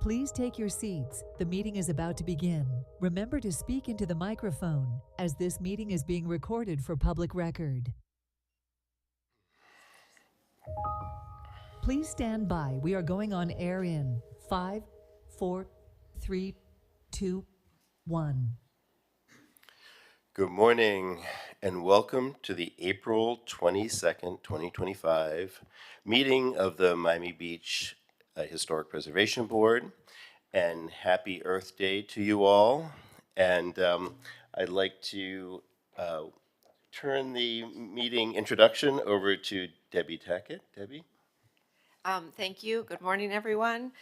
Please take your seats. The meeting is about to begin. Remember to speak into the microphone, as this meeting is being recorded for public record. Please stand by. We are going on air in 5, 4, 3, 2, 1. Good morning and welcome to the April 22nd, 2025 meeting of the Miami Beach Historic Preservation Board. And happy Earth Day to you all. And I'd like to turn the meeting introduction over to Debbie Tackett. Debbie? Thank you. Good morning, everyone.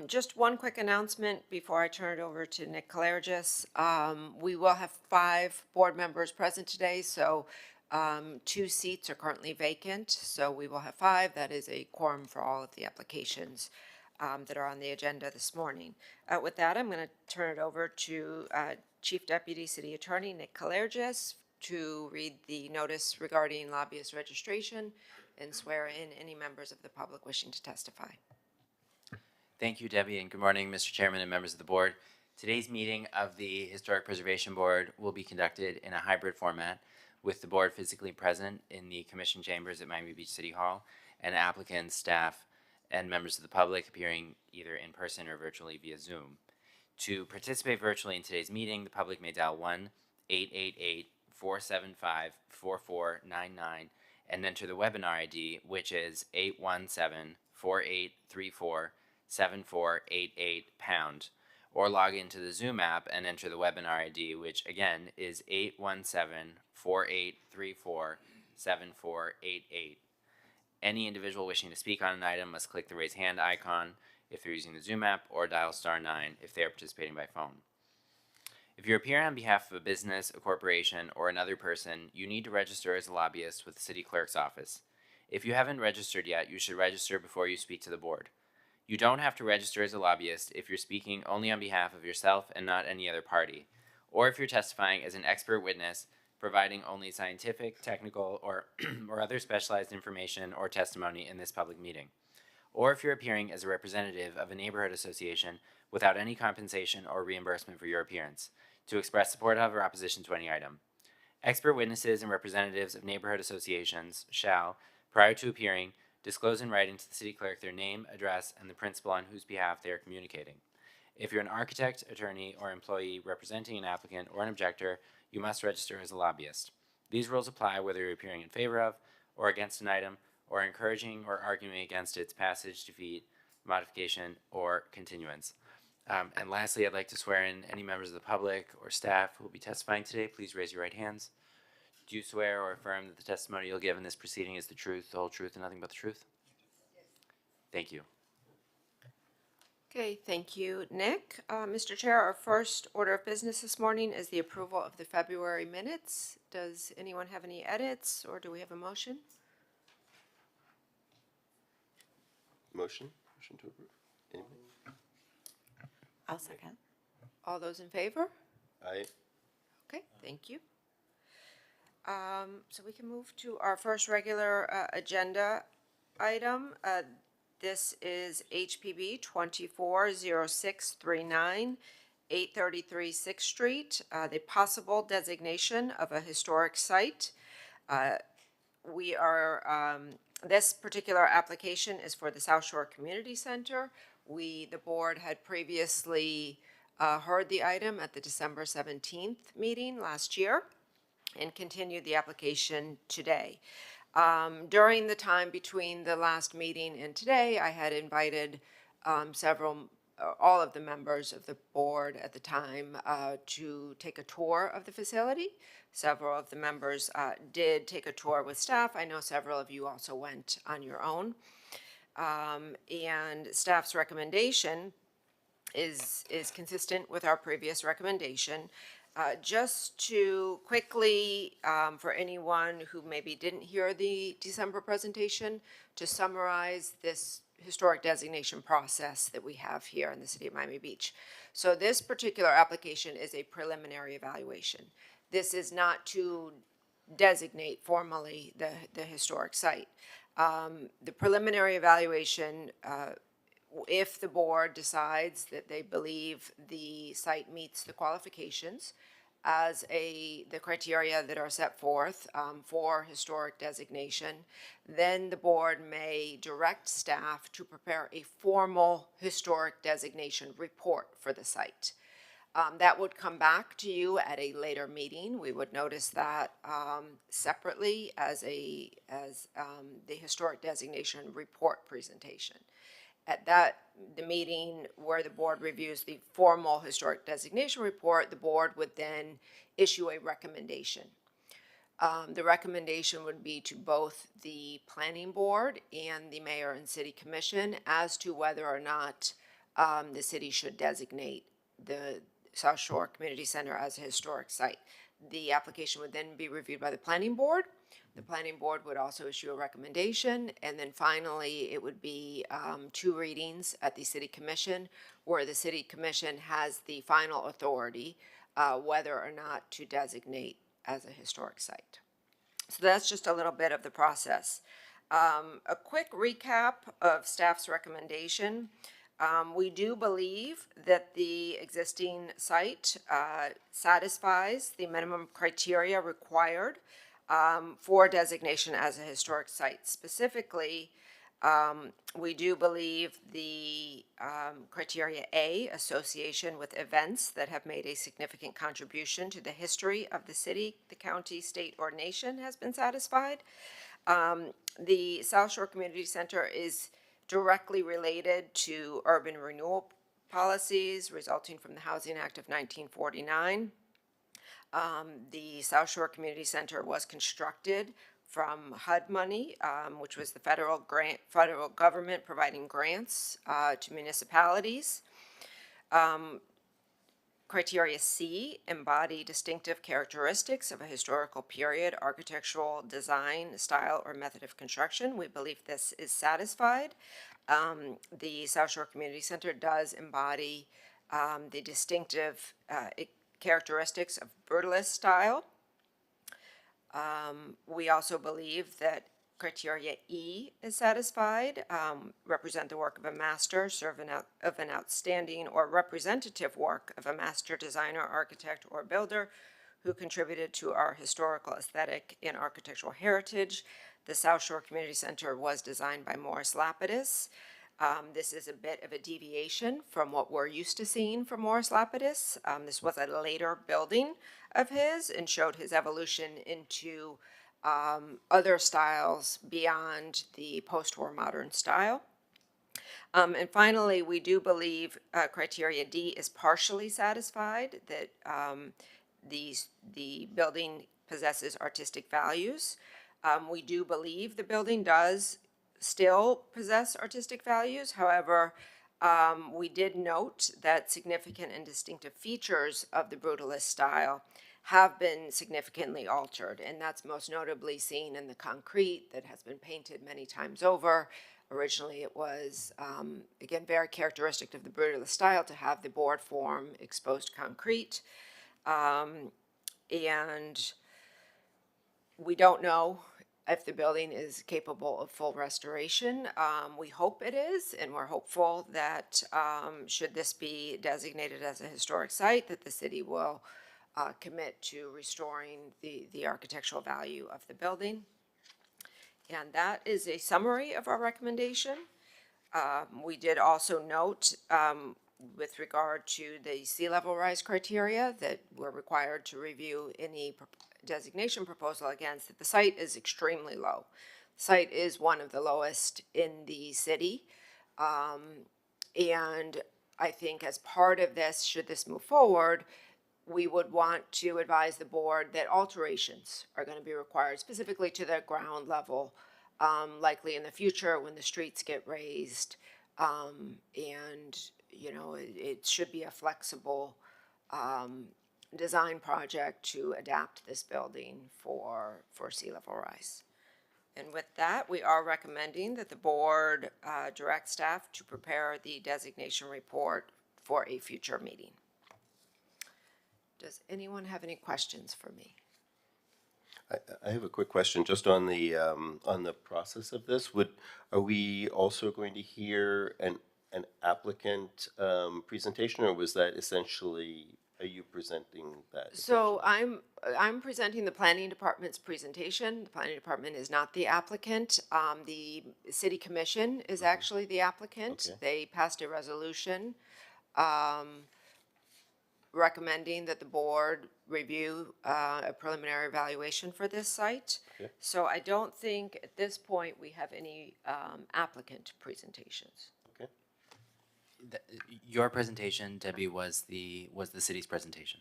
Just one quick announcement before I turn it over to Nick Kalergis. We will have 5 board members present today, so 2 seats are currently vacant. So we will have 5. That is a quorum for all of the applications that are on the agenda this morning. With that, I'm going to turn it over to Chief Deputy City Attorney Nick Kalergis to read the notice regarding lobbyist registration and swear in any members of the public wishing to testify. Thank you, Debbie, and good morning, Mr. Chairman and members of the board. Today's meeting of the Historic Preservation Board will be conducted in a hybrid format, with the board physically present in the commission chambers at Miami Beach City Hall, and applicants, staff, and members of the public appearing either in person or virtually via Zoom. To participate virtually in today's meeting, the public may dial 1-888-475-4499 and enter the webinar ID, which is 817-4834-7488#, or log into the Zoom app and enter the webinar ID, which again is 817-4834-7488. Any individual wishing to speak on an item must click the raise hand icon if they're using the Zoom app, or dial *9 if they are participating by phone. If you're appearing on behalf of a business, a corporation, or another person, you need to register as a lobbyist with the city clerk's office. If you haven't registered yet, you should register before you speak to the board. You don't have to register as a lobbyist if you're speaking only on behalf of yourself and not any other party, or if you're testifying as an expert witness, providing only scientific, technical, or other specialized information or testimony in this public meeting, or if you're appearing as a representative of a neighborhood association without any compensation or reimbursement for your appearance, to express support of or opposition to any item. Expert witnesses and representatives of neighborhood associations shall, prior to appearing, disclose in writing to the city clerk their name, address, and the principal on whose behalf they are communicating. If you're an architect, attorney, or employee representing an applicant or an objector, you must register as a lobbyist. These rules apply whether you're appearing in favor of or against an item, or encouraging or arguing against its passage, defeat, modification, or continuance. And lastly, I'd like to swear in any members of the public or staff who will be testifying today. Please raise your right hands. Do you swear or affirm that the testimony you'll give in this proceeding is the truth, the whole truth, and nothing but the truth? Yes. Thank you. Okay, thank you, Nick. Mr. Chair, our first order of business this morning is the approval of the February minutes. Does anyone have any edits, or do we have a motion? Motion to approve. Anybody? I'll second. All those in favor? Aye. Okay, thank you. So we can move to our first regular agenda item. This is HPB 240639, 833 6th Street, the possible designation of a historic site. This particular application is for the Southshore Community Center. The board had previously heard the item at the December 17th meeting last year and continued the application today. During the time between the last meeting and today, I had invited all of the members of the board at the time to take a tour of the facility. Several of the members did take a tour with staff. I know several of you also went on your own. And staff's recommendation is consistent with our previous recommendation. Just to quickly, for anyone who maybe didn't hear the December presentation, to summarize this historic designation process that we have here in the city of Miami Beach. So this particular application is a preliminary evaluation. This is not to designate formally the historic site. The preliminary evaluation If the board decides that they believe the site meets the qualifications as the criteria that are set forth for historic designation, then the board may direct staff to prepare a formal historic designation report for the site. That would come back to you at a later meeting. We would notice that separately as the historic designation report presentation. At the meeting where the board reviews the formal historic designation report, the board would then issue a recommendation. The recommendation would be to both the planning board and the mayor and city commission as to whether or not the city should designate the South Shore Community Center as a historic site. The application would then be reviewed by the planning board. The planning board would also issue a recommendation, and then finally it would be 2 readings at the city commission, where the city commission has the final authority whether or not to designate as a historic site. So that's just a little bit of the process. A quick recap of staff's recommendation. We do believe that the existing site satisfies the minimum criteria required for designation as a historic site. Specifically, we do believe the criteria A, association with events that have made a significant contribution to the history of the city, the county, state, or nation, has been satisfied. The South Shore Community Center is directly related to urban renewal policies resulting from the Housing Act of 1949. The South Shore Community Center was constructed from HUD money, which was the federal government providing grants to municipalities. Criteria C, embody distinctive characteristics of a historical period, architectural design, style, or method of construction. We believe this is satisfied. The South Shore Community Center does embody the distinctive characteristics of brutalist style. We also believe that criteria E is satisfied, represent the work of a master, serve of an outstanding or representative work of a master designer, architect, or builder who contributed to our historical, aesthetic, and architectural heritage. The South Shore Community Center was designed by Morris Lapidus. This is a bit of a deviation from what we're used to seeing from Morris Lapidus. This was a later building of his and showed his evolution into other styles beyond the post-war modern style. And finally, we do believe criteria D is partially satisfied, that the building possesses artistic values. We do believe the building does still possess artistic values. However, we did note that significant and distinctive features of the brutalist style have been significantly altered, and that's most notably seen in the concrete that has been painted many times over. Originally, it was, again, very characteristic of the brutalist style to have the board form exposed concrete. And we don't know if the building is capable of full restoration. We hope it is, and we're hopeful that should this be designated as a historic site, that the city will commit to restoring the architectural value of the building. And that is a summary of our recommendation. We did also note with regard to the sea level rise criteria that we're required to review any designation proposal against, that the site is extremely low. The site is one of the lowest in the city. And I think as part of this, should this move forward, we would want to advise the board that alterations are going to be required, specifically to the ground level, likely in the future when the streets get raised. And, you know, it should be a flexible design project to adapt this building for sea level rise. And with that, we are recommending that the board direct staff to prepare the designation report for a future meeting. Does anyone have any questions for me? I have a quick question just on the process of this. Are we also going to hear an applicant presentation, or was that essentially, are you presenting that? So I'm presenting the planning department's presentation. The planning department is not the applicant. The city commission is actually the applicant. Okay. They passed a resolution recommending that the board review a preliminary evaluation for this site. Okay. So I don't think at this point we have any applicant presentations. Okay. Your presentation, Debbie, was the city's presentation.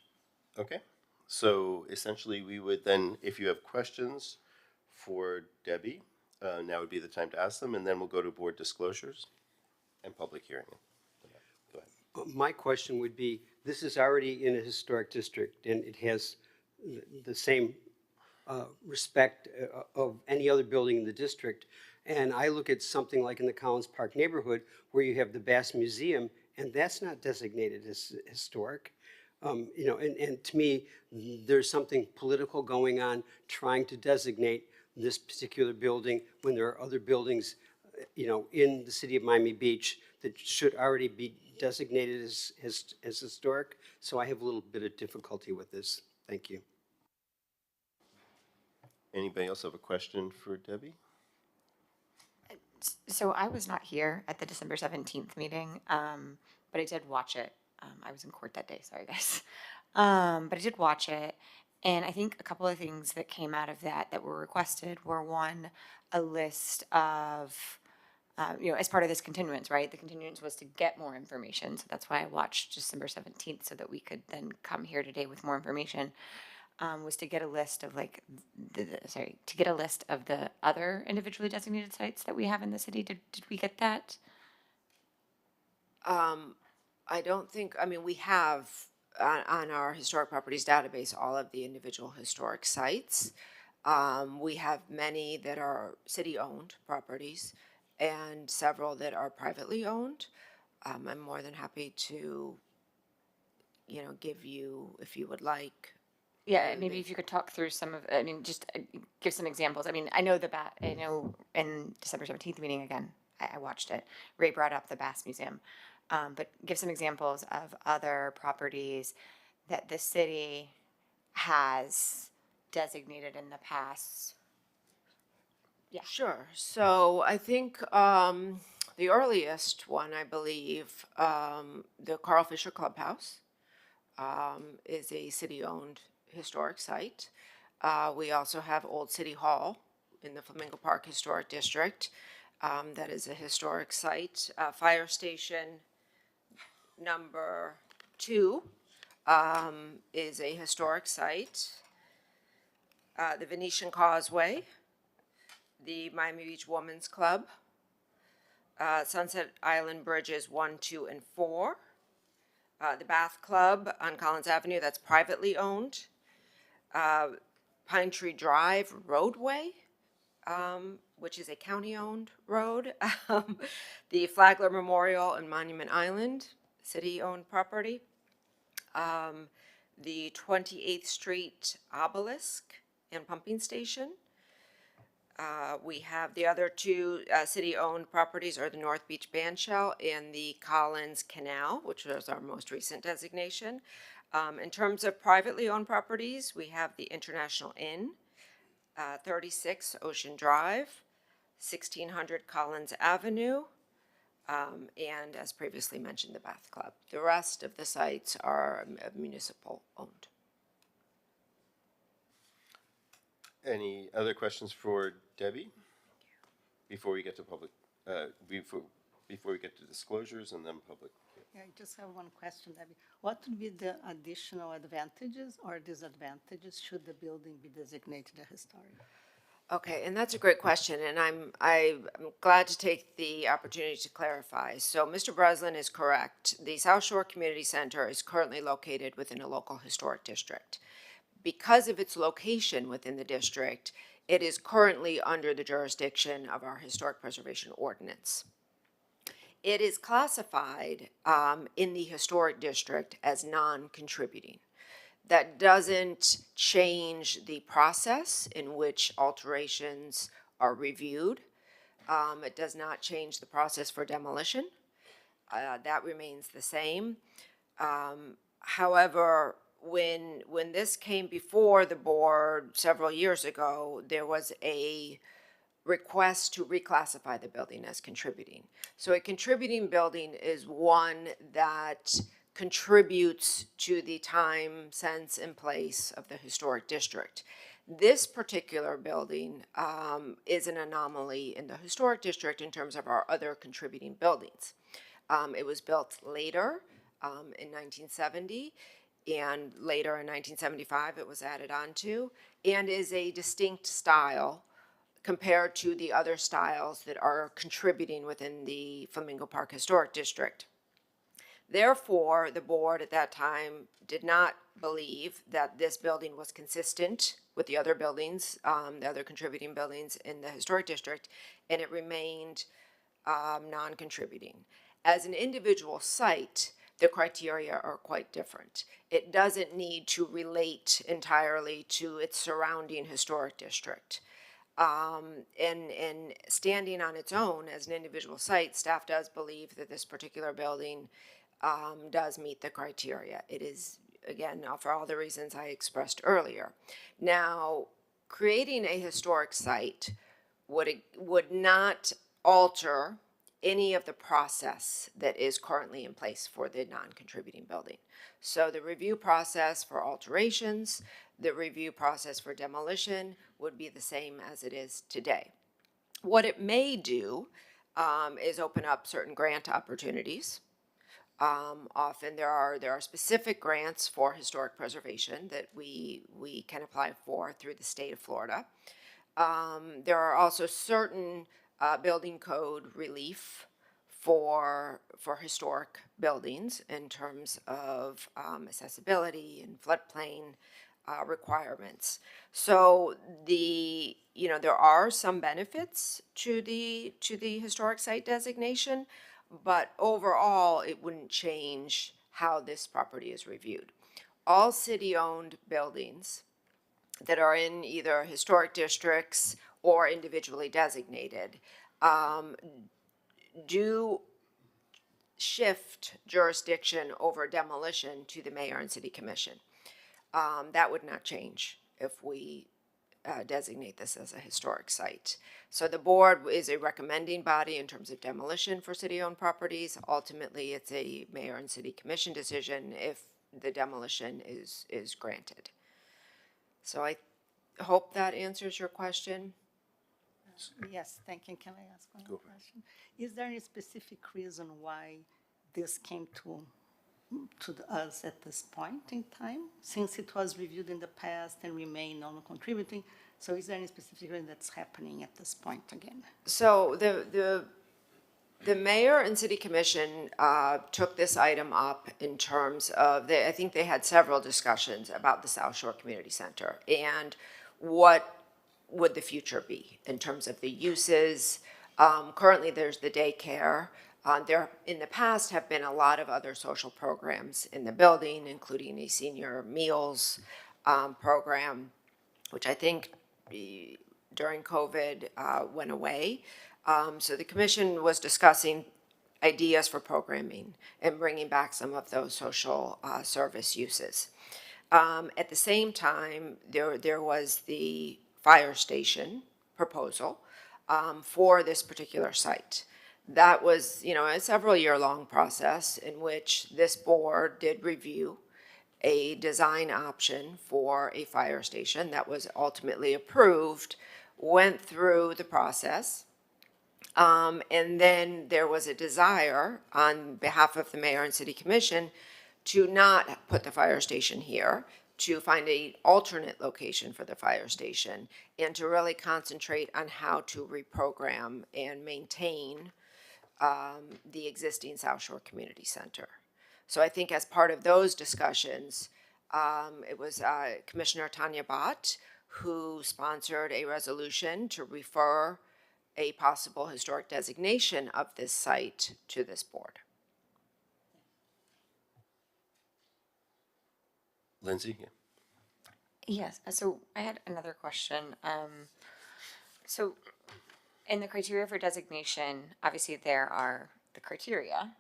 Okay. So essentially, we would then, if you have questions for Debbie, now would be the time to ask them, and then we'll go to board disclosures and public hearing. Go ahead. My question would be, this is already in a historic district, and it has the same respect of any other building in the district. And I look at something like in the Collins Park neighborhood, where you have the Bass Museum, and that's not designated as historic. You know, and to me, there's something political going on, trying to designate this particular building when there are other buildings, you know, in the city of Miami Beach that should already be designated as historic. So I have a little bit of difficulty with this. Thank you. Anybody else have a question for Debbie? So I was not here at the December 17th meeting, but I did watch it. I was in court that day, sorry guys. But I did watch it, and I think a couple of things that came out of that were requested were, one, a list of, you know, as part of this continuance, right? The continuance was to get more information, so that's why I watched December 17th, so that we could then come here today with more information. Was to get a list of like, to get a list of the other individually designated sites that we have in the city. Did we get that? I don't think, I mean, we have on our historic properties database all of the individual historic sites. We have many that are city-owned properties and several that are privately owned. I'm more than happy to, you know, give you, if you would like. Yeah, maybe if you could talk through some of, I mean, just give some examples. I mean, I know I know in December 17th meeting, again, I watched it, Ray brought up the Bass Museum. But give some examples of other properties that the city has designated in the past. Yeah. Sure. So I think the earliest one, I believe, the Carl Fisher Clubhouse is a city-owned historic site. We also have Old City Hall in the Flamingo Park Historic District. That is a historic site. Fire Station number 2 is a historic site. The Venetian Causeway, the Miami Beach Women's Club, Sunset Island Bridges 1, 2, and 4, the Bath Club on Collins Avenue, that's privately owned, Pine Tree Drive roadway, which is a county-owned road, the Flagler Memorial on Monument Island, city-owned property, the 28th Street Obelisk and Pumping Station. We have the other two city-owned properties are the North Beach Bandshell and the Collins Canal, which was our most recent designation. In terms of privately owned properties, we have the International Inn, 36 Ocean Drive, 1600 Collins Avenue, and as previously mentioned, the Bath Club. The rest of the sites are municipal owned. Any other questions for Debbie? Before we get to public, before we get to disclosures and then public. Yeah, I just have one question, Debbie. What would be the additional advantages or disadvantages should the building be designated a historic? Okay, and that's a great question, and I'm glad to take the opportunity to clarify. So Mr. Breslin is correct. The Southshore Community Center is currently located within a local historic district. Because of its location within the district, it is currently under the jurisdiction of our Historic Preservation Ordinance. It is classified in the historic district as non-contributing. That doesn't change the process in which alterations are reviewed. It does not change the process for demolition. that remains the same. However, when this came before the board several years ago, there was a request to reclassify the building as contributing. So a contributing building is one that contributes to the time, sense, and place of the historic district. This particular building is an anomaly in the historic district in terms of our other contributing buildings. It was built later in 1970, and later in 1975 it was added onto, and is a distinct style compared to the other styles that are contributing within the Flamingo Park Historic District. Therefore, the board at that time did not believe that this building was consistent with the other buildings, the other contributing buildings in the historic district, and it remained non-contributing. As an individual site, the criteria are quite different. It doesn't need to relate entirely to its surrounding historic district. And standing on its own as an individual site, staff does believe that this particular building does meet the criteria. It is, again, for all the reasons I expressed earlier. Now, creating a historic site would not alter any of the process that is currently in place for the non-contributing building. So the review process for alterations, the review process for demolition would be the same as it is today. What it may do is open up certain grant opportunities. Often there are specific grants for historic preservation that we can apply for through the state of Florida. There are also certain building code relief for historic buildings in terms of accessibility and floodplain requirements. So there are some benefits to the historic site designation, but overall it wouldn't change how this property is reviewed. All city-owned buildings that are in either historic districts or individually designated do shift jurisdiction over demolition to the mayor and city commission. That would not change if we designate this as a historic site. So the board is a recommending body in terms of demolition for city-owned properties. Ultimately, it's a mayor and city commission decision if the demolition is granted. So I hope that answers your question. Yes, thank you. Can I ask one more question? Is there any specific reason why this came to us at this point in time, since it was reviewed in the past and remained non-contributing? So is there any specific reason that's happening at this point again? So the mayor and city commission took this item up in terms of, I think they had several discussions about the Southshore Community Center and what would the future be in terms of the uses. Currently, there's the daycare. There, in the past, have been a lot of other social programs in the building, including a senior meals program, which I think during COVID went away. So the commission was discussing ideas for programming and bringing back some of those social service uses. At the same time, there was the fire station proposal for this particular site. That was, a several-year-long process in which this board did review a design option for a fire station that was ultimately approved, went through the process, and then there was a desire on behalf of the mayor and city commission to not put the fire station here, to find an alternate location for the fire station, and to really concentrate on how to reprogram and maintain the existing Southshore Community Center. So I think as part of those discussions, it was Commissioner Tanya Bott who sponsored a resolution to refer a possible historic designation of this site to this board. Lindsay? Yeah. Yes, so I had another question. So in the criteria for designation, obviously there are the criteria,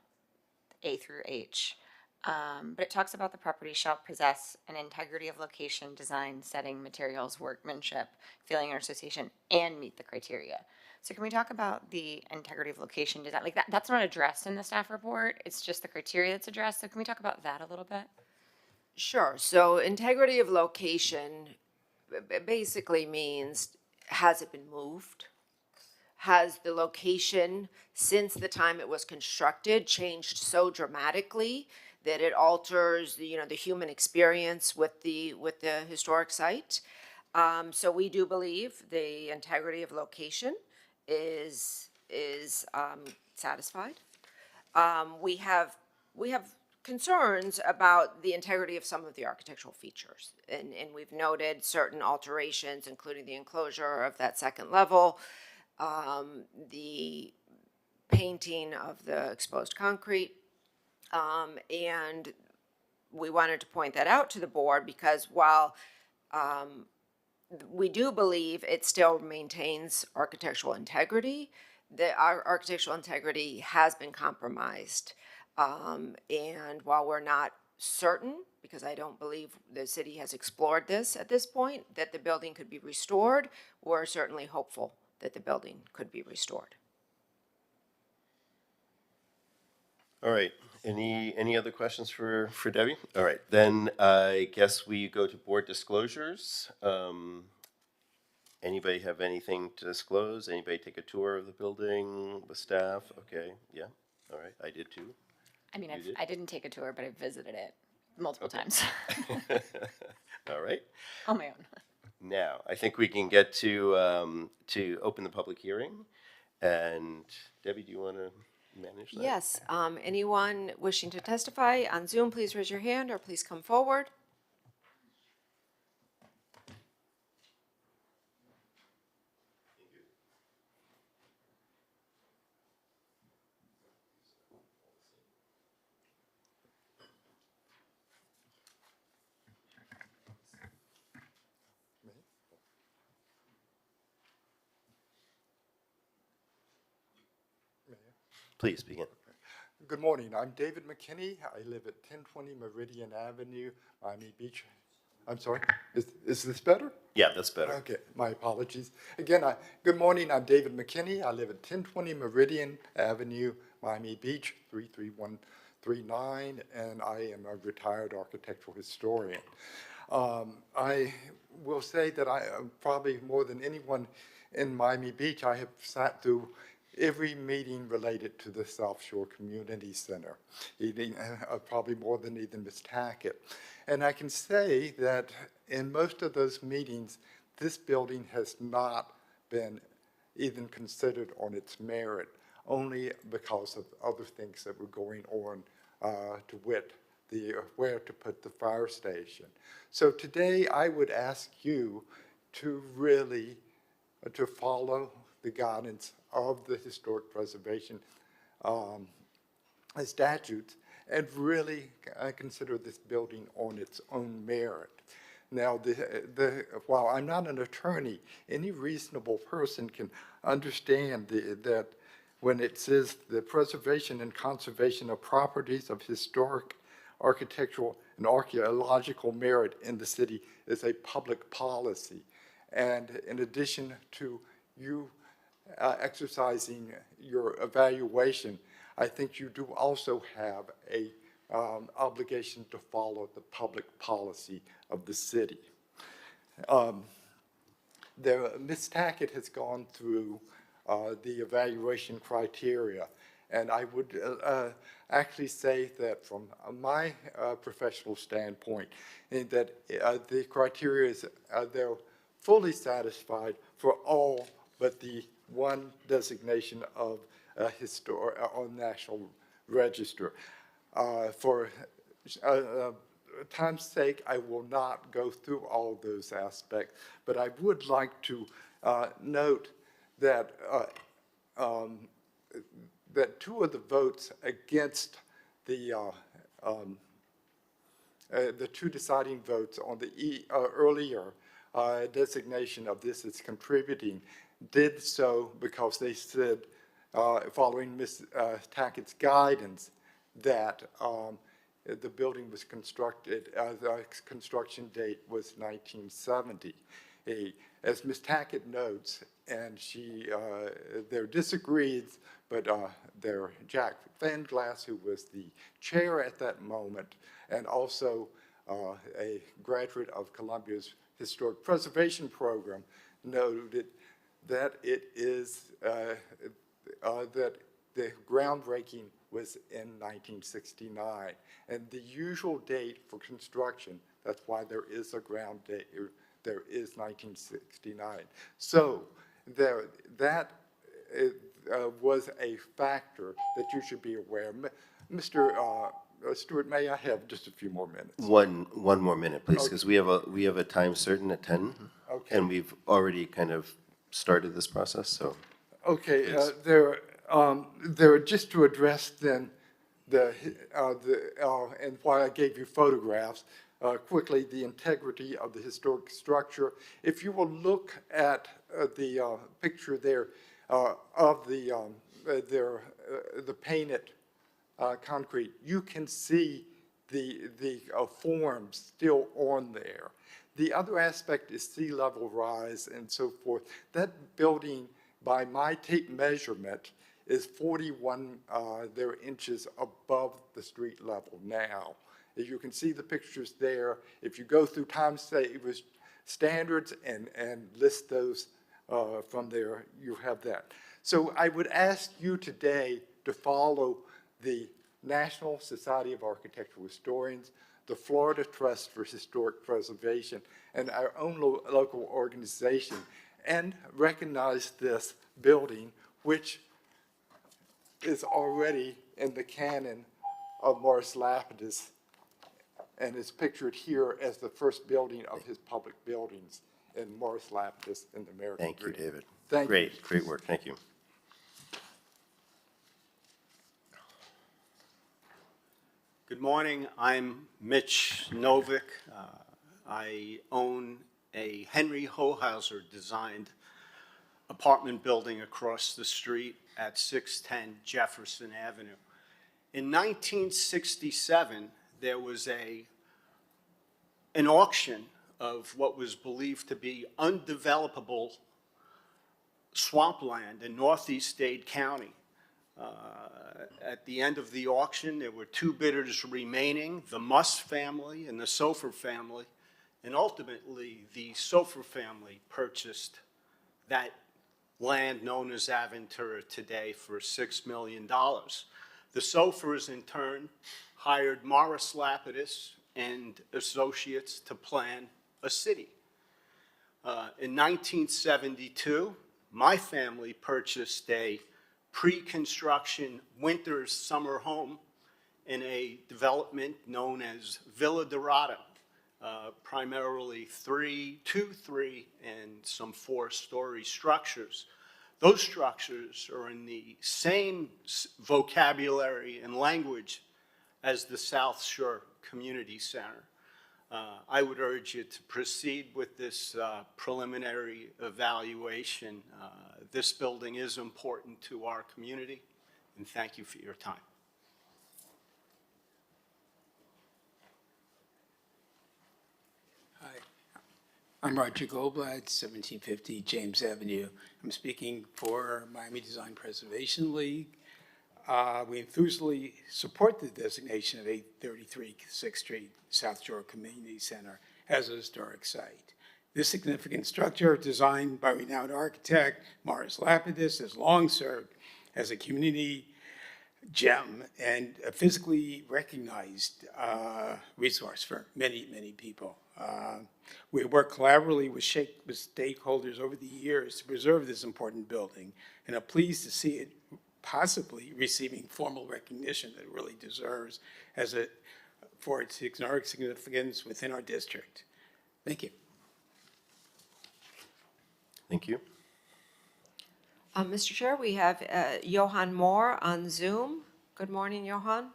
A through H. But it talks about the property shall possess an integrity of location, design, setting, materials, workmanship, feeling, or association, and meet the criteria. So can we talk about the integrity of location design? Like that's not addressed in the staff report. It's just the criteria that's addressed. So can we talk about that a little bit? Sure. So integrity of location basically means, has it been moved? Has the location, since the time it was constructed, changed so dramatically that it alters, the human experience with the historic site? So we do believe the integrity of location is satisfied. We have concerns about the integrity of some of the architectural features, and we've noted certain alterations, including the enclosure of that second level, the painting of the exposed concrete, and we wanted to point that out to the board because while we do believe it still maintains architectural integrity, our architectural integrity has been compromised. And while we're not certain, because I don't believe the city has explored this at this point, that the building could be restored, we're certainly hopeful that the building could be restored. All right. Any other questions for Debbie? All right. Then I guess we go to board disclosures. Anybody have anything to disclose? Anybody take a tour of the building with staff? Okay. Yeah. All right. I did too. I mean, did? I didn't take a tour, but I visited it multiple times All right. on my own. Now, I think we can get to open the public hearing. And Debbie, do you want to manage that? Yes, anyone wishing to testify on Zoom, please raise your hand or please come forward. Please begin. Good morning. I'm David McKinney. I live at 1020 Meridian Avenue, Miami Beach. I'm sorry. Is this better? Yeah, that's better. Okay. My apologies. Again, good morning. I'm David McKinney. I live at 1020 Meridian Avenue, Miami Beach, 33139, and I am a retired architectural historian. I will say that I probably more than anyone in Miami Beach, I have sat through every meeting related to the Southshore Community Center, probably more than even Ms. Tackett. And I can say that in most of those meetings, this building has not been even considered on its merit, only because of other things that were going on, to wit, where to put the fire station. So today I would ask you to really to follow the guidance of the historic preservation statutes and really consider this building on its own merit. Now, while I'm not an attorney, any reasonable person can understand that when it says the preservation and conservation of properties of historic, architectural, and archaeological merit in the city is a public policy. And in addition to you exercising your evaluation, I think you do also have a obligation to follow the public policy of the city. Ms. Tackett has gone through the evaluation criteria, and I would actually say that from my professional standpoint, that the criteria is they're fully satisfied for all but the one designation of on National Register. For time's sake, I will not go through all those aspects, but I would like to note that that two of the votes against the two deciding votes on the earlier designation of this as contributing did so because they said, following Ms. Tackett's guidance, that the building was constructed, the construction date was 1970. As Ms. Tackett notes, and there disagrees, but there Jack Fanglass, who was the chair at that moment, and also a graduate of Columbia's Historic Preservation Program, noted that it is that the groundbreaking was in 1969, and the usual date for construction, that's why there is a ground date, there is 1969. So that was a factor that you should be aware. Mr. Stewart, may I have just a few more minutes? One more minute, please, because we have a time certain at 10. Okay. And we've already kind of started this process, so. Okay, there just to address then and why I gave you photographs, quickly, the integrity of the historic structure. If you will look at the picture there of the painted concrete, you can see the forms still on there. The other aspect is sea level rise and so forth. That building, by my tape measurement, is 41 inches above the street level now. As you can see the pictures there, if you go through time savers standards and list those from there, you have that. So I would ask you today to follow the National Society of Architectural Historians, the Florida Trust for Historic Preservation, and our own local organization, and recognize this building, which is already in the canon of Morris Lapidus, and is pictured here as the first building of his public buildings in Morris Lapidus in the American Thank you, Dream. David. Thank you. Great work, thank you. Good morning, I'm Mitch Novick. I own a Henry Hohauser designed apartment building across the street at 610 Jefferson Avenue. In 1967, there was an auction of what was believed to be undevelopable swampland in northeast Dade County. At the end of the auction, there were two bidders remaining, the Muss family and the Sofer family, and ultimately the Sofer family purchased that land known as Aventura today for $6 million. The Sofers in turn hired Morris Lapidus and associates to plan a city. In 1972, my family purchased a pre-construction winter summer home in a development known as Villa Dorado, primarily 2, 3, and some 4-story structures. Those structures are in the same vocabulary and language as the Southshore Community Center. I would urge you to proceed with this preliminary evaluation. This building is important to our community, and thank you for your time. Hi, I'm Roger Goldblatt, 1750 James Avenue. I'm speaking for Miami Design Preservation League. We enthusiastically support the designation of 833 6th Street Southshore Community Center as a historic site. This significant structure, designed by renowned architect Morris Lapidus, has long served as a community gem and a physically recognized resource for many, many people. We work collaboratively with stakeholders over the years to preserve this important building, and are pleased to see it possibly receiving formal recognition that it really deserves for its historic significance within our district. Thank you. Thank you. Mr. Chair, we have Johan Moore on Zoom. Good morning, Johan.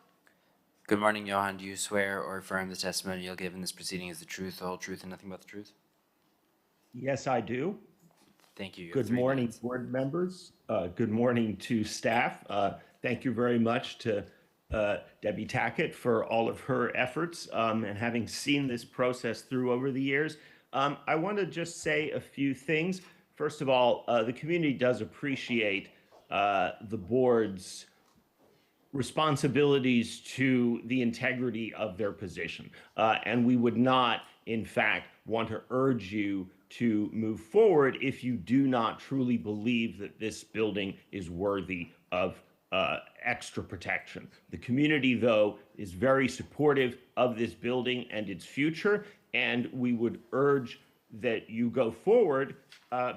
Good morning, Johan. Do you swear or affirm the testimony you'll give in this proceeding is the truth, the whole truth, and nothing but the truth? Yes, I do. Thank you. Good morning, board members. Good morning to staff. Thank you very much to Debbie Tackett for all of her efforts and having seen this process through over the years. I want to just say a few things. First of all, the community does appreciate the board's responsibilities to the integrity of their position. And we would not, in fact, want to urge you to move forward if you do not truly believe that this building is worthy of extra protection. The community, though, is very supportive of this building and its future, and we would urge that you go forward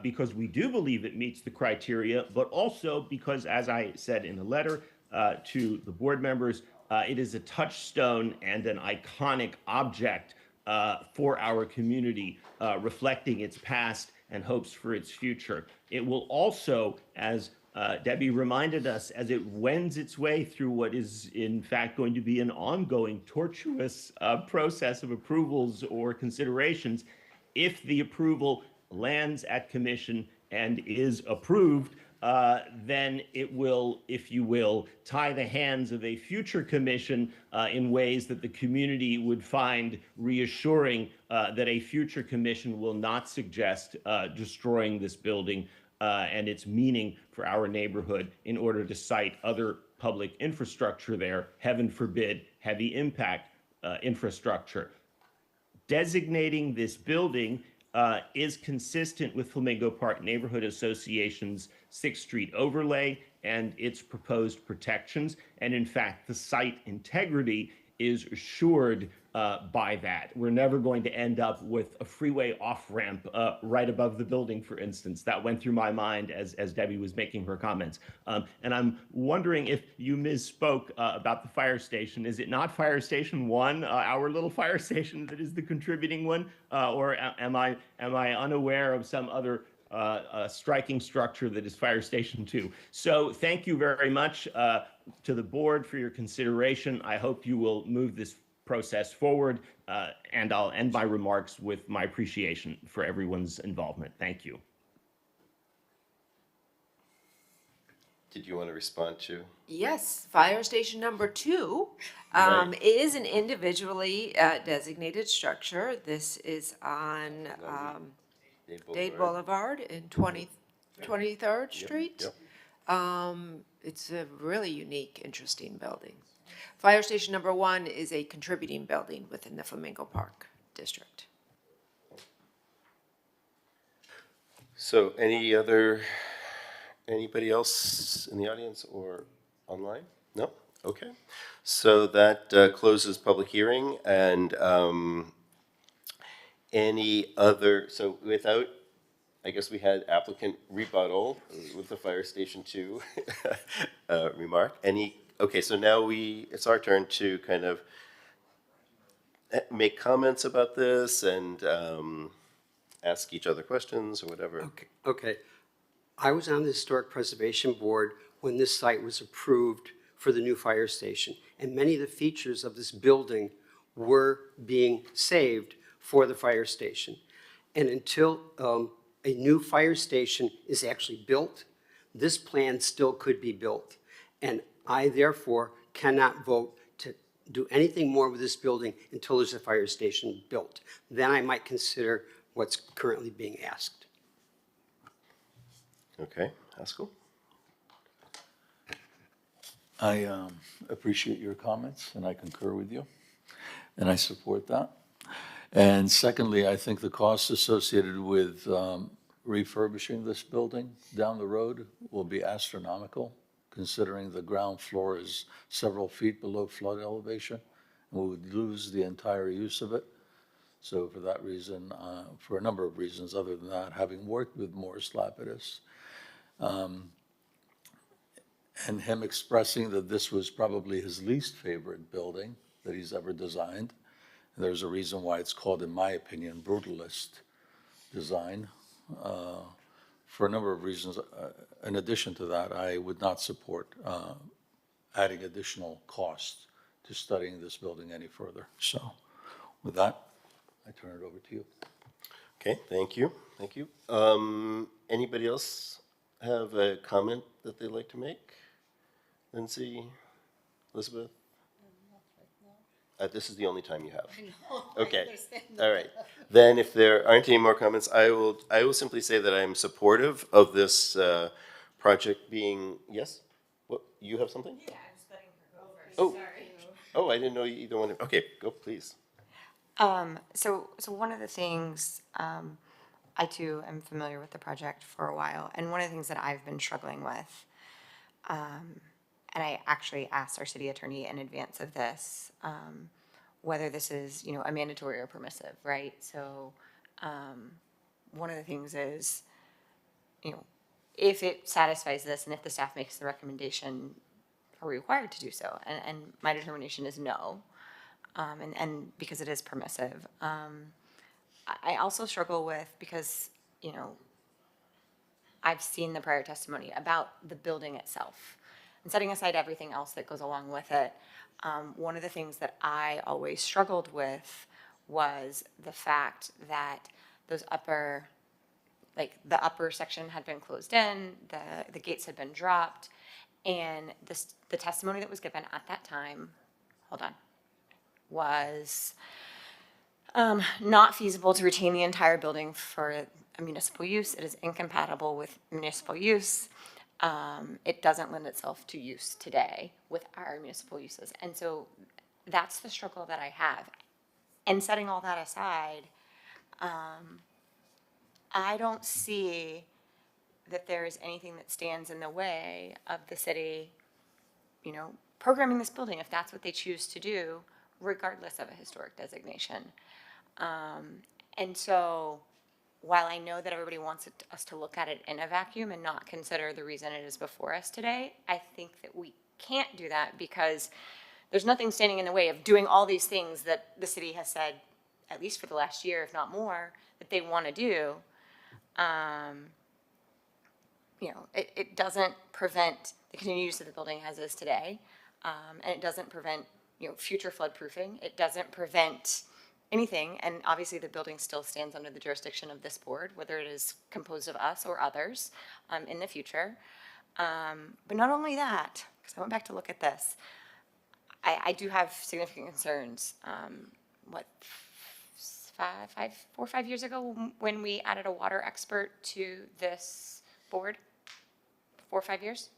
because we do believe it meets the criteria, but also because, as I said in the letter to the board members, it is a touchstone and an iconic object for our community, reflecting its past and hopes for its future. It will also, as Debbie reminded us, as it wends its way through what is in fact going to be an ongoing tortuous process of approvals or considerations, if the approval lands at commission and is approved, then it will, if you will, tie the hands of a future commission in ways that the community would find reassuring, that a future commission will not suggest destroying this building and its meaning for our neighborhood in order to site other public infrastructure there, heaven forbid, heavy impact infrastructure. Designating this building is consistent with Flamingo Park Neighborhood Association's 6th Street overlay and its proposed protections. And in fact, the site integrity is assured by that. We're never going to end up with a freeway off-ramp right above the building, for instance. That went through my mind as Debbie was making her comments. And I'm wondering if you misspoke about the fire station. Is it not Fire Station 1, our little fire station, that is the contributing one? Or am I unaware of some other striking structure that is Fire Station 2? So thank you very much to the board for your consideration. I hope you will move this process forward, and I'll end my remarks with my appreciation for everyone's involvement. Thank you. Did you want to respond to? Yes, fire station number 2 is an individually designated structure. This is on Dade Boulevard in 23rd Street. Yep. It's a really unique, interesting building. Fire station number 1 is a contributing building within the Flamingo Park district. So anybody else in the audience or online? No? Okay. So that closes public hearing, and any other, so without, I guess we had applicant rebuttal with the Fire Station 2 remark. Okay, so now it's our turn to kind of make comments about this and ask each other questions or whatever. Okay. I was on the Historic Preservation Board when this site was approved for the new fire station, and many of the features of this building were being saved for the fire station. And until a new fire station is actually built, this plan still could be built. And I therefore cannot vote to do anything more with this building until there's a fire station built. Then I might consider what's currently being asked. Okay, Haskell? I appreciate your comments, and I concur with you, and I support that. And secondly, I think the costs associated with refurbishing this building down the road will be astronomical, considering the ground floor is several feet below flood elevation, and we would lose the entire use of it. So for that reason, for a number of reasons other than that, having worked with Morris Lapidus, and him expressing that this was probably his least favorite building that he's ever designed. And there's a reason why it's called, in my opinion, brutalist design. For a number of reasons, in addition to that, I would not support adding additional costs to studying this building any further. So with that, I turn it over to you. Okay, thank you. Thank you. Anybody else have a comment that they'd like to make? Lindsay, Elizabeth, This is the only time you have. I know, Okay. I understand. All right. Then if there aren't any more comments, I will simply say that I'm supportive of this project being, yes? What, you have something? Yeah, I'm just letting her go first. Oh. Sorry. Oh, I didn't know you either one. Okay, go please. So one of the things, I too am familiar with the project for a while, and one of the things that I've been struggling with, and I actually asked our city attorney in advance of this, whether this is, a mandatory or permissive, right? So, one of the things is, if it satisfies this and if the staff makes the recommendation, are we required to do so? And my determination is no, and because it is permissive. I also struggle with, because, I've seen the prior testimony about the building itself. And setting aside everything else that goes along with it, one of the things that I always struggled with was the fact that those upper, like the upper section had been closed in, the gates had been dropped, and the testimony that was given at that time, was not feasible to retain the entire building for a municipal use. It is incompatible with municipal use. It doesn't lend itself to use today with our municipal uses. And so that's the struggle that I have. And setting all that aside, I don't see that there is anything that stands in the way of the city, programming this building if that's what they choose to do, regardless of a historic designation. And so while I know that everybody wants us to look at it in a vacuum and not consider the reason it is before us today, I think that we can't do that because there's nothing standing in the way of doing all these things that the city has said, at least for the last year, if not more, that they want to do. It doesn't prevent the continued use of the building as is today. And it doesn't prevent, future flood proofing. It doesn't prevent anything. And obviously the building still stands under the jurisdiction of this board, whether it is composed of us or others in the future. But not only that, because I went back to look at this, I do have significant concerns. 4 or 5 years ago when we added a water expert to this board, 4 or 5 years,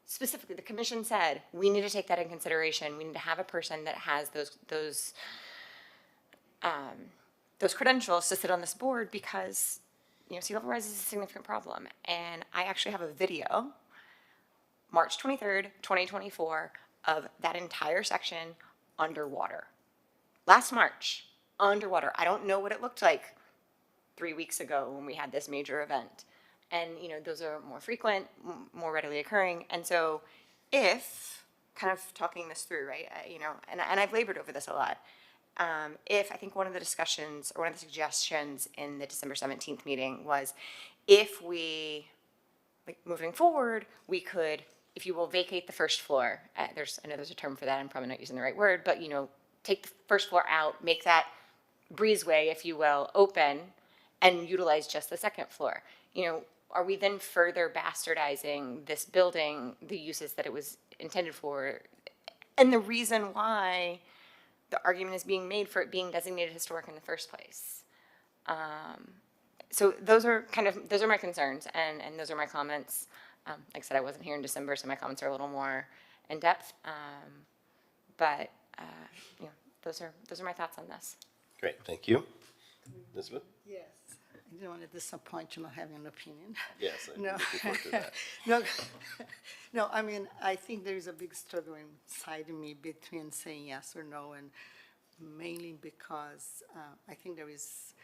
specifically the commission said, we need to take that in consideration. We need to have a person that has those credentials to sit on this board because, sea level rise is a significant problem. And I actually have a video, March 23rd, 2024, of that entire section underwater. Last March, underwater. I don't know what it looked like 3 weeks ago when we had this major event. And, those are more frequent, more readily occurring. And so if, kind of talking this through, right, and I've labored over this a lot, if I think one of the discussions or one of the suggestions in the December 17th meeting was if we, moving forward, we could, if you will, vacate the first floor. I know there's a term for that. I'm probably not using the right word, but, take the first floor out, make that breezeway, if you will, open and utilize just the second floor. Are we then further bastardizing this building, the uses that it was intended for, and the reason why the argument is being made for it being designated historic in the first place? So those are my concerns, and those are my comments. Like I said, I wasn't here in December, so my comments are a little more in depth. But those are my thoughts on this. Great, thank you. Elizabeth? Yes, I don't want to disappoint you not having an opinion. Yes, I'm No. looking forward to that. No, I mean, I think there is a big struggle inside me between saying yes or no, and mainly because I think there is,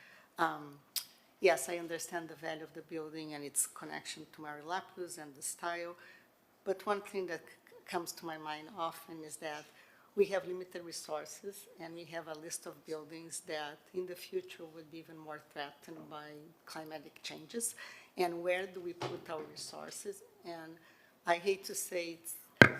yes, I understand the value of the building and its connection to Mary Lapus and the style, but one thing that comes to my mind often is that we have limited resources, and we have a list of buildings that in the future would be even more threatened by climatic changes. And where do we put our resources? And I hate to say it's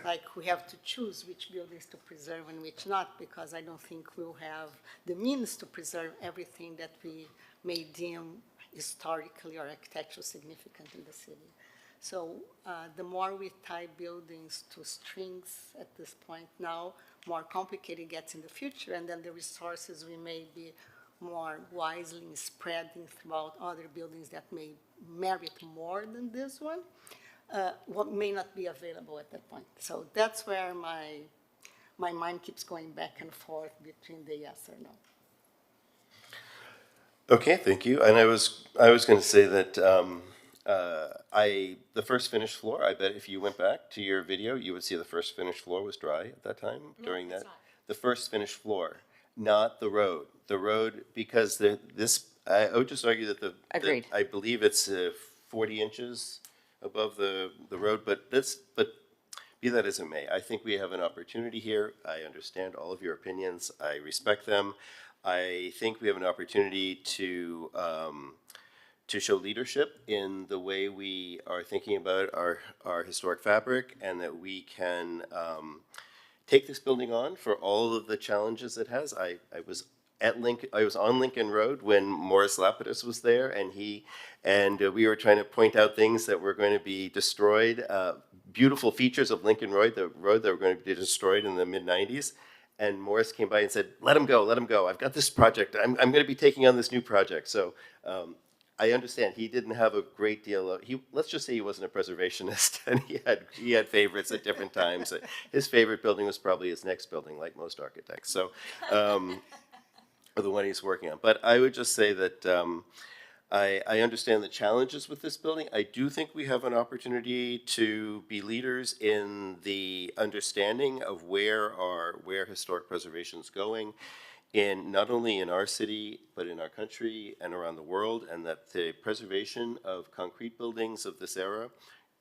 like we have to choose which buildings to preserve and which not, because I don't think we'll have the means to preserve everything that we may deem historically or architecturally significant in the city. So the more we tie buildings to strings at this point now, more complicated it gets in the future, and then the resources we may be more wisely spreading throughout other buildings that may merit more than this one, what may not be available at that point. So that's where my mind keeps going back and forth between the yes or no. Okay, thank you. And I was going to say that the first finished floor, I bet if you went back to your video, you would see the first finished floor was dry at that time during that. The first finished floor, not the road. The road, because I would just argue that Agreed. I believe it's 40 inches above the road, but be that as it may, I think we have an opportunity here. I understand all of your opinions. I respect them. I think we have an opportunity to show leadership in the way we are thinking about our historic fabric, and that we can take this building on for all of the challenges it has. I was on Lincoln Road when Morris Lapidus was there, and we were trying to point out things that were going to be destroyed, beautiful features of Lincoln Road, the road that were going to be destroyed in the mid-90s. And Morris came by and said, let him go, let him go. I've got this project. I'm going to be taking on this new project. So I understand he didn't have a great deal of, let's just say he wasn't a preservationist, and he had favorites at different times. His favorite building was probably his next building, like most architects. So, or the one he's working on. But I would just say that I understand the challenges with this building. I do think we have an opportunity to be leaders in the understanding of where historic preservation is going, not only in our city, but in our country and around the world, and that the preservation of concrete buildings of this era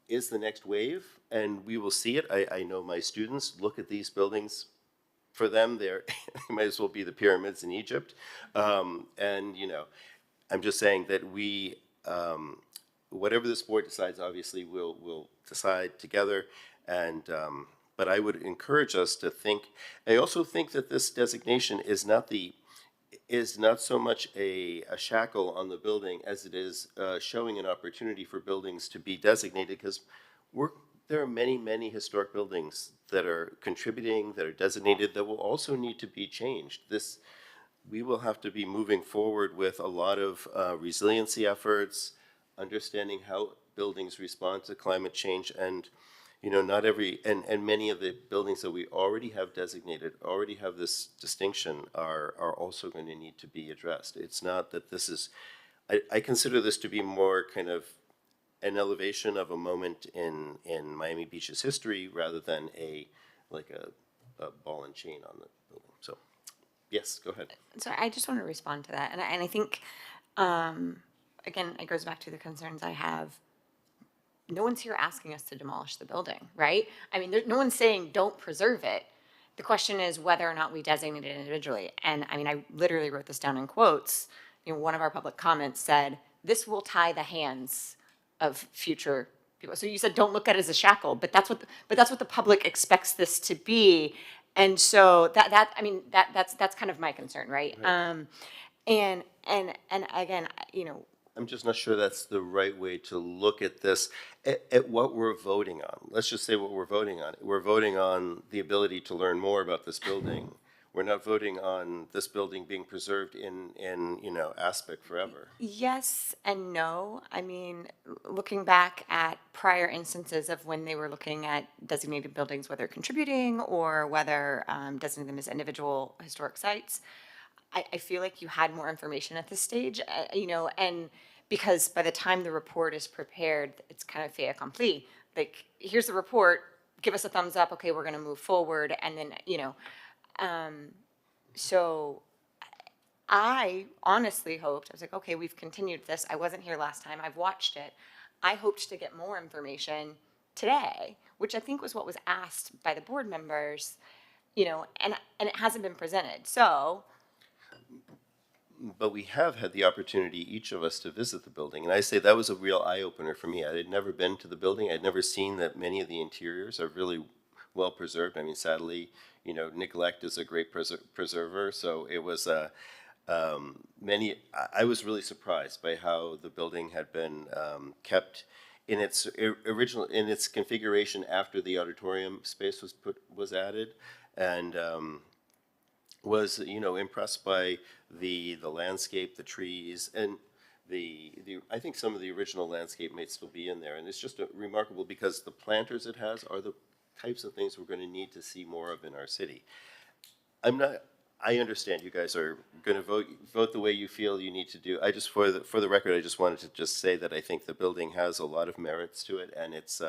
is the next wave, and we will see it. I know my students look at these buildings. For them, they might as well be the pyramids in Egypt, and I'm just saying that whatever this board decides, obviously we'll decide together, and but I would encourage us to think. I also think that this designation is not so much a shackle on the building as it is showing an opportunity for buildings to be designated, because there are many, many historic buildings that are contributing, that are designated, that will also need to be changed. We will have to be moving forward with a lot of resiliency efforts, understanding how buildings respond to climate change, and and many of the buildings that we already have designated, already have this distinction, are also going to need to be addressed. It's not that this is, I consider this to be more kind of an elevation of a moment in Miami Beach's history, rather than a ball and chain on the building. So. Yes, go ahead. So I just want to respond to that. And I think, again, it goes back to the concerns I have. No one's here asking us to demolish the building, right? I mean, no one's saying don't preserve it. The question is whether or not we designate it individually. And I mean, I literally wrote this down in quotes. One of our public comments said, this will tie the hands of future people. So you said don't look at it as a shackle, but that's what the public expects this to be. And so that's kind of my concern, right? And again, I'm just not sure that's the right way to look at this, at what we're voting on. Let's just say what we're voting on. We're voting on the ability to learn more about this building. We're not voting on this building being preserved in aspect forever. Yes and no. I mean, looking back at prior instances of when they were looking at designated buildings, whether contributing or whether designating them as individual historic sites, I feel like you had more information at this stage, and because by the time the report is prepared, it's kind of fait accompli. Like, here's the report, give us a thumbs up, okay, we're going to move forward, and then, so I honestly hoped, I was like, okay, we've continued this. I wasn't here last time. I've watched it. I hoped to get more information today, which I think was what was asked by the board members, and it hasn't been presented. So. But we have had the opportunity, each of us, to visit the building. And I say that was a real eye-opener for me. I had never been to the building. I'd never seen that many of the interiors are really well preserved. I mean, sadly, neglect is a great preserver. So it was I was really surprised by how the building had been kept in its original, in its configuration after the auditorium space was added, and was, you know, impressed by the landscape, the trees, and the I think some of the original landscape may still be in there, and it's just remarkable because the planters it has are the types of things we're going to need to see more of in our city. I understand you guys are going to vote the way you feel you need to do. I just, for the record, I just wanted to just say that I think the building has a lot of merits to it, and it's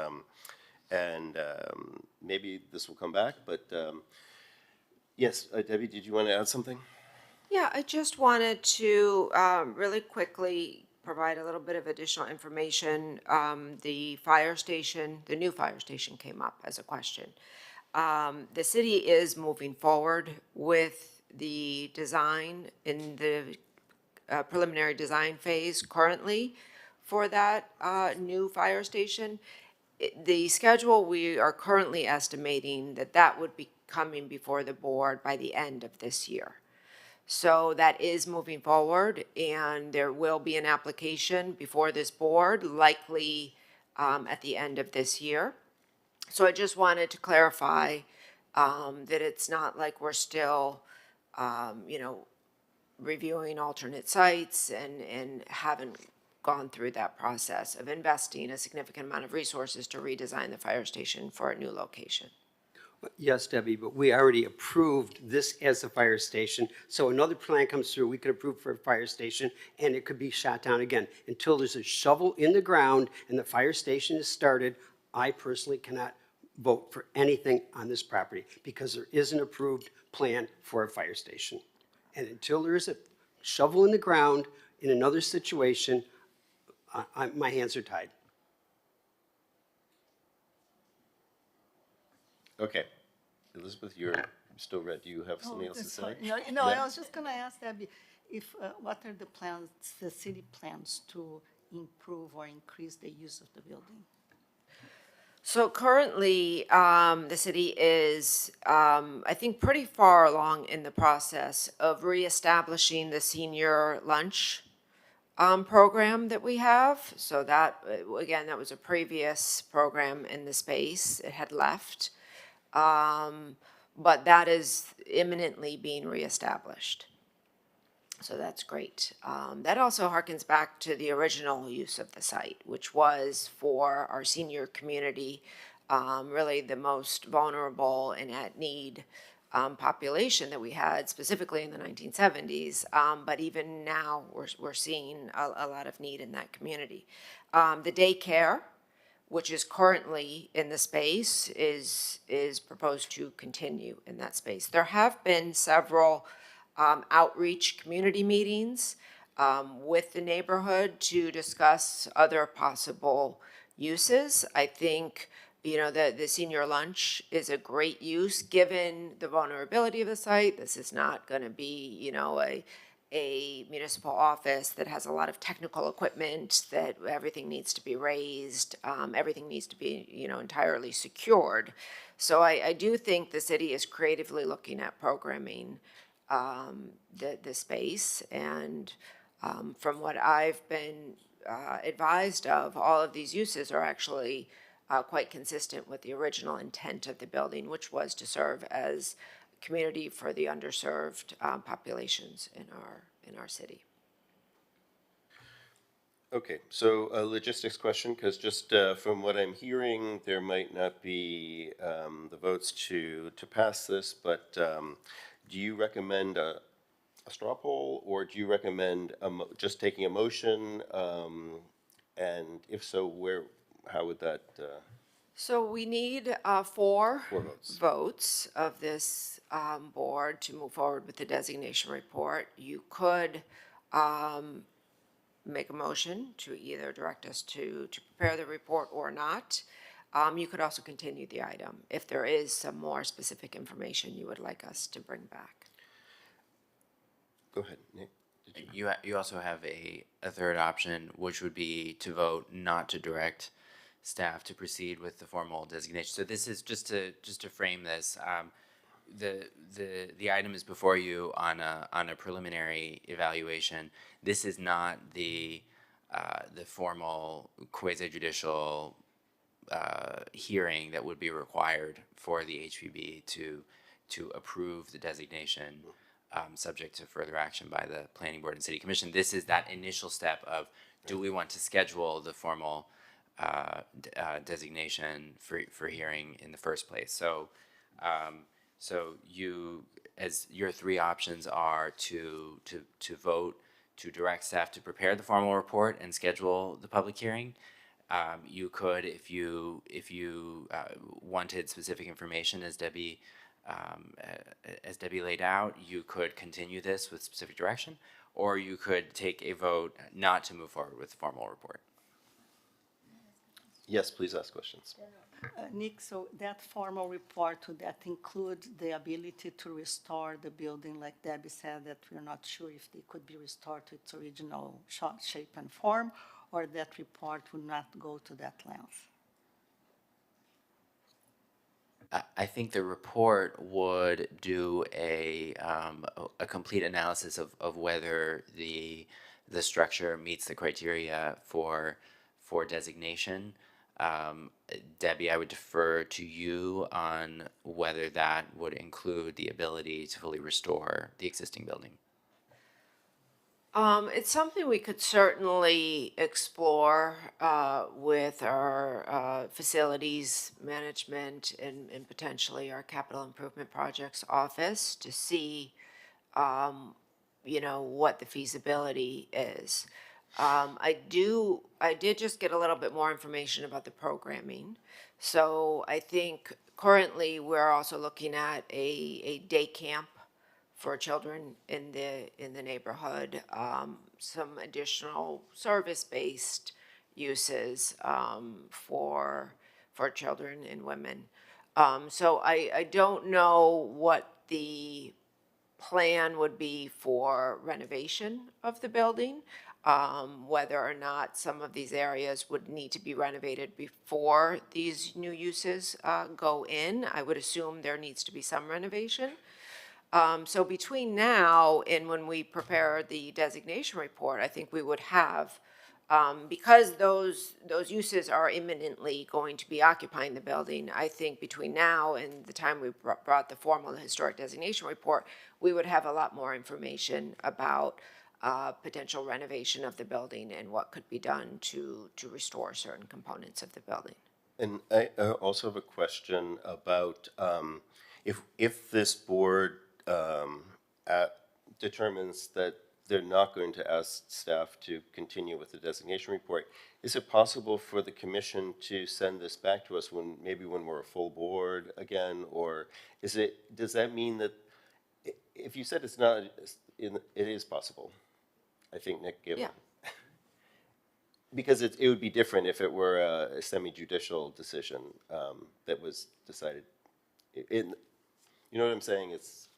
maybe this will come back, but yes, Debbie, did you want to add something? Yeah, I just wanted to really quickly provide a little bit of additional information. The fire station, the new fire station came up as a question. The city is moving forward with the design in the preliminary design phase currently for that new fire station. The schedule, we are currently estimating that that would be coming before the board by the end of this year. So that is moving forward, and there will be an application before this board, likely at the end of this year. So I just wanted to clarify that it's not like we're still, you know, reviewing alternate sites and haven't gone through that process of investing a significant amount of resources to redesign the fire station for a new location. Yes, Debbie, but we already approved this as a fire station. So another plan comes through, we could approve for a fire station, and it could be shot down again. Until there's a shovel in the ground and the fire station is started, I personally cannot vote for anything on this property because there is an approved plan for a fire station. And until there is a shovel in the ground in another situation, my hands are tied. Okay. Elizabeth, you're still red. Do you have something else to say? No, Yeah. I was just going to ask Debbie, if, what are the plans, the city plans to improve or increase the use of the building? So currently, the city is, I think, pretty far along in the process of reestablishing the senior lunch program that we have. So that, again, that was a previous program in the space. It had left. But that is imminently being reestablished. So that's great. That also harkens back to the original use of the site, which was for our senior community, really the most vulnerable and at need population that we had, specifically in the 1970s. But even now, we're seeing a lot of need in that community. The daycare, which is currently in the space, is proposed to continue in that space. There have been several outreach community meetings with the neighborhood to discuss other possible uses. I think, you know, the senior lunch is a great use given the vulnerability of the site. This is not going to be, you know, a municipal office that has a lot of technical equipment, that everything needs to be raised, everything needs to be, you know, entirely secured. So I do think the city is creatively looking at programming the space, and from what I've been advised of, all of these uses are actually quite consistent with the original intent of the building, which was to serve as community for the underserved populations in our city. Okay, so a logistics question, because just from what I'm hearing, there might not be the votes to pass this, but do you recommend a straw poll, or do you recommend just taking a motion? And if so, how would that? So we need four votes. votes of this board to move forward with the designation report. You could make a motion to either direct us to prepare the report or not. You could also continue the item if there is some more specific information you would like us to bring back. Go ahead, Nick. You also have a third option, which would be to vote not to direct staff to proceed with the formal designation. So this is just to frame this. The item is before you on a preliminary evaluation. This is not the the formal quasi-judicial hearing that would be required for the HPB to approve the designation, subject to further action by the Planning Board and City Commission. This is that initial step of, do we want to schedule the formal designation for hearing in the first place? So, so you, as your three options are to vote to direct staff to prepare the formal report and schedule the public hearing. You could, if you wanted specific information, as Debbie laid out, you could continue this with specific direction, or you could take a vote not to move forward with the formal report. Yes, please ask questions. Nick, so that formal report, would that include the ability to restore the building, like Debbie said, that we're not sure if they could be restored to its original shape and form, or that report would not go to that length? I think the report would do a complete analysis of whether the structure meets the criteria for designation. Debbie, I would defer to you on whether that would include the ability to fully restore the existing building. It's something we could certainly explore with our facilities management and potentially our capital improvement projects office to see, what the feasibility is. I did just get a little bit more information about the programming. So I think currently we're also looking at a day camp for children in the neighborhood, some additional service-based uses for children and women. So I don't know what the plan would be for renovation of the building, whether or not some of these areas would need to be renovated before these new uses go in. I would assume there needs to be some renovation. So between now and when we prepare the designation report, I think we would have, because those uses are imminently going to be occupying the building, I think between now and the time we brought the formal historic designation report, we would have a lot more information about potential renovation of the building and what could be done to restore certain components of the building. And I also have a question about if this board determines that they're not going to ask staff to continue with the designation report, is it possible for the commission to send this back to us when we're a full board again, or does that mean that if you said it's not, it is possible? I think Nick gave because it would be different if it were a semi-judicial decision that was decided. You know what I'm saying? It's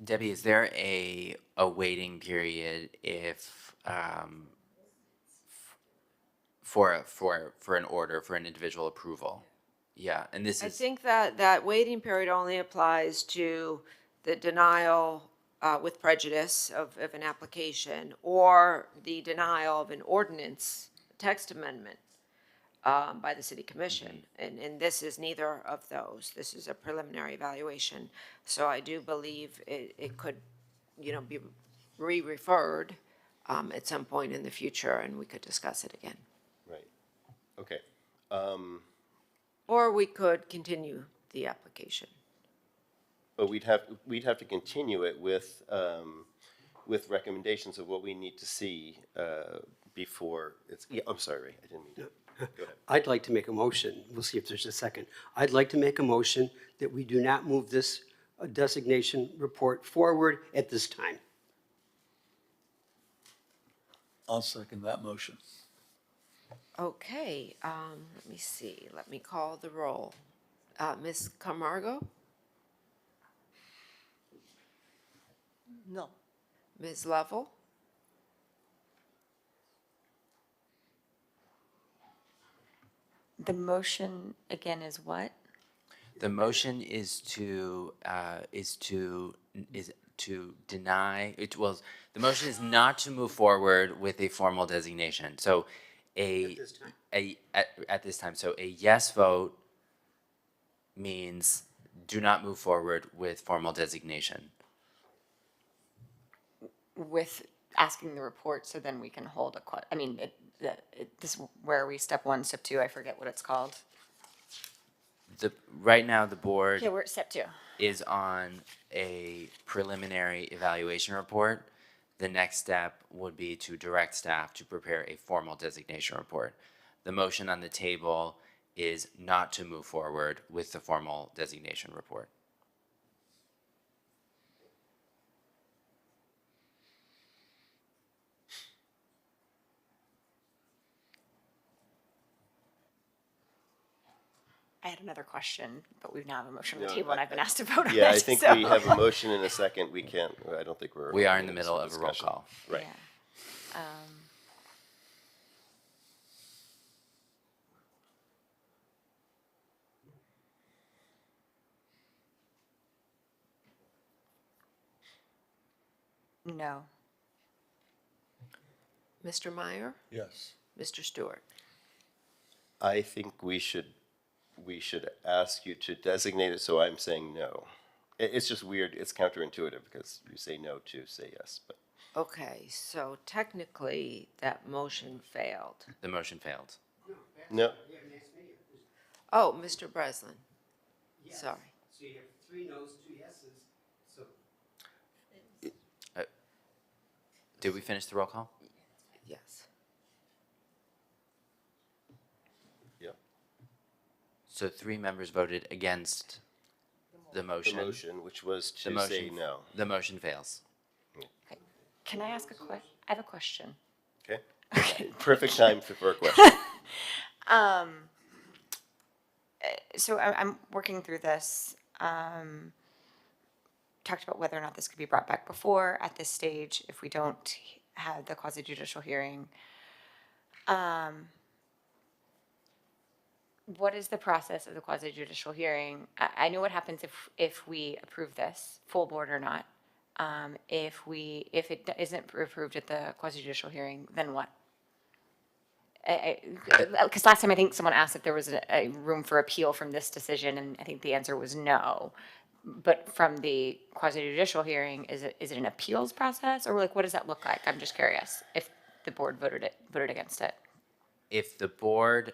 Debbie, is there a waiting period if for an order for an individual approval? Yeah, and this is. I think that waiting period only applies to the denial with prejudice of an application or the denial of an ordinance text amendment by the city commission. And this is neither of those. This is a preliminary evaluation. So I do believe it could, be re-referred at some point in the future, and we could discuss it again. right. Okay. Or we could continue the application. But we'd have to continue it with recommendations of what we need to see before it's. Yeah, I'm sorry, Ray, I didn't mean to. Go ahead. I'd like to make a motion. We'll see if there's a second. I'd like to make a motion that we do not move this designation report forward at this time. I'll second that motion. Okay, let me see. Let me call the roll. Ms. Camargo? No. Ms. Lovell? The motion again is what? The motion is to to deny, the motion is not to move forward with a formal designation. So at this time, so a yes vote means do not move forward with formal designation. With asking the report, so then we can hold this where are we, step 1, step 2, I forget what it's called. Right now, the board Yeah, we're at step 2. is on a preliminary evaluation report. The next step would be to direct staff to prepare a formal designation report. The motion on the table is not to move forward with the formal designation report. I had another question, but we now have a motion on the table, and I've been asked to vote on it. Yeah, I think so. we have a motion in a second. We can't, I don't think We are in the middle of a roll discussion. call. Right. Yeah. No. Mr. Meyer, Yes. Mr. Stewart. I think we should ask you to designate it, so I'm saying no. It's just weird, it's counterintuitive, because you say no to say yes, but. Okay, so technically, that motion failed. The motion failed. No, Oh, Mr. Breslin. Sorry. So you have 3 noes, 2 yeses, so. Did we finish the roll call? Yes. Yep. So 3 members voted against the motion. The motion, which was The to say motion- no. The motion fails. Can I ask a question? I have a question. Okay? Perfect time for a question. So I'm working through this. Talked about whether or not this could be brought back before at this stage if we don't have the quasi-judicial hearing. What is the process of the quasi-judicial hearing? I know what happens if we approve this, full board or not. If it isn't approved at the quasi-judicial hearing, then what? Because last time I think someone asked if there was a room for appeal from this decision, and I think the answer was no. But from the quasi-judicial hearing, is it an appeals process, or like what does that look like? I'm just curious if the board voted against it. If the board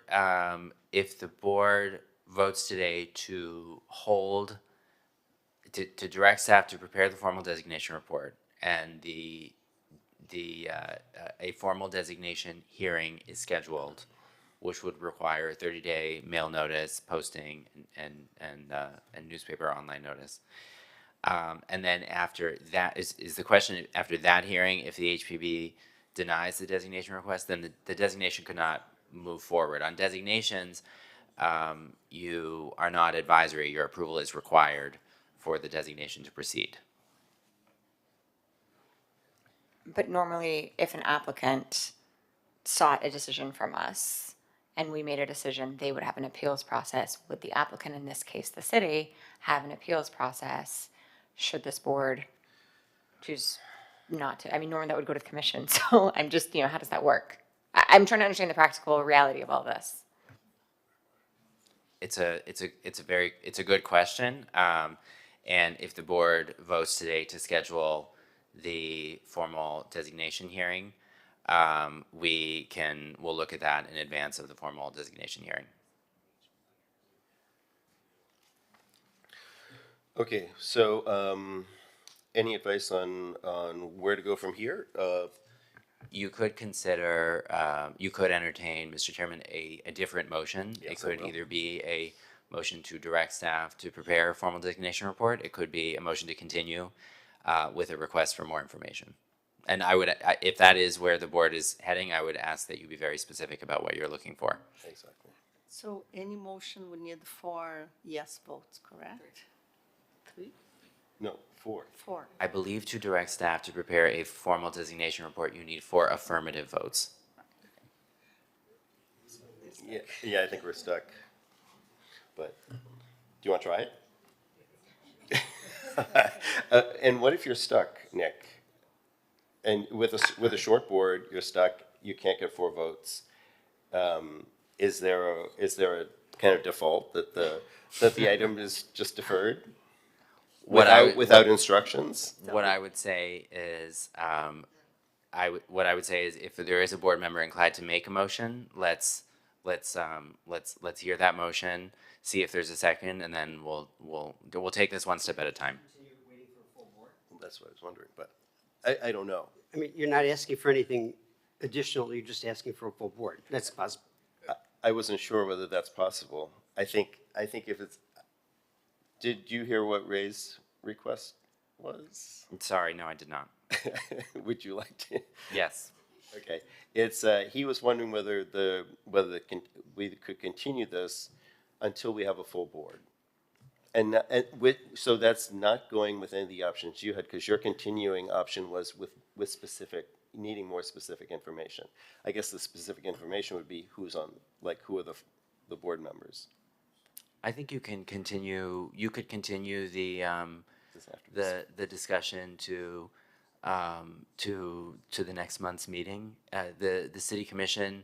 votes today to hold, to direct staff to prepare the formal designation report, and a formal designation hearing is scheduled, which would require a 30-day mail notice, posting, and newspaper online notice. And then after that is the question, after that hearing, if the HPB denies the designation request, then the designation could not move forward. On designations, you are not advisory. Your approval is required for the designation to proceed. But normally, if an applicant sought a decision from us and we made a decision, they would have an appeals process. Would the applicant, in this case, the city, have an appeals process should this board choose not to? I mean, normally that would go to the commission. So I'm just, how does that work? I'm trying to understand the practical reality of all this. It's a good question. And if the board votes today to schedule the formal designation hearing, we'll look at that in advance of the formal designation hearing. Okay, so any advice on where to go from here? You could consider, you could entertain, Mr. Chairman, a different motion. Yes, It could I will. either be a motion to direct staff to prepare a formal designation report. It could be a motion to continue with a request for more information. And if that is where the board is heading, I would ask that you be very specific about what you're looking for. Exactly. So any motion would need 4 yes votes, correct? 3? No, 4. 4. I believe to direct staff to prepare a formal designation report, you need 4 affirmative votes. Yeah, I think we're stuck. But do you want to try it? And what if you're stuck, Nick? And with a short board, you're stuck. You can't get 4 votes. Is there a kind of default that the item is just deferred without instructions? What I would say is, what I would say is, if there is a board member inclined to make a motion, let's hear that motion, see if there's a second, and then we'll take this one step at a time. That's what I was wondering, but I don't know. I mean, you're not asking for anything additional, you're just asking for a full board. That's possible. I wasn't sure whether that's possible. I think if it's, did you hear what Ray's request was? Sorry, no, I did not. Would you like to? Yes. Okay. It's he was wondering whether we could continue this until we have a full board, and so that's not going with any of the options you had, because your continuing option was with specific, needing more specific information. I guess the specific information would be who are the board members. I think you can continue. You could continue the discussion to the next month's meeting. The city commission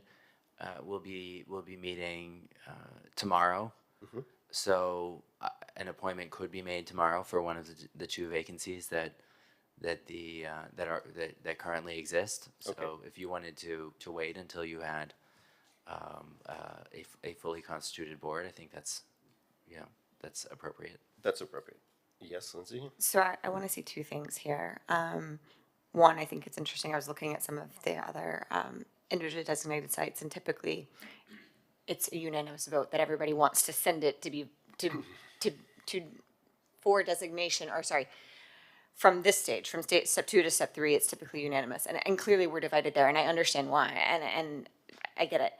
will be meeting tomorrow. Mm-hmm. So an appointment could be made tomorrow for one of the 2 vacancies that currently exist. So Okay. if you wanted to wait until you had a fully constituted board, I think that's appropriate. That's appropriate. Yes, Lindsay? So I want to see 2 things here. One, I think it's interesting. I was looking at some of the other individually designated sites, and typically it's a unanimous vote that everybody wants to send it to be for designation, or sorry, from this stage, from step 2 to step 3, it's typically unanimous, and clearly we're divided there, and I understand why, and I get it.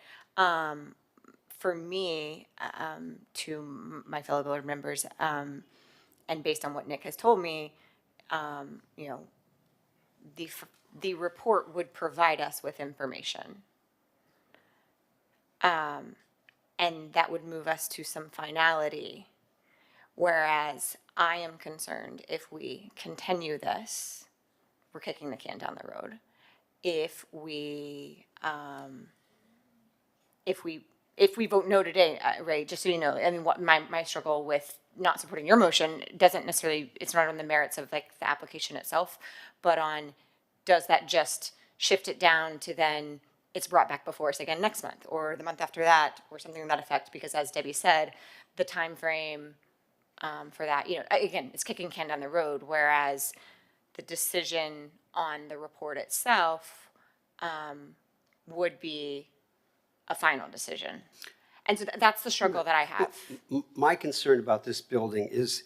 For me, to my fellow board members, and based on what Nick has told me, the report would provide us with information. And that would move us to some finality. Whereas I am concerned, if we continue this, we're kicking the can down the road. If we vote no today, Ray, just so you know, I mean, what my struggle with not supporting your motion doesn't necessarily, it's not on the merits of like the application itself, but on, does that just shift it down to then it's brought back before us again next month or the month after that or something to that effect? Because as Debbie said, the time frame for that, again, it's kicking can down the road, whereas the decision on the report itself would be a final decision. And so that's the struggle that I have. My concern about this building is,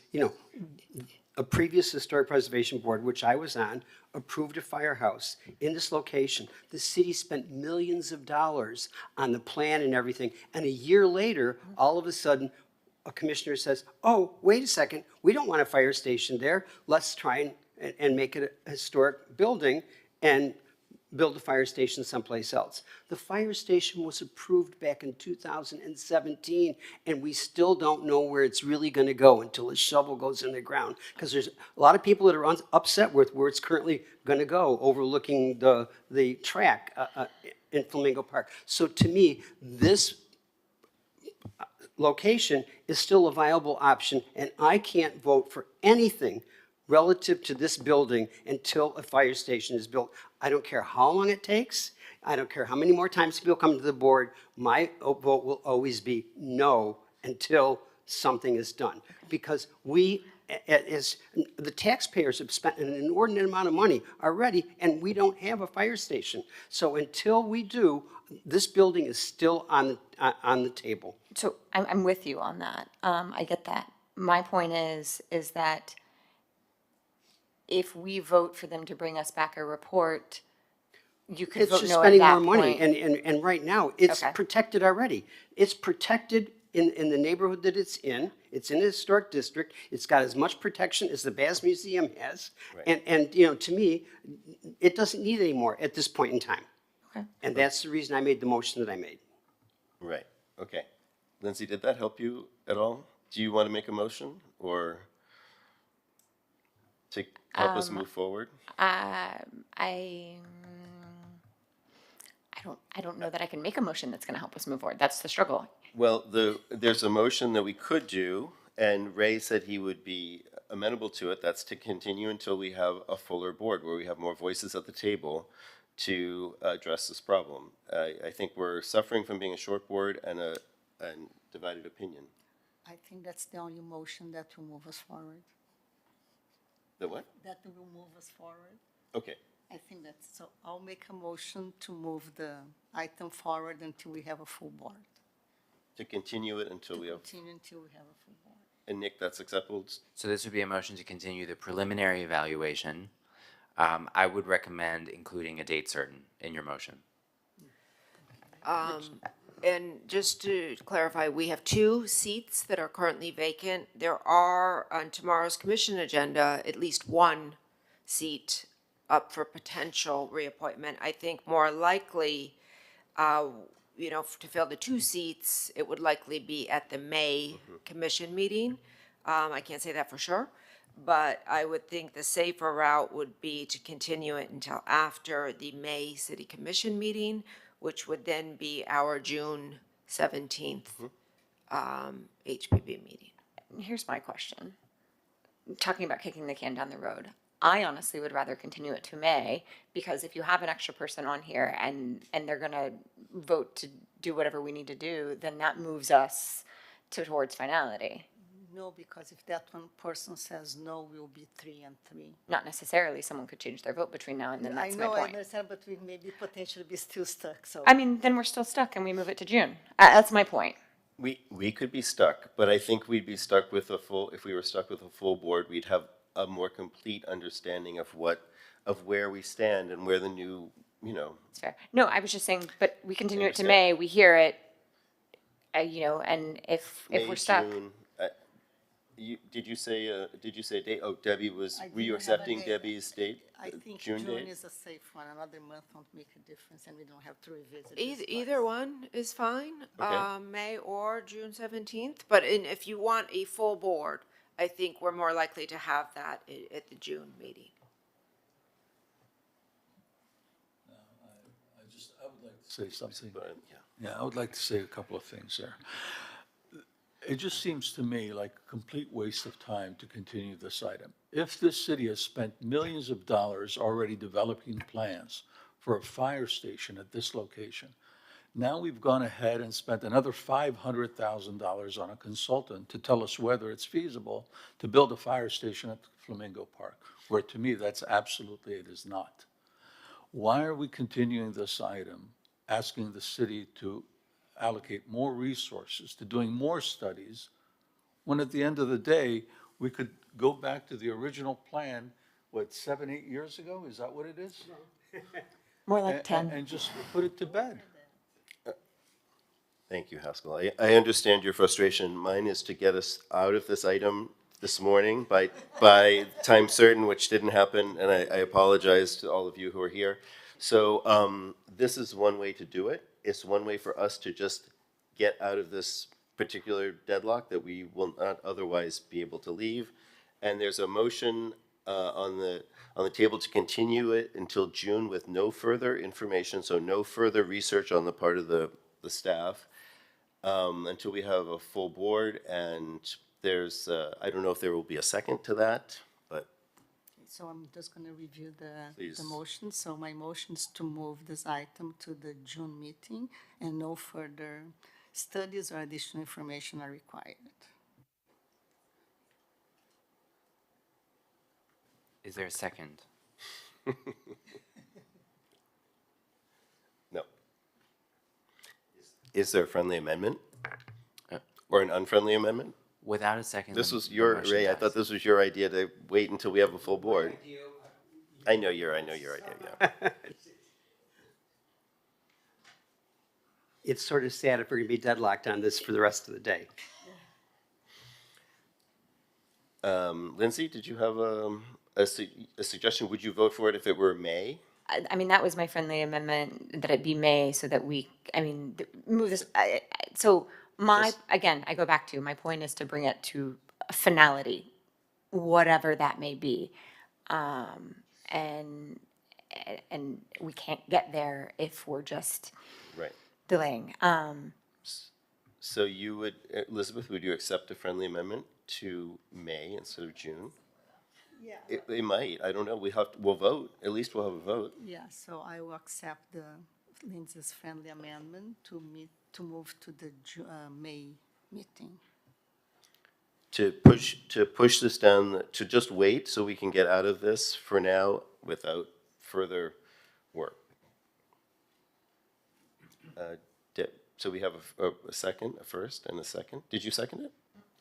a previous historic preservation board, which I was on, approved a firehouse in this location. The city spent millions of dollars on the plan and everything. And a year later, all of a sudden, a commissioner says, oh, wait a second, we don't want a fire station there. Let's try and make it a historic building and build a fire station someplace else. The fire station was approved back in 2017, and we still don't know where it's really going to go until a shovel goes in the ground, because there's a lot of people that are upset with where it's currently going to go, overlooking the track in Flamingo Park. So to me, this location is still a viable option, and I can't vote for anything relative to this building until a fire station is built. I don't care how long it takes. I don't care how many more times people come to the board. My vote will always be no until something is done. Because we, as the taxpayers, have spent an inordinate amount of money already, and we don't have a fire station. So until we do, this building is still on the table. So I'm with you on that. I get that. My point is that if we vote for them to bring us back a report, you could It's vote just no at spending that more money, point. and right now, it's Okay. protected already. It's protected in the neighborhood that it's in. It's in a historic district. It's got as much protection as the Bass Museum has. Right. And to me, it doesn't need any more at this point in time. Okay. And that's the reason I made the motion that I made. Right, okay. Lindsay, did that help you at all? Do you want to make a motion, or? to help us move forward? I don't know that I can make a motion that's gonna help us move forward. That's the struggle. Well, there's a motion that we could do, and Ray said he would be amenable to it. That's to continue until we have a fuller board where we have more voices at the table to address this problem. I think we're suffering from being a short board and a divided opinion. I think that's the only motion that will move us forward. The what? That will move us forward. Okay. I think that's, so I'll make a motion to move the item forward until we have a full board. To continue it until we have, Continue until we have a full board. and Nick, that's acceptable? So this would be a motion to continue the preliminary evaluation. I would recommend including a date certain in your motion. And just to clarify, we have 2 seats that are currently vacant. There are, on tomorrow's commission agenda, at least 1 seat up for potential reappointment. I think more likely, to fill the 2 seats, it would likely be at the May commission meeting. I can't say that for sure, but I would think the safer route would be to continue it until after the May city commission meeting, which would then be our June 17th HPB meeting. Here's my question. Talking about kicking the can down the road, I honestly would rather continue it to May, because if you have an extra person on here and they're gonna vote to do whatever we need to do, then that moves us towards finality. No, because if that one person says no, we'll be 3 and 3. Not necessarily, someone could change their vote between now and then, that's my I point. understand, but we maybe potentially be still stuck, so. I mean, then we're still stuck and we move it to June. That's my point. We could be stuck, but I think we'd be stuck with if we were stuck with a full board, we'd have a more complete understanding of where we stand and where the new, It's fair. No, I was just saying, but we continue it to understand. May, we hear it, and if May, we're stuck. June. Did you say a date? Oh, Debbie was, I were you didn't have a accepting date. Debbie's date? I think June June date? is a safe one. Another month won't make a difference, and we don't have to revisit this Either twice. one is fine, Okay. May or June 17th. But if you want a full board, I think we're more likely to have that at the June meeting. I would like to say something. But, yeah. Yeah, I would like to say a couple of things there. It just seems to me like a complete waste of time to continue this item. If this city has spent millions of dollars already developing plans for a fire station at this location, now we've gone ahead and spent another $500,000 on a consultant to tell us whether it's feasible to build a fire station at Flamingo Park, where to me, that's absolutely, it is not. Why are we continuing this item, asking the city to allocate more resources to doing more studies, when at the end of the day, we could go back to the original plan, 7, 8 years ago? Is that what it is? More like 10. And just put it to bed. Thank you, Haskell. I understand your frustration. Mine is to get us out of this item this morning by time certain, which didn't happen, and I apologize to all of you who are here. So this is one way to do it. It's one way for us to just get out of this particular deadlock that we will not otherwise be able to leave. And there's a motion on the table to continue it until June with no further information, so no further research on the part of the staff, until we have a full board. And there's, I don't know if there will be a second to that, but So I'm just going to review Please. the motion. So my motion is to move this item to the June meeting, and no further studies or additional information are required. Is there a second? no. Is there a friendly amendment? Or an unfriendly amendment? Without a second. This the- was the your, motion Ray, I dies. thought this was your idea to wait until we have a full board. I know your idea, yeah. It's sort of sad if we're going to be deadlocked on this for the rest of the day. Lindsay, did you have a suggestion? Would you vote for it if it were May? I mean, that was my friendly amendment, that it be May, so that move this, again, I go back to, my point is to bring it to a finality, whatever that may be. And, and we can't get there if we're just Right. delaying. So you would, Elizabeth, would you accept a friendly amendment to May instead of June? Yeah. It might, I don't know, we'll vote, at least we'll have a vote. Yeah, so I will accept the Lindsay's friendly amendment to move to the May meeting. To push this down, to just wait so we can get out of this for now without further work. So we have a second, a first, and a second. Did you second it?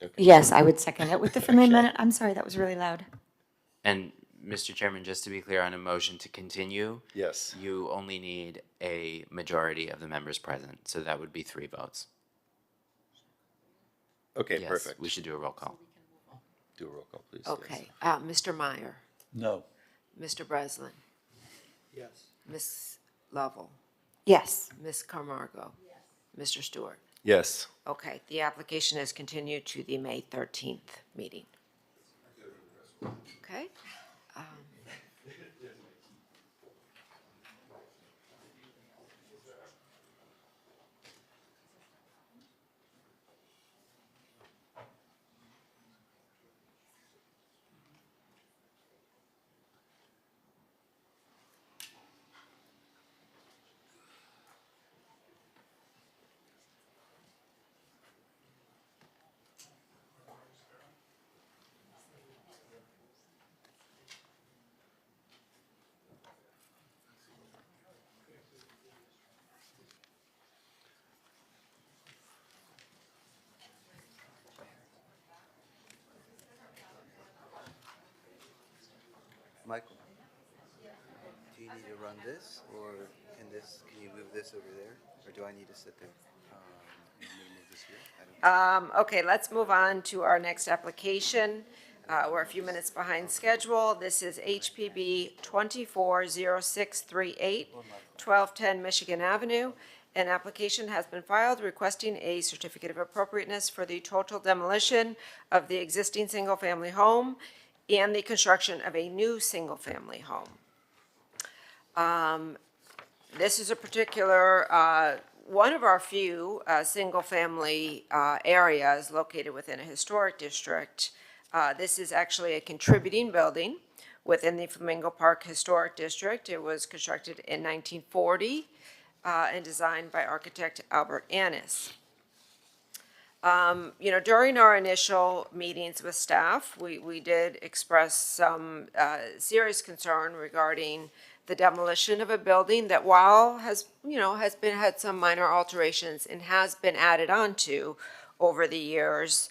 Okay. Yes, I would second it with the friendly amendment. I'm sorry, that was really loud. And Mr. Chairman, just to be clear on a motion to continue, Yes. you only need a majority of the members present, so that would be 3 votes. Okay, Yes, perfect. we should do a roll call. Do a roll call, please. Okay, Mr. Meyer, No. Mr. Breslin, Yes. Ms. Lovell, Yes. Ms. Camargo, Mr. Stewart. Yes. Okay, the application is continued to the May 13th meeting. Okay. Michael, do you need to run this, or can you move this over there, or do I need to sit there? You want me to move this here? I don't- Okay, let's move on to our next application. We're a few minutes behind schedule. This is HPB 240638, 1210 Michigan Avenue. An application has been filed requesting a certificate of appropriateness for the total demolition of the existing single-family home and the construction of a new single-family home. This is a particular, one of our few single-family areas located within a historic district. This is actually a contributing building within the Flamingo Park Historic District. It was constructed in 1940 and designed by architect Albert Annis. During our initial meetings with staff, we did express some serious concern regarding the demolition of a building that, while had some minor alterations and has been added on to over the years,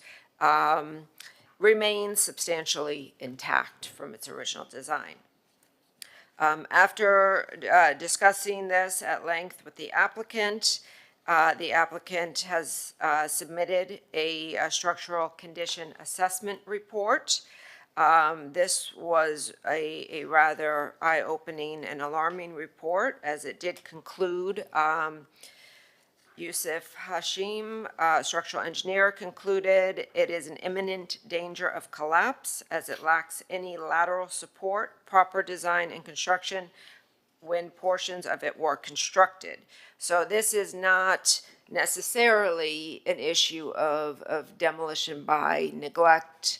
remains substantially intact from its original design. After discussing this at length with the applicant has submitted a structural condition assessment report. This was a rather eye-opening and alarming report, as it did conclude. Yusuf Hashim, structural engineer, concluded it is an imminent danger of collapse as it lacks any lateral support, proper design and construction when portions of it were constructed. So this is not necessarily an issue of demolition by neglect,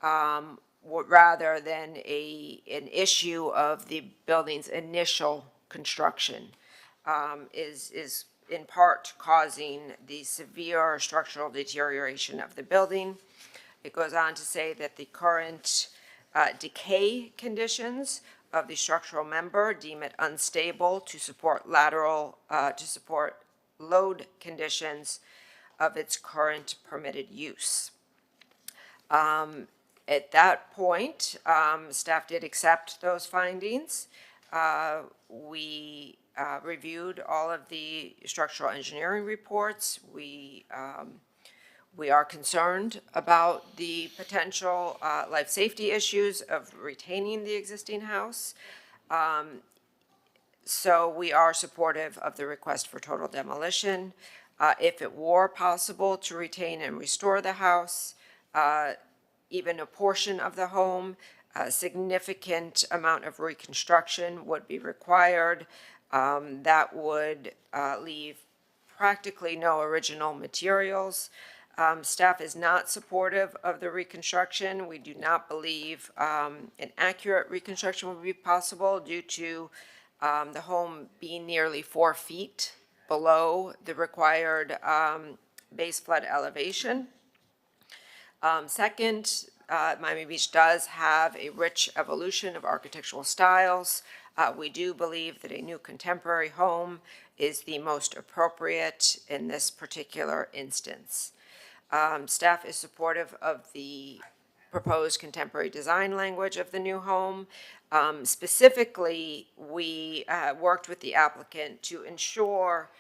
rather than an issue of the building's initial construction is in part causing the severe structural deterioration of the building. It goes on to say that the current decay conditions of the structural member deem it unstable to support load conditions of its current permitted use. At that point, staff did accept those findings. We reviewed all of the structural engineering reports. We are concerned about the potential life safety issues of retaining the existing house. So we are supportive of the request for total demolition. If it were possible to retain and restore the house, even a portion of the home, A significant amount of reconstruction would be required. That would leave practically no original materials. Staff is not supportive of the reconstruction. We do not believe an accurate reconstruction would be possible due to the home being nearly 4 feet below the required base flood elevation. Second, Miami Beach does have a rich evolution of architectural styles. We do believe that a new contemporary home is the most appropriate in this particular instance. Staff is supportive of the proposed contemporary design language of the new home. Specifically, we worked with the applicant to ensure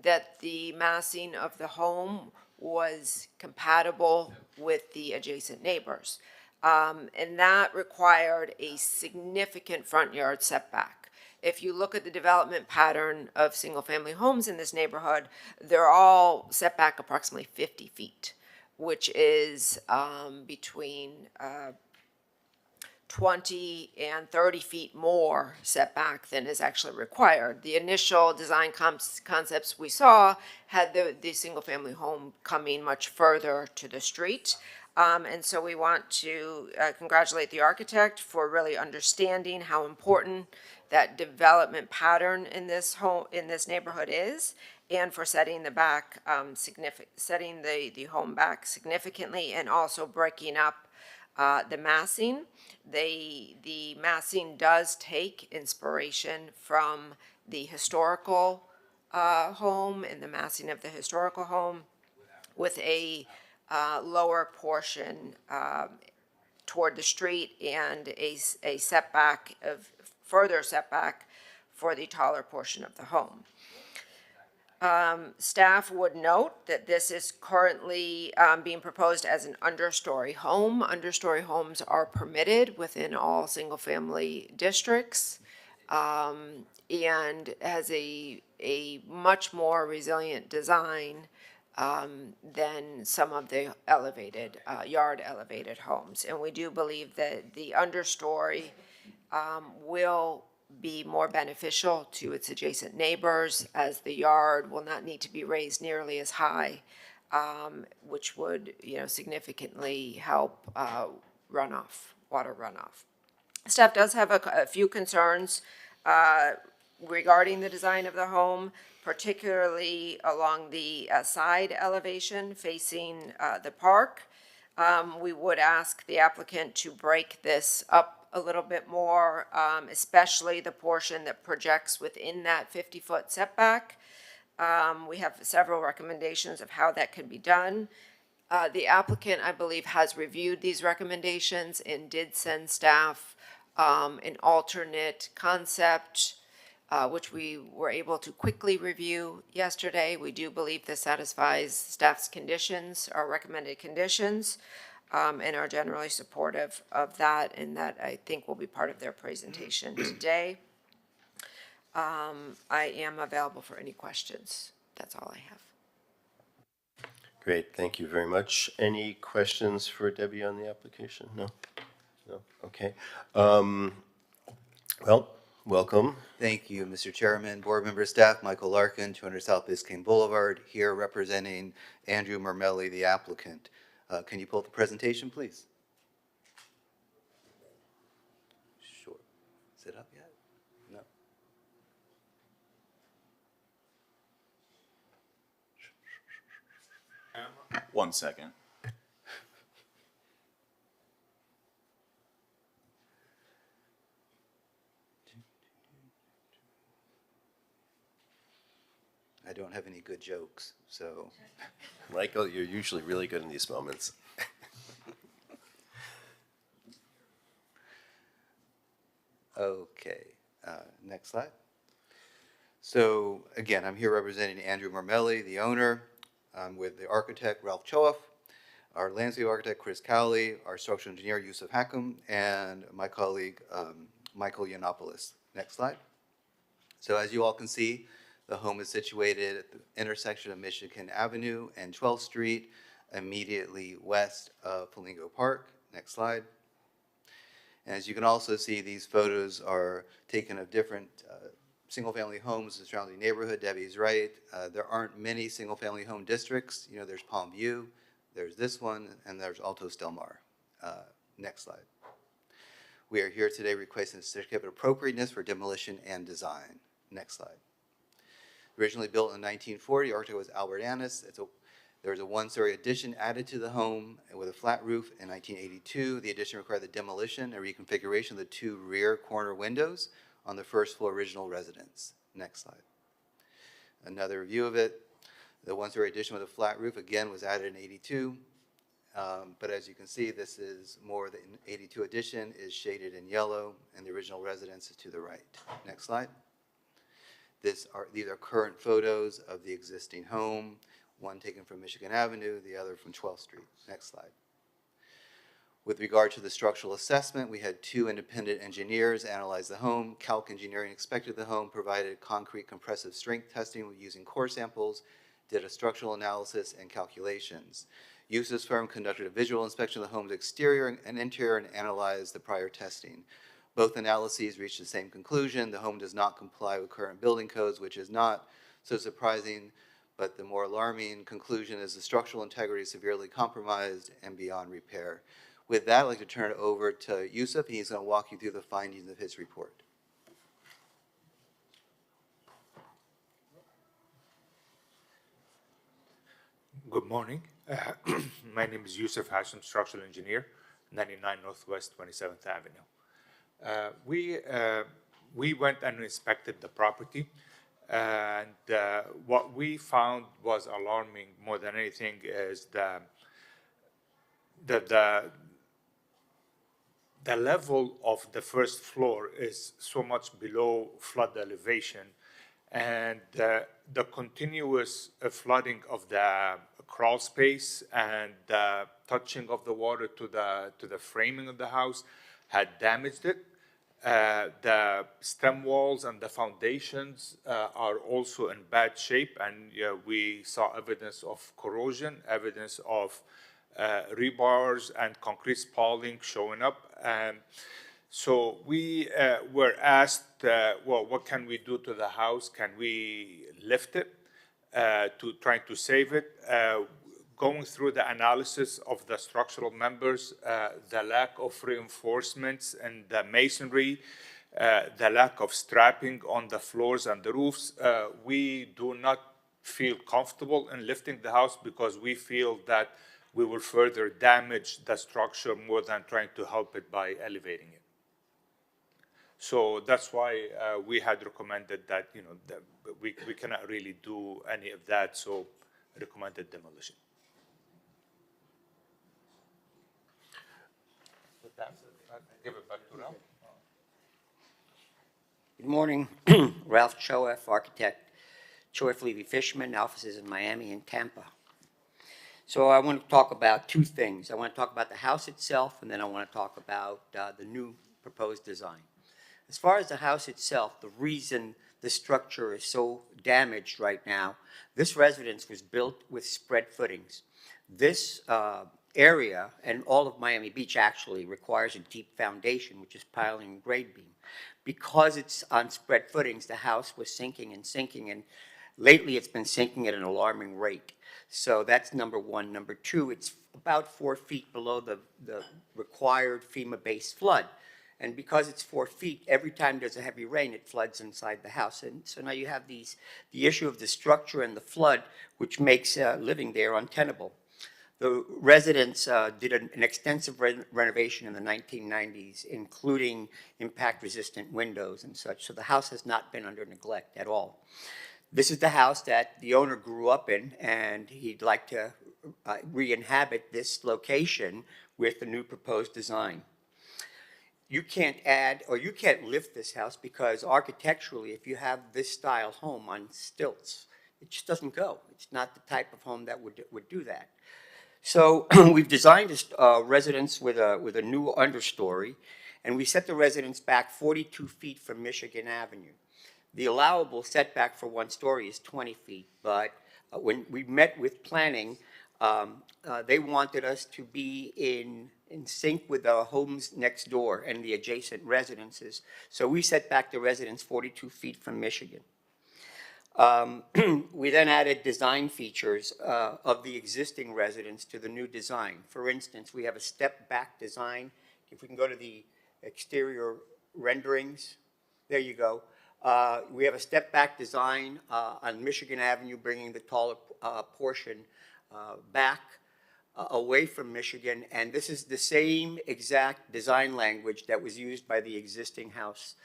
that the massing of the home was compatible with the adjacent neighbors. And that required a significant front yard setback. If you look at the development pattern of single-family homes in this neighborhood, they're all set back approximately 50 feet, which is between 20 and 30 feet more setback than is actually required. The initial design concepts we saw had the single-family home coming much further to the street. And so we want to congratulate the architect for really understanding how important that development pattern in this neighborhood is, and for setting the home back significantly, and also breaking up the massing. The massing does take inspiration from the historical home and the massing of the historical home, with a lower portion toward the street and a setback of further setback for the taller portion of the home. Staff would note that this is currently being proposed as an understory home. Understory homes are permitted within all single-family districts, and has a much more resilient design than some of the elevated, yard elevated homes. And we do believe that the understory will be more beneficial to its adjacent neighbors, as the yard will not need to be raised nearly as high, which would, significantly help water runoff. Staff does have a few concerns regarding the design of the home, particularly along the side elevation facing the park. We would ask the applicant to break this up a little bit more, especially the portion that projects within that 50-foot setback. We have several recommendations of how that could be done. The applicant, I believe, has reviewed these recommendations and did send staff an alternate concept, which we were able to quickly review yesterday. We do believe this satisfies staff's conditions, our recommended conditions, and are generally supportive of that, and that I think will be part of their presentation today. I am available for any questions. That's all I have. Great, thank you very much. Any questions for Debbie on the application? No? No? Okay. Well, welcome. Thank you, Mr. Chairman, board member, staff. Michael Larkin, 200 South Biscayne Boulevard, here representing Andrew Mermelli, the applicant. Can you pull up the presentation, please? Sure. Is it up yet? No. 1 second. I don't have any good jokes, so. Michael, you're usually really good in these moments. Okay, next slide. So again, I'm here representing Andrew Mermelli, the owner. I'm with the architect, Ralph Choaf, our landscape architect, Chris Cowley, our structural engineer, Yusuf Hakim, and my colleague, Michael Yiannopoulos. Next slide. So as you all can see, the home is situated at the intersection of Michigan Avenue and 12th Street, immediately west of Flamingo Park. Next slide. And as you can also see, these photos are taken of different single-family homes in the surrounding neighborhood. Debbie's right. There aren't many single-family home districts. You know, there's Palm View, there's this one, and there's Altos Del Mar. Next slide. We are here today requesting a certificate of appropriateness for demolition and design. Next slide. Originally built in 1940, architect was Albert Annis. There was a one-story addition added to the home with a flat roof in 1982. The addition required the demolition and reconfiguration of the two rear corner windows on the first floor original residence. Next slide. Another view of it. The one-story addition with a flat roof, again, was added in 82. But as you can see, this is more the 82 addition is shaded in yellow, and the original residence is to the right. Next slide. These are current photos of the existing home, one taken from Michigan Avenue, the other from 12th Street. Next slide. With regard to the structural assessment, we had 2 independent engineers analyze the home. Calc Engineering inspected the home, provided concrete compressive strength testing using core samples, did a structural analysis and calculations. Eustace firm conducted a visual inspection of the home's exterior and interior and analyzed the prior testing. Both analyses reached the same conclusion. The home does not comply with current building codes, which is not so surprising, but the more alarming conclusion is the structural integrity is severely compromised and beyond repair. With that, I'd like to turn it over to Yusuf, and he's going to walk you through the findings of his report. Good morning. My name is Yusuf Hashim, structural engineer, 99 Northwest 27th Avenue. We went and inspected the property, and what we found was alarming more than anything is the level of the first floor is so much below flood elevation, and the continuous flooding of the crawl space and the touching of the water to the framing of the house had damaged it. The stem walls and the foundations are also in bad shape, and we saw evidence of corrosion, evidence of rebars and concrete spalling showing up. So we were asked, well, what can we do to the house? Can we lift it to try to save it? Going through the analysis of the structural members, the lack of reinforcements and the masonry, the lack of strapping on the floors and the roofs, we do not feel comfortable in lifting the house because we feel that we will further damage the structure more than trying to help it by elevating it. So that's why we had recommended that, we cannot really do any of that, so recommended demolition. With that, I give it back to Ralph. Good morning. Ralph Choef, architect, Choef Levy Fishman, offices in Miami and Tampa. So I want to talk about 2 things. I want to talk about the house itself, and then I want to talk about the new proposed design. As far as the house itself, the reason the structure is so damaged right now, this residence was built with spread footings. This area, and all of Miami Beach actually, requires a deep foundation, which is piling and grade beam. Because it's on spread footings, the house was sinking, and lately it's been sinking at an alarming rate. So that's number 1. Number 2, it's about 4 feet below the required FEMA-based flood. And because it's 4 feet, every time there's a heavy rain, it floods inside the house. And so now you have the issue of the structure and the flood, which makes living there untenable. The residents did an extensive renovation in the 1990s, including impact-resistant windows and such. So the house has not been under neglect at all. This is the house that the owner grew up in, and he'd like to re-inhabit this location with the new proposed design. You can't add, or you can't lift this house because architecturally, if you have this style home on stilts, it just doesn't go. It's not the type of home that would do that. So we've designed a residence with a new understory, and we set the residence back 42 feet from Michigan Avenue. The allowable setback for 1 story is 20 feet, but when we met with planning, They wanted us to be in sync with the homes next door and the adjacent residences. So we set back the residence 42 feet from Michigan. We then added design features of the existing residence to the new design. For instance, we have a step-back design. If we can go to the exterior renderings, there you go. We have a step-back design on Michigan Avenue, bringing the taller portion back away from Michigan, and this is the same exact design language that was used by the existing house.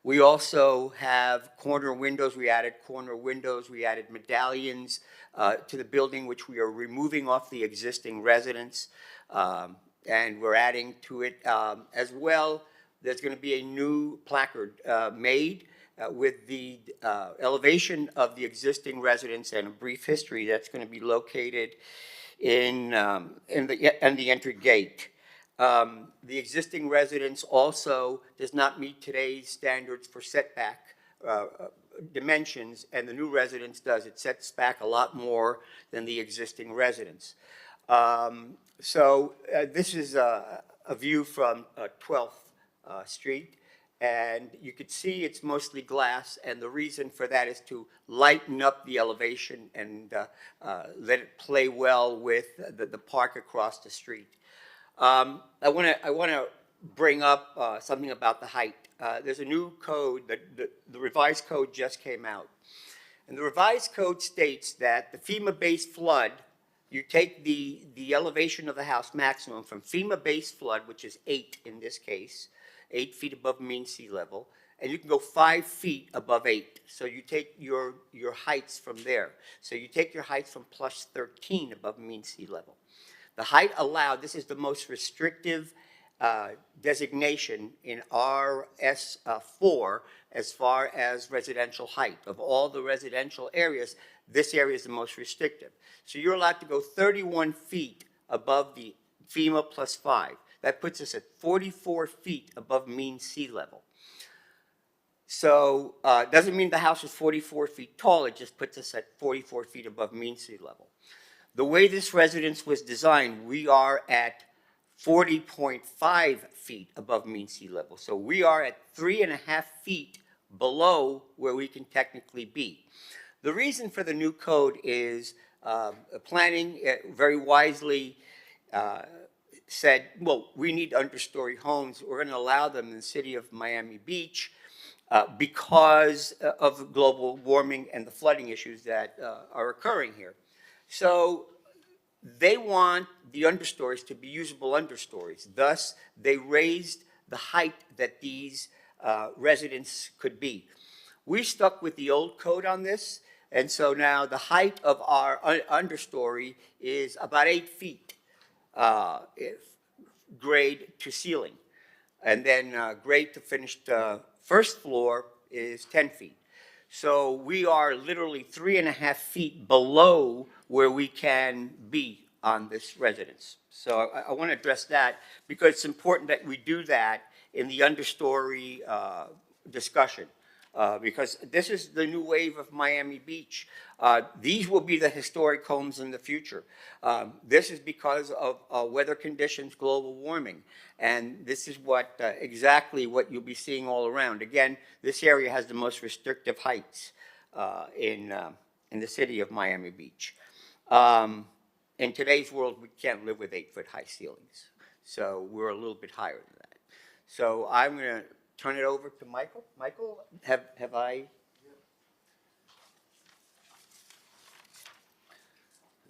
We also have corner windows. We added corner windows. We added medallions to the building, which we are removing off the existing residence, and we're adding to it as well. There's going to be a new placard made with the elevation of the existing residence and a brief history that's going to be located in the entry gate. The existing residence also does not meet today's standards for setback dimensions, and the new residence does. It sets back a lot more than the existing residence. This is a view from 12th Street, and you could see it's mostly glass, and the reason for that is to lighten up the elevation and let it play well with the park across the street. I want to bring up something about the height. There's a new code, the revised code just came out. And the revised code states that the FEMA-based flood, you take the elevation of the house maximum from FEMA-based flood, which is 8 in this case, 8 feet above mean sea level, and you can go 5 feet above 8. So you take your heights from there. So you take your heights from plus 13 above mean sea level. The height allowed, this is the most restrictive designation in RS4 as far as residential height. Of all the residential areas, this area is the most restrictive. So you're allowed to go 31 feet above the FEMA plus 5. That puts us at 44 feet above mean sea level. So it doesn't mean the house is 44 feet tall, it just puts us at 44 feet above mean sea level. The way this residence was designed, we are at 40.5 feet above mean sea level. So we are at 3.5 feet below where we can technically be. The reason for the new code is planning very wisely said, well, we need understory homes. We're going to allow them in the city of Miami Beach because of global warming and the flooding issues that are occurring here. So they want the understories to be usable understories. Thus, they raised the height that these residents could be. We stuck with the old code on this, and so now the height of our understory is about 8 feet. Grade to ceiling. And then grade to finished first floor is 10 feet. So we are literally 3.5 feet below where we can be on this residence. So I want to address that because it's important that we do that in the understory discussion. Because this is the new wave of Miami Beach. These will be the historic homes in the future. This is because of weather conditions, global warming. And this is exactly what you'll be seeing all around. Again, this area has the most restrictive heights in the city of Miami Beach. In today's world, we can't live with 8-foot high ceilings. So we're a little bit higher than that. So I'm going to turn it over to Michael. Michael, have I?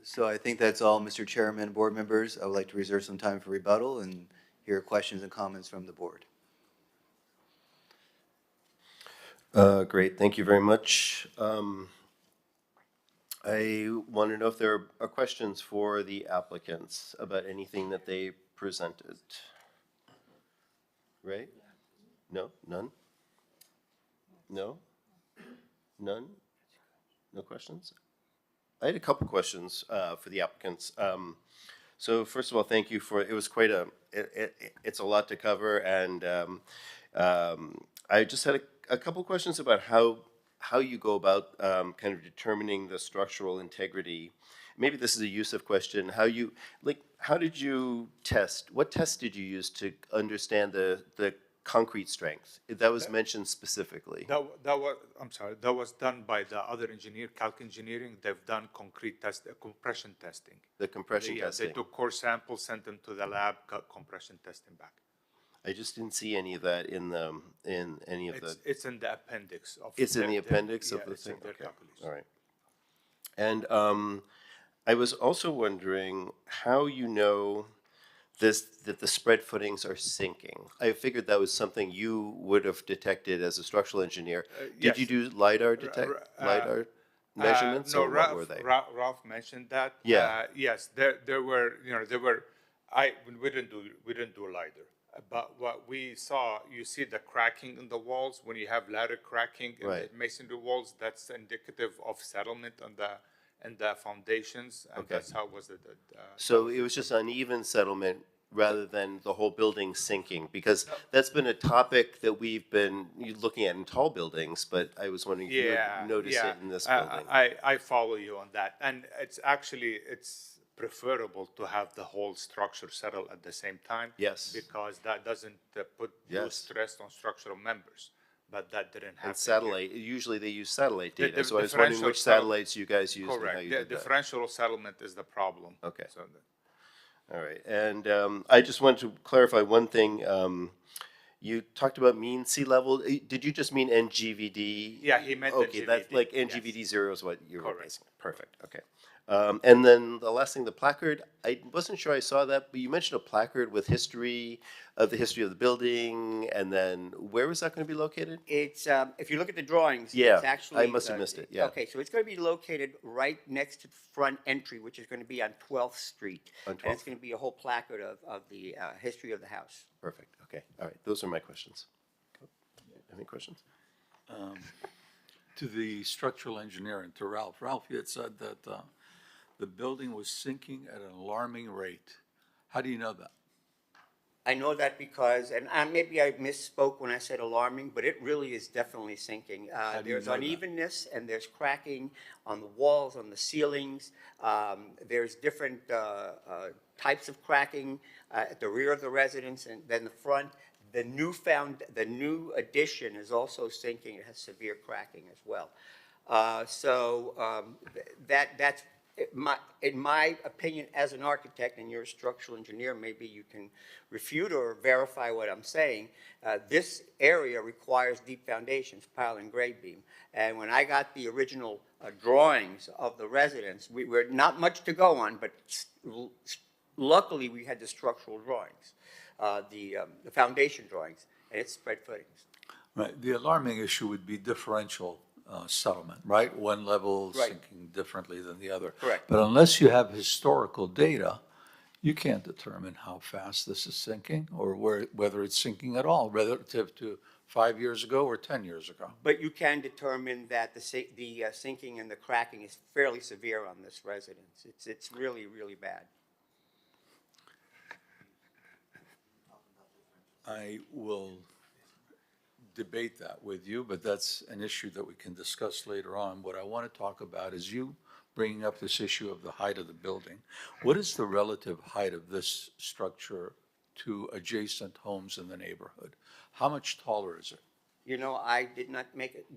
So I think that's all, Mr. Chairman, board members. I would like to reserve some time for rebuttal and hear questions and comments from the board. Great, thank you very much. I want to know if there are questions for the applicants about anything that they presented. Right? No? None? No? None? No questions? I had a couple questions for the applicants. So first of all, thank you for, it was quite it's a lot to cover, and I just had a couple questions about how you go about kind of determining the structural integrity. maybe this is a Yusuf question, how did you test, what tests did you use to understand the concrete strength? That was mentioned specifically. That was done by the other engineer, Calc Engineering. They've done concrete test, compression testing. The compression testing. They took core samples, sent them to the lab, got compression testing back. I just didn't see any of that in any of the. It's in the appendix of. It's in the appendix of the thing. Okay. All right. And I was also wondering how you know that the spread footings are sinking. I figured that was something you would have detected as a structural engineer. Did you do LiDAR LiDAR measurements, no, or what were they? Ralph mentioned that. Yeah. Yes, there were. We didn't do LiDAR. But what we saw, you see the cracking in the walls. When you have ladder cracking in the masonry walls, that's indicative of settlement on the foundations, and that's how was it. So it was just uneven settlement rather than the whole building sinking, because that's been a topic that we've been looking at in tall buildings, but I was wondering if you would notice it in this building. I follow you on that, and it's preferable to have the whole structure settle at the same time. Yes. Because that doesn't put stress on structural members. But that didn't happen. And satellite, usually they use satellite data, so I was wondering which satellites you guys used and how you did that. Differential settlement is the problem. Okay. All right, and I just wanted to clarify one thing. You talked about mean sea level. Did you just mean NGVD? Yeah, he meant okay, NGVD. That's like NGVD 0 is what you were basing. Perfect, okay. And then the last thing, the placard, I wasn't sure I saw that, but you mentioned a placard with the history of the building, and then where was that going to be located? It's, if you look at the drawings, Yeah, it's actually. I must have missed it, yeah. Okay, so it's going to be located right next to the front entry, which is going to be on 12th Street. On 12th. And it's going to be a whole placard of the history of the house. Perfect, okay, all right, those are my questions. Any questions? To the structural engineer and to Ralph. Ralph, you had said that the building was sinking at an alarming rate. How do you know that? I know that because, and maybe I misspoke when I said alarming, but it really is definitely sinking. There's unevenness and there's cracking on the walls, on the ceilings. There's different types of cracking at the rear of the residence and then the front. The new addition is also sinking. It has severe cracking as well. That's in my opinion as an architect, and you're a structural engineer, maybe you can refute or verify what I'm saying. This area requires deep foundations, pile and grade beam. And when I got the original drawings of the residence, we were not much to go on, but luckily we had the structural drawings, the foundation drawings, and it's spread footings. Right. The alarming issue would be differential settlement, right? One level sinking differently than the other. Correct. But unless you have historical data, you can't determine how fast this is sinking or whether it's sinking at all relative to 5 years ago or 10 years ago. But you can determine that the sinking and the cracking is fairly severe on this residence. It's really, really bad. I will debate that with you, but that's an issue that we can discuss later on. What I want to talk about is you bringing up this issue of the height of the building. What is the relative height of this structure to adjacent homes in the neighborhood? How much taller is it? You know, I did not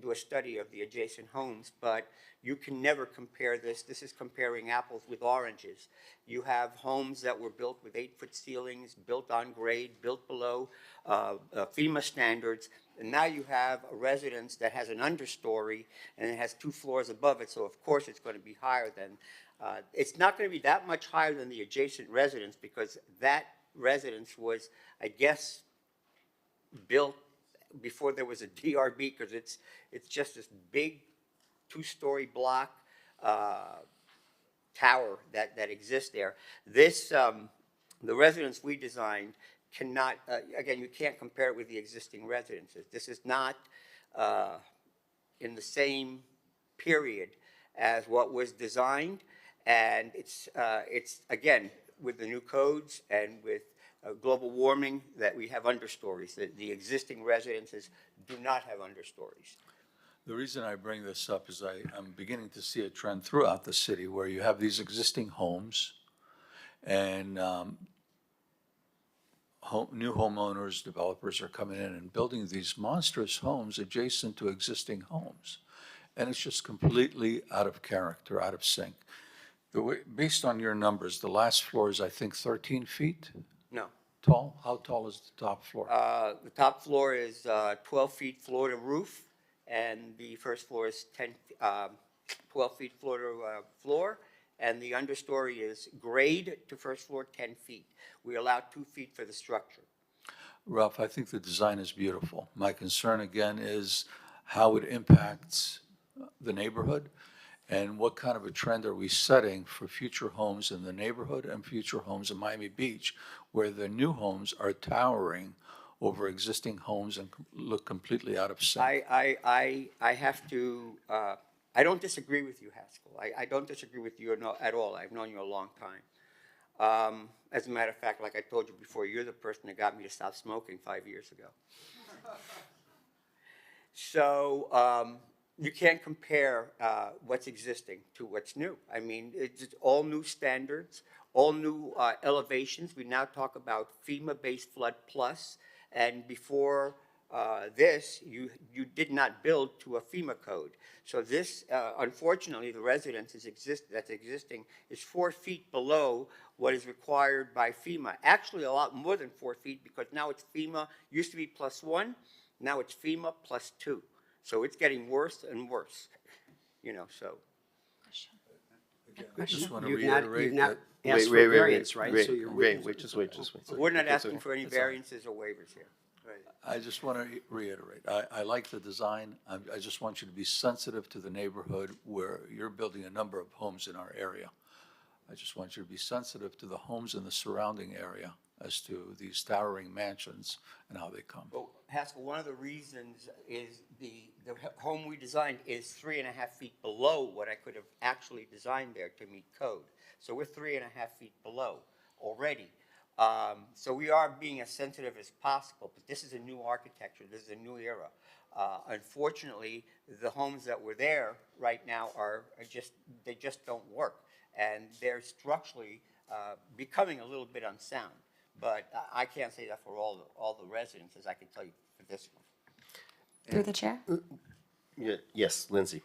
do a study of the adjacent homes, but you can never compare this. This is comparing apples with oranges. You have homes that were built with 8-foot ceilings, built on grade, built below FEMA standards, and now you have a residence that has an understory and it has 2 floors above it, so of course it's going to be higher than, it's not going to be that much higher than the adjacent residence because that residence was, I guess, built before there was a DRB, because it's just this big 2-story block tower that exists there. This the residence we designed cannot again, you can't compare it with the existing residences. This is not in the same period as what was designed, and it's again with the new codes and with global warming that we have understories. The existing residences do not have understories. The reason I bring this up is I'm beginning to see a trend throughout the city where you have these existing homes and new homeowners, developers are coming in and building these monstrous homes adjacent to existing homes. And it's just completely out of character, out of sync. Based on your numbers, the last floor is, I think, 13 feet No. tall? How tall is the top floor? The top floor is 12 feet floor to roof, and the first floor is 12 feet floor to floor, and the understory is grade to first floor, 10 feet. We allow 2 feet for the structure. Ralph, I think the design is beautiful. My concern again is how it impacts the neighborhood and what kind of a trend are we setting for future homes in the neighborhood and future homes in Miami Beach, where the new homes are towering over existing homes and look completely out of sync. I have to, I don't disagree with you, Haskell. I don't disagree with you at all. I've known you a long time. As a matter of fact, like I told you before, you're the person that got me to stop smoking 5 years ago. So you can't compare what's existing to what's new. I mean, it's all new standards, all new elevations. We now talk about FEMA-based flood plus, and before this, you did not build to a FEMA code. So this, unfortunately, the residence that's existing is 4 feet below what is required by FEMA. Actually, a lot more than 4 feet, because now it's FEMA, used to be +1, now it's FEMA +2. So it's getting worse and worse, you know, so. I just want to You've reiterate not that. asked for variance, right? So you're Wait, just wait. We're not asking for any variances or waivers here. I just want to reiterate, I like the design. I just want you to be sensitive to the neighborhood where you're building a number of homes in our area. I just want you to be sensitive to the homes in the surrounding area as to these towering mansions and how they come. Well, Haskell, one of the reasons is the home we designed is 3.5 feet below what I could have actually designed there to meet code. So we're 3.5 feet below already. So we are being as sensitive as possible, but this is a new architecture, this is a new era. Unfortunately, the homes that were there right now they just don't work. And they're structurally becoming a little bit unsound. But I can't say that for all the residences. I can tell you for this one. Through the chair? Yeah, yes, Lindsay.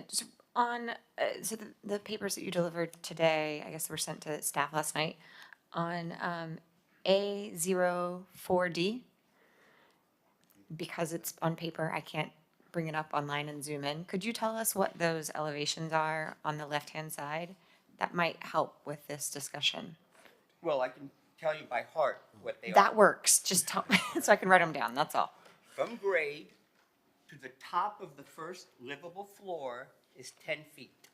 Just on, so the papers that you delivered today, I guess were sent to staff last night, on A04D, because it's on paper, I can't bring it up online and zoom in. Could you tell us what those elevations are on the left-hand side? That might help with this discussion. Well, I can tell you by heart what they are. That works. Just tell me so I can write them down. That's all. From grade to the top of the first livable floor is 10 feet.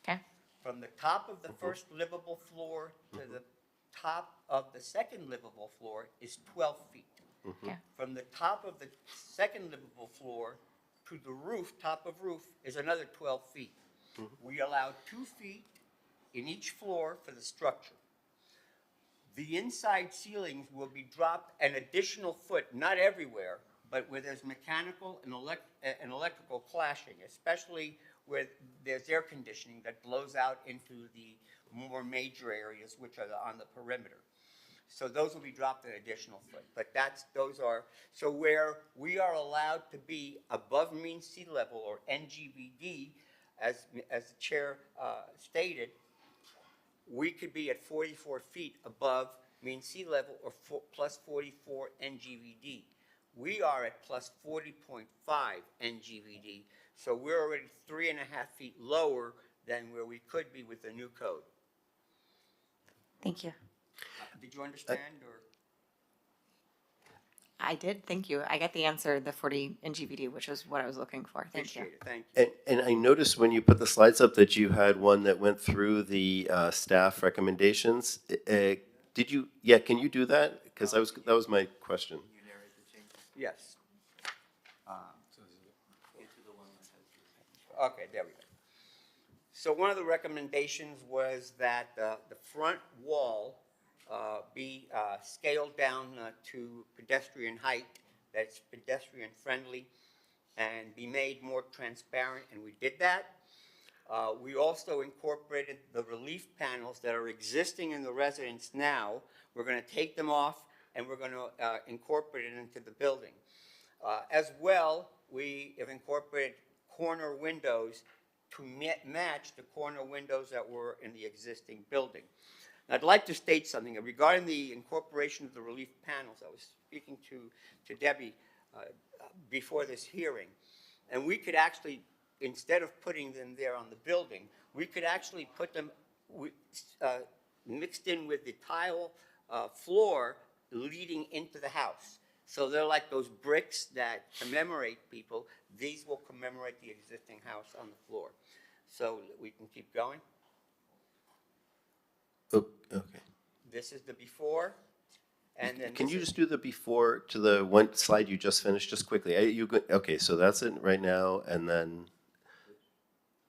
Okay. From the top of the first livable floor to the top of the second livable floor is 12 feet. Okay. From the top of the second livable floor to the roof, top of roof, is another 12 feet. We allow 2 feet in each floor for the structure. The inside ceilings will be dropped an additional foot, not everywhere, but where there's mechanical and electrical clashing, especially where there's air conditioning that blows out into the more major areas, which are on the perimeter. So those will be dropped an additional foot. But so where we are allowed to be above mean sea level, or NGVD, as the chair stated, we could be at 44 feet above mean sea level, or plus 44 NGVD. We are at plus 40.5 NGVD, so we're already 3.5 feet lower than where we could be with the new code. Thank you. Did you understand, or? I did. Thank you. I got the answer, the 40 NGVD, which is what I was looking for. Thank you. Appreciate it. Thank you. And I noticed when you put the slides up that you had one that went through the staff recommendations. Did you? Yeah, can you do that? Because that was my question. Yes. Okay, there we go. So one of the recommendations was that the front wall be scaled down to pedestrian height, that's pedestrian friendly. and be made more transparent, and we did that. We also incorporated the relief panels that are existing in the residence now. We're going to take them off, and we're going to incorporate it into the building. As well, we have incorporated corner windows to match the corner windows that were in the existing building. Now, I'd like to state something regarding the incorporation of the relief panels. I was speaking to Debbie before this hearing, and we could actually, instead of putting them there on the building, we could actually put them mixed in with the tile floor leading into the house. So they're like those bricks that commemorate people. These will commemorate the existing house on the floor. So we can keep going. Oh, okay. This is the before. And then Can you just do the before to the one slide you just finished, just quickly? Okay, so that's it right now, and then,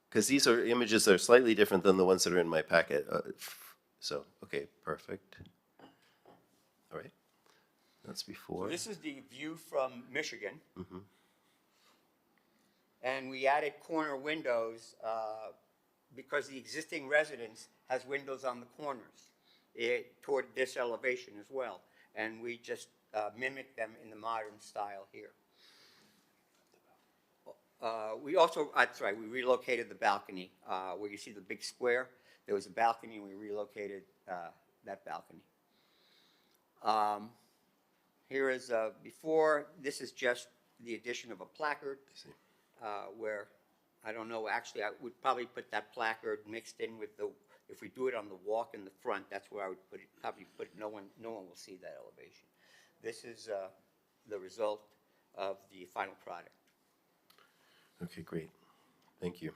because these are images that are slightly different than the ones that are in my packet. So, okay, perfect. All right, that's before. So this is the view from Michigan. Mm-hmm. And we added corner windows because the existing residence has windows on the corners toward this elevation as well. And we just mimic them in the modern style here. We also, that's right, we relocated the balcony where you see the big square. There was a balcony, and we relocated that balcony. Here is before. This is just the addition of a placard where, I don't know, actually I would probably put that placard mixed in with the, if we do it on the walk in the front, that's where I would put it, probably put it, no one will see that elevation. This is the result of the final product. Okay, great. Thank you.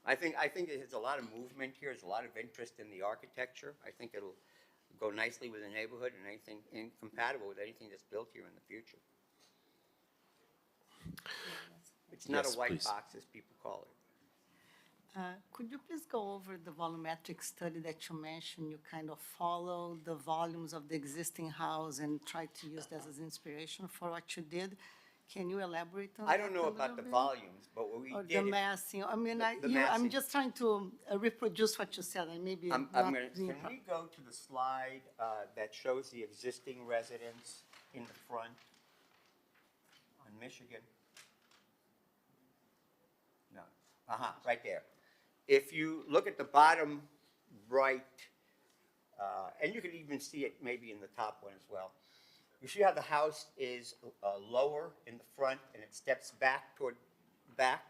I think there's a lot of movement here. There's a lot of interest in the architecture. I think it'll go nicely with the neighborhood and anything incompatible with anything that's built here in the future. It's not Yes, a white please. box, as people call it. Could you please go over the volumetric study that you mentioned? You kind of follow the volumes of the existing house and try to use that as inspiration for what you did. Can you elaborate on that? I don't know about the volumes, but what we or did. the massing. I mean, the I'm massing. just trying to reproduce what you said. And maybe Can not we go to the slide that shows the existing residence in the front on Michigan? No. Right there. If you look at the bottom right, and you can even see it maybe in the top one as well, you see how the house is lower in the front and it steps back toward back?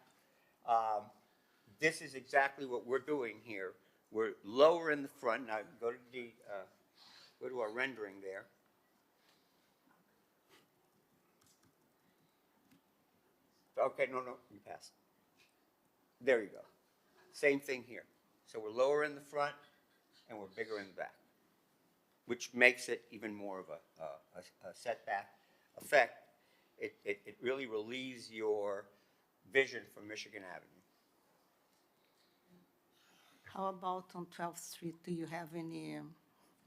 This is exactly what we're doing here. We're lower in the front. Now go to our rendering there. Okay, no, you passed. There you go. Same thing here. So we're lower in the front and we're bigger in the back, which makes it even more of a setback effect. It really relieves your vision from Michigan Avenue. How about on 12th Street? Do you have any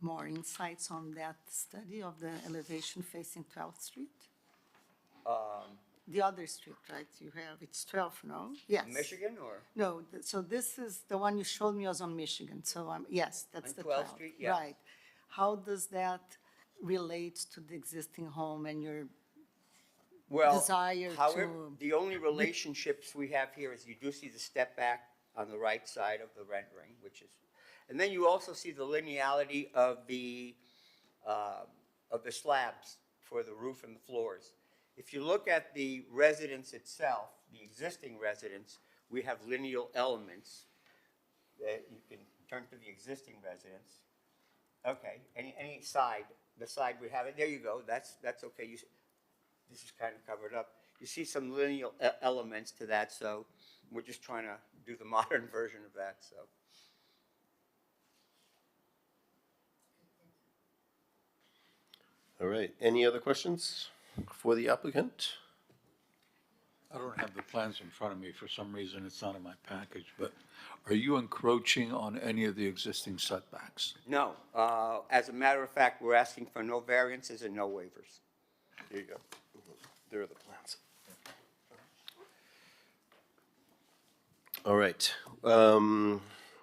more insights on that study of the elevation facing 12th Street? The other street, right? You have, it's 12, no? Yes. Michigan or? No, so this is, the one you showed me was on Michigan, so yes, that's On the 12th 12th. Street, yeah. Right. How does that relate to the existing home and your desire however, to? the only relationships we have here is you do see the step back on the right side of the rendering, which is, and then you also see the lineality of the slabs for the roof and the floors. If you look at the residence itself, the existing residence, we have lineal elements that you can turn to the existing residence. Okay, any side, the side we have it, there you go, that's okay. This is kind of covered up. You see some lineal elements to that, so we're just trying to do the modern version of that, so. All right, any other questions for the applicant? I don't have the plans in front of me. For some reason, it's not in my package, but are you encroaching on any of the existing setbacks? No, as a matter of fact, we're asking for no variances and no waivers. Here you go. There are the plans. All right.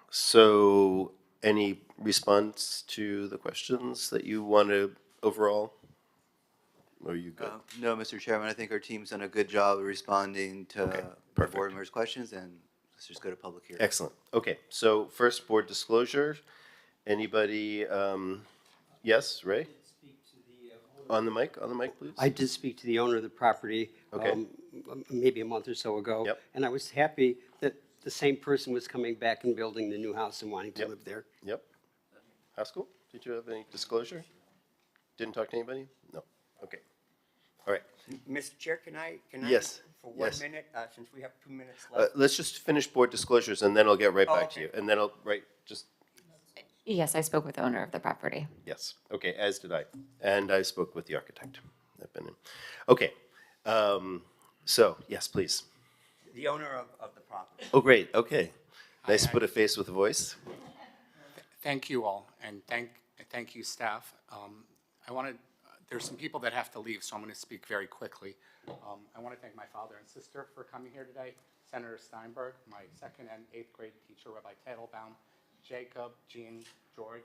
So any response to the questions that you wanted overall? Or are you good? No, Mr. Chairman, I think our team's done a good job of responding to the perfect. board members' questions, and let's just go to public hearing. Excellent. Okay, so first board disclosure. Anybody, yes, Ray? On the mic, please. I did speak to the owner of the property. Okay. Maybe a month or so ago. Yep. And I was happy that the same person was coming back and building the new house and wanting to live there. Yep. Haskell, did you have any disclosure? Didn't talk to anybody? No. Okay. All right. Mr. Chair, can I? Yes, For 1 yes. minute, since we have 2 minutes left. Let's just finish board disclosures and then I'll get right back to okay. you. And then I'll, just, Yes, I spoke with the owner of the property. yes. Okay, as did I. And I spoke with the architect. I've been in. Okay. So, yes, please. The owner of the property. Oh, great. Okay. Nice to put a face with a voice. Thank you all, and thank you, staff. There's some people that have to leave, so I'm going to speak very quickly. I want to thank my father and sister for coming here today, Senator Steinberg, my 2nd and 8th grade teacher, Rabbi Teitelbaum, Jacob, Jean, George,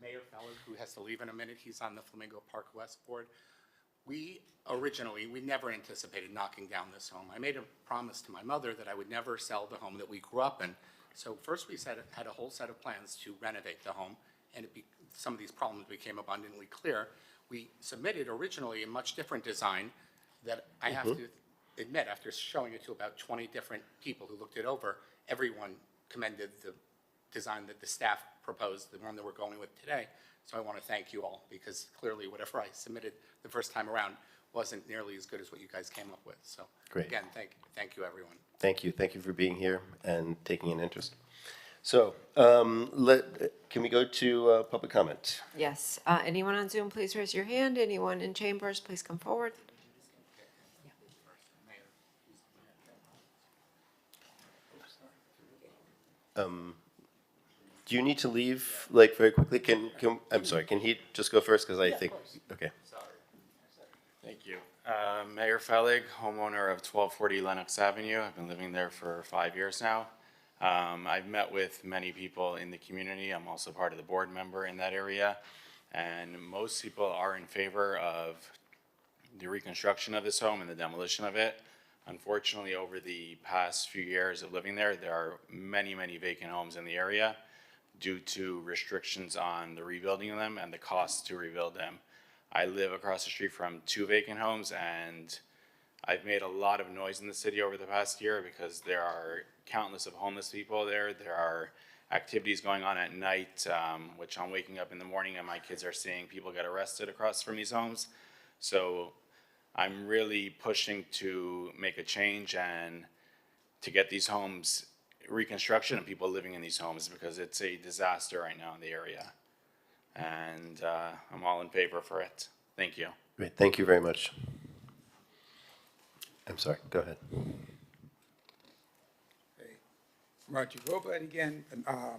Mayor Feller, who has to leave in a minute. He's on the Flamingo Park West Board. We never anticipated knocking down this home. I made a promise to my mother that I would never sell the home that we grew up in. So first we had a whole set of plans to renovate the home, and some of these problems became abundantly clear. We submitted originally a much different design that I have to admit, after showing it to about 20 different people who looked it over, everyone commended the design that the staff proposed, the one that we're going with today. So I want to thank you all, because clearly whatever I submitted the first time around wasn't nearly as good as what you guys came up with. So Great. Again, thank you, everyone. Thank you. Thank you for being here and taking an interest. So, can we go to public comment? Yes. Anyone on Zoom, please raise your hand. Anyone in chambers, please come forward. Do you need to leave like very quickly? I'm sorry, can he just go first? Because I think, okay. Thank you. Mayor Fellig, homeowner of 1240 Lenox Avenue. I've been living there for 5 years now. I've met with many people in the community. I'm also part of the board member in that area. And most people are in favor of the reconstruction of this home and the demolition of it. Unfortunately, over the past few years of living there, there are many, many vacant homes in the area due to restrictions on the rebuilding of them and the costs to rebuild them. I live across the street from 2 vacant homes, and I've made a lot of noise in the city over the past year because there are countless of homeless people there. There are activities going on at night, which I'm waking up in the morning and my kids are seeing people get arrested across from these homes. So I'm really pushing to make a change and to get these homes reconstruction and people living in these homes, because it's a disaster right now in the area. And I'm all in favor for it. Thank you. Great, thank you very much. I'm sorry, go ahead. Hey, Roger Goblad again,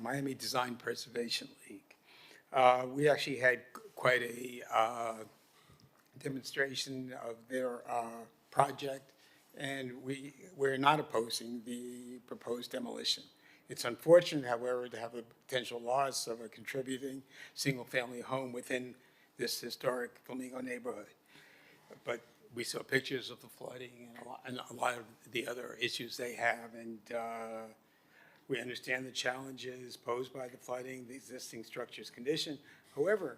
Miami Design Preservation League. We actually had quite a demonstration of their project, and we're not opposing the proposed demolition. It's unfortunate, however, to have the potential loss of a contributing single-family home within this historic Flamingo neighborhood. But we saw pictures of the flooding and a lot of the other issues they have, and we understand the challenges posed by the flooding, the existing structure's condition. However,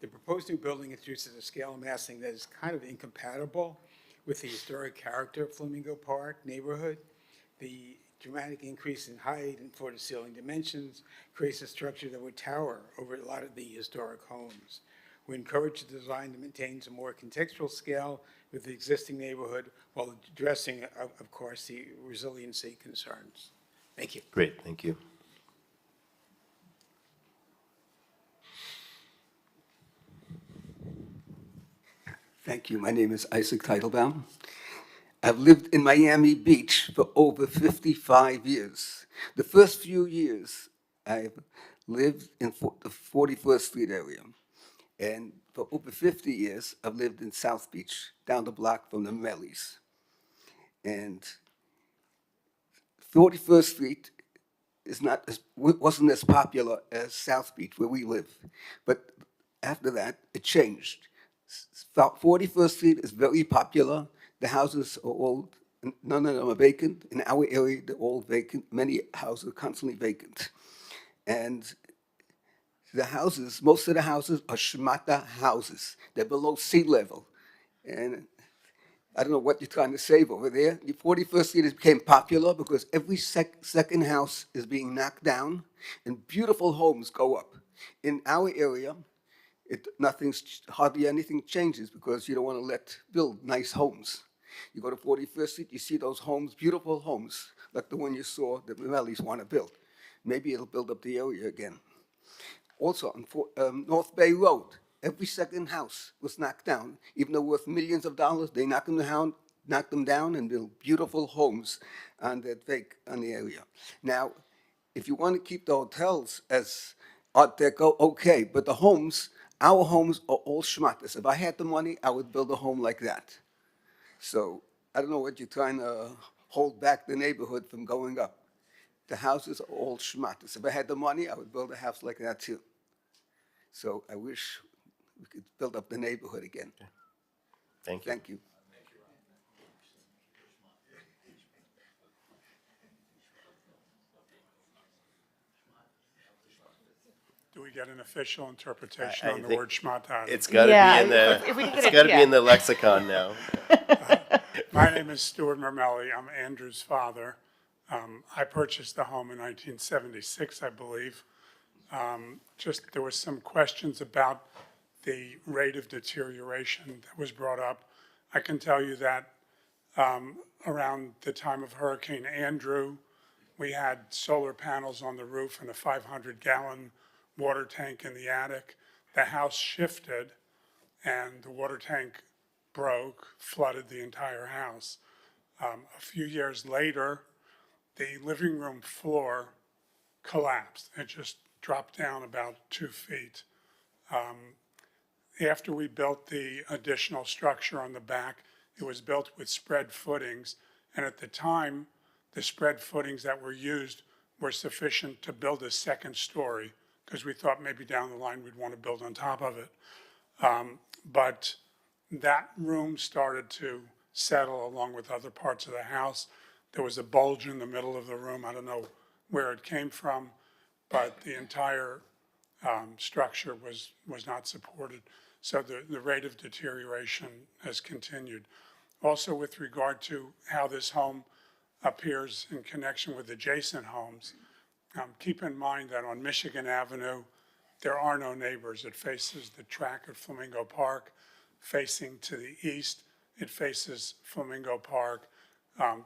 the proposed new building introduces a scale and massing that is kind of incompatible with the historic character of Flamingo Park neighborhood. The dramatic increase in height and floor-to-ceiling dimensions creates a structure that would tower over a lot of the historic homes. We encourage the design to maintain a more contextual scale with the existing neighborhood while addressing, of course, the resiliency concerns. Thank you. Great, thank you. Thank you. My name is Isaac Teitelbaum. I've lived in Miami Beach for over 55 years. The first few years, I've lived in the 41st Street area. And for over 50 years, I've lived in South Beach, down the block from the Mellies. And 41st Street is not wasn't as popular as South Beach, where we live. But after that, it changed. 41st Street is very popular. The houses are all, none of them are vacant. In our area, they're all vacant. Many houses are constantly vacant. And the houses, most of the houses are schmata houses. They're below sea level. And I don't know what you're trying to save over there. The 41st Street became popular because every second house is being knocked down and beautiful homes go up. In our area, hardly anything changes because you don't want to build nice homes. You go to 41st Street, you see those homes, beautiful homes, like the one you saw that Mellies want to build. Maybe it'll build up the area again. Also, on North Bay Road, every second house was knocked down. Even though worth millions of dollars, they knock them down and build beautiful homes on the area. Now, if you want to keep the hotels as Art Deco, okay, but the homes, our homes are all schmatas. If I had the money, I would build a home like that. So I don't know what you're trying to hold back the neighborhood from going up. The houses are all schmatas. If I had the money, I would build a house like that too. So I wish we could build up the neighborhood again. Thank you. Thank you. Do we get an official interpretation on the word schmata? It's got to be in the lexicon now. My name is Stuart Mermelli. I'm Andrew's father. I purchased the home in 1976, I believe. There were some questions about the rate of deterioration that was brought up. I can tell you that around the time of Hurricane Andrew, we had solar panels on the roof and a 500-gallon water tank in the attic. The house shifted and the water tank broke, flooded the entire house. A few years later, the living room floor collapsed. It just dropped down about 2 feet. After we built the additional structure on the back, it was built with spread footings. And at the time, the spread footings that were used were sufficient to build a second story, because we thought maybe down the line we'd want to build on top of it. But that room started to settle along with other parts of the house. There was a bulge in the middle of the room. I don't know where it came from, but the entire structure was not supported. So the rate of deterioration has continued. Also, with regard to how this home appears in connection with adjacent homes, keep in mind that on Michigan Avenue, there are no neighbors. It faces the track at Flamingo Park. Facing to the east, it faces Flamingo Park.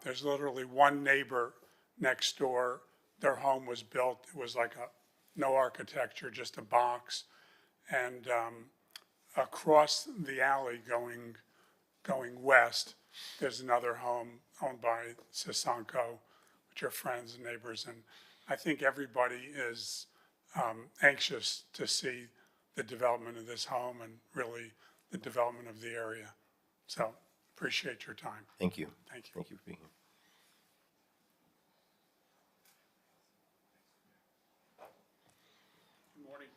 There's literally one neighbor next door. Their home was built, it was like no architecture, just a box. And across the alley going west, there's another home owned by Sasanko, which are friends and neighbors. And I think everybody is anxious to see the development of this home and really the development of the area. So appreciate your time. Thank you. Thank you. Thank you for being here. Good morning.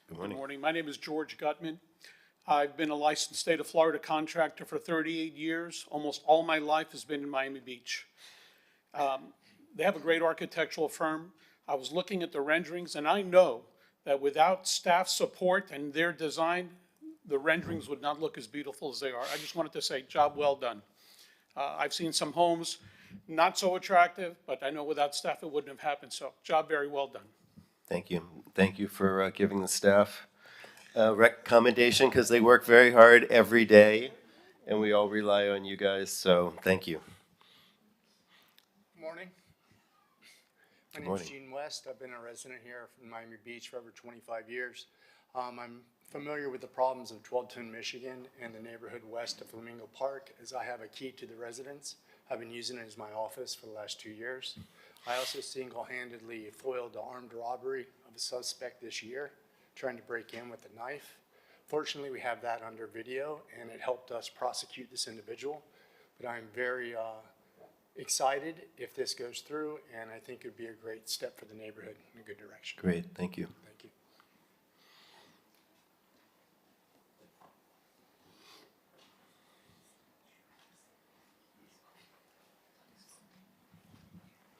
Good morning. Good morning. My name is George Gutman. I've been a licensed state of Florida contractor for 38 years. Almost all my life has been in Miami Beach. They have a great architectural firm. I was looking at the renderings, and I know that without staff support and their design, the renderings would not look as beautiful as they are. I just wanted to say, job well done. I've seen some homes not so attractive, but I know without staff it wouldn't have happened. So job very well done. Thank you. Thank you for giving the staff a recommendation, because they work very hard every day, and we all rely on you guys. So thank you. Good morning. My name is Gene West. I've been a resident here in Miami Beach for over 25 years. I'm familiar with the problems of 1210 Michigan and the neighborhood west of Flamingo Park, as I have a key to the residence. I've been using it as my office for the last 2 years. I also single-handedly foiled the armed robbery of a suspect this year, trying to break in with a knife. Fortunately, we have that under video, and it helped us prosecute this individual. But I'm very excited if this goes through, and I think it'd be a great step for the neighborhood in a good direction. Great, thank you. Thank you.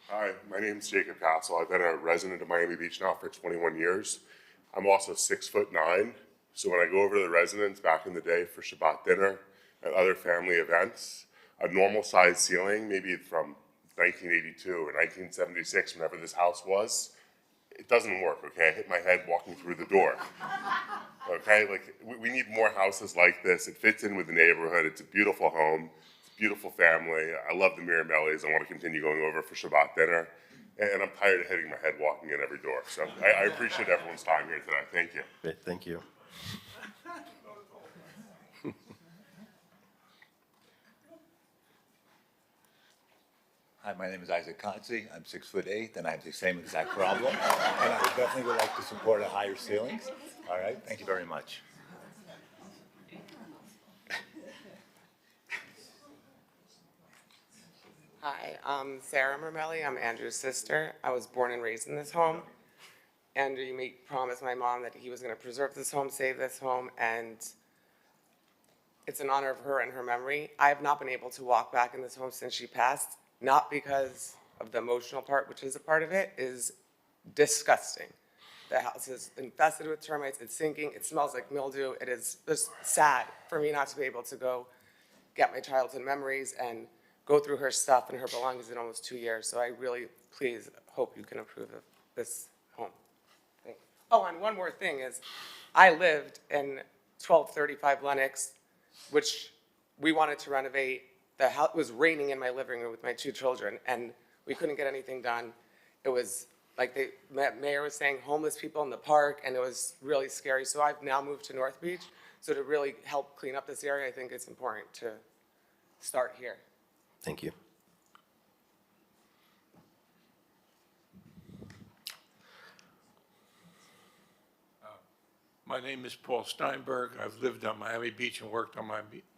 Hi, my name is Jacob Castle. I've been a resident of Miami Beach now for 21 years. I'm also 6'9", so when I go over to the residence back in the day for Shabbat dinner and other family events, a normal size ceiling, maybe from 1982 or 1976, whenever this house was, it doesn't work, okay? I hit my head walking through the door. Okay, like we need more houses like this. It fits in with the neighborhood. It's a beautiful home. It's a beautiful family. I love the Miramellis. I want to continue going over for Shabbat dinner. And I'm tired of hitting my head walking in every door. So I appreciate everyone's time here today. Thank you. Great, thank you. Hi, my name is Isaac Kotze. I'm 6'8", and I have the same exact problem. And I definitely would like to support a higher ceilings. All right, thank you very much. Hi, I'm Sarah Mermelli. I'm Andrew's sister. I was born and raised in this home. Andrew promised my mom that he was going to preserve this home, save this home, and it's in honor of her and her memory. I have not been able to walk back in this home since she passed, not because of the emotional part, which is a part of it, is disgusting. The house is infested with termites, it's sinking, it smells like mildew. It is just sad for me not to be able to go get my childhood memories and go through her stuff and her belongings in almost 2 years. So I really, please, hope you can approve of this home. Thank you. Oh, and one more thing is, I lived in 1235 Lenox, which we wanted to renovate. The house was raining in my living room with my 2 children, and we couldn't get anything done. It was like the mayor was saying, homeless people in the park, and it was really scary. So I've now moved to North Beach. So to really help clean up this area, I think it's important to start here. Thank you. My name is Paul Steinberg. I've lived on Miami Beach and worked on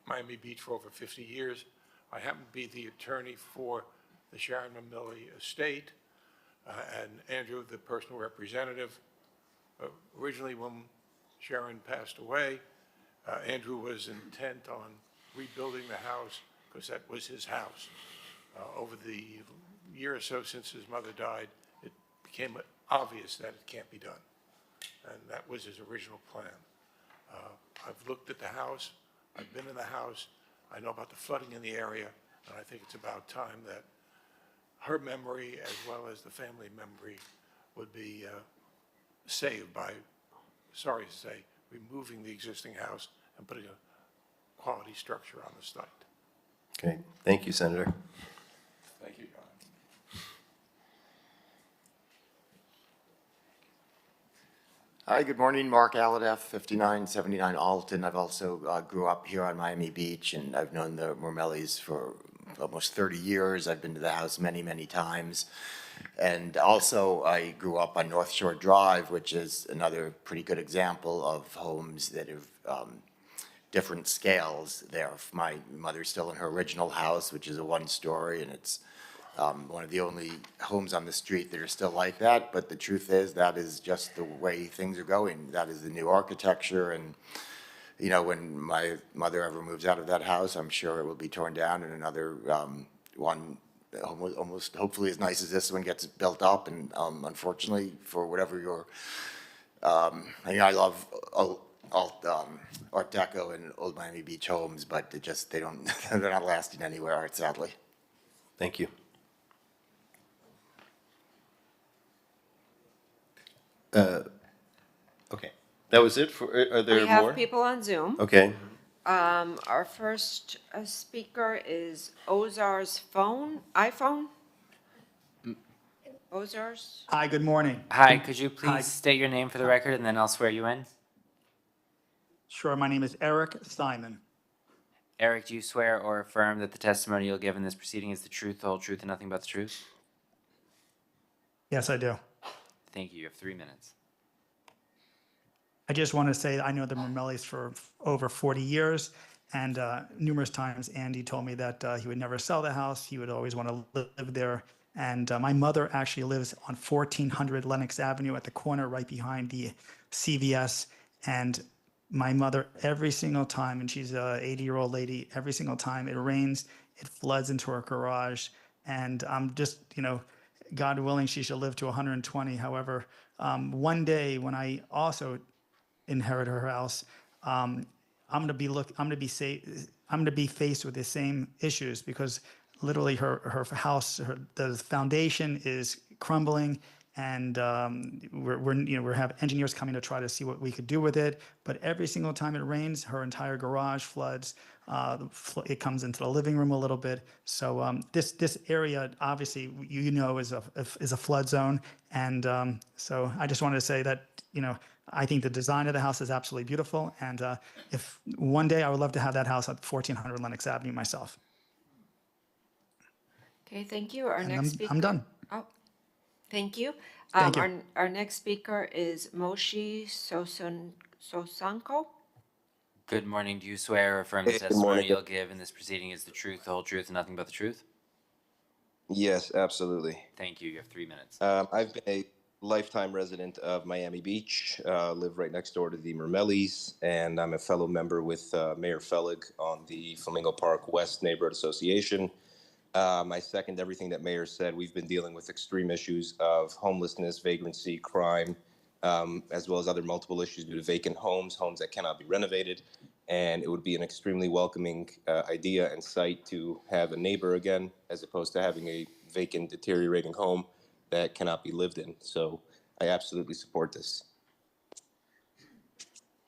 Miami Beach for over 50 years. I happen to be the attorney for the Sharon Mamilli estate, and Andrew, the personal representative. Originally, when Sharon passed away, Andrew was intent on rebuilding the house because that was his house. Over the year or so since his mother died, it became obvious that it can't be done. And that was his original plan. I've looked at the house, I've been in the house, I know about the flooding in the area, and I think it's about time that her memory as well as the family memory would be saved by, sorry to say, removing the existing house and putting a quality structure on the site. Okay, thank you, Senator. Thank you. Hi, good morning. Mark Aladeff, 5979 Alton. I've also grew up here on Miami Beach, and I've known the Mormellis for almost 30 years. I've been to the house many, many times. And also, I grew up on North Shore Drive, which is another pretty good example of homes that have different scales there. My mother's still in her original house, which is a one-story, and it's one of the only homes on the street that are still like that. But the truth is, that is just the way things are going. That is the new architecture, and you know, when my mother ever moves out of that house, I'm sure it will be torn down and another one almost hopefully as nice as this one gets built up. And unfortunately, for whatever your, I love Art Deco and old Miami Beach homes, but they don't, they're not lasting anywhere, sadly. Thank you. Okay, that was it for, are there more? We have people on Zoom. Okay. Our first speaker is Ozar's iPhone. Ozar's. Hi, good morning. Hi, could you please Hi. state your name for the record and then I'll swear you in? Sure, my name is Eric Simon. Eric, do you swear or affirm that the testimony you'll give in this proceeding is the truth, the whole truth, and nothing but the truth? Yes, I do. Thank you. You have 3 minutes. I just want to say I know the Mormellis for over 40 years, And numerous times, Andy told me that he would never sell the house. He would always want to live there. And my mother actually lives on 1400 Lenox Avenue at the corner right behind the CVS. And my mother, every single time, and she's a 80-year-old lady, every single time it rains, it floods into her garage. And I'm just, God willing, she should live to 120. However, one day when I also inherit her house, I'm gonna be faced with the same issues because literally her house, the foundation is crumbling, and we have engineers coming to try to see what we could do with it. But every single time it rains, her entire garage floods. It comes into the living room a little bit. So this area obviously is a flood zone, and so I just wanted to say that I think the design of the house is absolutely beautiful, and if one day I would love to have that house at 1400 Lenox Avenue myself. Okay, thank you. Our And next speaker. I'm done. Oh, thank you. Thank you. Our next speaker is Moshi Sosanko. Good morning. Do you swear or affirm the Hey, good testimony morning. you'll give in this proceeding is the truth, the whole truth, and nothing but the truth? Yes, absolutely. Thank you. You have 3 minutes. I've been a lifetime resident of Miami Beach, live right next door to the Mermellis, and I'm a fellow member with Mayor Fellig on the Flamingo Park West Neighborhood Association. I second everything that Mayor said. We've been dealing with extreme issues of homelessness, vagrancy, crime, as well as other multiple issues due to vacant homes that cannot be renovated. And it would be an extremely welcoming idea and site to have a neighbor again, as opposed to having a vacant, deteriorating home that cannot be lived in. So I absolutely support this.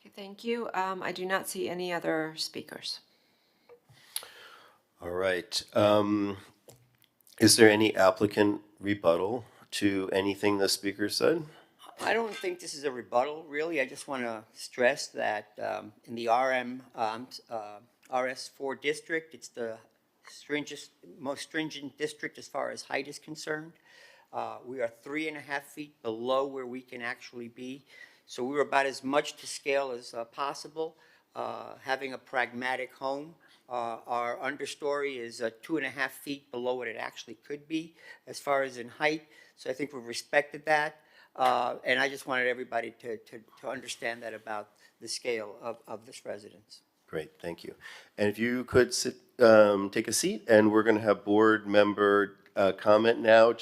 Okay, thank you. I do not see any other speakers. All right. Is there any applicant rebuttal to anything the speaker said? I don't think this is a rebuttal, really. I just want to stress that in the RS4 district, it's the most stringent district as far as height is concerned. We are 3.5 feet below where we can actually be. So we were about as much to scale as possible, having a pragmatic home. Our understory is 2.5 feet below what it actually could be as far as in height. So I think we've respected that. And I just wanted everybody to understand that about the scale of this residence. Great, thank you. And if you could sit, take a seat, and we're going to have board member comment now.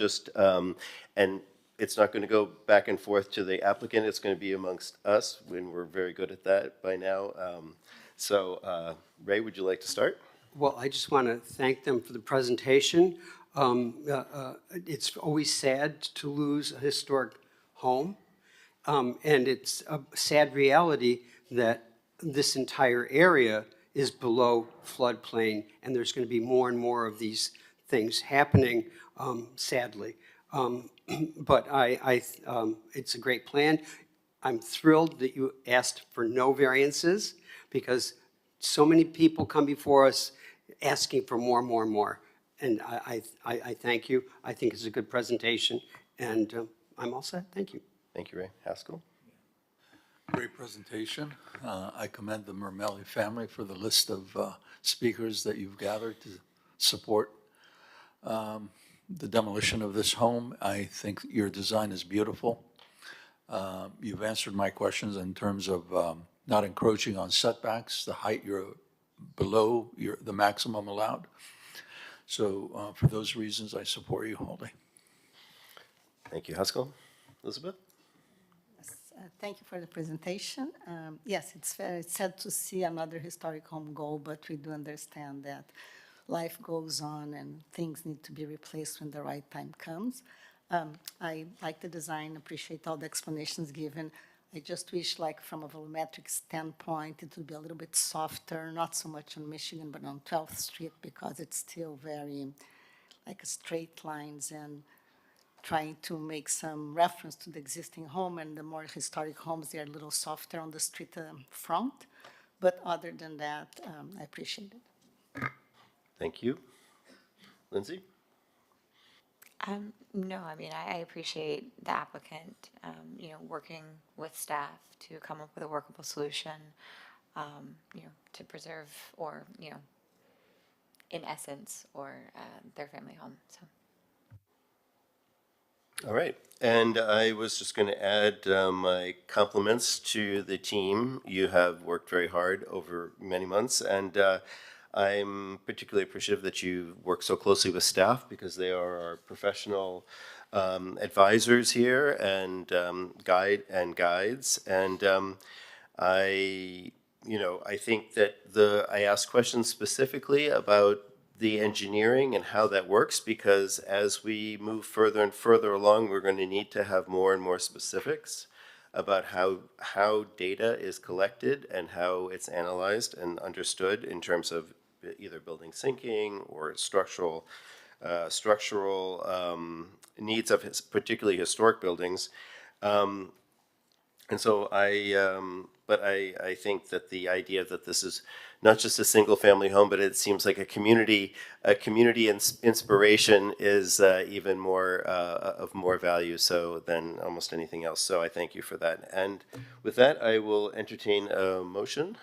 And it's not going to go back and forth to the applicant. It's going to be amongst us, and we're very good at that by now. Ray, would you like to start? Well, I just want to thank them for the presentation. It's always sad to lose a historic home, and it's a sad reality that this entire area is below floodplain, and there's going to be more and more of these things happening, sadly. But it's a great plan. I'm thrilled that you asked for no variances, because so many people come before us asking for more and more and more. And I thank you. I think it's a good presentation, and I'm all set. Thank you. Thank you, Ray. Haskell? Great presentation. I commend the Mermelli family for the list of speakers that you've gathered to support the demolition of this home. I think your design is beautiful. You've answered my questions in terms of not encroaching on setbacks, the height you're below the maximum allowed. So for those reasons, I support you wholly. Thank you, Haskell. Elizabeth? Thank you for the presentation. Yes, it's very sad to see another historic home go, but we do understand that life goes on and things need to be replaced when the right time comes. I like the design, appreciate all the explanations given. I just wish, like, from a volumetric standpoint, it would be a little bit softer, not so much on Michigan, but on 12th Street, because it's still very, like, straight lines and trying to make some reference to the existing home, and the more historic homes, they're a little softer on the street front. But other than that, I appreciate it. Thank you. Lindsay? No, I mean, I appreciate the applicant, working with staff to come up with a workable solution. to preserve or, in essence, or their family home, so. All right, and I was just going to add my compliments to the team. You have worked very hard over many months, and I'm particularly appreciative that you work so closely with staff because they are our professional advisors here and guides. And I think that I asked questions specifically about the engineering and how that works, because as we move further and further along, we're going to need to have more and more specifics about how data is collected and how it's analyzed and understood in terms of either building sinking or structural needs of particularly historic buildings. And so I think that the idea that this is not just a single family home, but it seems like a community inspiration is even more of more value than almost anything else. So I thank you for that. And with that, I will entertain a motion.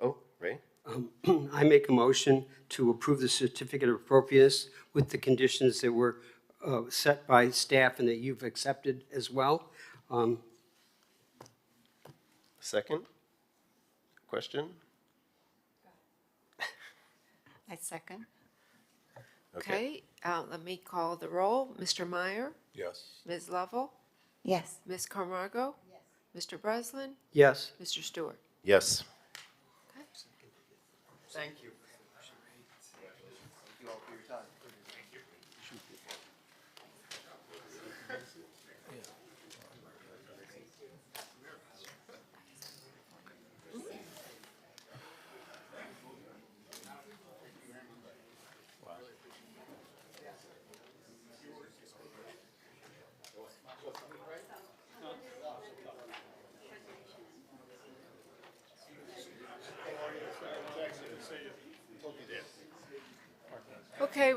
Oh, Ray? I make a motion to approve the certificate of appropriateness with the conditions that were set by staff and that you've accepted as well. Second? Question? I second. Okay, let me call the roll. Mr. Meyer? Yes. Ms. Lovell? Yes. Ms. Camargo? Yes. Mr. Breslin? Yes. Mr. Stewart? Yes. Thank you. Thank you all for your time. Okay,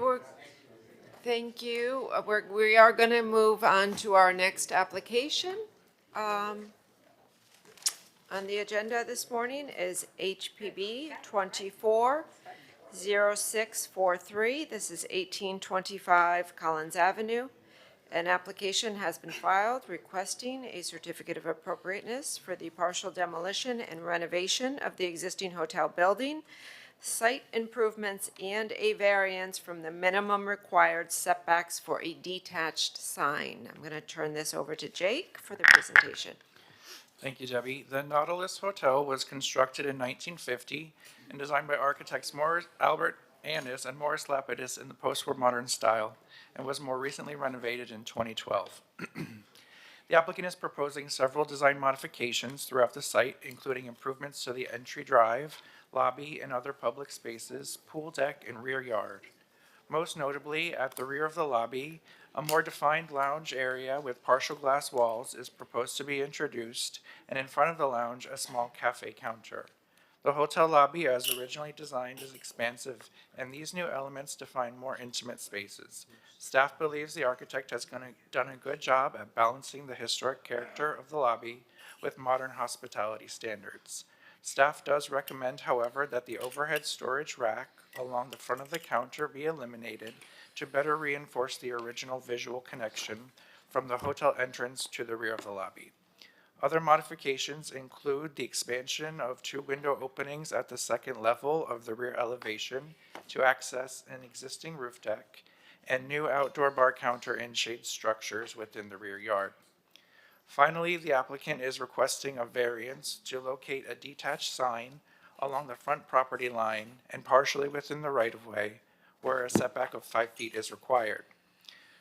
thank you. We are going to move on to our next application. On the agenda this morning is HPB 240643. This is 1825 Collins Avenue. An application has been filed requesting a certificate of appropriateness for the partial demolition and renovation of the existing hotel building, site improvements, and a variance from the minimum required setbacks for a detached sign. I'm going to turn this over to Jake for the presentation. Thank you, Debbie. The Nautilus Hotel was constructed in 1950 and designed by architects Albert Andis and Morris Lapidus in the post-war modern style, and was more recently renovated in 2012. The applicant is proposing several design modifications throughout the site, including improvements to the entry drive, lobby, and other public spaces, pool deck, and rear yard. Most notably, at the rear of the lobby, a more defined lounge area with partial glass walls is proposed to be introduced, and in front of the lounge, a small cafe counter. The hotel lobby, as originally designed, is expansive, and these new elements define more intimate spaces. Staff believes the architect has done a good job at balancing the historic character of the lobby with modern hospitality standards. Staff does recommend, however, that the overhead storage rack along the front of the counter be eliminated to better reinforce the original visual connection from the hotel entrance to the rear of the lobby. Other modifications include the expansion of 2 window openings at the second level of the rear elevation to access an existing roof deck, and new outdoor bar counter and shade structures within the rear yard. Finally, the applicant is requesting a variance to locate a detached sign along the front property line and partially within the right-of-way, where a setback of 5 feet is required.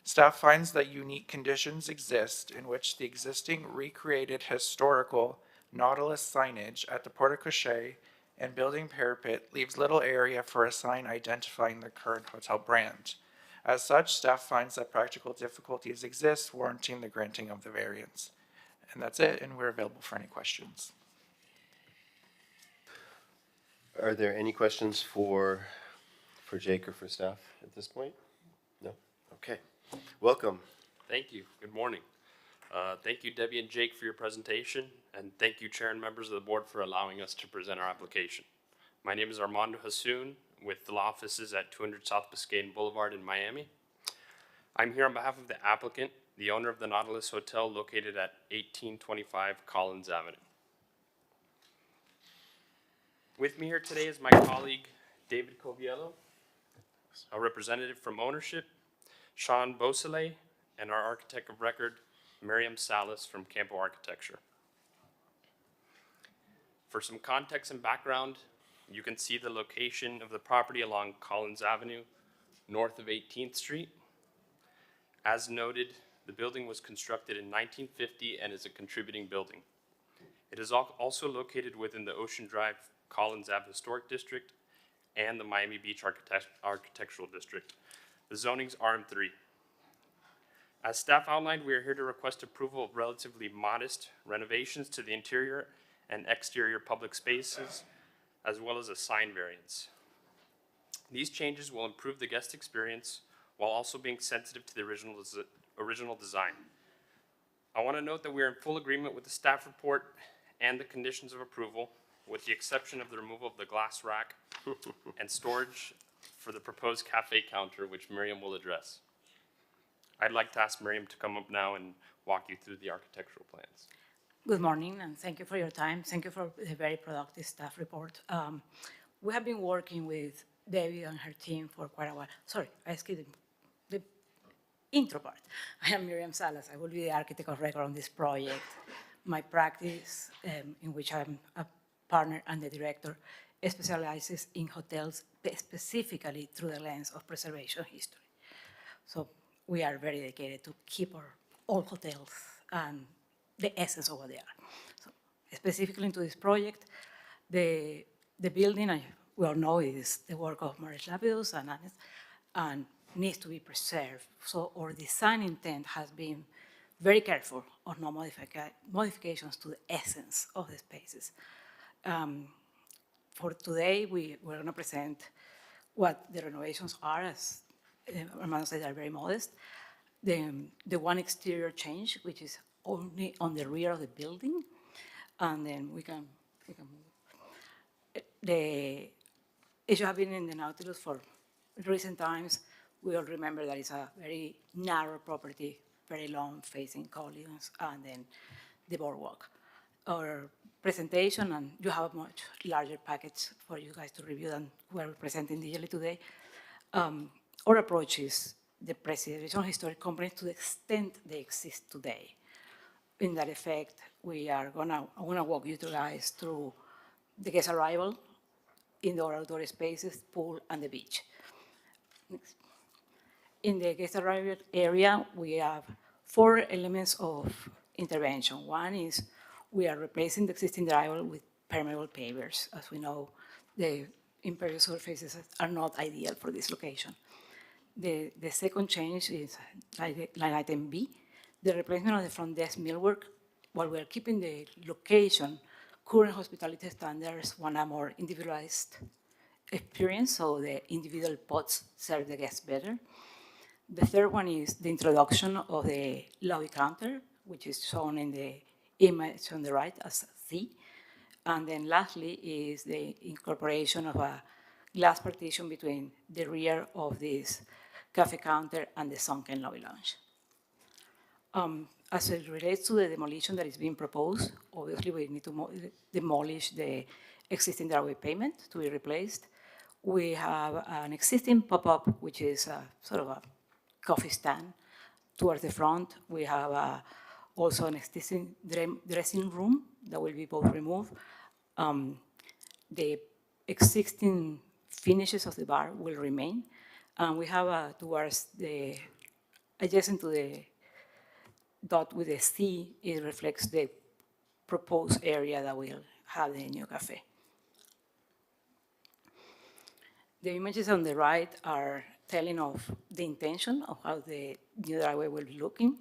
Staff finds that unique conditions exist in which the existing recreated historical Nautilus signage at the porte-cochere and building parapet leaves little area for a sign identifying the current hotel brand. As such, staff finds that practical difficulties exist, warranting the granting of the variance. And that's it, and we're available for any questions. Are there any questions for Jake or for staff at this point? No? Okay. Welcome. Thank you. Good morning. Thank you, Debbie and Jake, for your presentation, and thank you, Chair and members of the board, for allowing us to present our application. My name is Armando Hassoun with the law offices at 200 South Biscayne Boulevard in Miami. I'm here on behalf of the applicant, the owner of the Nautilus Hotel located at 1825 Collins Avenue. With me here today is my colleague, David Coviello, a representative from ownership, Sean Beausoleil, and our architect of record, Miriam Salas from Campo Architecture. For some context and background, you can see the location of the property along Collins Avenue, north of 18th Street. As noted, the building was constructed in 1950 and is a contributing building. It is also located within the Ocean Drive Collins Ave Historic District and the Miami Beach Architectural District. The zoning's RM3. As staff outlined, we are here to request approval of relatively modest renovations to the interior and exterior public spaces, as well as a sign variance. These changes will improve the guest experience while also being sensitive to the original design. I want to note that we are in full agreement with the staff report and the conditions of approval, with the exception of the removal of the glass rack and storage for the proposed cafe counter, which Miriam will address. I'd like to ask Miriam to come up now and walk you through the architectural plans. Good morning, and thank you for your time. Thank you for the very productive staff report. We have been working with Debbie and her team for quite a while. Sorry, I skipped the intro part. I am Miriam Salas. I will be the architect of record on this project. My practice, in which I'm a partner and the director, specializes in hotels specifically through the lens of preservation history. So we are very dedicated to keep our old hotels and the essence of what they are. So specifically into this project, the building, we all know, is the work of Maurice Lapidus and needs to be preserved. So our design intent has been very careful on no modifications to the essence of the spaces. For today, we're going to present what the renovations are, as Armando said, are very modest. The one exterior change, which is only on the rear of the building, and then we can move. If you have been in the Nautilus for recent times, we all remember that it's a very narrow property, very long facing Collins, and then the boardwalk. Our presentation, and you have a much larger package for you guys to review than we're presenting digitally today. Our approach is the preservation of historic components to the extent they exist today. In that effect, I'm gonna walk you guys through the guest arrival, indoor outdoor spaces, pool, and the beach. Next. In the guest arrival area, we have 4 elements of intervention. One is we are replacing the existing driveway with permeable pavers. As we know, the impervious surfaces are not ideal for this location. The second change is line item B, the replacement of the front desk millwork. While we are keeping the location, current hospitality standards want a more individualized experience, so the individual pots serve the guests better. The third one is the introduction of the lobby counter, which is shown in the image on the right as C. And then lastly is the incorporation of a glass partition between the rear of this cafe counter and the sunken lobby lounge. As it relates to the demolition that is being proposed, obviously we need to demolish the existing driveway pavement to be replaced. We have an existing pop-up, which is sort of a coffee stand towards the front. We have also an existing dressing room that will be both removed. The existing finishes of the bar will remain. And we have towards the, adjacent to the dot with the C, it reflects the proposed area that will have the new cafe. The images on the right are telling of the intention of how the new driveway will be looking.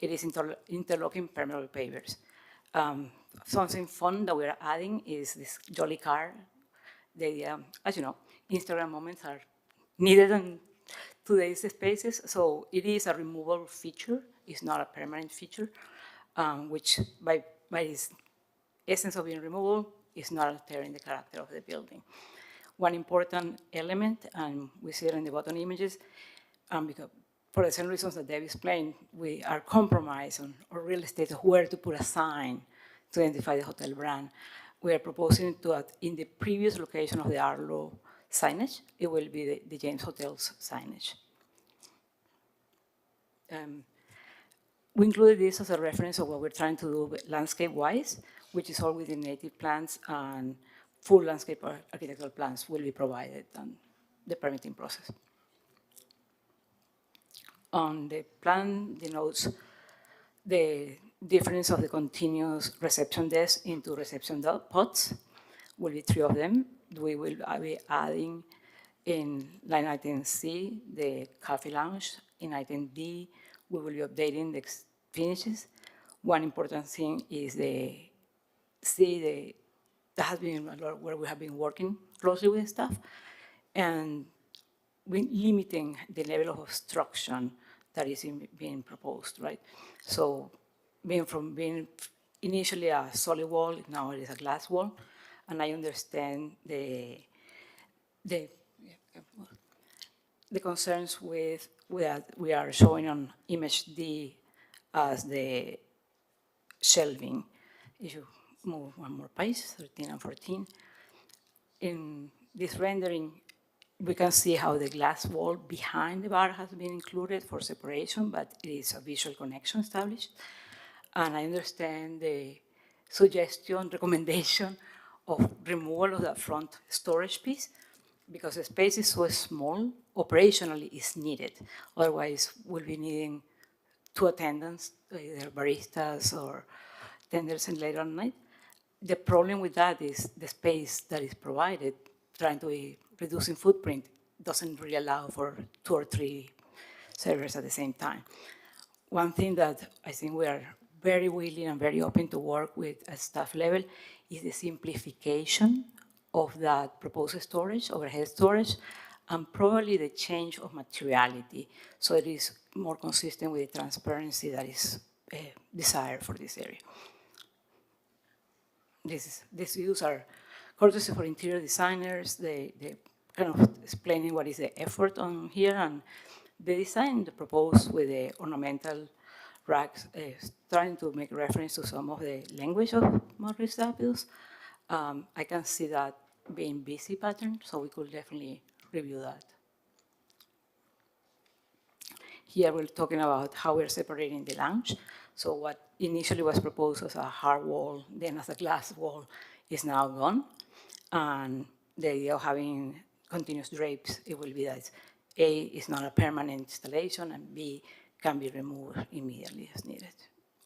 It is interlocking permeable pavers. Something fun that we're adding is this jolly car. As you know, Instagram moments are needed in today's spaces, so it is a removable feature. It's not a permanent feature. which by its essence of being removable is not altering the character of the building. One important element, and we see it in the bottom images, because for the same reasons that Dave explained, we are compromised on our real estate of where to put a sign to identify the hotel brand. We are proposing to, in the previous location of the Arlo signage, it will be the James Hotel's signage. We included this as a reference of what we're trying to do landscape-wise, which is all within native plans, and full landscape architectural plans will be provided on the permitting process. On the plan denotes the difference of the continuous reception desk into reception pods. Will be 3 of them. We will be adding in line item C, the coffee lounge. In item D, we will be updating the finishes. One important thing is the C, that has been a lot where we have been working closely with staff, and we're limiting the level of obstruction that is being proposed, right? So from being initially a solid wall, now it is a glass wall, and I understand the concerns with we are showing on image D as the shelving. If you move one more page, 13 and 14. In this rendering, we can see how the glass wall behind the bar has been included for separation, but it is a visual connection established. And I understand the suggestion, recommendation of removal of that front storage piece, because the space is so small, operationally is needed. Otherwise, we'll be needing 2 attendants, either baristas or tenders and later on night. The problem with that is the space that is provided, trying to be reducing footprint, doesn't really allow for 2 or 3 servers at the same time. One thing that I think we are very willing and very open to work with at staff level is the simplification of that proposed storage, overhead storage, and probably the change of materiality, so it is more consistent with the transparency that is desired for this area. These views are courtesy for interior designers. They kind of explaining what is the effort on here, and the design proposed with the ornamental racks, trying to make reference to some of the language of Maurice Davies. I can see that being busy pattern, so we could definitely review that. Here we're talking about how we're separating the lounge. So what initially was proposed as a hard wall, then as a glass wall, is now gone. And the idea of having continuous drapes, it will be that A, is not a permanent installation, and B, can be removed immediately as needed,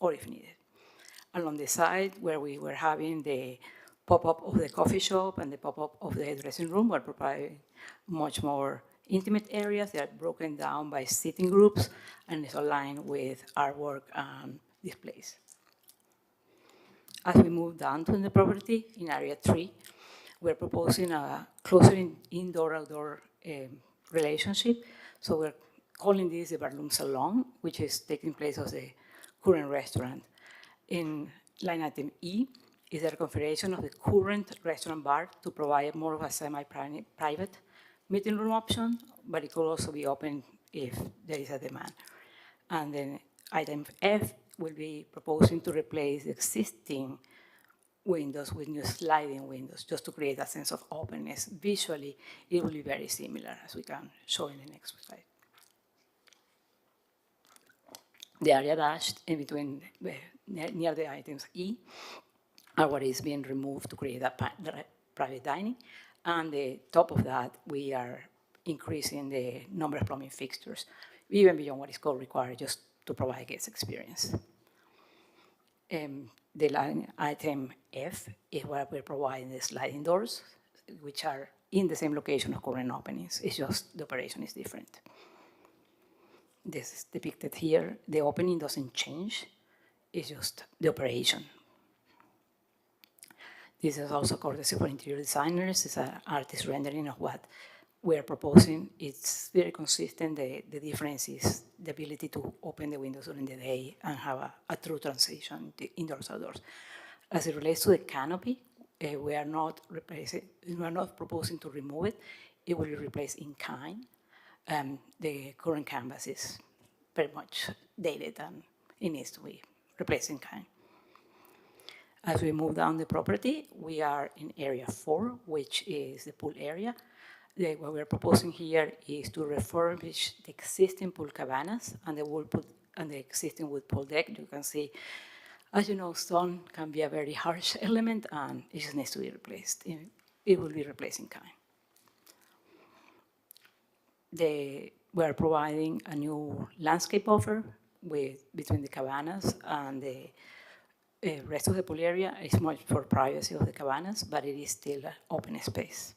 or if needed. Along the side, where we were having the pop-up of the coffee shop and the pop-up of the dressing room, we're providing much more intimate areas. They are broken down by sitting groups, and it's aligned with artwork and displays. As we move down to the property, in area 3, we're proposing a closer indoor-outdoor relationship. So we're calling this the Barloom Salon, which is taking place of the current restaurant. In line item E is the reconfiguration of the current restaurant bar to provide more of a semi-private meeting room option, but it could also be open if there is a demand. And then item F will be proposing to replace the existing windows with new sliding windows, just to create a sense of openness. Visually, it will be very similar, as we can show in the next slide. The area dashed in between, near the items E, are what is being removed to create a private dining. And the top of that, we are increasing the number of plumbing fixtures, even beyond what is called required, just to provide guest experience. The line item F is where we're providing the sliding doors, which are in the same location of current openings. It's just the operation is different. This is depicted here. The opening doesn't change. It's just the operation. This is also courtesy for interior designers. It's an artist rendering of what we're proposing. It's very consistent. The difference is the ability to open the windows during the day and have a true transition to indoors, outdoors. As it relates to the canopy, we are not proposing to remove it. It will be replaced in kind. The current canvas is very much dated and it needs to be replaced in kind. As we move down the property, we are in area 4, which is the pool area. What we're proposing here is to refurbish the existing pool cabanas and the existing wood pool deck. You can see, as you know, stone can be a very harsh element and it just needs to be replaced. It will be replaced in kind. We are providing a new landscape buffer between the cabanas and the rest of the pool area. Is much for privacy of the cabanas, but it is still an open space.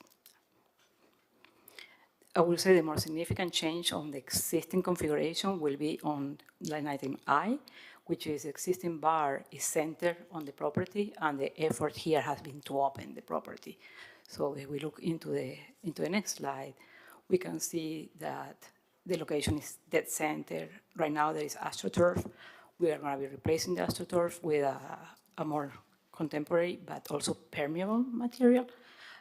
I will say the more significant change on the existing configuration will be on line item I, which is the existing bar is centered on the property, and the effort here has been to open the property. So if we look into the next slide, we can see that the location is dead center. Right now there is AstroTurf. We are going to be replacing the AstroTurf with a more contemporary but also permeable material,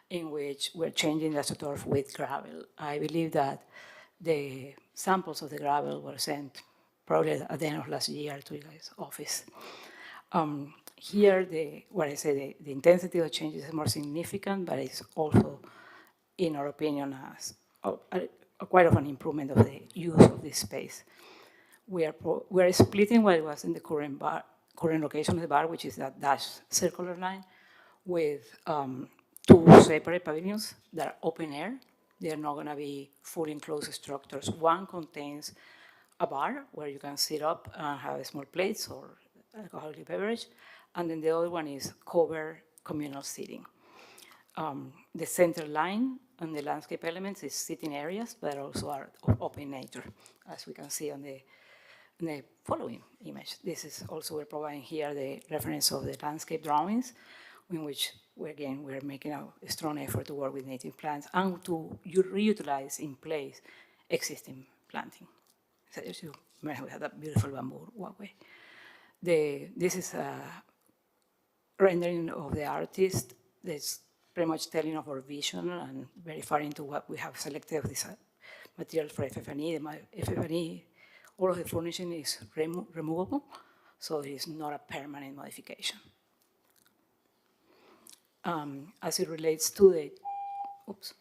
in which we're changing the AstroTurf with gravel. I believe that the samples of the gravel were sent probably at the end of last year to you guys' office. Here, the intensity of change is more significant, but it's also, in our opinion, quite of an improvement of the use of this space. We are splitting what was in the current location of the bar, which is that dashed circular line, with 2 separate pavilions that are open air. They are not going to be fully enclosed structures. One contains a bar where you can sit up and have small plates or alcoholic beverage, and then the other one is covered communal seating. The center line and the landscape elements is sitting areas, but also are of open nature, as we can see on the following image. This is also, we're providing here the reference of the landscape drawings, in which, we're making a strong effort to work with native plants and to reutilize in place existing planting. So as you remember, we have that beautiful bamboo walkway. This is a rendering of the artist that's pretty much telling of our vision and very far into what we have selected of this material for FF&E. The FF&E, all of the furnishing is removable, so it is not a permanent modification. As it relates to the, oops,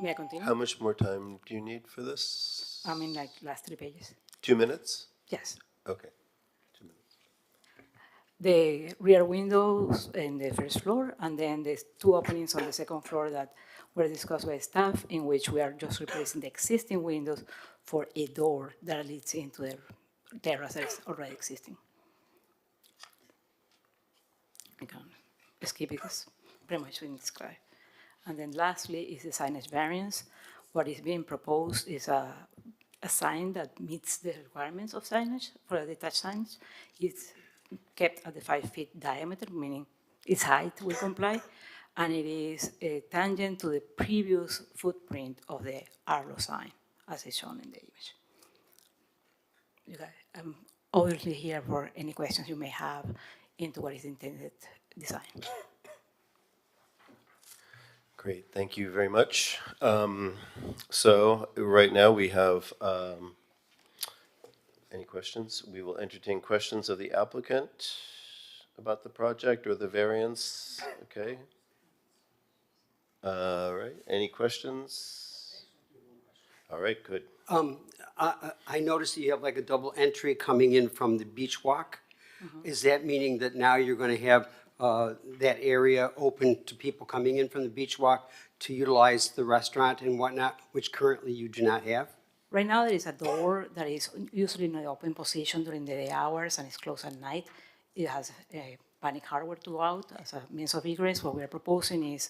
may I continue? How much more time do you need for this? I mean, like last 3 pages. 2 minutes? Yes. Okay. 2 minutes. The rear windows in the first floor, and then the 2 openings on the second floor that were discussed by staff, in which we are just replacing the existing windows for a door that leads into the terrace that is already existing. I can skip it because pretty much we described. And then lastly is the signage variance. What is being proposed is a sign that meets the requirements of signage for a detached signage. It's kept at the 5 feet diameter, meaning its height will comply, and it is tangent to the previous footprint of the Arlo sign, as is shown in the image. You guys, I'm obviously here for any questions you may have into what is intended design. Great, thank you very much. So right now we have any questions? We will entertain questions of the applicant about the project or the variance. Okay. All right, any questions? All right, good. I noticed that you have like a double entry coming in from the beach walk. Is that meaning that now you're going to have that area open to people coming in from the beach walk to utilize the restaurant and whatnot, which currently you do not have? Right now there is a door that is usually in the open position during the day hours and it's closed at night. It has a panic hardware to go out as a means of egress. What we are proposing is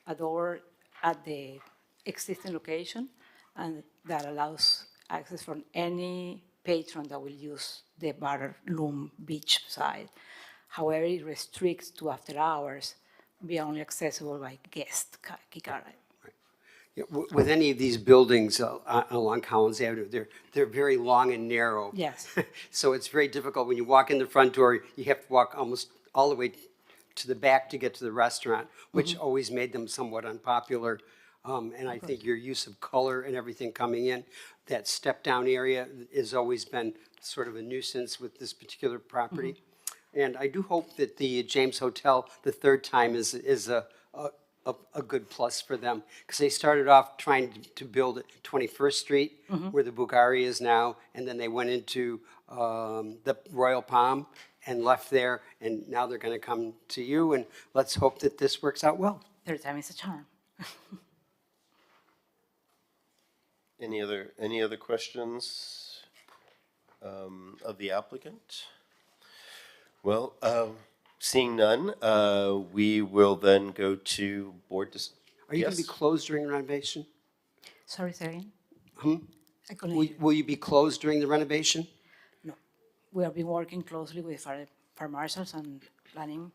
a door at the existing location, and that allows access from any patron that will use the bar room beach side. However, it restricts to after hours, be only accessible by guest key card. Yeah, with any of these buildings along Collins Avenue, they're very long and narrow. Yes. So it's very difficult. When you walk in the front door, you have to walk almost all the way to the back to get to the restaurant, which always made them somewhat unpopular. And I think your use of color and everything coming in, that step-down area has always been sort of a nuisance with this particular property. And I do hope that the James Hotel, the third time, is a good plus for them, because they started off trying to build at 21st Street, where the Bulgari is now, and then they went into the Royal Palm and left there, and now they're going to come to you, and let's hope that this works out well. Third time is a charm. Any other questions of the applicant? Well, seeing none, we will then go to board. Are you going to be closed during renovation? Sorry, say again? I couldn't Will, hear. will you be closed during the renovation? No. We have been working closely with fire marshals and planning.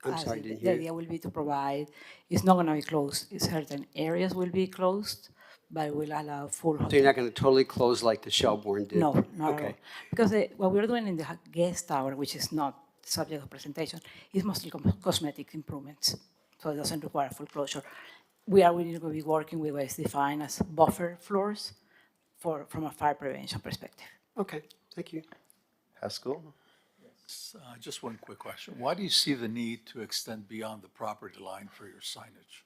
I'm sorry, I didn't The hear you. idea will be to provide, it's not going to be closed. Certain areas will be closed, but we'll allow full. So you're not going to totally close like the Shelbourne did? No, not at all. Okay. Because what we're doing in the guest tower, which is not the subject of presentation, is mostly cosmetic improvements. So it doesn't require full closure. We are going to be working with what is defined as buffer floors from a fire prevention perspective. Okay, thank you. Haskell? Just one quick question. Why do you see the need to extend beyond the property line for your signage?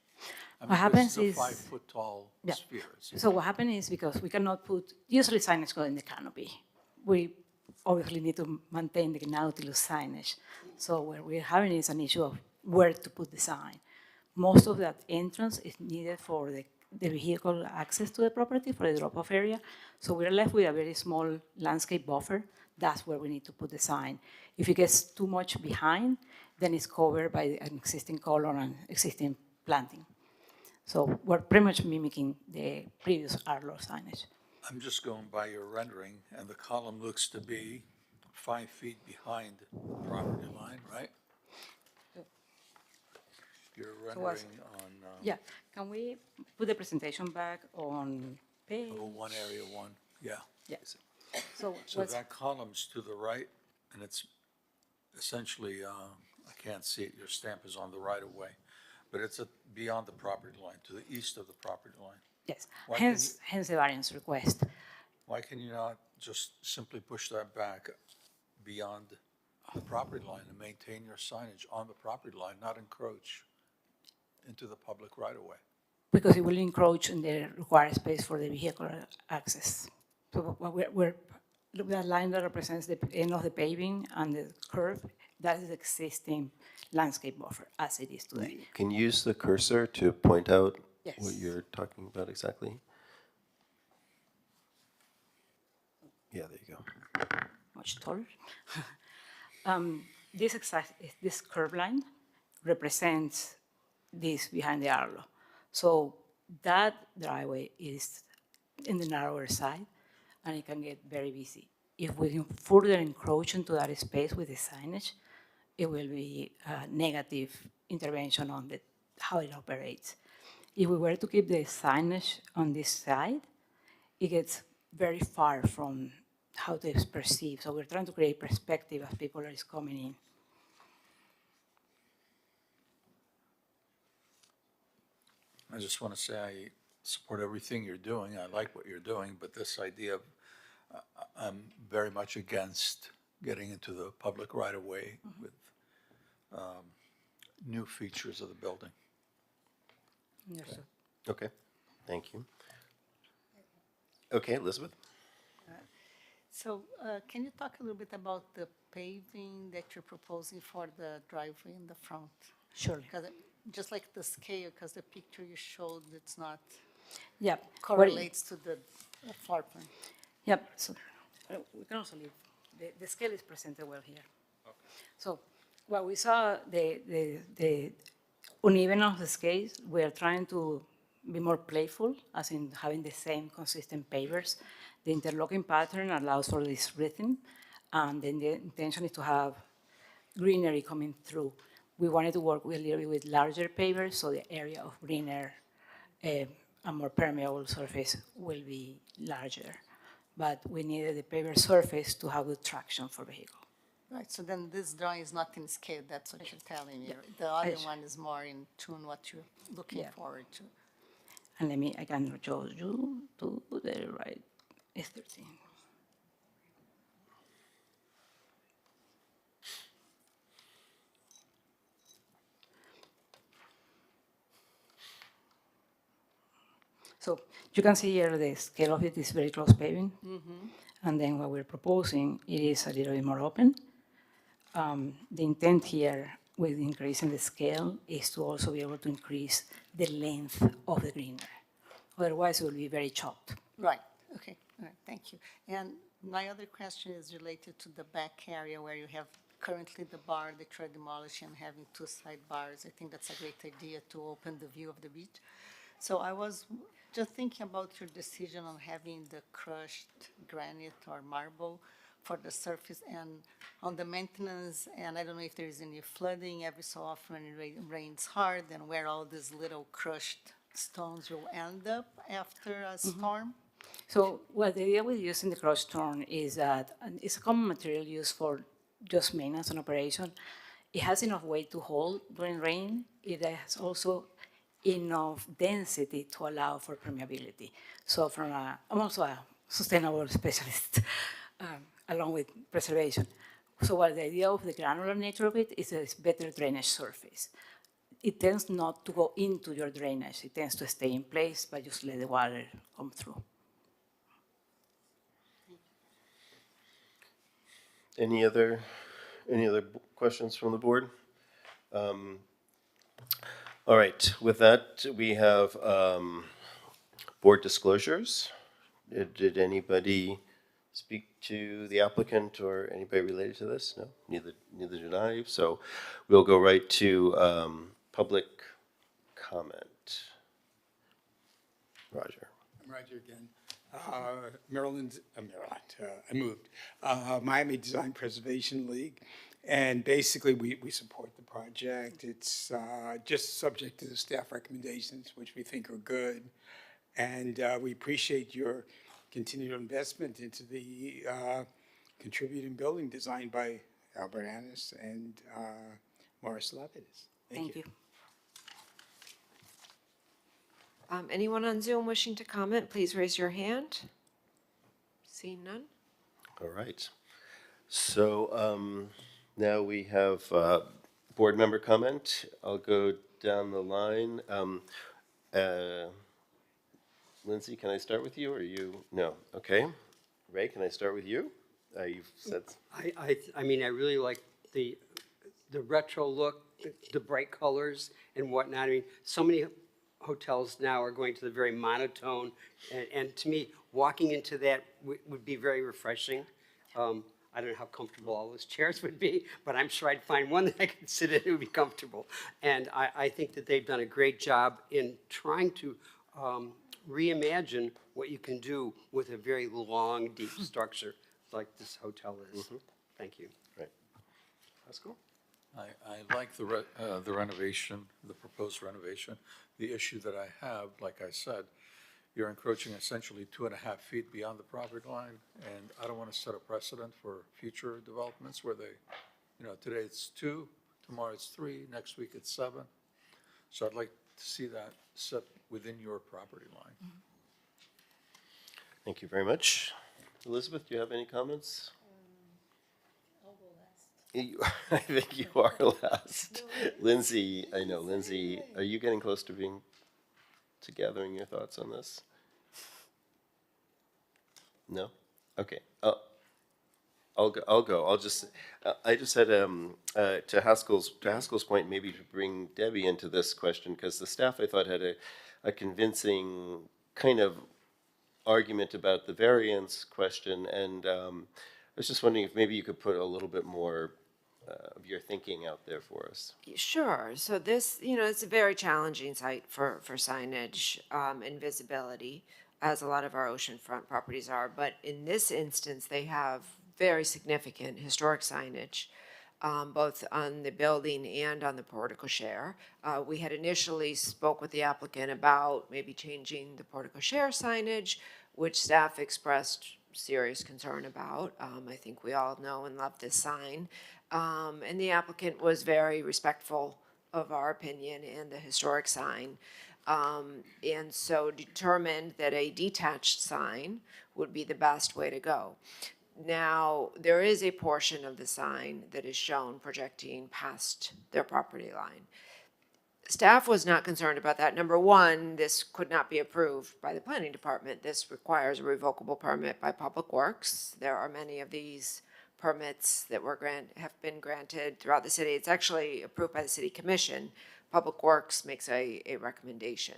I mean, What happens this is is a 5-foot-tall yeah. sphere. So what happens is because we cannot put, usually signage go in the canopy. We obviously need to maintain the Nautilus signage. So what we're having is an issue of where to put the sign. Most of that entrance is needed for the vehicle access to the property, for the drop-off area. So we're left with a very small landscape buffer. That's where we need to put the sign. If it gets too much behind, then it's covered by an existing column and existing planting. So we're pretty much mimicking the previous Arlo signage. I'm just going by your rendering, and the column looks to be 5 feet behind the property line, right? You're rendering on... Yeah, can we put the presentation back on page? Oh, one area one, yeah. Yes. So that column's to the right, and it's essentially, I can't see it, your stamp is on the right of way, but it's beyond the property line, to the east of the property line. Yes, hence the variance request. Why can you not just simply push that back beyond the property line and maintain your signage on the property line, not encroach into the public right of way? Because it will encroach in the required space for the vehicular access. So that line that represents the end of the paving and the curve, that is existing landscape buffer as it is today. Can you use the cursor to point out Yes. what you're talking about exactly? Yeah, there you go. Much taller. This curve line represents this behind the Arlo. So that driveway is in the narrower side, and it can get very busy. If we can further encroach into that space with the signage, it will be a negative intervention on how it operates. If we were to keep the signage on this side, it gets very far from how it is perceived. So we're trying to create perspective as people are coming in. I just want to say I support everything you're doing. I like what you're doing, but this idea of, I'm very much against getting into the public right of way with new features of the building. Yes, sir. Okay, thank you. Okay, Elizabeth? So can you talk a little bit about the paving that you're proposing for the driveway in the front? Sure. Because just like the scale, because the picture you showed, it's not Yeah. correlates to the floor plan. Yep. So we can also leave. The scale is presented well here. Okay. So what we saw, the unevenness of the scales, we are trying to be more playful, as in having the same consistent pavers. The interlocking pattern allows for this rhythm, and then the intention is to have greenery coming through. We wanted to work with a little bit with larger pavers, so the area of greener a more permeable surface will be larger. But we needed the paver surface to have good traction for vehicle. Right, so then this drawing is not in scale, that's what you're telling me. The other Yes. one is more in tune what you're looking Yeah. forward to. And I can show you to the right, it's 13. So you can see here the scale of it is very close paving. And then what we're proposing, it is a little bit more open. The intent here with increasing the scale is to also be able to increase the length of the greenery. Otherwise, it will be very chopped. Right, okay, all right, thank you. And my other question is related to the back area where you have currently the bar that you're demolishing and having two side bars. I think that's a great idea to open the view of the beach. So I was just thinking about your decision on having the crushed granite or marble for the surface and on the maintenance, and I don't know if there is any flooding every so often when it rains hard, and where all these little crushed stones will end up after a storm. So what the idea with using the crushed stone is that it's a common material used for just maintenance and operation. It has enough weight to hold during rain. It has also enough density to allow for permeability. So I'm also a sustainable specialist, along with preservation. So what the idea of the granular nature of it is a better drainage surface. It tends not to go into your drainage. It tends to stay in place, but just let the water come through. Any other questions from the board? All right, with that, we have board disclosures. Did anybody speak to the applicant or anybody related to this? No, neither did I. So we'll go right to public comment. Roger. I'm Roger again. Maryland, I moved. Miami Design Preservation League. And basically, we support the project. It's just subject to the staff recommendations, which we think are good. And we appreciate your continued investment into the contributing building designed by Albert Annis and Morris Lapidus. Thank you. Anyone on Zoom wishing to comment, please raise your hand. Seeing none. All right. So now we have board member comment. I'll go down the line. Lindsay, can I start with you or you? No. Okay. Ray, can I start with you? You've said. I mean, I really like the retro look, the bright colors and whatnot. I mean, so many hotels now are going to the very monotone, and to me, walking into that would be very refreshing. I don't know how comfortable all those chairs would be, but I'm sure I'd find one that I could sit in and would be comfortable. And I think that they've done a great job in trying to reimagine what you can do with a very long, deep structure like this hotel is. Thank you. Right. That's cool. I like the renovation, the proposed renovation. The issue that I have, like I said, you're encroaching essentially 2.5 feet beyond the property line, and I don't want to set a precedent for future developments where they, today it's 2, tomorrow it's 3, next week it's 7. So I'd like to see that set within your property line. Thank you very much. Elizabeth, do you have any comments? I think you are last. Lindsay, I know. Lindsay, are you getting close to gathering your thoughts on this? No? Okay. I'll go. I just had to Haskell's point, maybe to bring Debbie into this question, because the staff, I thought, had a convincing kind of argument about the variance question, and I was just wondering if maybe you could put a little bit more of your thinking out there for us. Sure. So this, it's a very challenging site for signage and visibility, as a lot of our oceanfront properties are. But in this instance, they have very significant historic signage both on the building and on the portico share. We had initially spoke with the applicant about maybe changing the portico share signage, which staff expressed serious concern about. I think we all know and love this sign. And the applicant was very respectful of our opinion and the historic sign. And so determined that a detached sign would be the best way to go. Now, there is a portion of the sign that is shown projecting past their property line. Staff was not concerned about that. Number one, this could not be approved by the planning department. This requires a revocable permit by Public Works. There are many of these permits that have been granted throughout the city. It's actually approved by the city commission. Public Works makes a recommendation.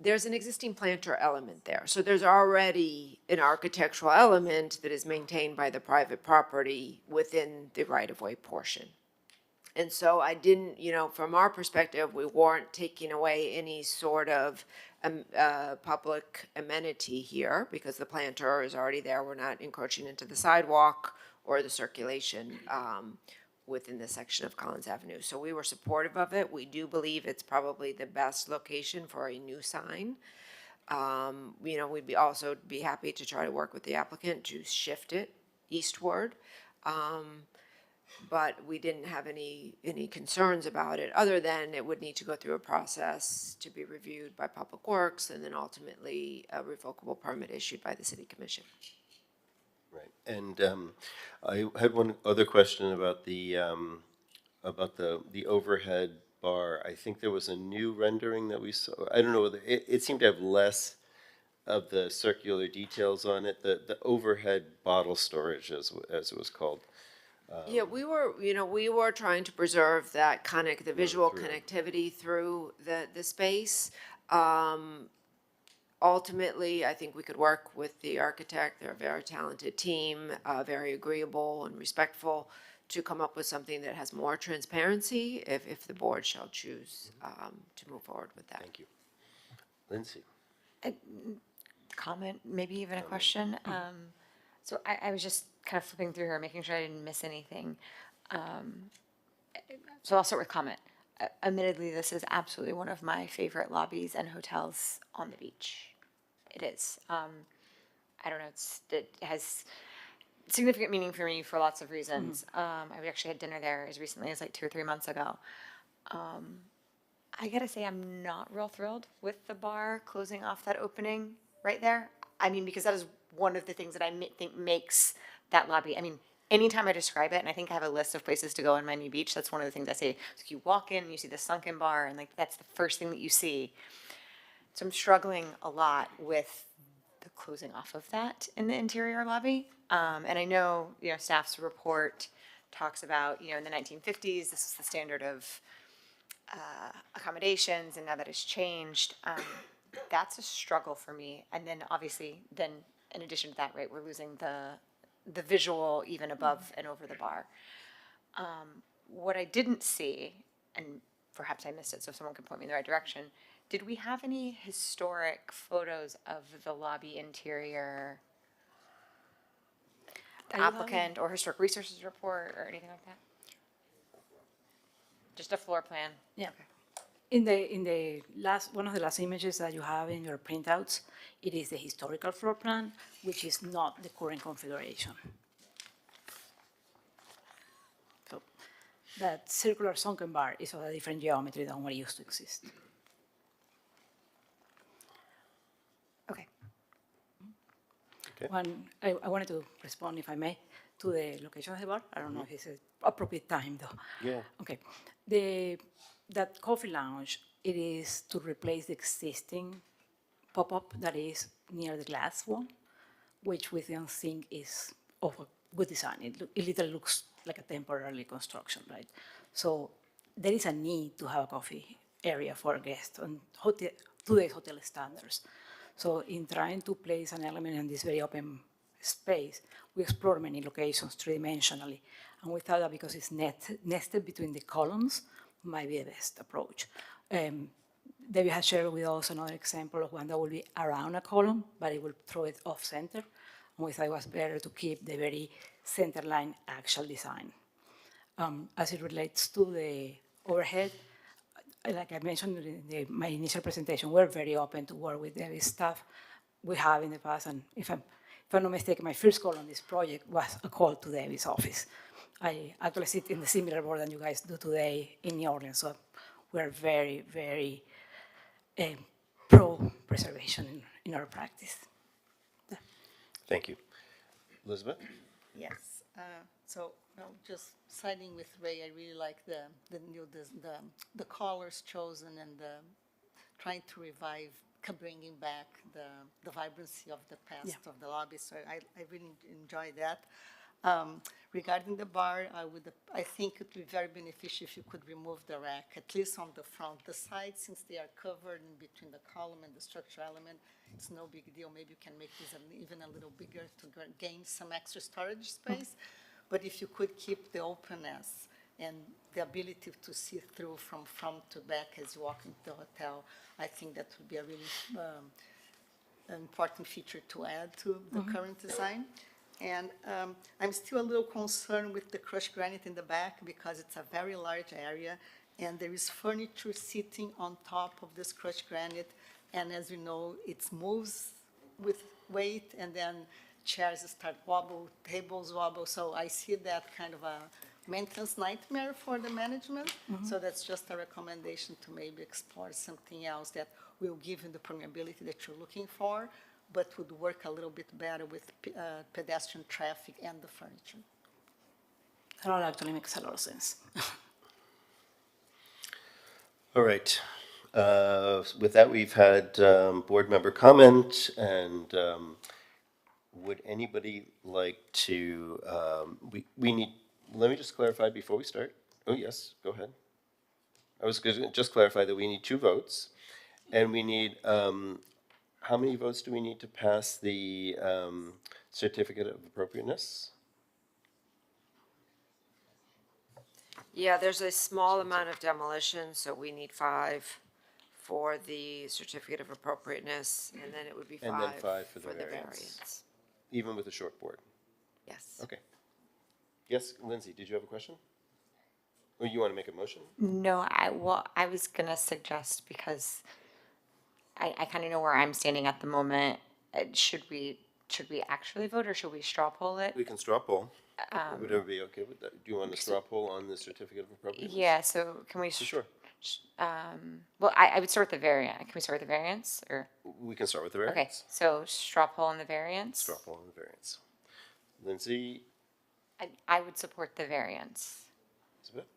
There's an existing planter element there. So there's already an architectural element that is maintained by the private property within the right-of-way portion. And so I didn't, from our perspective, we weren't taking away any sort of public amenity here because the planter is already there. We're not encroaching into the sidewalk or the circulation within this section of Collins Avenue. So we were supportive of it. We do believe it's probably the best location for a new sign. We'd also be happy to try to work with the applicant to shift it eastward. But we didn't have any concerns about it, other than it would need to go through a process to be reviewed by Public Works and then ultimately a revocable permit issued by the City Commission. Right, and I had one other question about the overhead bar. I think there was a new rendering that we saw. I don't know whether it seemed to have less of the circular details on it. The overhead bottle storage, as it was called. Yeah, we were trying to preserve that the visual connectivity through the space. Ultimately, I think we could work with the architect. They're a very talented team, very agreeable and respectful, to come up with something that has more transparency if the board shall choose to move forward with that. Thank you. Lindsay. Comment, maybe even a question. So I was just kind of flipping through here, making sure I didn't miss anything. So I'll start with comment. Admittedly, this is absolutely one of my favorite lobbies and hotels on the beach. It is. I don't know, it has significant meaning for me for lots of reasons. I actually had dinner there as recently as like 2 or 3 months ago. I gotta say, I'm not real thrilled with the bar closing off that opening right there. I mean, because that is one of the things that I think makes that lobby. I mean, anytime I describe it, and I think I have a list of places to go in Miami Beach, that's one of the things I say. So you walk in, you see the sunken bar, and like that's the first thing that you see. So I'm struggling a lot with the closing off of that in the interior lobby. And I know, staff's report talks about, in the 1950s, this is the standard of accommodations, and now that has changed. That's a struggle for me. And then obviously, in addition to that, right, we're losing the visual even above and over the bar. What I didn't see, and perhaps I missed it, so if someone can point me in the right direction, did we have any historic photos of the lobby interior, the applicant or historic resources report or anything like that? Just a floor plan? Yeah. In the one of the last images that you have in your printouts, it is the historical floor plan, which is not the current configuration. So that circular sunken bar is of a different geometry than what used to exist. Okay. I wanted to respond, if I may, to the location of the bar. I don't know if it's an appropriate time, though. Yeah. Okay. That coffee lounge, it is to replace the existing pop-up that is near the glass one, which we don't think is of a good design. It literally looks like a temporary construction, right? So there is a need to have a coffee area for guests on today's hotel standards. So in trying to place an element in this very open space, we explore many locations three-dimensionally, and we thought that because it's nested between the columns, might be the best approach. David has shared with us another example of one that will be around a column, but it will throw it off center. And we thought it was better to keep the very centerline actual design. As it relates to the overhead, like I mentioned in my initial presentation, we're very open to work with the staff we have in the past. And if I'm not mistaken, my first call on this project was a call to David's office. I actually sit in the similar board than you guys do today in New Orleans. So we're very, very pro-preservation in our practice. Thank you. Elizabeth? Yes. So just siding with Ray, I really like the colors chosen and trying to revive, bringing back the vibrancy of the past of the lobby. So I really enjoy that. Regarding the bar, I think it would be very beneficial if you could remove the rack, at least on the front. The sides, since they are covered in between the column and the structural element, it's no big deal. Maybe you can make this even a little bigger to gain some extra storage space. But if you could keep the openness and the ability to see through from front to back as you walk into the hotel, I think that would be a really important feature to add to the current design. And I'm still a little concerned with the crushed granite in the back because it's a very large area and there is furniture sitting on top of this crushed granite. And as you know, it moves with weight and then chairs start wobble, tables wobble. So I see that kind of a maintenance nightmare for the management. So that's just a recommendation to maybe explore something else that will give you the permeability that you're looking for, but would work a little bit better with pedestrian traffic and the furniture. That all actually makes a lot of sense. All right. With that, we've had board member comment, and would anybody like to, we need, let me just clarify before we start. Oh, yes, go ahead. I was going to just clarify that we need 2 votes, and we need, how many votes do we need to pass the certificate of appropriateness? Yeah, there's a small amount of demolition, so we need 5 for the certificate of appropriateness, and then it would be 5 And then 5 for the the variance. variance. Even with a short board? Yes. Okay. Yes, Lindsay, did you have a question? Or you want to make a motion? No, I was gonna suggest, because I kind of know where I'm standing at the moment. Should we actually vote, or should we straw poll it? We can straw poll. Would everybody be okay with that? Do you want a straw poll on the certificate of appropriateness? Yeah, so can we? Sure. Well, I would start with the variant. Can we start with the variance, or? We can start with the variance. Okay, so straw poll on the variance. Straw poll on the variance. Lindsay? I would support the variance. Elizabeth?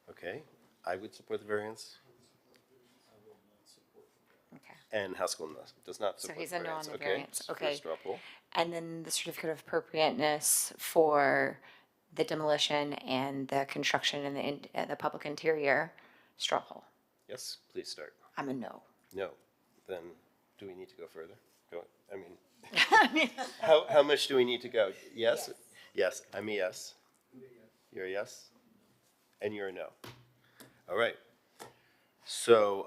Okay, I would support the variance. Okay. And Haskell does not So support he's the a no on variance. the variance. So for Okay. straw poll. And then the certificate of appropriateness for the demolition and the construction and the public interior, straw poll. Yes, please start. I'm a no. No. Then do we need to go further? Go. I mean, how much do we need to go? Yes? Yes, I'm a yes. You're a yes? And you're a no. All right. So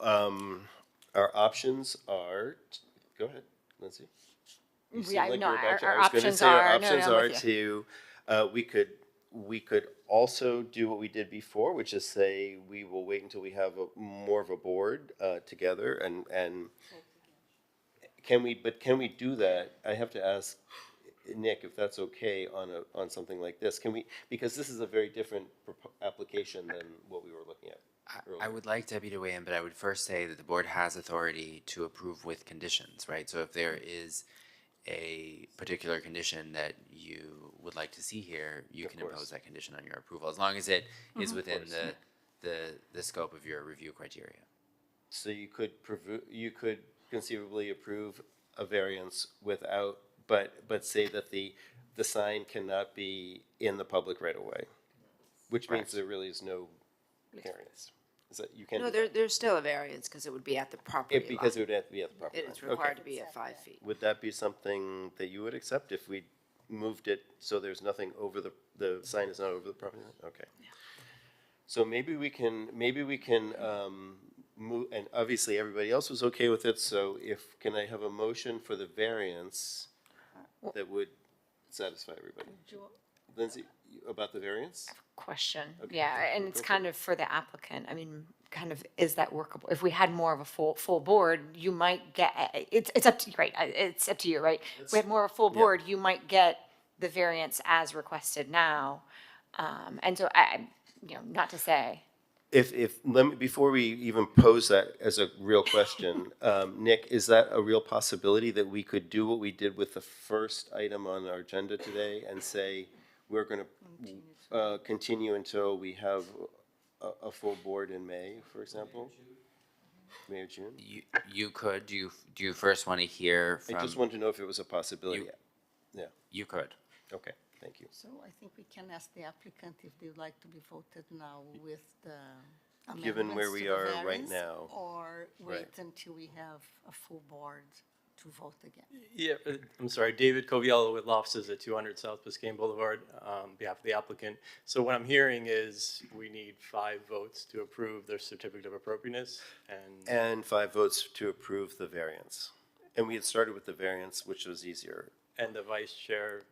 our options are, go ahead, Lindsay. You seem like you're about to- our I was gonna options say our are, options no, I'm are with to, we could also do what we did before, which is say we will wait until we have more of a board together, and can we do that? I have to ask Nick if that's okay on something like this. Can we, because this is a very different application than what we were looking at earlier. I would like Debbie to weigh in, but I would first say that the board has authority to approve with conditions, right? So if there is a particular condition that you would like to see here, you can impose that condition on your approval, as long as it is within the scope of your review criteria. So you could conceivably approve a variance without, but say that the sign cannot be in the public right away, which means there really is no variance. Is that you can't? No, there's still a variance because it would be at the property line. Because it would have to be at the property line. It's required to be at 5 feet. Would that be something that you would accept if we moved it so there's nothing over the sign is not over the property line? Okay. Yeah. So maybe we can move, and obviously everybody else was okay with it, so can I have a motion for the variance that would satisfy everybody. Lindsay, about the variance? Question. Okay. Yeah, and it's Go for kind of for the applicant. I mean, kind of, is that workable? If we had more of a full board, you might get, it's up to you, right? It's up to you, right? If we had more of a full yeah. board, you might get the variance as requested now. And so not to say. Let me, before we even pose that as a real question, Nick, is that a real possibility that we could do what we did with the first item on our agenda today and say, we're going to continue until we have a full board in May, for example? May or June? You could. Do you first want to hear from? I just wanted to know if it was a possibility. Yeah. You could. Okay, thank you. So I think we can ask the applicant if they would like to be voted now with the Given where amendments we to the are right variance, now. or wait Right. until we have a full board to vote again. Yeah, I'm sorry, David Coviello with law offices at 200 South Biscayne Boulevard, on behalf of the applicant. So what I'm hearing is we need 5 votes to approve their certificate of appropriateness, And 5 votes to approve the variance. And we had started with the variance, which was easier. and the vice chair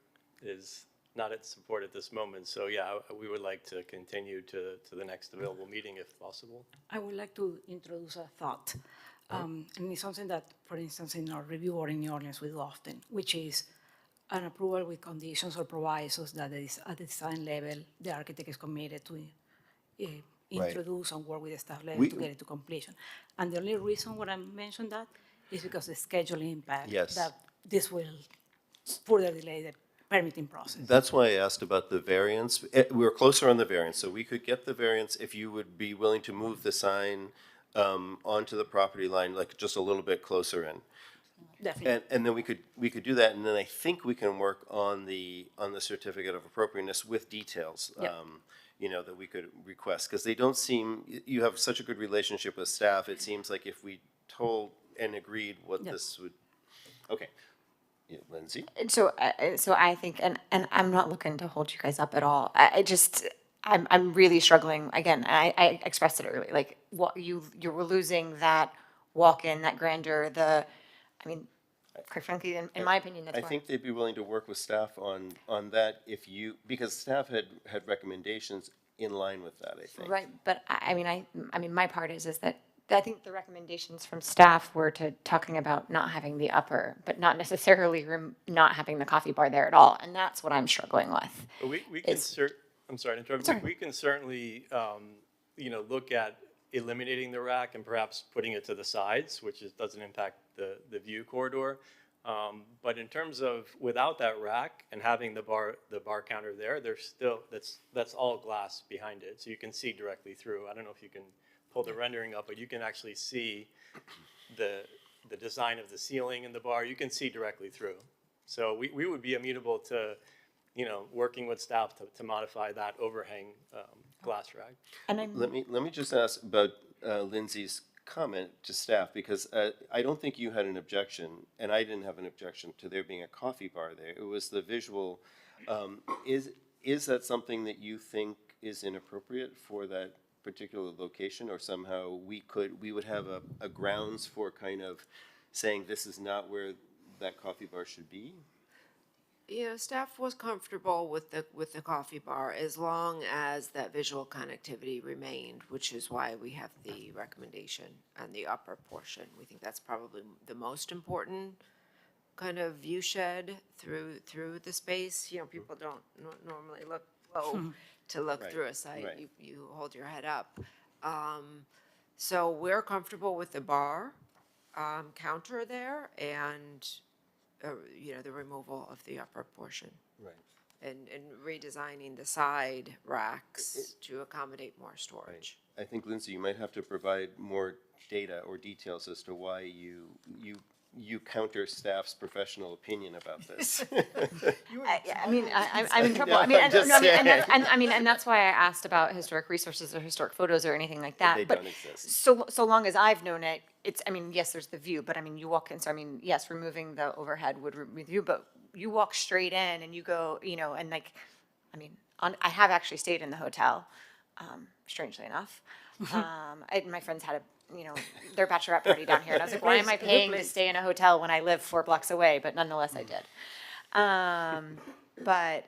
is not at support at this moment. So yeah, we would like to continue to the next available meeting if possible. I would like to introduce a thought. And it's something that, for instance, in our review or in New Orleans we do often, which is an approval with conditions or provisos that is at the design level, the architect is committed to introduce and work with the staff level to get it to completion. And the only reason why I mentioned that is because the scheduling impact that this will further delay the permitting process. That's why I asked about the variance. We were closer on the variance, so we could get the variance if you would be willing to move the sign onto the property line, like just a little bit closer in. Definitely. And then we could do that, and then I think we can work on the certificate of appropriateness with details. That we could request, because they don't seem, you have such a good relationship with staff, it seems like if we told and agreed what this would, okay. Yeah, Lindsay? So I think, and I'm not looking to hold you guys up at all. I'm really struggling, again, I expressed it earlier, like, what you were losing that walk-in, that grandeur, quite frankly, in my opinion, that's I think they'd be willing to work with staff on that because staff had recommendations in line with that, I think. Right, but I mean, my part is that I think the recommendations from staff were to talking about not having the upper, but not necessarily not having the coffee bar there at all, and that's what I'm struggling with. But we can I'm sorry to interrupt. Sorry. We can certainly, look at eliminating the rack and perhaps putting it to the sides, which doesn't impact the view corridor. But in terms of without that rack and having the bar counter there, there's still that's all glass behind it, so you can see directly through. I don't know if you can pull the rendering up, but you can actually see the design of the ceiling in the bar. You can see directly through. So we would be amenable to, working with staff to modify that overhang glass rack. And Let me just ask about Lindsay's comment to staff, because I don't think you had an objection, and I didn't have an objection to there being a coffee bar there. It was the visual. Is that something that you think is inappropriate for that particular location, or somehow we would have a grounds for kind of saying this is not where that coffee bar should be? Staff was comfortable with the coffee bar as long as that visual connectivity remained, which is why we have the recommendation on the upper portion. We think that's probably the most important kind of view shed through the space. People don't normally look low to look through a site. Right. You hold your head up. So we're comfortable with the bar counter there and the removal of the upper portion. Right. And redesigning the side racks to accommodate more storage. I think, Lindsay, you might have to provide more data or details as to why you counter staff's professional opinion about this. I'm in trouble. And that's why I asked about historic resources or historic photos or anything like that. They but don't exist. So long as I've known it, yes, there's the view, but you walk in. So yes, removing the overhead would remove the view, but you walk straight in and you go, I have actually stayed in the hotel, strangely enough. My friends had their bachelorette party down here, and I was like, why am I paying to stay in a hotel when I live 4 blocks away? But nonetheless, I did. but,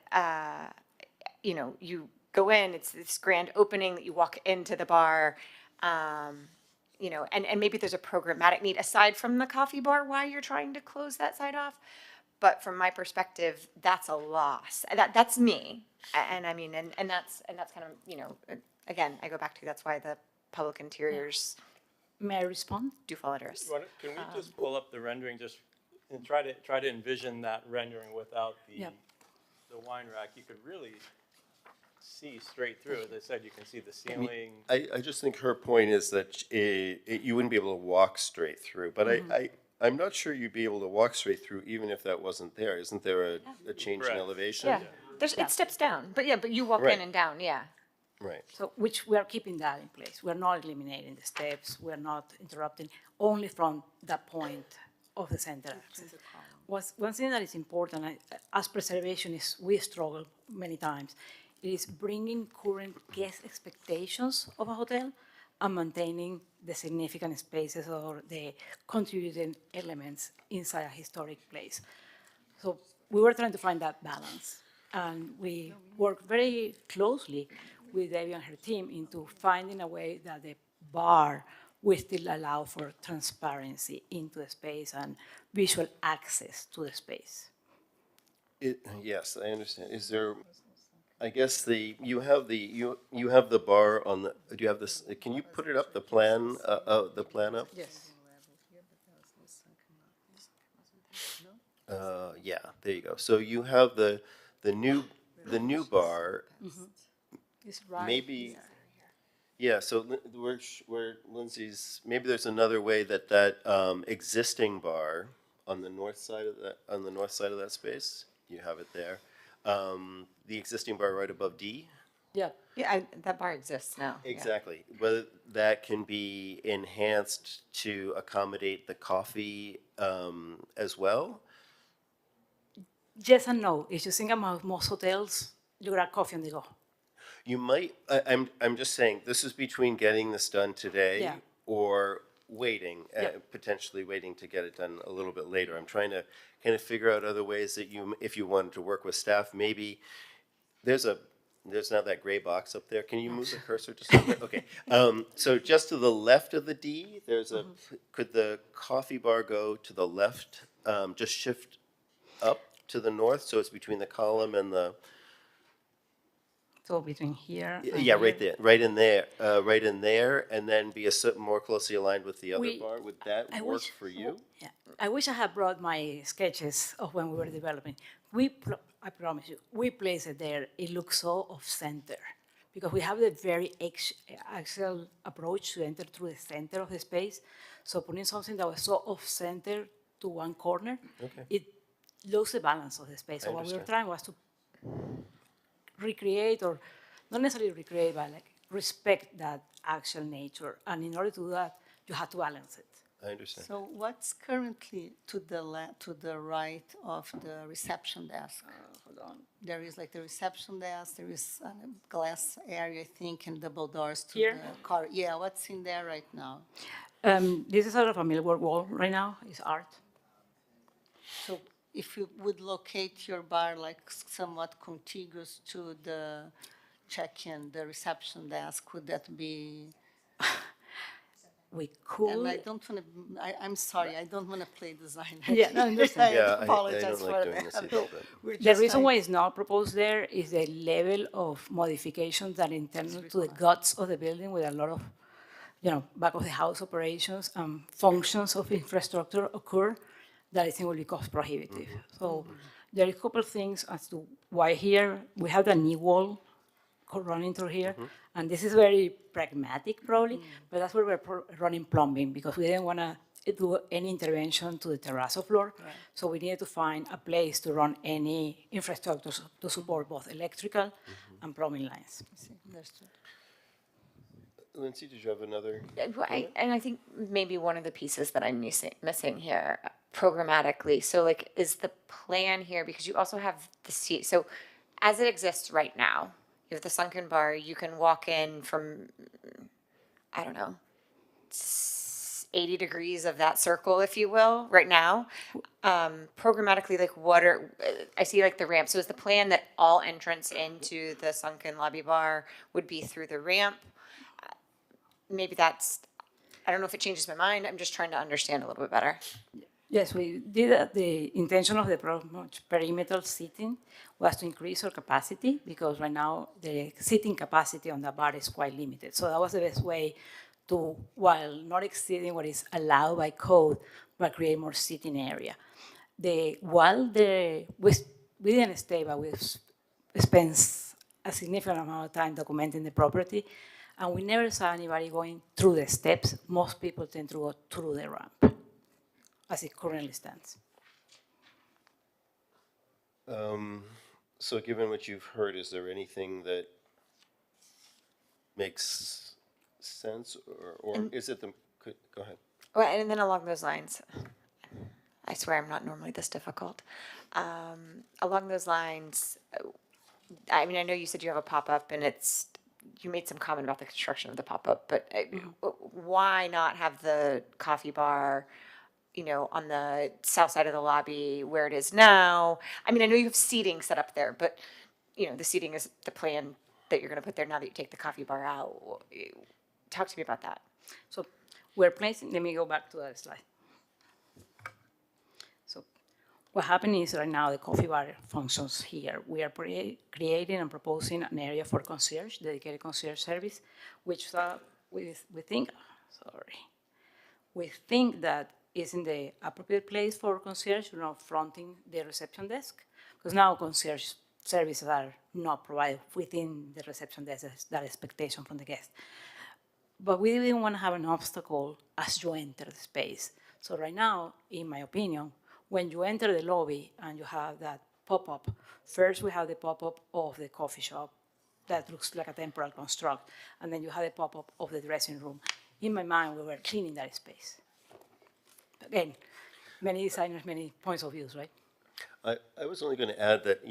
you know, you go in, it's this grand opening that you walk into the bar, you know, and maybe there's a programmatic need aside from the coffee bar why you're trying to close that side off. But from my perspective, that's a loss. That's me. And I mean, and that's kind of, you know, again, I go back to, that's why the public interiors May I respond? do fall under us. Can we just pull up the rendering just and try to envision that rendering without the wine rack? You could really see straight through. As I said, you can see the ceiling. I just think her point is that you wouldn't be able to walk straight through, but I'm not sure you'd be able to walk straight through even if that wasn't there. Isn't there a change in elevation? Yeah, it steps down, but you walk in and down, yeah. Right. So, which we are keeping that in place. We're not eliminating the steps. We're not interrupting, only from that point of the center access. One thing that is important, as preservationists, we struggle many times, is bringing current guest expectations of a hotel and maintaining the significant spaces or the contributing elements inside a historic place. So we were trying to find that balance. And we worked very closely with Debbie and her team into finding a way that the bar will still allow for transparency into the space and visual access to the space. Yes, I understand. Is there, I guess you have the bar on the, do you have this, can you put it up, the plan up? Yes. Yeah, there you go. So you have the new bar. It's right. Maybe, yeah. So where Lindsay's, maybe there's another way that existing bar on the north side of that space, you have it there. The existing bar right above D. Yeah. Yeah, that bar exists now. Exactly. Whether that can be enhanced to accommodate the coffee as well. Yes and no. If you think about most hotels, you grab coffee on the go. You might. I'm just saying. This is between getting this done today or waiting, potentially waiting to get it done a little bit later. I'm trying to kind of figure out other ways that if you wanted to work with staff, maybe there's now that gray box up there. Can you move the cursor just a bit? Okay. So just to the left of the D, there's a. Could the coffee bar go to the left? Just shift up to the north, so it's between the column and the. So between here. Yeah, right there, right in there, and then be more closely aligned with the other bar. Would that work for you? Yeah, I wish I had brought my sketches of when we were developing. I promise you, we place it there. It looks so off-center because we have the very axial approach to enter through the center of the space. So putting something that was so off-center to one corner, it lost the balance of the space. So what we were trying was to recreate, or not necessarily recreate, but like respect that actual nature. And in order to do that, you have to balance it. I understand. So what's currently to the right of the reception desk? Hold on. There is like the reception desk, there is a glass area, I think, and double doors to Here? the car. Yeah, what's in there right now? This is sort of a millwork wall right now. It's art. So if you would locate your bar like somewhat contiguous to the check-in, the reception desk, would that be? We could. And I don't want to, I'm sorry, I don't want to play designer. Yeah, no, I understand. I apologize I don't for like doing that. this either, but. The reason why it's not proposed there is the level of modification that internal to the guts of the building with a lot of, back of the house operations and functions of infrastructure occur that I think will be cost prohibitive. So there are a couple of things as to why here we have the knee wall running through here. And this is very pragmatic probably, but that's where we're running plumbing because we didn't want to do any intervention to the terrazzo floor. Right. So we needed to find a place to run any infrastructure to support both electrical and plumbing lines. Understood. Lindsay, did you have another? And I think maybe one of the pieces that I'm missing here programmatically. So like, is the plan here, because you also have the seat. So as it exists right now, you have the sunken bar, you can walk in from, I don't know, 80 degrees of that circle, if you will, right now. Programmatically, like I see like the ramp. So is the plan that all entrance into the sunken lobby bar would be through the ramp? Maybe I don't know if it changes my mind. I'm just trying to understand a little bit better. Yes, we did the intention of the perimeter seating was to increase our capacity because right now the seating capacity on the bar is quite limited. So that was the best way to, while not exceeding what is allowed by code, but create more seating area. We didn't stay, but we spent a significant amount of time documenting the property, and we never saw anybody going through the steps. Most people tend to go through the ramp, as it currently stands. So given what you've heard, is there anything that makes sense, or is it go ahead. Well, and then along those lines, I swear I'm not normally this difficult. Along those lines, I mean, I know you said you have a pop-up, and you made some comment about the construction of the pop-up, but why not have the coffee bar, on the south side of the lobby where it is now? I mean, I know you have seating set up there, but, the seating is the plan that you're going to put there now that you take the coffee bar out. Talk to me about that. So we're placing, let me go back to that slide. So what happened is right now the coffee bar functions here. We are creating and proposing an area for concierge, dedicated concierge service, which we think that is in the appropriate place for concierge, fronting the reception desk, because now concierge services are not provided within the reception desk. That's that expectation from the guest. But we didn't want to have an obstacle as you enter the space. So right now, in my opinion, when you enter the lobby and you have that pop-up, first we have the pop-up of the coffee shop that looks like a temporary construct, and then you have the pop-up of the dressing room. In my mind, we were cleaning that space. Again, many designers, many points of views, right? I was only going to add that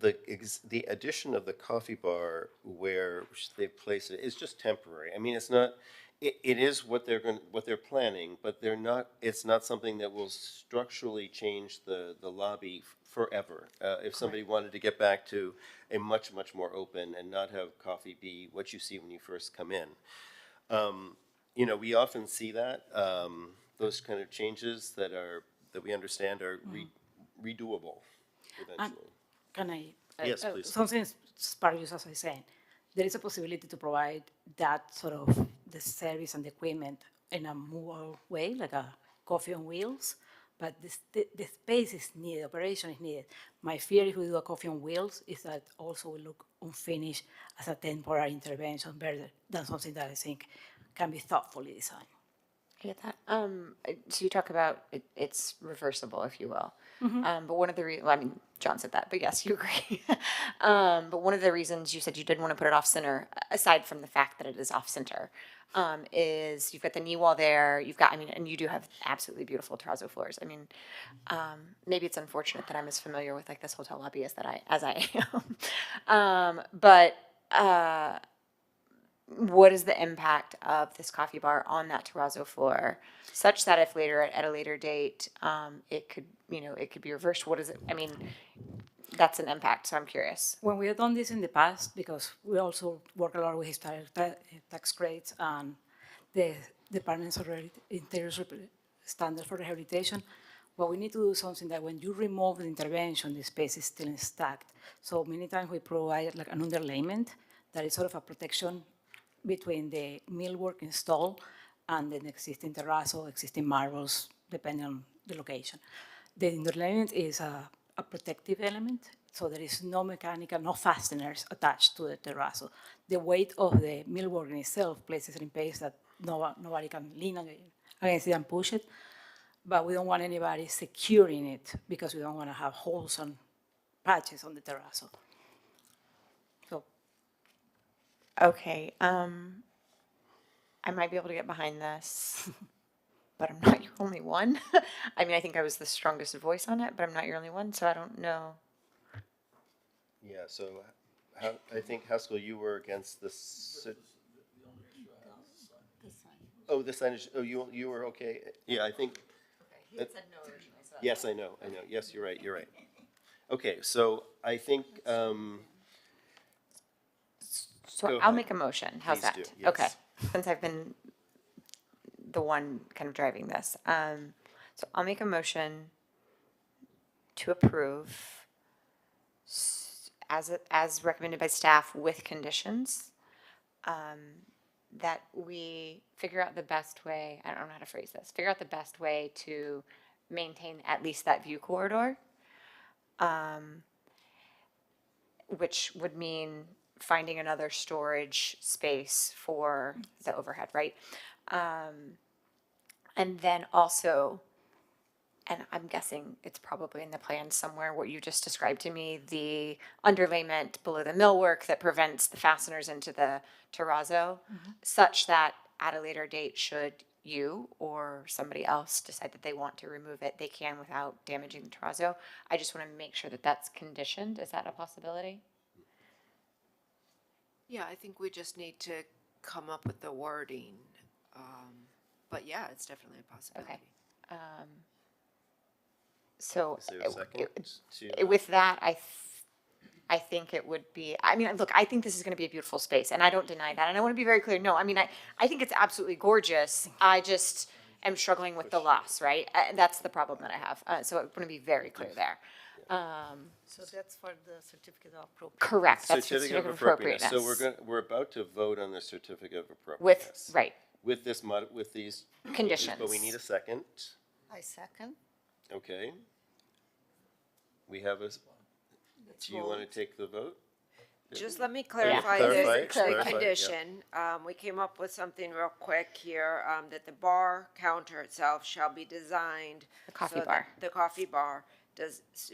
the addition of the coffee bar where they place it is just temporary. I mean, it's not. It is what they're planning, but it's not something that will structurally change the lobby forever. If somebody wanted to get back to a much more open and not have coffee be what you see when you first come in. We often see that those kind of changes that we understand are redoable eventually. Can I? Yes, please. Something sparked as I was saying. There is a possibility to provide that sort of the service and the equipment in a more way, like a coffee on wheels. But the space is needed, operation is needed. My fear if we do a coffee on wheels is that also will look unfinished as a temporary intervention better than something that I think can be thoughtfully designed. I get that. So you talk about it's reversible, if you will. Mm-hmm. But one of the John said that, but yes, you agree. But one of the reasons you said you didn't want to put it off center, aside from the fact that it is off center, is you've got the knee wall there. And you do have absolutely beautiful terrazzo floors. I mean, maybe it's unfortunate that I'm as familiar with like this hotel lobby as I am. But what is the impact of this coffee bar on that terrazzo floor, such that if later at a later date, it could be reversed? What is it? I mean, that's an impact. So I'm curious. When we have done this in the past, because we also work a lot with historic tax credits and the Department's interior standard for rehabilitation, but we need to do something that when you remove the intervention, the space is still stacked. So many times we provide like an underlayment that is sort of a protection between the millwork installed and the existing terrazzo, existing marbles, depending on the location. The underlayment is a protective element, so there is no fasteners attached to the terrazzo. The weight of the millwork in itself places it in place that nobody can lean against it and push it, but we don't want anybody securing it because we don't want to have holes and patches on the terrazzo. Okay, I might be able to get behind this, but I'm not your only one. I mean, I think I was the strongest voice on it, but I'm not your only one, so I don't know. Yeah, so I think, Haskell, you were against this. Oh, the signage, oh, you were okay? Yeah, I think. He had said no originally, so that's Yes, I know. Yes, you're right. Okay, so I think, So go I'll ahead. make a motion. How's Please that? do, yes. Okay. Since I've been the one kind of driving this. So I'll make a motion to approve as recommended by staff with conditions, that we figure out the best way, I don't know how to phrase this, figure out the best way to maintain at least that view corridor, which would mean finding another storage space for the overhead, right? And then also, and I'm guessing it's probably in the plan somewhere, what you just described to me, the underlayment below the millwork that prevents the fasteners into the terrazzo, such that at a later date, should you or somebody else decide that they want to remove it, they can without damaging the terrazzo. I just want to make sure that that's conditioned. Is that a possibility? Yeah, I think we just need to come up with the wording. But yeah, it's definitely a possibility. Okay. So Is there a second to? with that, I think it would be, I mean, look, I think this is going to be a beautiful space, and I don't deny that. And I want to be very clear. No, I mean, I think it's absolutely gorgeous. I just am struggling with the loss, right? That's the problem that I have. So I want to be very clear there. So that's for the certificate of appropriateness. Correct. That's Certificate of appropriateness. So we're about to vote on the certificate of appropriateness. Right. With this with these Conditions. but we need a second. I second. Okay. We have a, do you want to take the vote? Just let me clarify the condition. We came up with something real quick here, that the bar counter itself shall be designed. The coffee so that bar. The coffee bar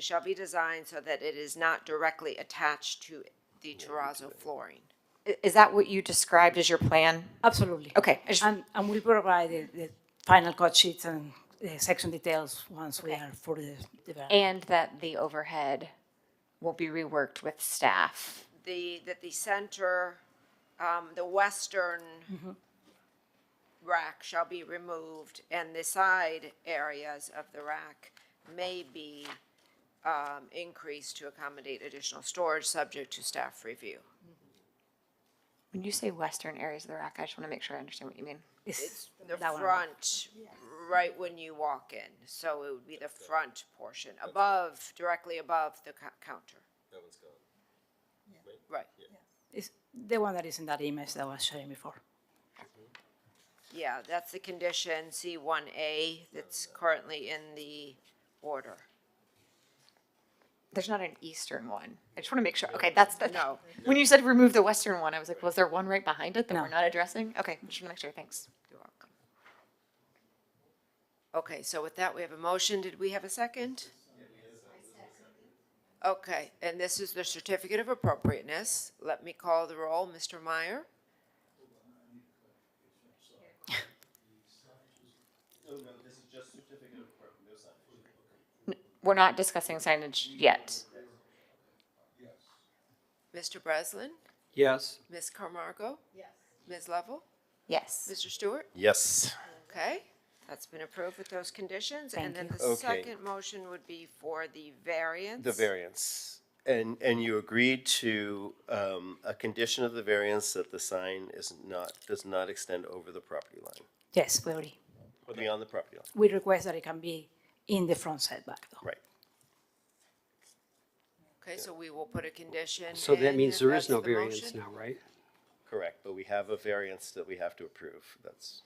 shall be designed so that it is not directly attached to the terrazzo flooring. Is that what you described as your plan? Absolutely. Okay. And we'll provide the final cut sheets and section details once we are for the development. And that the overhead will be reworked with staff. That the center, the western rack shall be removed, and the side areas of the rack may be increased to accommodate additional storage, subject to staff review. When you say western areas of the rack, I just want to make sure I understand what you mean. It's the front, right when you walk in, so it would be the front portion, directly above the counter. That one's gone. Right. It's the one that is in that image that I was showing before. Yeah, that's the condition C1A that's currently in the order. There's not an eastern one. I just want to make sure. Okay, that's the. No. When you said remove the western one, I was like, was there one right behind it that No. we're not addressing? Okay, just want to make sure. Thanks. You're welcome. Okay, so with that, we have a motion. Did we have a second? Okay, and this is the certificate of appropriateness. Let me call the roll. Mr. Meyer? Oh, no, this is just certificate of appropriateness, no signage. We're not discussing signage yet. Mr. Breslin? Yes. Ms. Camargo? Yes. Ms. Lovell? Yes. Mr. Stewart? Yes. Okay, that's been approved with those conditions. Thank And then you. the Okay. second motion would be for the variance. The variance. And you agreed to a condition of the variance that the sign does not extend over the property line, Yes, we already. beyond the property line. We request that it can be in the front setback though. Right. Okay, so we will put a condition. So that in means if there that's is no the variance motion. now, right? Correct, but we have a variance that we have to approve. That's.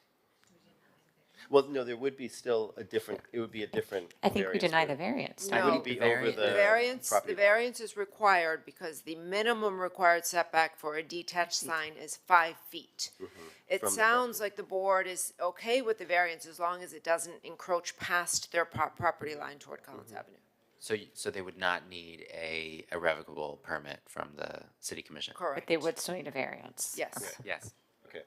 Well, no, there would be still a different, it would be a different. I think we variance, deny but the variance. It wouldn't be over The variance, property the line. variance is required because the minimum required setback for a detached sign is 5 feet. It From the sounds like the board is okay with the variance as long as it doesn't encroach past their property line toward Collins Avenue. So they would not need a irrevocable permit from the city commission? Correct. But they would still need a variance. Yes. Yes. Okay.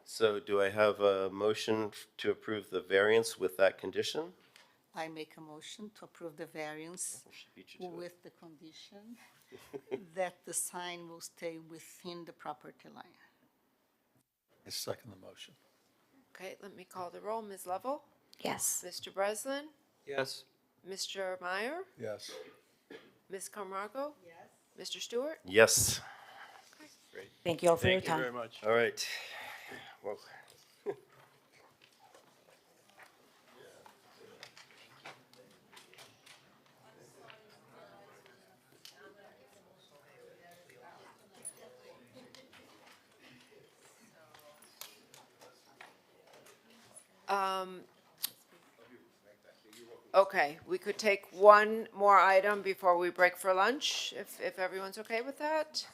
So do I have a motion to approve the variance with that condition? I make a motion to approve the variance Beat you to it. with the condition that the sign will stay within the property line. I second the motion. Okay, let me call the roll. Ms. Lovell? Yes. Mr. Breslin? Yes. Mr. Meyer? Yes. Ms. Camargo? Yes. Mr. Stewart? Yes. Great. Thank you all for your Thank you time. very much. All right. Well. Okay, we could take one more item before we break for lunch, if everyone's okay with that?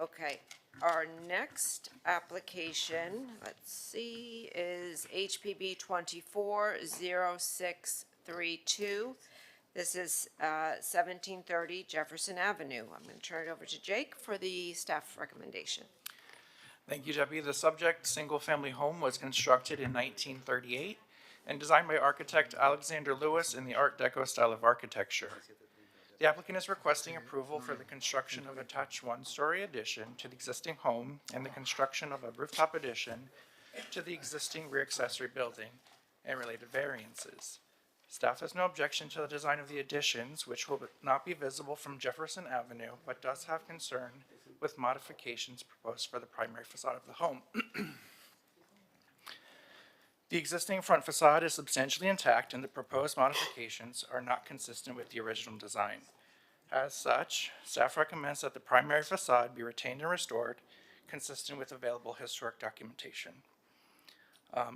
Okay, our next application, let's see, is HPB 240632. This is 1730 Jefferson Avenue. I'm going to turn it over to Jake for the staff recommendation. Thank you, Debbie. The subject single-family home was constructed in 1938 and designed by architect Alexander Lewis in the Art Deco style of architecture. The applicant is requesting approval for the construction of attached one-story addition to the existing home and the construction of a rooftop addition to the existing rear accessory building and related variances. Staff has no objection to the design of the additions, which will not be visible from Jefferson Avenue, but does have concern with modifications proposed for the primary facade of the home. The existing front facade is substantially intact, and the proposed modifications are not consistent with the original design. As such, staff recommends that the primary facade be retained and restored, consistent with available historic documentation.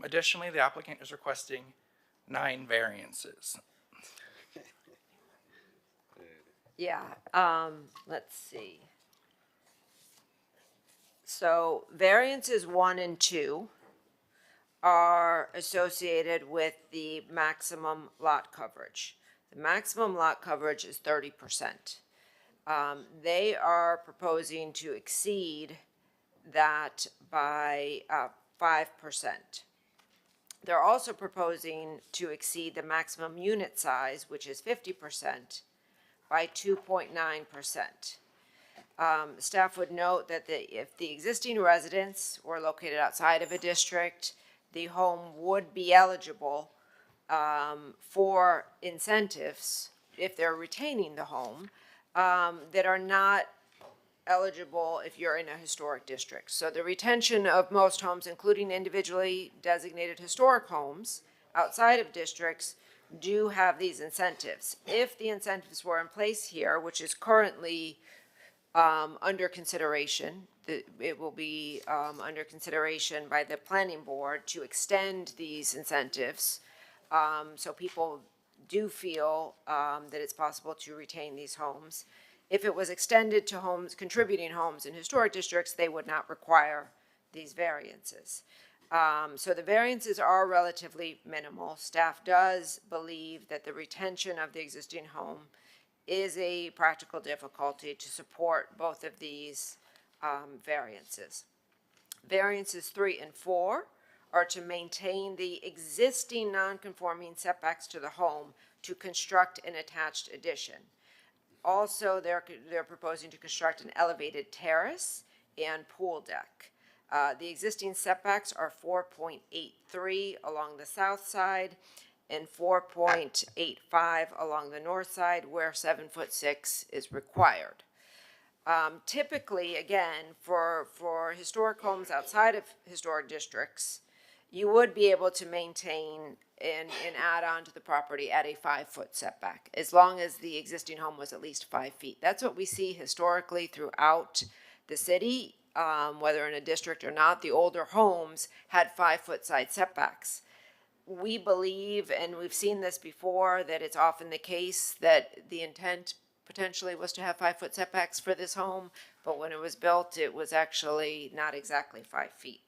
Additionally, the applicant is requesting 9 variances. Yeah, let's see. So variances 1 and 2 are associated with the maximum lot coverage. The maximum lot coverage is 30%. They are proposing to exceed that by 5%. They're also proposing to exceed the maximum unit size, which is 50%, by 2.9%. Staff would note that if the existing residents were located outside of a district, the home would be eligible for incentives if they're retaining the home that are not eligible if you're in a historic district. So the retention of most homes, including individually designated historic homes outside of districts, do have these incentives. If the incentives were in place here, which is currently under consideration, it will be under consideration by the planning board to extend these incentives. So people do feel that it's possible to retain these homes. If it was extended to homes, contributing homes in historic districts, they would not require these variances. So the variances are relatively minimal. Staff does believe that the retention of the existing home is a practical difficulty to support both of these variances. Variances 3 and 4 are to maintain the existing non-conforming setbacks to the home to construct an attached addition. Also, they're proposing to construct an elevated terrace and pool deck. The existing setbacks are 4.83 along the south side and 4.85 along the north side, where 7'6" is required. Typically, again, for historic homes outside of historic districts, you would be able to maintain and add on to the property at a 5-foot setback, as long as the existing home was at least 5 feet. That's what we see historically throughout the city, whether in a district or not. The older homes had 5-foot side setbacks. We believe, and we've seen this before, that it's often the case that the intent potentially was to have 5-foot setbacks for this home, but when it was built, it was actually not exactly 5 feet.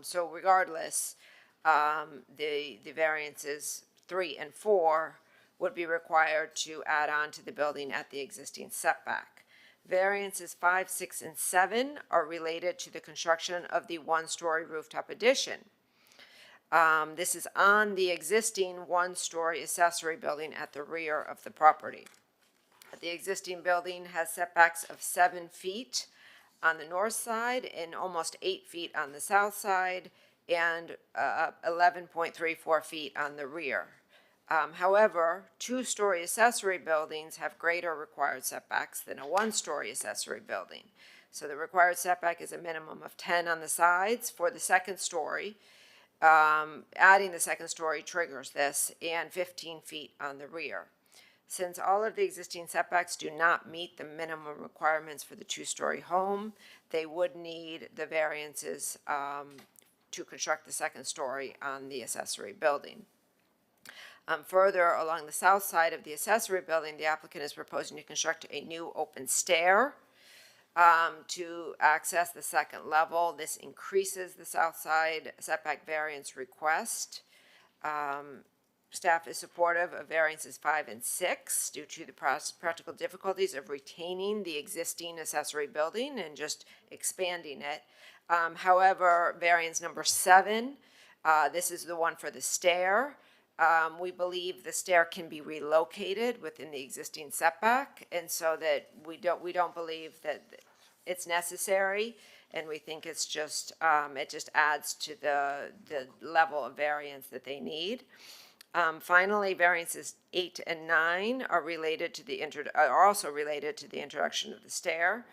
So regardless, the variances 3 and 4 would be required to add on to the building at the existing setback. Variances 5, 6, and 7 are related to the construction of the one-story rooftop addition. This is on the existing one-story accessory building at the rear of the property. The existing building has setbacks of 7 feet on the north side and almost 8 feet on the south side, and 11.34 feet on the rear. However, two-story accessory buildings have greater required setbacks than a one-story accessory building. So the required setback is a minimum of 10 on the sides for the second story. Adding the second story triggers this, and 15 feet on the rear. Since all of the existing setbacks do not meet the minimum requirements for the two-story home, they would need the variances to construct the second story on the accessory building. Further, along the south side of the accessory building, the applicant is proposing to construct a new open stair to access the second level. This increases the south side setback variance request. Staff is supportive of variances 5 and 6 due to the practical difficulties of retaining the existing accessory building and just expanding it. However, variance number 7, this is the one for the stair. We believe the stair can be relocated within the existing setback, and so that we don't believe that it's necessary, and we think it's just it just adds to the level of variance that they need. Finally, variances 8 and 9 are also related to the introduction of the stair.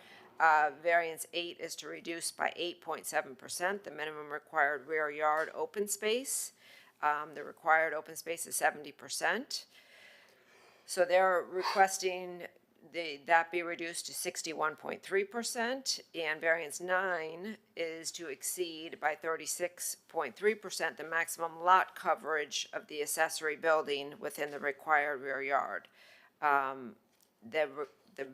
Variance 8 is to reduce by 8.7% the minimum required rear yard open space. The required open space is 70%. So they're requesting that be reduced to 61.3%, and variance 9 is to exceed by 36.3% the maximum lot coverage of the accessory building within the required rear yard. The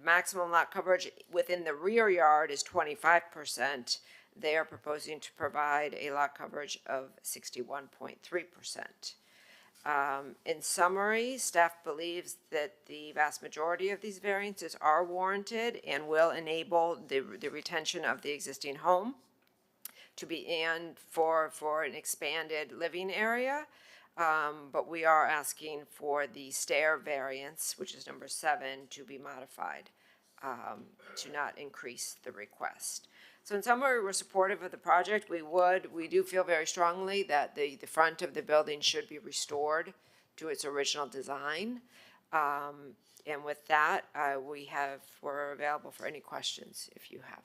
maximum lot coverage within the rear yard is 25%. They are proposing to provide a lot coverage of 61.3%. In summary, staff believes that the vast majority of these variances are warranted and will enable the retention of the existing home for an expanded living area. But we are asking for the stair variance, which is number 7, to be modified to not increase the request. So in summary, we're supportive of the project. We do feel very strongly that the front of the building should be restored to its original design. And with that, we're available for any questions if you have.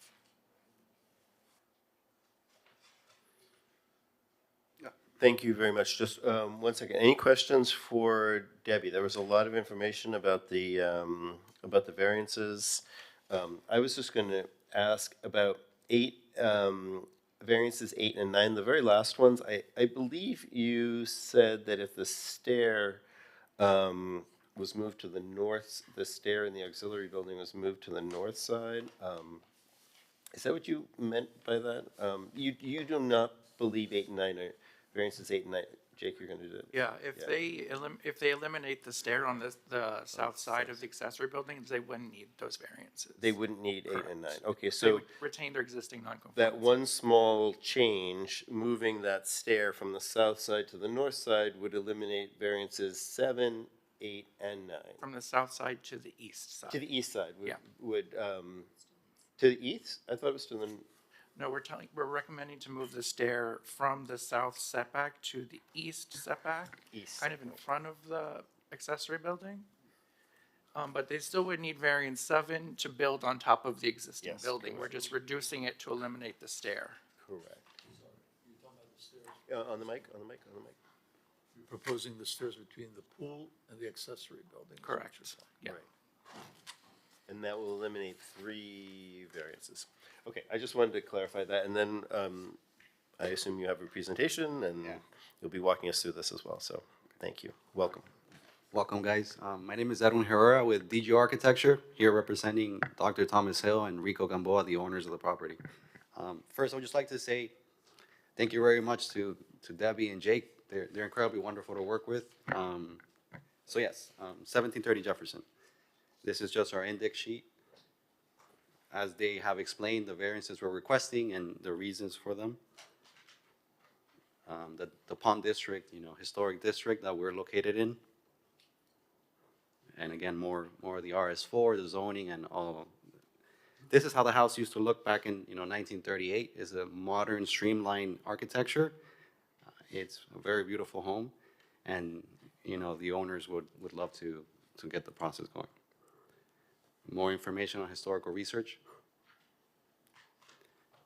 Thank you very much. Just 1 second. Any questions for Debbie? There was a lot of information about the variances. I was just going to ask about variances 8 and 9, the very last ones. I believe you said that if the stair was moved to the north, the stair in the auxiliary building was moved to the north side. Is that what you meant by that? You do not believe 8 and 9 are variances 8 and 9. Jake, you're going to do that. Yeah, if they eliminate the stair on the south side of the accessory buildings, they wouldn't need those variances. They wouldn't need 8 and 9. Okay, They so would retain their existing nonconformity. that one small change, moving that stair from the south side to the north side, would eliminate variances 7, 8, and 9. From the south side to the east side. To the east side Yeah. To the east? I thought it was to the. No, we're recommending to move the stair from the south setback to the east setback. Kind of in front of the accessory building. But they still would need variance 7 to build on top of the existing building. We're just reducing it to eliminate the stair. Correct. On the mic. You're proposing the stairs between the pool and the accessory building. Correct. Yeah. Right. And that will eliminate 3 variances. Okay, I just wanted to clarify that, and then I assume you have a presentation, and you'll be walking us through this as well, so thank you. Welcome. Welcome, guys. My name is Edwin Herrera with DG Architecture, here representing Dr. Thomas Hill and Rico Gamboa, the owners of the property. First, I would just like to say thank you very much to Debbie and Jake. They're incredibly wonderful to work with. So yes, 1730 Jefferson. This is just our index sheet. As they have explained, the variances we're requesting and the reasons for them. the Pond District, historic district that we're located in. And again, more of the RS4, the zoning, and all. This is how the house used to look back in 1938. It's a modern, streamlined architecture. It's a very beautiful home, and the owners would love to get the process going. More information on historical research.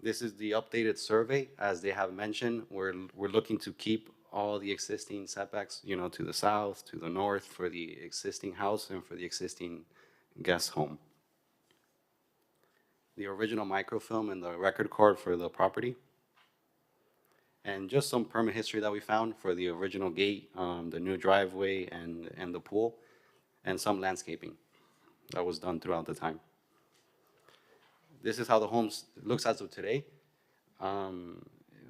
This is the updated survey. As they have mentioned, we're looking to keep all the existing setbacks, to the south, to the north, for the existing house and for the existing guest home. The original microfilm and the record card for the property. And just some permit history that we found for the original gate, the new driveway, and the pool, and some landscaping that was done throughout the time. This is how the home looks as of today.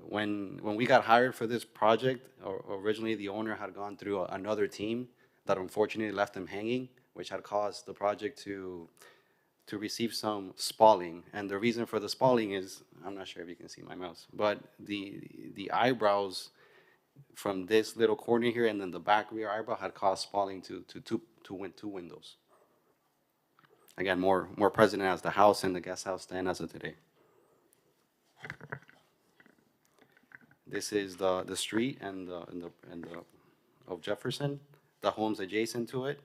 When we got hired for this project, originally the owner had gone through another team that unfortunately left them hanging, which had caused the project to receive some spalling. And the reason for the spalling is, I'm not sure if you can see my mouse, but the eyebrows from this little corner here and then the back rear eyebrow had caused spalling to two windows. Again, more present as the house and the guest house than as of today. This is the street and the of Jefferson, the homes adjacent to it.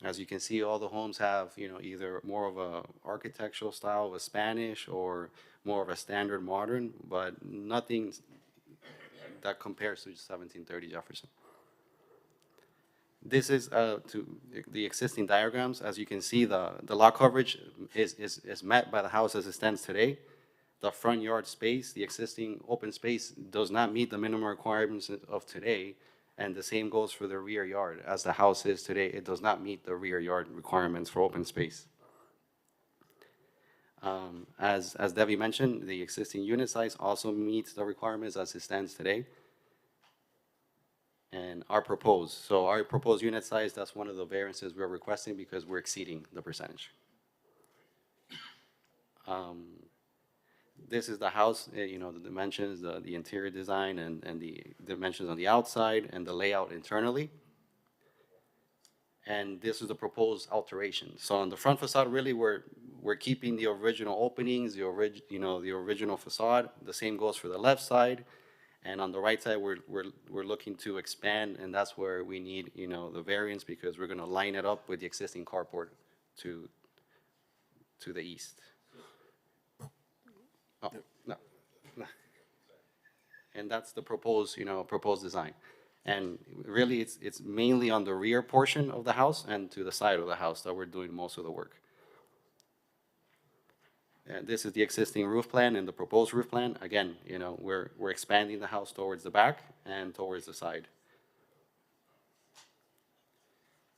As you can see, all the homes have, either more of a architectural style of a Spanish or more of a standard modern, but nothing that compares to 1730 Jefferson. This is to the existing diagrams. As you can see, the lot coverage is met by the house as it stands today. The front yard space, the existing open space, does not meet the minimum requirements of today. And the same goes for the rear yard. As the house is today, it does not meet the rear yard requirements for open space. As Debbie mentioned, the existing unit size also meets the requirements as it stands today. And our proposed unit size, that's one of the variances we're requesting because we're exceeding the percentage. This is the house, the dimensions, the interior design, and the dimensions on the outside, and the layout internally. And this is the proposed alteration. So on the front facade, really, we're keeping the original openings, the original facade. The same goes for the left side. And on the right side, we're looking to expand, and that's where we need, the variance, because we're going to line it up with the existing carport to the east. Oh, no. And that's the proposed design. And really, it's mainly on the rear portion of the house and to the side of the house that we're doing most of the work. And this is the existing roof plan and the proposed roof plan. Again, we're expanding the house towards the back and towards the side.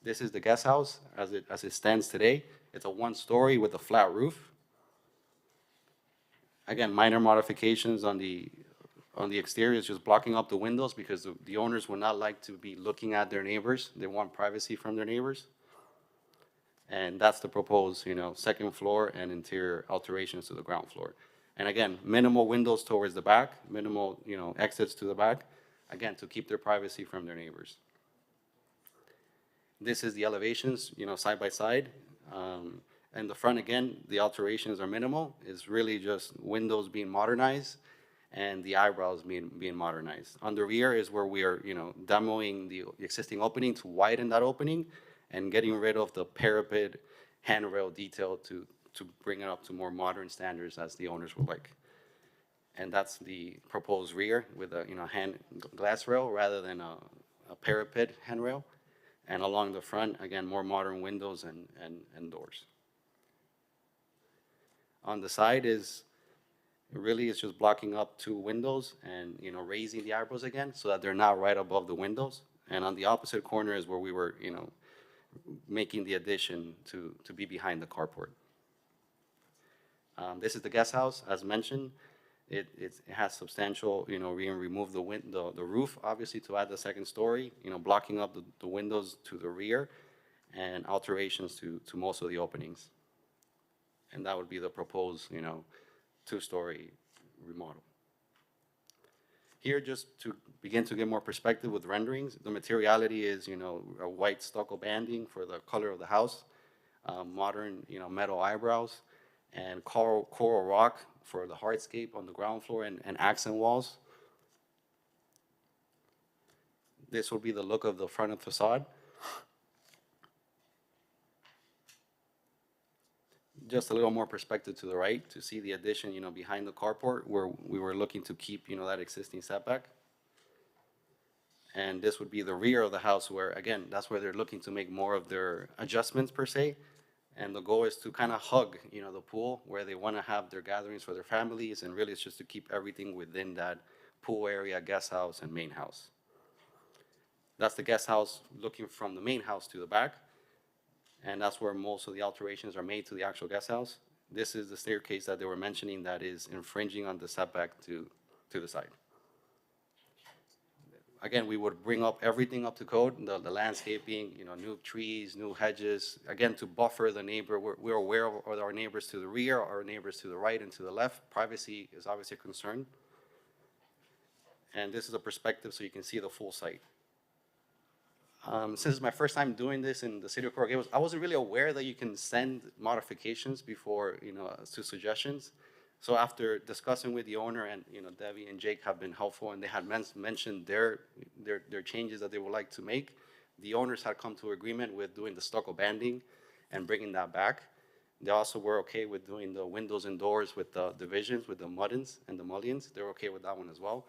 This is the guest house as it stands today. It's a one-story with a flat roof. Again, minor modifications on the exterior is just blocking up the windows because the owners would not like to be looking at their neighbors. They want privacy from their neighbors. And that's the proposed, second floor and interior alterations to the ground floor. And again, minimal windows towards the back, minimal, exits to the back, again, to keep their privacy from their neighbors. This is the elevations, side by side. And the front, again, the alterations are minimal. It's really just windows being modernized and the eyebrows being modernized. On the rear is where we are, demoing the existing opening to widen that opening and getting rid of the parapet handrail detail to bring it up to more modern standards as the owners would like. And that's the proposed rear with a glass rail rather than a parapet handrail. And along the front, again, more modern windows and doors. On the side is really it's just blocking up two windows and raising the eyebrows again so that they're not right above the windows. And on the opposite corner is where we were making the addition to be behind the carport. This is the guest house, as mentioned. It has substantial, we remove the roof, obviously, to add the second story, blocking up the windows to the rear and alterations to most of the openings. And that would be the proposed, two-story remodel. Here, just to begin to get more perspective with renderings, the materiality is, a white stucco banding for the color of the house, modern, metal eyebrows, and coral rock for the hardscape on the ground floor and accent walls. This will be the look of the front of the facade. Just a little more perspective to the right to see the addition, behind the carport where we were looking to keep, that existing setback. And this would be the rear of the house where, again, that's where they're looking to make more of their adjustments per se. And the goal is to kind of hug, the pool where they want to have their gatherings for their families. And really it's just to keep everything within that pool area, guest house, and main house. That's the guest house looking from the main house to the back. And that's where most of the alterations are made to the actual guest house. This is the staircase that they were mentioning that is infringing on the setback to the side. Again, we would bring up everything up to code, the landscaping, new trees, new hedges, again, to buffer the neighbor. We're aware of our neighbors to the rear, our neighbors to the right and to the left. Privacy is obviously a concern. And this is a perspective so you can see the full site. Since it's my first time doing this in the city of Coral Gables, I wasn't really aware that you can send modifications before, to suggestions. So after discussing with the owner and, Debbie and Jake have been helpful and they had mentioned their changes that they would like to make, the owners had come to agreement with doing the stucco banding and bringing that back. They also were okay with doing the windows and doors with the divisions, with the muddins and the mullions. They're okay with that one as well.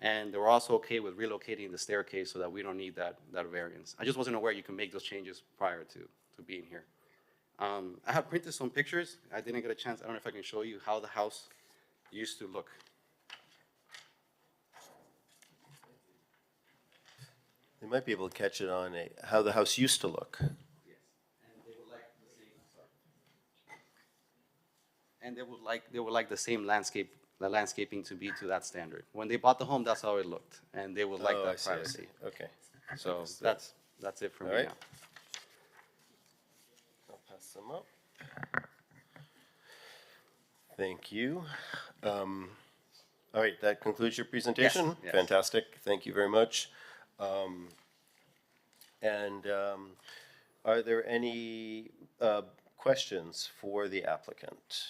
And they were also okay with relocating the staircase so that we don't need that variance. I just wasn't aware you can make those changes prior to being here. I have printed some pictures. I didn't get a chance. I don't know if I can show you how the house used to look. They might be able to catch it on how the house used to look. Yes, and they would like the same landscaping to be to that standard. When they bought the home, that's how it looked, and they would like that privacy. Okay. So that's it from me now. I'll pass them up. Thank you. All right, that concludes your presentation. Yes. Fantastic. Thank you very much. Are there any questions for the applicant?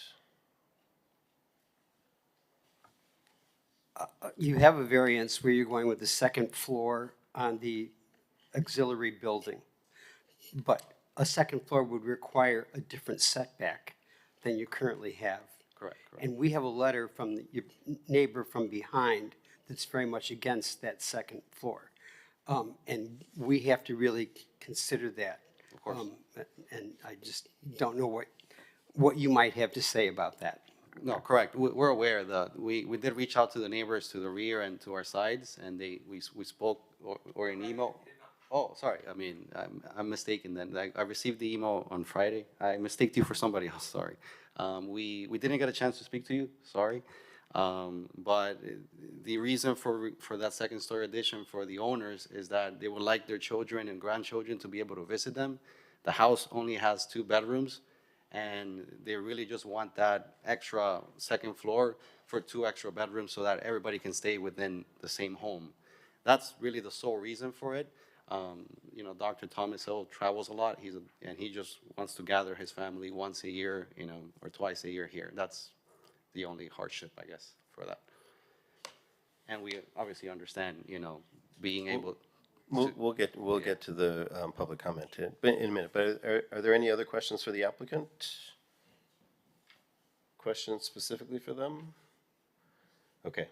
You have a variance where you're going with the second floor on the auxiliary building, but a second floor would require a different setback than you currently have. Correct. And we have a letter from your neighbor from behind that's very much against that second floor. And we have to really consider that. Of course. And I just don't know what you might have to say about that. No, correct. We're aware that we did reach out to the neighbors to the rear and to our sides, and we spoke or an email. Oh, sorry. I mean, I'm mistaken then. I received the email on Friday. I mistaked you for somebody else. Sorry. We didn't get a chance to speak to you. Sorry. But the reason for that second story addition for the owners is that they would like their children and grandchildren to be able to visit them. The house only has 2 bedrooms, and they really just want that extra second floor for 2 extra bedrooms so that everybody can stay within the same home. That's really the sole reason for it. Dr. Thomas Hill travels a lot. And he just wants to gather his family once a year, or twice a year here. That's the only hardship, I guess, for that. And we obviously understand, being able. We'll get to the public comment in a minute. But are there any other questions for the applicant? Questions specifically for them? Okay.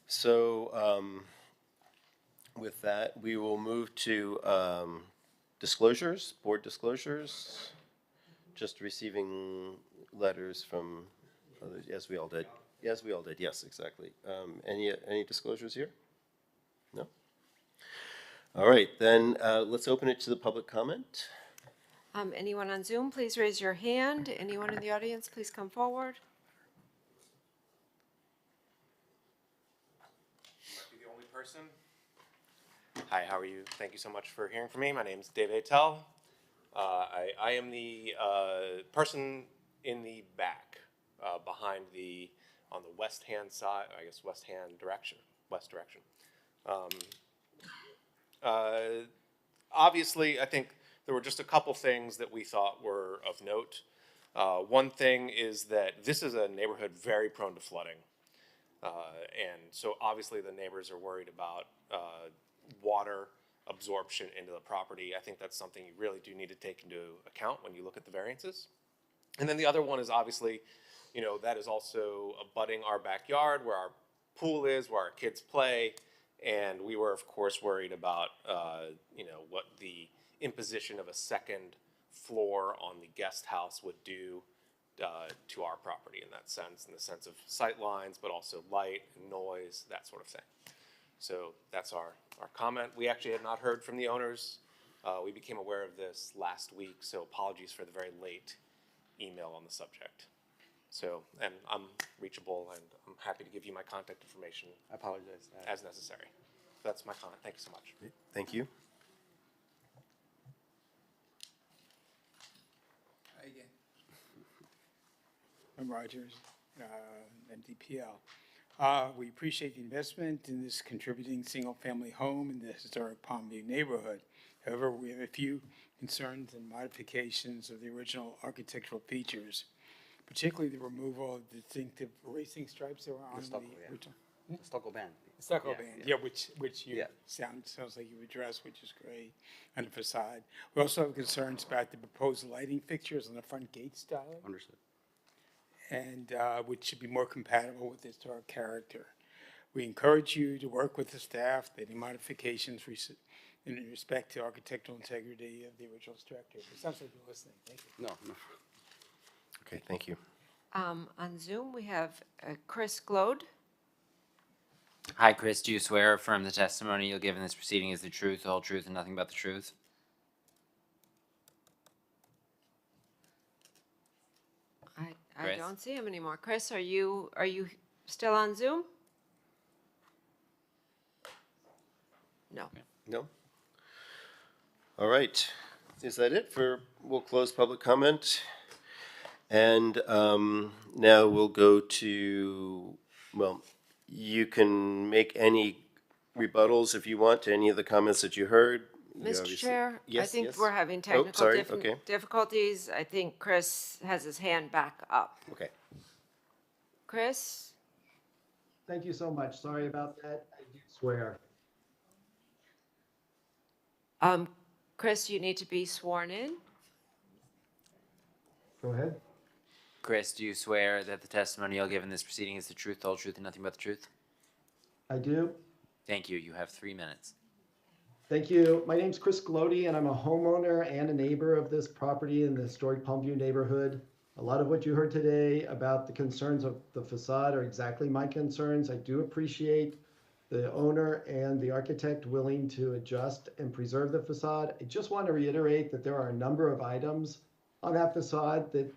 So with that, we will move to disclosures, board disclosures. Just receiving letters from others. Yes, we all did. Yes, we all did. Yes, exactly. Any disclosures here? No? All right, then let's open it to the public comment. Anyone on Zoom, please raise your hand. Anyone in the audience, please come forward. Might be the only person. Hi, how are you? Thank you so much for hearing from me. My name is Dave Atel. I am the person in the back, behind on the west-hand side, I guess west direction. Obviously, I think there were just a couple things that we thought were of note. One thing is that this is a neighborhood very prone to flooding. And so obviously the neighbors are worried about water absorption into the property. I think that's something you really do need to take into account when you look at the variances. And then the other one is obviously, that is also abutting our backyard where our pool is, where our kids play. And we were, of course, worried about, what the imposition of a second floor on the guest house would do to our property in that sense, in the sense of sight lines, but also light and noise, that sort of thing. So that's our comment. We actually had not heard from the owners. We became aware of this last week, so apologies for the very late email on the subject. So, and I'm reachable, and I'm happy to give you my contact information. I apologize. As necessary. That's my comment. Thank you so much. Thank you. Hi again. I'm Rogers, MDPL. We appreciate the investment in this contributing single-family home in the historic Palmview neighborhood. However, we have a few concerns and modifications of the original architectural features, particularly the removal of distinctive racing stripes that were on the original. The stucco band. Stucco band, which you Yeah. sounds like you addressed, which is great, on the facade. We also have concerns about the proposed lighting fixtures on the front gate style. Understood. And which should be more compatible with historic character. We encourage you to work with the staff, any modifications in respect to architectural integrity of the original structure. It sounds like you're listening. Thank you. No. Okay, thank you. On Zoom, we have Chris Glode. Hi, Chris. Do you swear or affirm the testimony you'll give in this proceeding is the truth, the whole truth, and nothing but the truth? I Chris? don't see him anymore. Chris, are you still on Zoom? No. No? All right. Is that it we'll close public comment? And now we'll go to, you can make any rebuttals if you want to any of the comments that you heard. You Mr. obviously- Chair, I Yes, think yes. we're having Oh, technical sorry, okay. difficulties. I think Chris has his hand back up. Okay. Chris? Thank you so much. Sorry about that. I do swear. Chris, you need to be sworn in. Go ahead. Chris, do you swear that the testimony you'll give in this proceeding is the truth, the whole truth, and nothing but the truth? I do. Thank you. You have 3 minutes. Thank you. My name's Chris Glody, and I'm a homeowner and a neighbor of this property in the historic Palmview neighborhood. A lot of what you heard today about the concerns of the facade are exactly my concerns. I do appreciate the owner and the architect willing to adjust and preserve the facade. I just want to reiterate that there are a number of items on that facade that,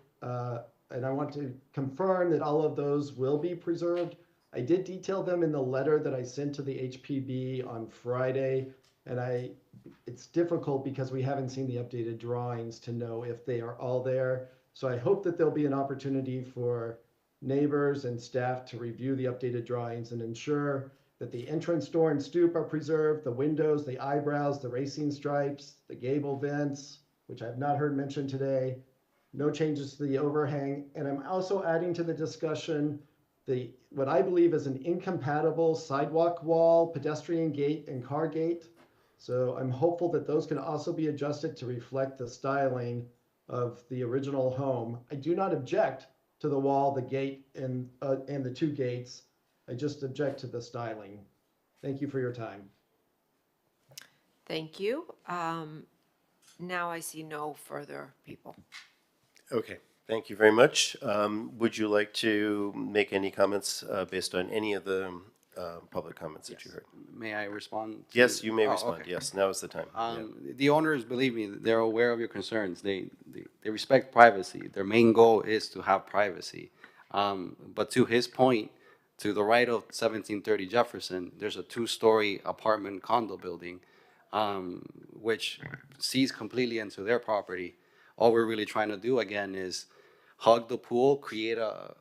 and I want to confirm that all of those will be preserved. I did detail them in the letter that I sent to the HPB on Friday, and it's difficult because we haven't seen the updated drawings to know if they are all there. So I hope that there'll be an opportunity for neighbors and staff to review the updated drawings and ensure that the entrance door and stoop are preserved, the windows, the eyebrows, the racing stripes, the gable vents, which I've not heard mentioned today, no changes to the overhang. And I'm also adding to the discussion what I believe is an incompatible sidewalk wall, pedestrian gate, and car gate. So I'm hopeful that those can also be adjusted to reflect the styling of the original home. I do not object to the wall, the gate, and the 2 gates. I just object to the styling. Thank you for your time. Thank you. Now I see no further people. Okay, thank you very much. Would you like to make any comments based on any of the public comments that you heard? May I respond? Yes, you may Oh, respond. okay. Yes, now is the time. The owners, believe me, they're aware of your concerns. They respect privacy. Their main goal is to have privacy. But to his point, to the right of 1730 Jefferson, there's a 2-story apartment condo building, which sees completely into their property. All we're really trying to do again is hug the pool, create a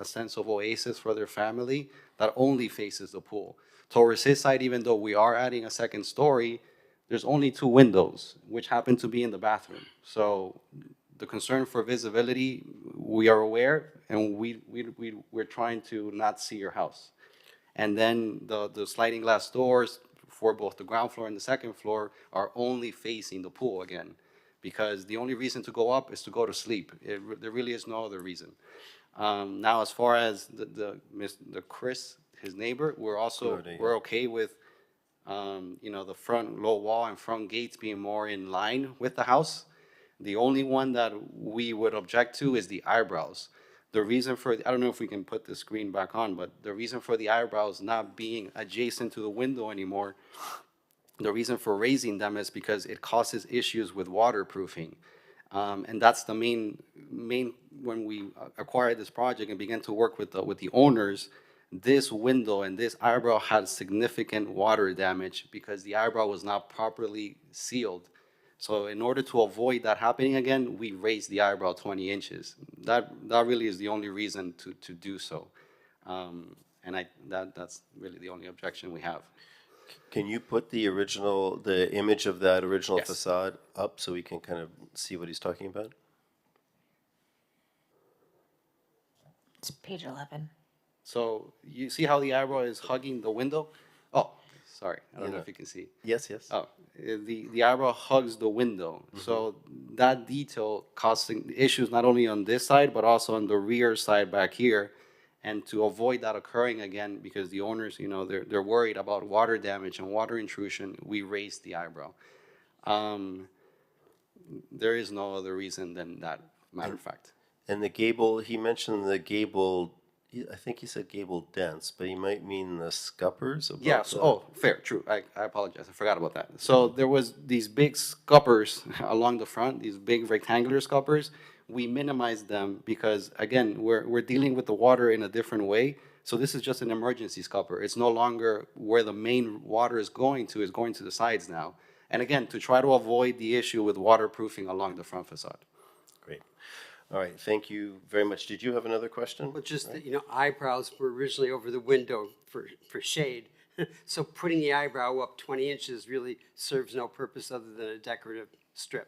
sense of oasis for their family that only faces the pool. Towards his side, even though we are adding a second story, there's only 2 windows, which happen to be in the bathroom. So the concern for visibility, we are aware, and we're trying to not see your house. And then the sliding glass doors for both the ground floor and the second floor are only facing the pool again, because the only reason to go up is to go to sleep. There really is no other reason. Now, as far as the Chris, his neighbor, we're okay with, the front low wall and front gates being more in line with the house. The only one that we would object to is the eyebrows. The reason for, I don't know if we can put the screen back on, but the reason for the eyebrows not being adjacent to the window anymore, the reason for raising them is because it causes issues with waterproofing. And that's the main, when we acquired this project and began to work with the owners, this window and this eyebrow had significant water damage because the eyebrow was not properly sealed. So in order to avoid that happening again, we raised the eyebrow 20 inches. That really is the only reason to do so. And that's really the only objection we have. Can you put the image of that original Yes. facade up so we can kind of see what he's talking about? It's page 11. So you see how the eyebrow is hugging the window? Oh, sorry, I don't know if you can see. Yes, yes. Oh, the eyebrow hugs the window. So that detail causing issues not only on this side, but also on the rear side back here. And to avoid that occurring again, because the owners, they're worried about water damage and water intrusion, we raised the eyebrow. There is no other reason than that, matter of fact. And the gable, he mentioned the gable, I think he said gable dents, but he might mean the scuppers above. Yeah, fair, true. I apologize, I forgot about that. So there was these big scuppers along the front, these big rectangular scuppers. We minimized them because, again, we're dealing with the water in a different way. So this is just an emergency scupper. It's no longer where the main water is going to the sides now. And again, to try to avoid the issue with waterproofing along the front facade. Great. All right, thank you very much. Did you have another question? Well, just that, eyebrows were originally over the window for shade. So putting the eyebrow up 20 inches really serves no purpose other than a decorative strip.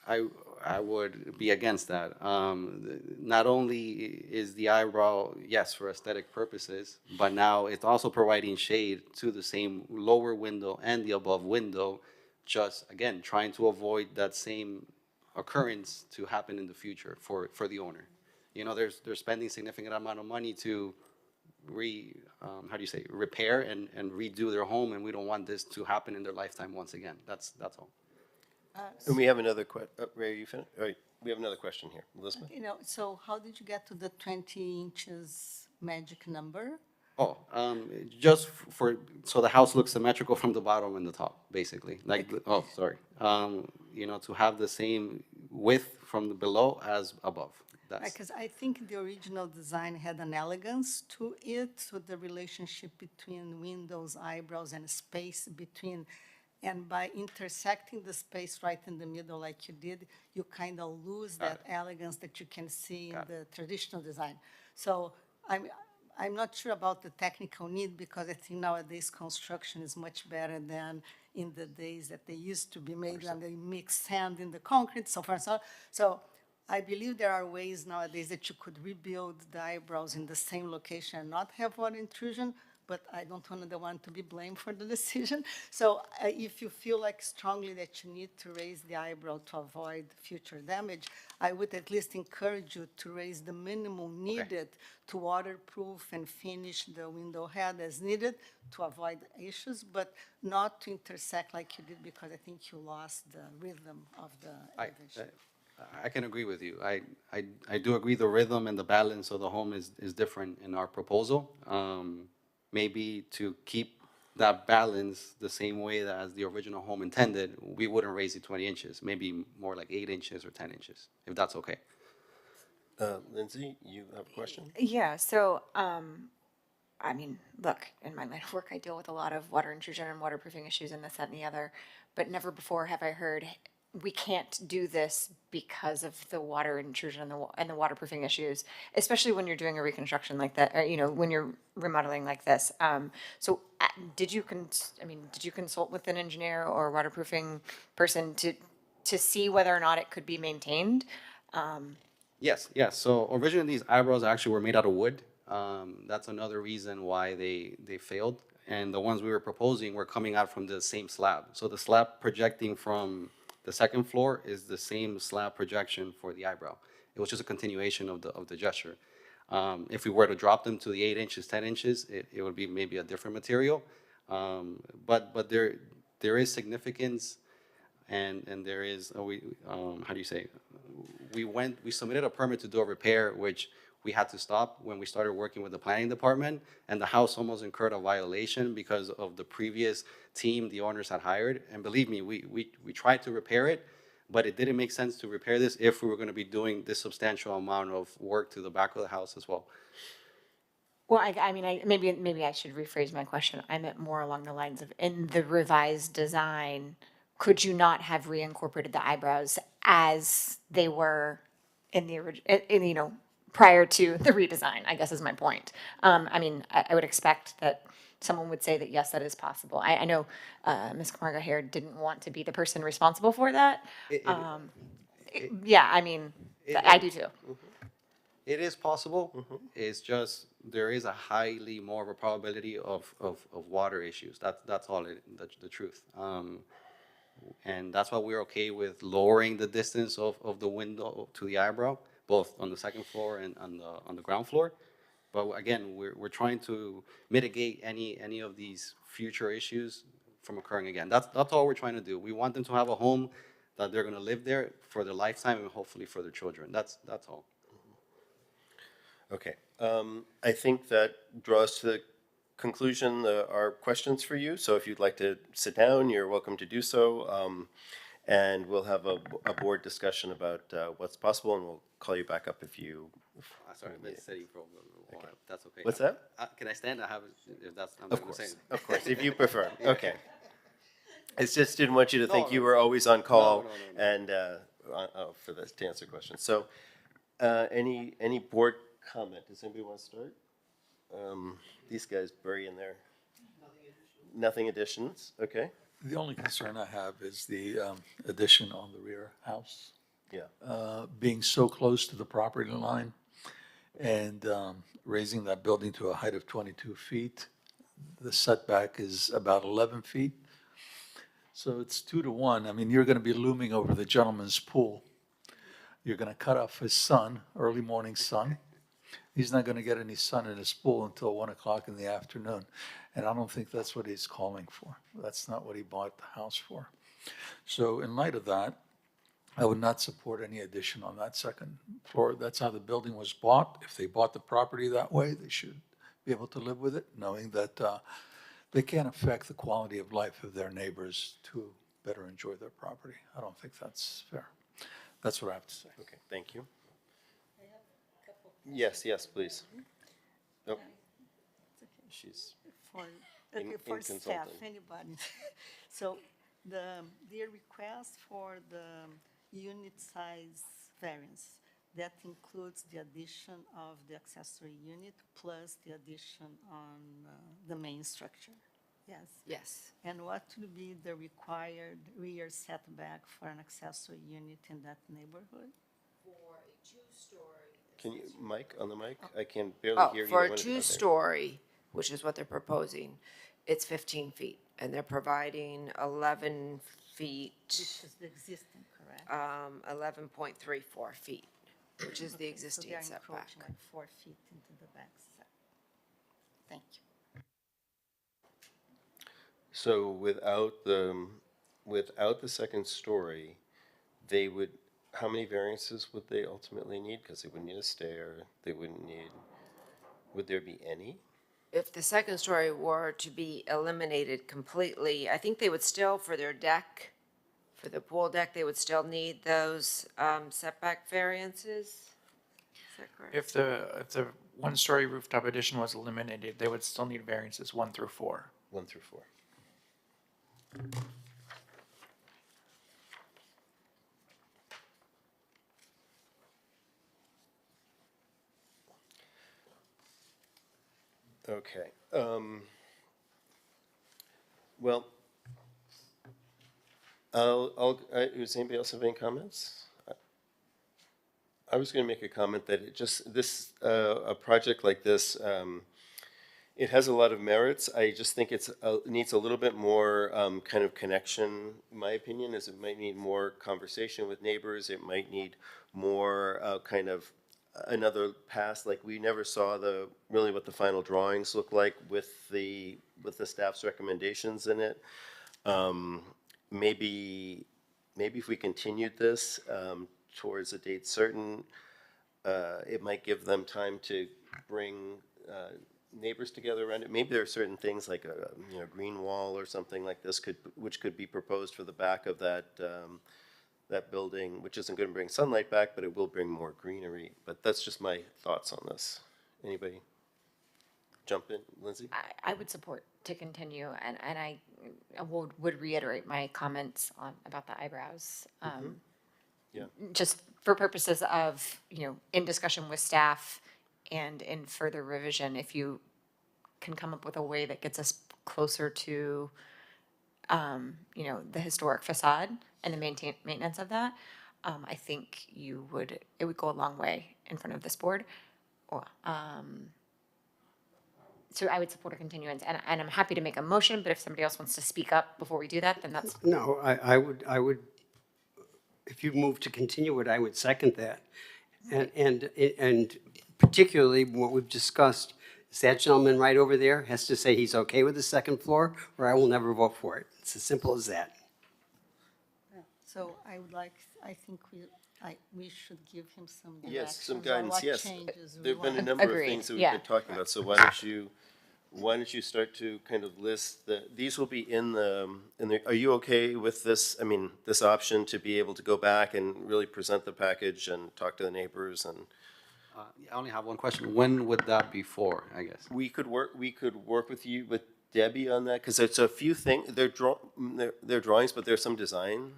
I would be against that. Not only is the eyebrow, yes, for aesthetic purposes, but now it's also providing shade to the same lower window and the above window, just, again, trying to avoid that same occurrence to happen in the future for the owner. They're spending significant amount of money to repair and redo their home, and we don't want this to happen in their lifetime once again. That's all. And we have another question. Ray, you finished? All right, we have another question here. Elizabeth? So how did you get to the 20 inches magic number? Oh, so the house looks symmetrical from the bottom and the top, basically. To have the same width from the below as above. Because I think the original design had an elegance to it, so the relationship between windows, eyebrows, and space between. And by intersecting the space right in the middle like you did, you kind of lose that elegance that you can see in the traditional design. So I'm not sure about the technical need, because I think nowadays construction is much better than in the days that they used to be made when they mix sand in the concrete, so far and so on. So I believe there are ways nowadays that you could rebuild the eyebrows in the same location and not have water intrusion, but I don't want the one to be blamed for the decision. So if you feel like strongly that you need to raise the eyebrow to avoid future damage, I would at least encourage you to raise the minimum needed to waterproof and finish the window head as needed to avoid issues, but not to intersect like you did, because I think you lost the rhythm of the elevation. I can agree with you. I do agree the rhythm and the balance of the home is different in our proposal. Maybe to keep that balance the same way that as the original home intended, we wouldn't raise it 20 inches, maybe more like 8 inches or 10 inches, if that's okay. Lindsay, you have a question? Yeah, so, look, in my line of work, I deal with a lot of water intrusion and waterproofing issues and this, that, and the other, but never before have I heard we can't do this because of the water intrusion and the waterproofing issues, especially when you're doing a reconstruction like that, or, you know, when you're remodeling like this. So did you consult with an engineer or waterproofing person to see whether or not it could be maintained? Yes, yes. So originally these eyebrows actually were made out of wood. That's another reason why they failed. And the ones we were proposing were coming out from the same slab. So the slab projecting from the second floor is the same slab projection for the eyebrow. It was just a continuation of the gesture. If we were to drop them to the 8 inches, 10 inches, it would be maybe a different material. But there is significance, and there is how do you say? We submitted a permit to do a repair, which we had to stop when we started working with the planning department, and the house almost incurred a violation because of the previous team the owners had hired. And believe me, we tried to repair it, but it didn't make sense to repair this if we were going to be doing this substantial amount of work to the back of the house as well. Well, maybe I should rephrase my question. I meant more along the lines of, in the revised design, could you not have reincorporated the eyebrows as they were in the original, prior to the redesign, I guess is my point. I would expect that someone would say that, yes, that is possible. I know Ms. Camargo here didn't want to be the person responsible for that. I do too. It is possible. It's just there is a highly more of a probability of water issues. That's all the truth. And that's why we're okay with lowering the distance of the window to the eyebrow, both on the second floor and on the ground floor. But again, we're trying to mitigate any of these future issues from occurring again. That's all we're trying to do. We want them to have a home that they're going to live there for their lifetime and hopefully for their children. That's all. Okay. I think that draws to the conclusion our questions for you. So if you'd like to sit down, you're welcome to do so. And we'll have a board discussion about what's possible, and we'll call you back up if you. Sorry, I've been sitting for a while. Okay. That's okay. What's that? Can I stand? I have. If that's. I'm Of not gonna say course, anything. if you prefer. Yeah. Okay. I just didn't want you to think No, you no. were always on call No. and for this to answer questions. So, any board comment? Does anybody want to start? These guys bury in there. Nothing additions. Okay. The only concern I have is the addition on the rear house. Yeah. Being so close to the property line and raising that building to a height of 22 feet. The setback is about 11 feet. So it's 2 to 1. I mean, you're going to be looming over the gentleman's pool. You're going to cut off his sun, early morning sun. He's not going to get any sun in his pool until 1 o'clock in the afternoon. And I don't think that's what he's calling for. That's not what he bought the house for. So in light of that, I would not support any addition on that second floor. That's how the building was bought. If they bought the property that way, they should be able to live with it, knowing that they can't affect the quality of life of their neighbors to better enjoy their property. I don't think that's fair. That's what I have to say. Okay, thank you. Yes, please. Oh. She's For in staff, consulting. anybody. So their request for the unit size variance, that includes the addition of the accessory unit plus the addition on the main structure. Yes. Yes. And what would be the required rear setback for an accessory unit in that neighborhood? For a two-story. Can you, mic, on the mic? I can barely hear you. For a two-story, which is what they're proposing, it's 15 feet, and they're providing 11 feet. Which is the existing, correct? 11.34 feet, which is the existing So they are setback. encroaching like 4 feet into the back set. Thank you. So without the second story, they would, how many variances would they ultimately need? Because they wouldn't need a stair, they wouldn't need, would there be any? If the second story were to be eliminated completely, I think they would still, for their deck, for the pool deck, they would still need those setback variances. Is that correct? If the one-story rooftop addition was eliminated, they would still need variances 1 through 4. 1 through 4. Okay. Well, does anybody else have any comments? I was going to make a comment that a project like this, it has a lot of merits. I just think it needs a little bit more kind of connection. My opinion is it might need more conversation with neighbors. It might need more kind of another pass. Like we never saw really what the final drawings look like with the staff's recommendations in it. Maybe if we continued this towards a date certain, it might give them time to bring neighbors together around it. Maybe there are certain things like a green wall or something like this which could be proposed for the back of that building, which isn't going to bring sunlight back, but it will bring more greenery. But that's just my thoughts on this. Anybody jump in, Lindsay? I would support to continue, and I would reiterate my comments about the eyebrows. Yeah. Just for purposes of, in discussion with staff and in further revision, if you can come up with a way that gets us closer to, the historic facade and the maintenance of that, I think it would go a long way in front of this board. So I would support a continuance, and I'm happy to make a motion, but if somebody else wants to speak up before we do that, then that's. No, I would, if you move to continue it, I would second that. And particularly what we've discussed, is that gentleman right over there has to say he's okay with the second floor, or I will never vote for it. It's as simple as that. So I think we should give him some directions. Yes, some on guidance, what yes. changes we There've been a want. number of Agreed, things that we've yeah. been talking about, so why don't you start to kind of list these will be in the, are you okay with this, this option to be able to go back and really present the package and talk to the neighbors and? I only have one question. When would that be for, I guess? We could work with Debbie on that, because it's a few things, they're drawings, but there's some design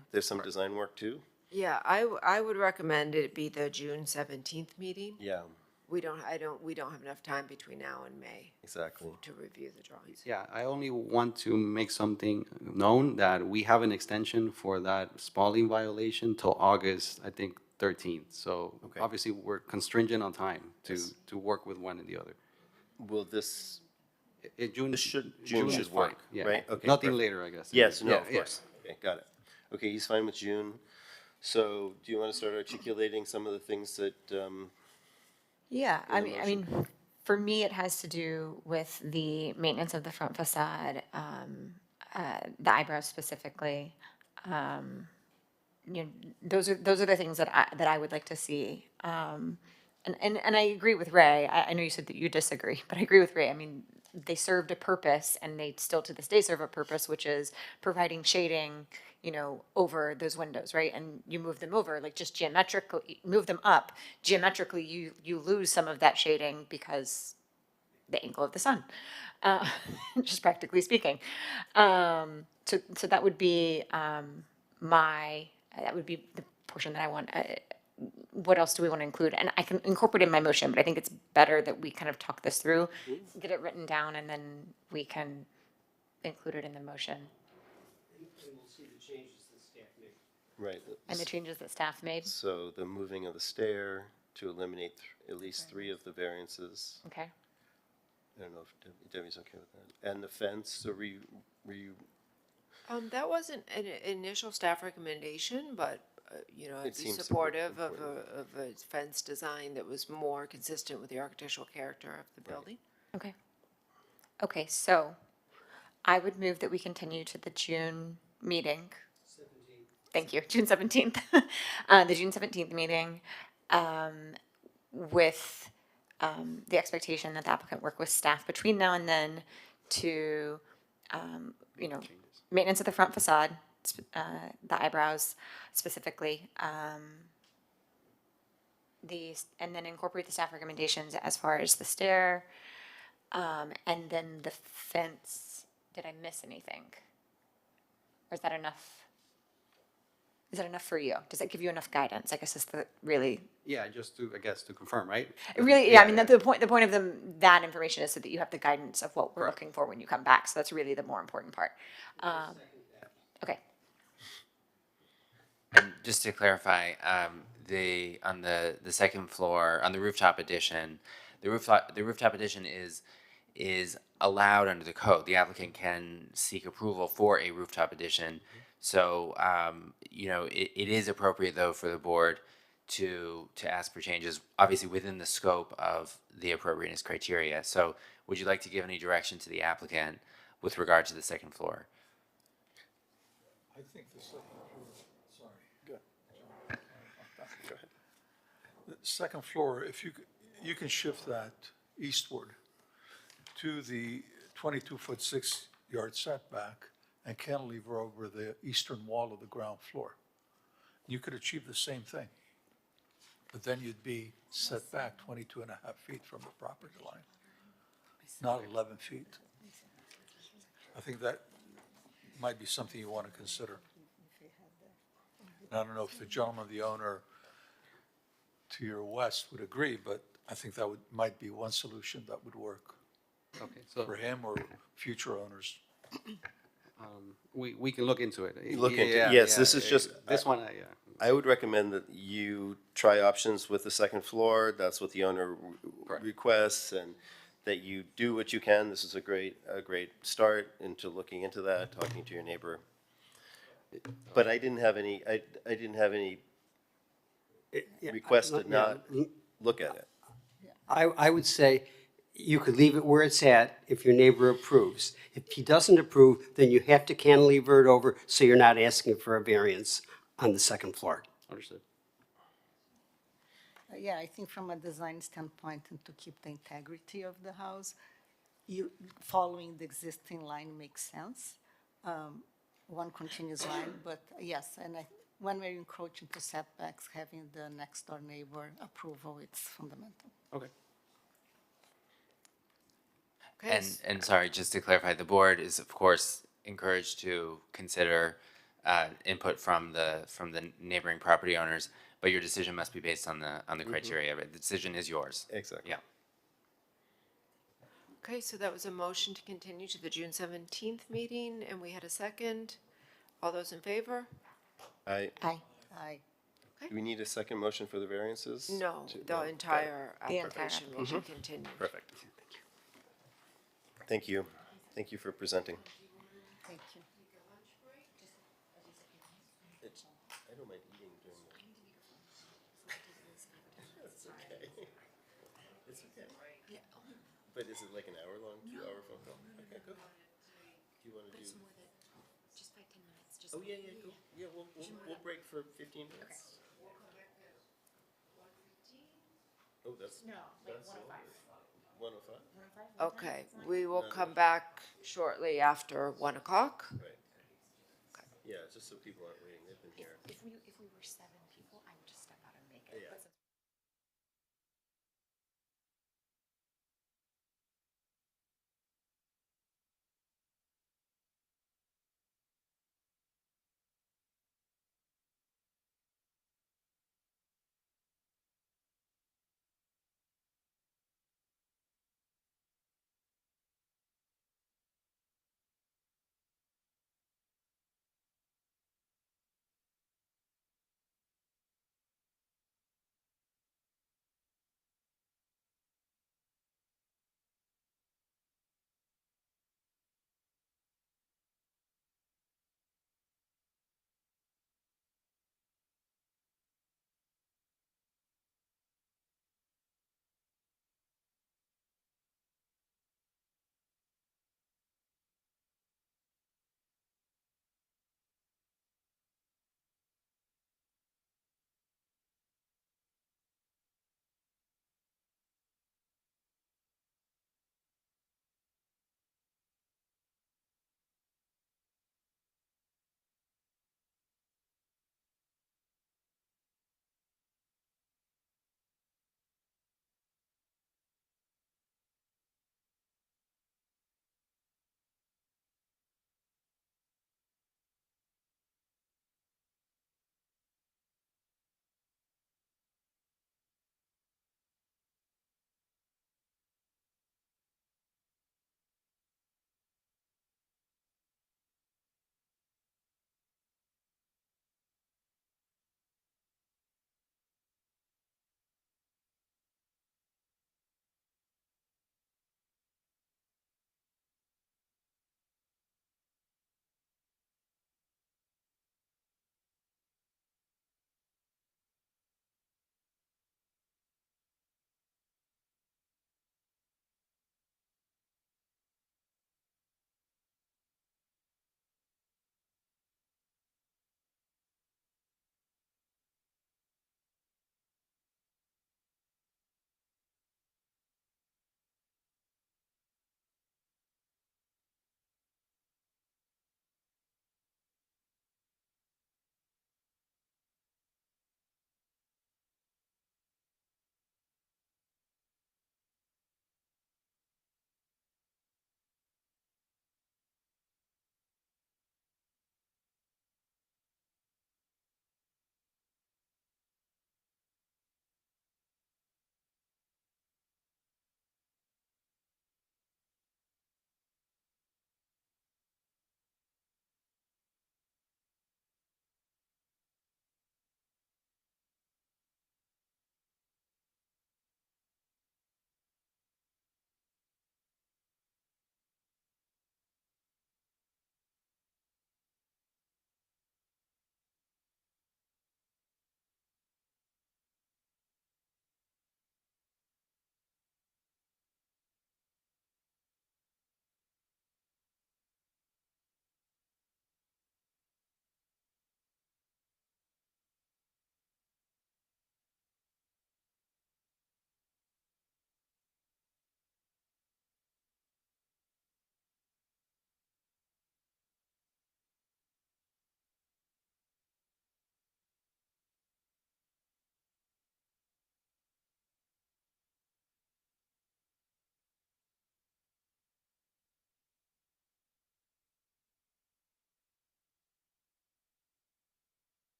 work too. Yeah, I would recommend it be the June 17th meeting. Yeah, We don't have enough time between now and May exactly. to review the drawings. Yeah, I only want to make something known that we have an extension for that Spalding violation till August, I think, 13th. So Okay. obviously we're constringent on time to work with one and the other. Will this? June June is should fine, work, yeah. right? Okay. Nothing perfect. later, I guess. Yes, no, Yeah, of yeah. course. Okay, got it. Okay, he's fine with June. So do you want to start articulating some of the things that, Yeah, in the I mean, for me, it has to do with the maintenance of the front facade, the eyebrows specifically. Those are the things that I would like to see. And I agree with Ray. I know you said that you disagree, but I agree with Ray. I mean, they served a purpose, and they still to this day serve a purpose, which is providing shading, over those windows, right? And you move them over, like just geometrically, move them up. Geometrically, you lose some of that shading because the angle of the sun, just practically speaking. So that would be that would be the portion that I want. What else do we want to include? And I can incorporate in my motion, but I think it's better that we kind of talk this through, get it written down, and then we can include it in the motion. And we'll see the changes that staff made. right? And the changes that staff made. So the moving of the stair to eliminate at least 3 of the variances. Okay. I don't know if Debbie's okay with that. And the fence, so That wasn't an initial staff recommendation, but, I'd be seems supportive of a fence design that was more consistent with the architectural character of the building. Okay. Okay, so I would move that we continue to the June meeting. 17th. Thank you, June 17th. The June 17th meeting, with the expectation that the applicant work with staff between now and then to, maintenance of the front facade, the eyebrows specifically, and then incorporate the staff recommendations as far as the stair, and then the fence. Did I miss anything? Or is that enough? Is that enough for you? Does that give you enough guidance? I guess is the really, Yeah, just to, I guess, to confirm, right? really, yeah, I mean, the point of that information is so that you have the guidance of what we're Correct. looking for when you come back. So that's really the more important part. Okay. And just to clarify, on the second floor on the rooftop addition, the rooftop addition is allowed under the code. The applicant can seek approval for a rooftop addition. So it is appropriate though for the board to ask for changes, obviously within the scope of the appropriateness criteria. So would you like to give any direction to the applicant with regard to the second floor? I think the second floor, sorry. Go ahead. The second floor, if you can shift that eastward to the 22-foot 6-yard setback and cantilever over the eastern wall of the ground floor. You could achieve the same thing, but then you'd be set back 22 and a half feet from the property line, not 11 feet. I think that might be something you want to consider. And I don't know if the gentleman, the owner to your west would agree, but I think that might be one solution that would work. Okay, so for him or future owners. We can look into it. Look into, Yeah, yes, yeah, this is just, this one, I would recommend that you try options with the second floor. That's what the owner requests, and that you do what you can. This is a great start into looking into that, talking to your neighbor. But I didn't have any, I didn't have any request to not look at it. I would say you could leave it where it's at if your neighbor approves. If he doesn't approve, then you have to cantilever it over so you're not asking for a variance on the second floor. Understood. Yeah, I think from a design standpoint and to keep the integrity of the house, you following the existing line makes sense. One continuous line, but yes, and when we're encroaching to setbacks, having the next door neighbor approval, it's fundamental. Okay. And sorry, just to clarify, the board is of course encouraged to consider input from the neighboring property owners, but your decision must be based on the criteria. Right? The decision is yours. Exactly. Yeah. Okay, so that was a motion to continue to the June 17th meeting, and we had a second. All those in favor? Aye. Aye. Do we need a second motion for the variances? No, To- the entire The entire application will be continued. Perfect. Thank you. Thank you for presenting. Thank you. I don't mind eating during the. It's okay. It's okay. But is it like an hour-long, 2-hour phone call? Okay, good. Do you want to do? Just 5, 10 minutes. Oh, yeah, go. Yeah, we'll break for 15 minutes. Oh, that's. No, like 105. 105? Okay, we will come back shortly after 1 o'clock. Right. Yeah, just so people aren't waiting, they've been here. If we were 7 people, I would just step out and make it. Yeah. But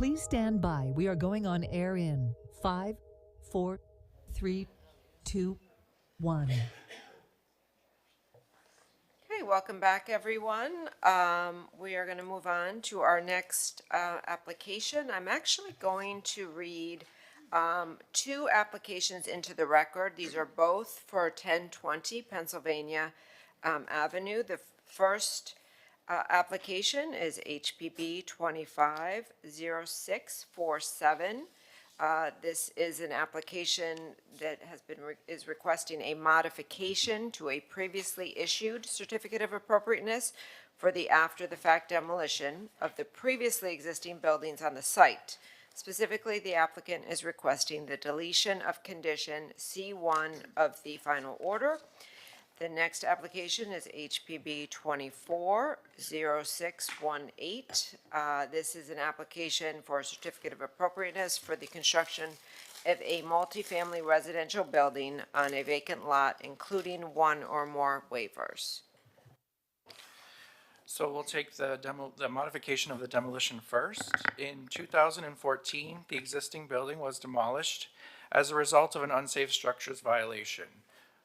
Please stand by. We are going on air in 5, 4, 3, 2, 1. Okay, welcome back, everyone. We are going to move on to our next application. I'm actually going to read two applications into the record. These are both for 1020 Pennsylvania Avenue. The first application is HPB 250647. This is an application that is requesting a modification to a previously issued certificate of appropriateness for the after-the-fact demolition of the previously existing buildings on the site. Specifically, the applicant is requesting the deletion of condition C1 of the final order. The next application is HPB 240618. This is an application for a certificate of appropriateness for the construction of a multifamily residential building on a vacant lot, including one or more waivers. So we'll take the modification of the demolition first. In 2014, the existing building was demolished as a result of an unsafe structures violation.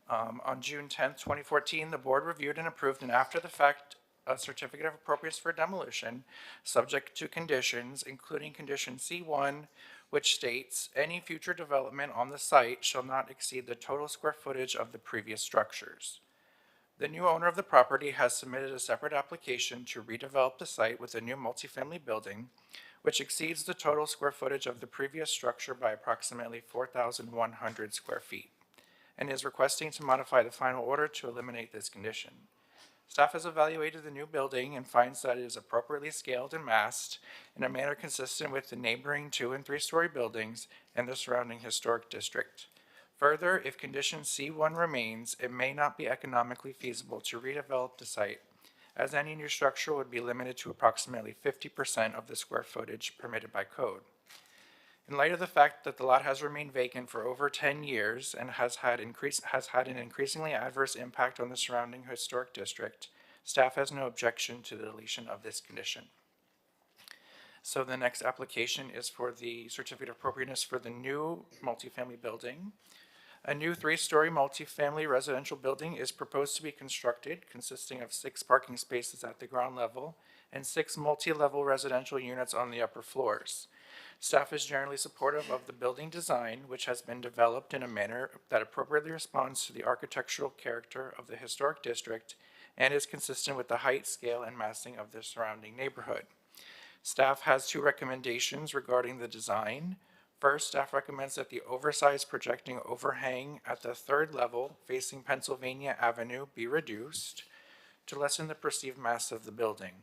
On June 10th, 2014, the board reviewed and approved an after-the-fact certificate of appropriateness for demolition, subject to conditions, including condition C1, which states, any future development on the site shall not exceed the total square footage of the previous structures. The new owner of the property has submitted a separate application to redevelop the site with a new multifamily building, which exceeds the total square footage of the previous structure by approximately 4,100 square feet, and is requesting to modify the final order to eliminate this condition. Staff has evaluated the new building and finds that it is appropriately scaled and massed in a manner consistent with the neighboring 2- and 3-story buildings and the surrounding historic district. Further, if condition C1 remains, it may not be economically feasible to redevelop the site, as any new structure would be limited to approximately 50% of the square footage permitted by code. In light of the fact that the lot has remained vacant for over 10 years and has had an increasingly adverse impact on the surrounding historic district, staff has no objection to the deletion of this condition. So the next application is for the certificate of appropriateness for the new multifamily building. A new 3-story multifamily residential building is proposed to be constructed, consisting of 6 parking spaces at the ground level and 6 multi-level residential units on the upper floors. Staff is generally supportive of the building design, which has been developed in a manner that appropriately responds to the architectural character of the historic district and is consistent with the height, scale, and massing of the surrounding neighborhood. Staff has 2 recommendations regarding the design. First, staff recommends that the oversized projecting overhang at the 3rd level facing Pennsylvania Avenue be reduced to lessen the perceived mass of the building.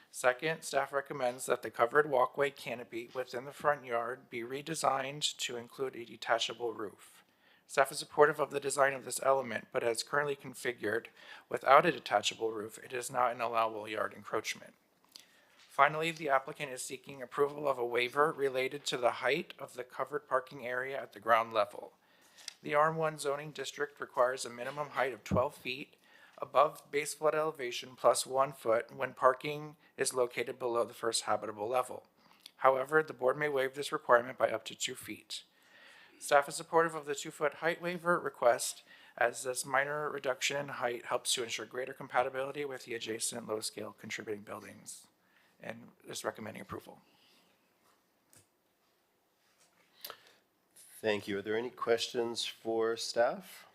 Second, staff recommends that the covered walkway canopy within the front yard be redesigned to include a detachable roof. Staff is supportive of the design of this element, but as currently configured, without a detachable roof, it is not an allowable yard encroachment. Finally, the applicant is seeking approval of a waiver related to the height of the covered parking area at the ground level. The R1 zoning district requires a minimum height of 12 feet above base flood elevation plus 1 foot when parking is located below the first habitable level. However, the board may waive this requirement by up to 2 feet. Staff is supportive of the 2-foot height waiver request, as this minor reduction in height helps to ensure greater compatibility with the adjacent low-scale contributing buildings, and is recommending approval. Thank you. Are there any questions for staff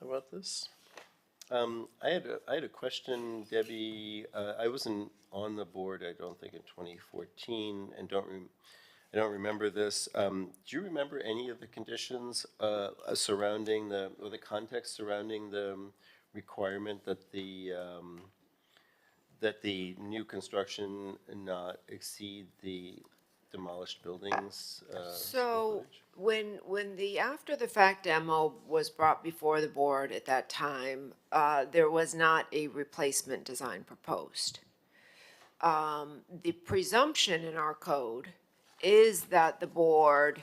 about this? I had a question, Debbie. I wasn't on the board, I don't think, in 2014, and I don't remember this. Do you remember any of the conditions surrounding the context surrounding the requirement that the new construction not exceed the demolished buildings? So when the after-the-fact demo was brought before the board at that time, there was not a replacement design proposed. The presumption in our code is that the board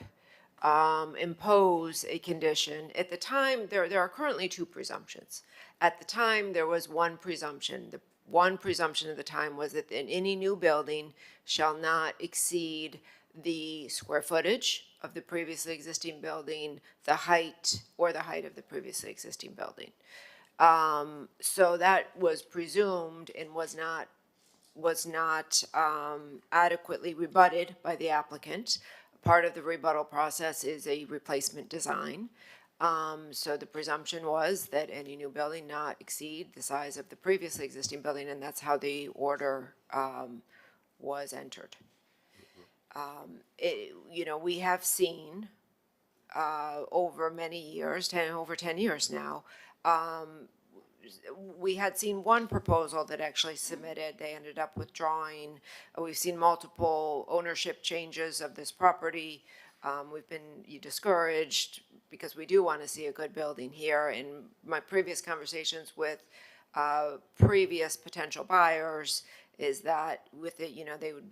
impose a condition. At the time, there are currently 2 presumptions. At the time, there was 1 presumption. The one presumption at the time was that in any new building shall not exceed the square footage of the previously existing building, the height of the previously existing building. So that was presumed and was not adequately rebutted by the applicant. Part of the rebuttal process is a replacement design. So the presumption was that any new building not exceed the size of the previously existing building, and that's how the order was entered. We have seen over many years, over 10 years now, we had seen one proposal that actually submitted, they ended up withdrawing. We've seen multiple ownership changes of this property. We've been discouraged because we do want to see a good building here. In my previous conversations with previous potential buyers is that with it, they would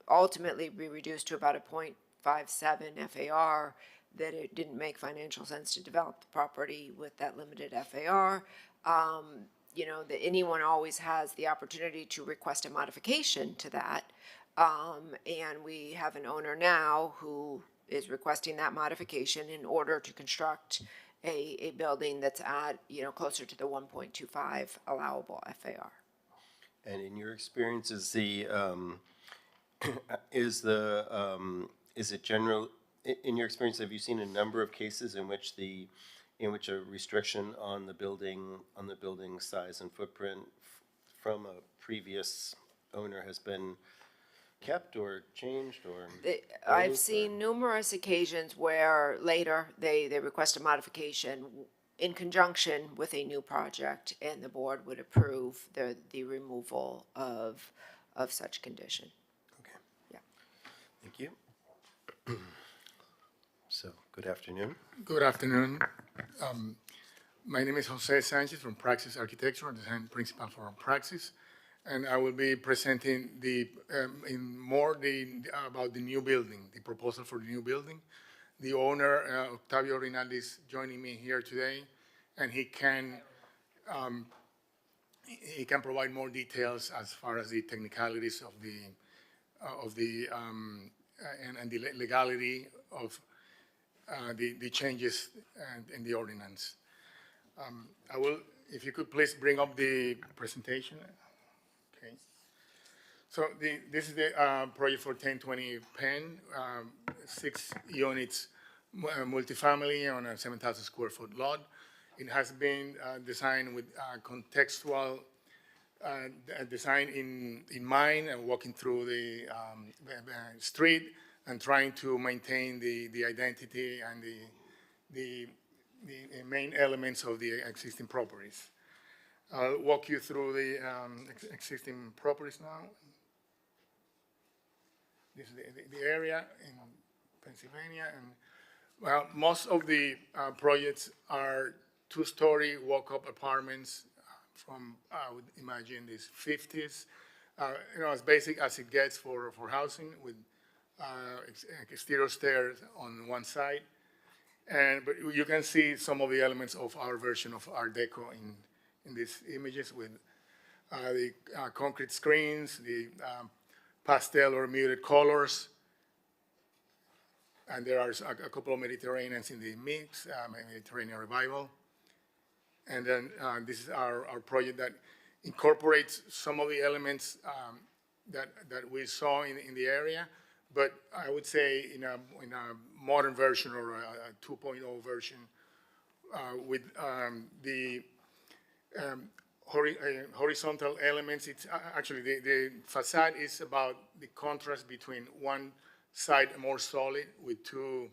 ultimately be reduced to about a 0.57 FAR, that it didn't make financial sense to develop the property with that limited FAR. That anyone always has the opportunity to request a modification to that. And we have an owner now who is requesting that modification in order to construct a building that's at, closer to the 1.25 allowable FAR. And in your experience, is it general? In your experience, have you seen a number of cases in which a restriction on the building size and footprint from a previous owner has been kept or changed or? I've seen numerous occasions where later they request a modification in conjunction with a new project, and the board would approve the removal of such condition. Okay. Yeah. Thank you. So, good afternoon. Good afternoon. My name is Jose Sanchez from Praxis Architecture, design principal for Praxis, and I will be presenting about the new building, the proposal for the new building. The owner, Octavio Rinaldi, is joining me here today, and he can provide more details as far as the technicalities of the legality of the changes in the ordinance. I will, if you could please bring up the presentation. Okay. So this is the project for 1020 Penn, 6 units, multifamily on a 7,000 square foot lot. It has been designed with contextual design in mind, and walking through the street and trying to maintain the identity and the main elements of the existing properties. I'll walk you through the existing properties now. This is the area in Pennsylvania, and well, most of the projects are 2-story walk-up apartments from, I would imagine, these 50s. As basic as it gets for housing, with exterior stairs on one side. But you can see some of the elements of our version of Art Deco in these images, with the concrete screens, the pastel or muted colors, and there are a couple of Mediterraneans in the mix, Mediterranean revival. And then this is our project that incorporates some of the elements that we saw in the area, but I would say in a modern version, or a 2.0 version, with the horizontal elements. It's actually the facade is about the contrast between one side more solid with 2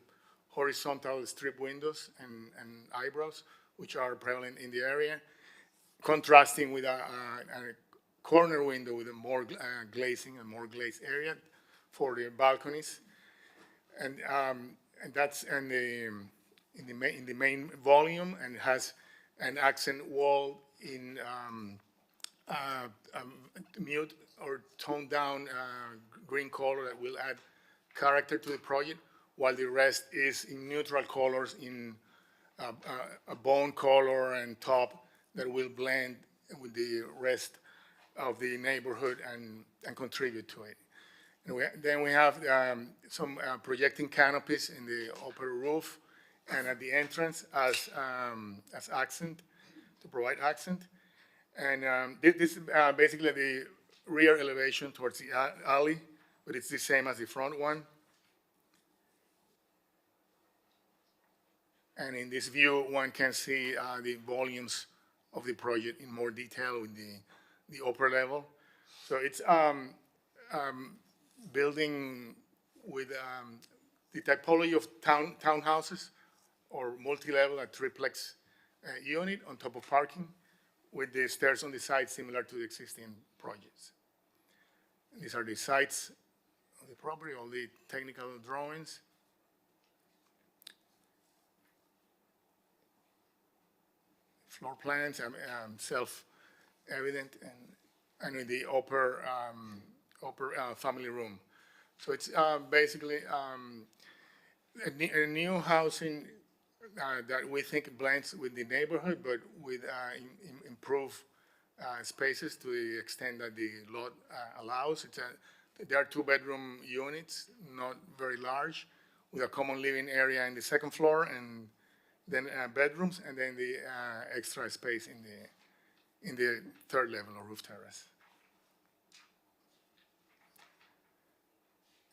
horizontal strip windows and eyebrows, which are prevalent in the area, contrasting with a corner window with a more glazing and more glazed area for the balconies, and that's in the main volume, and has an accent wall in mute or toned down green color that will add character to the project, while the rest is in neutral colors in a bone color and top that will blend with the rest of the neighborhood and contribute to it. And then we have some projecting canopies in the upper roof and at the entrance as accent, to provide accent. And this is basically the rear elevation towards the alley, but it's the same as the front one. And in this view, one can see the volumes of the project in more detail with the upper level. So it's building with the typology of townhouses or multi-level, a triplex unit on top of parking with the stairs on the side similar to the existing projects. And these are the sites of the property, all the technical drawings. Floor plans, self-evident, and in the upper family room. So it's basically a new housing that we think blends with the neighborhood, but with improved spaces to the extent that the lot allows. There are 2-bedroom units, not very large, with a common living area in the second floor, and then bedrooms, and then the extra space in the third level or roof terrace.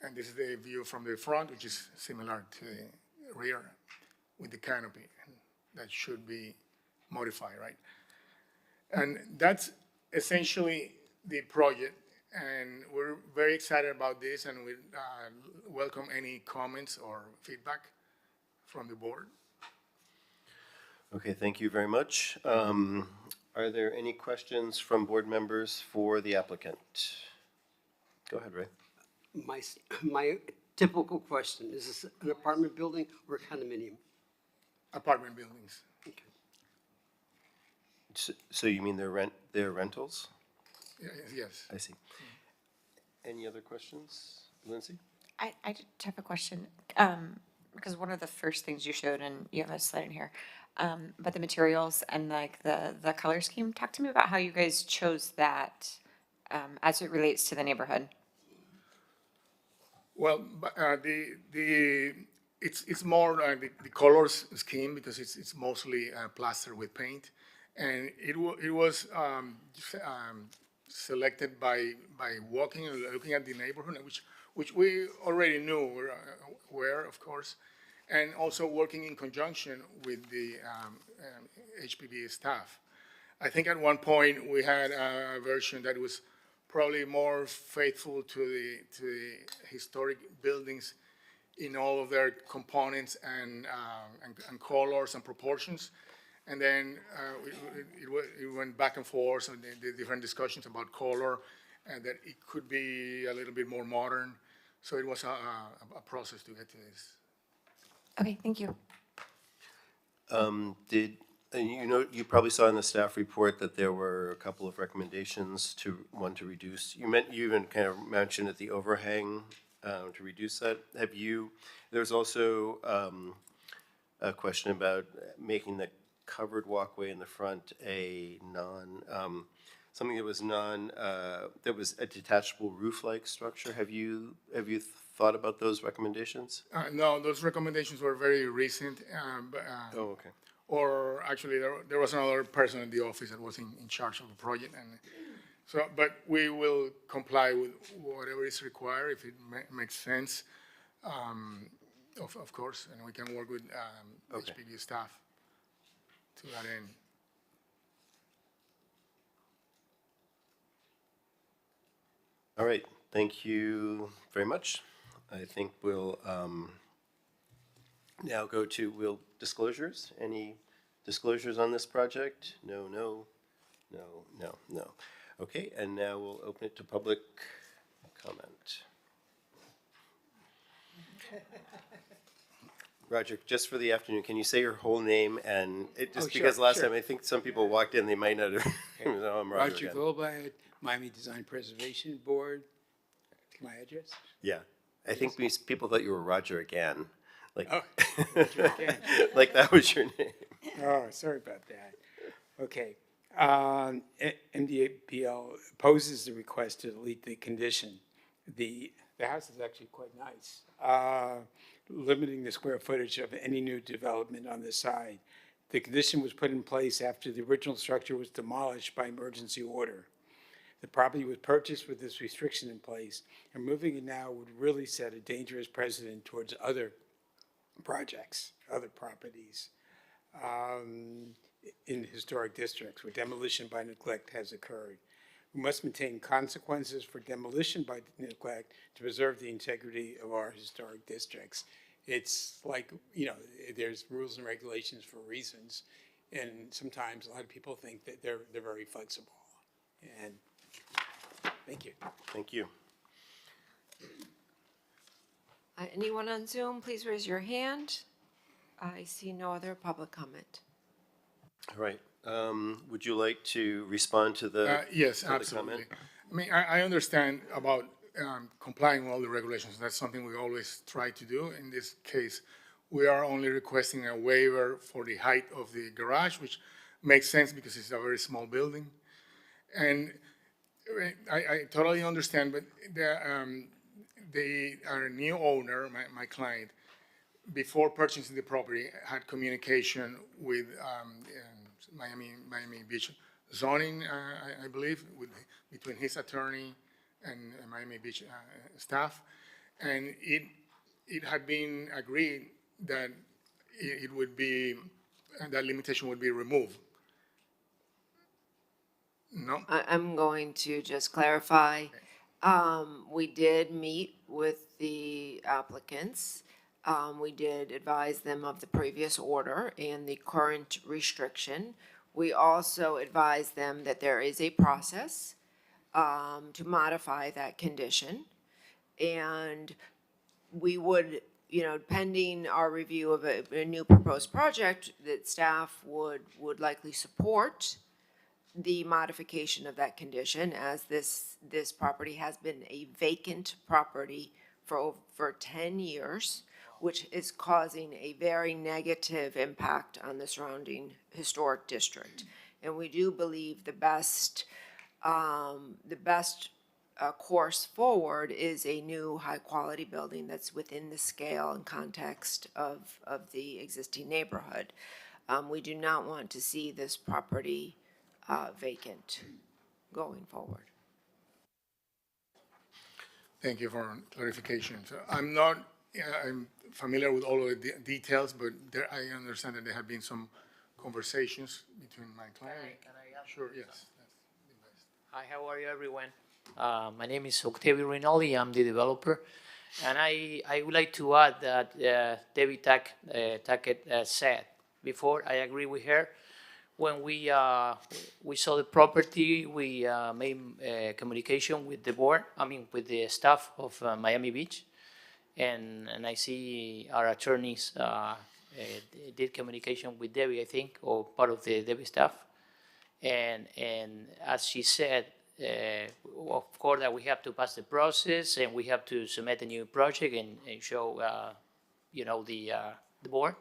And this is the view from the front, which is similar to the rear with the canopy, and that should be modified, right? And that's essentially the project, and we're very excited about this, and we welcome any comments or feedback from the board. Okay, thank you very much. Are there any questions from board members for the applicant? Go ahead, Ray. My typical question, is this an apartment building or a condominium? Apartment buildings. Okay. So you mean they're rentals? Yes. I see. Any other questions, Lindsay? I just have a question, because one of the first things you showed, and you have a slide in here, but the materials and like the color scheme, talk to me about how you guys chose that as it relates to the neighborhood. Well, it's more the colors scheme because it's mostly plastered with paint, and it was selected by walking and looking at the neighborhood, which we already knew were aware, of course, and also working in conjunction with the HPD staff. I think at one point we had a version that was probably more faithful to the historic buildings in all of their components and colors and proportions. And then it went back and forth, and the different discussions about color, and that it could be a little bit more modern. So it was a process to get to this. Okay, thank you. You probably saw in the staff report that there were a couple of recommendations to reduce. You even kind of mentioned at the overhang to reduce that. There's also a question about making the covered walkway in the front something that was a detachable roof-like structure. Have you thought about those recommendations? No, those recommendations were very recent. Oh, okay. Or actually, there was another person in the office that was in charge of the project, and so. But we will comply with whatever is required if it makes sense, of course, and we can work with HPD staff to that end. All right, thank you very much. I think we'll now go to disclosures. Any disclosures on this project? No. Okay, and now we'll open it to public comment. Roger, just for the afternoon, can you say your whole name and because last time I think some people walked in, they might not have. No, I'm Roger again. Goldblatt, Miami Design Preservation Board. My address? Yeah, I think people thought you were Roger again. Like, Roger again. Like that was your name. Oh, sorry about that. Okay. MDAPL opposes the request to delete the condition. The The house is actually quite nice. Limiting the square footage of any new development on this side. The condition was put in place after the original structure was demolished by emergency order. The property was purchased with this restriction in place, and moving it now would really set a dangerous precedent towards other projects, other properties in historic districts where demolition by neglect has occurred. We must maintain consequences for demolition by neglect to preserve the integrity of our historic districts. It's like, there's rules and regulations for reasons, and sometimes a lot of people think that they're very flexible. And thank you. Thank you. Anyone on Zoom, please raise your hand. I see no other public comment. All right. Would you like to respond to the Yes, public absolutely. comment? I mean, I understand about complying with all the regulations. That's something we always try to do. In this case, we are only requesting a waiver for the height of the garage, which makes sense because it's a very small building. And I totally understand, but our new owner, my client, before purchasing the property, had communication with Miami Beach zoning, I believe, between his attorney and Miami Beach staff, and it had been agreed that it would be, that limitation would be removed. No? I'm going to just clarify. We did meet with the applicants. We did advise them of the previous order and the current restriction. We also advised them that there is a process to modify that condition. And we would, pending our review of a new proposed project, that staff would likely support the modification of that condition, as this property has been a vacant property for over 10 years, which is causing a very negative impact on the surrounding historic district. And we do believe the best course forward is a new high-quality building that's within the scale and context of the existing neighborhood. We do not want to see this property vacant going forward. Thank you for clarification. So I'm familiar with all of the details, but I understand that there have been some conversations between my client. Can I ask? Sure, yes. Hi, how are you, everyone? My name is Octavio Rinaldi. I'm the developer. And I would like to add that Debbie Tackett said before, I agree with her. When we saw the property, we made communication with the board, with the staff of Miami Beach. And I see our attorneys did communication with Debbie, I think, or part of the Debbie staff. And as she said, of course, that we have to pass the process and we have to submit a new project and show, the board.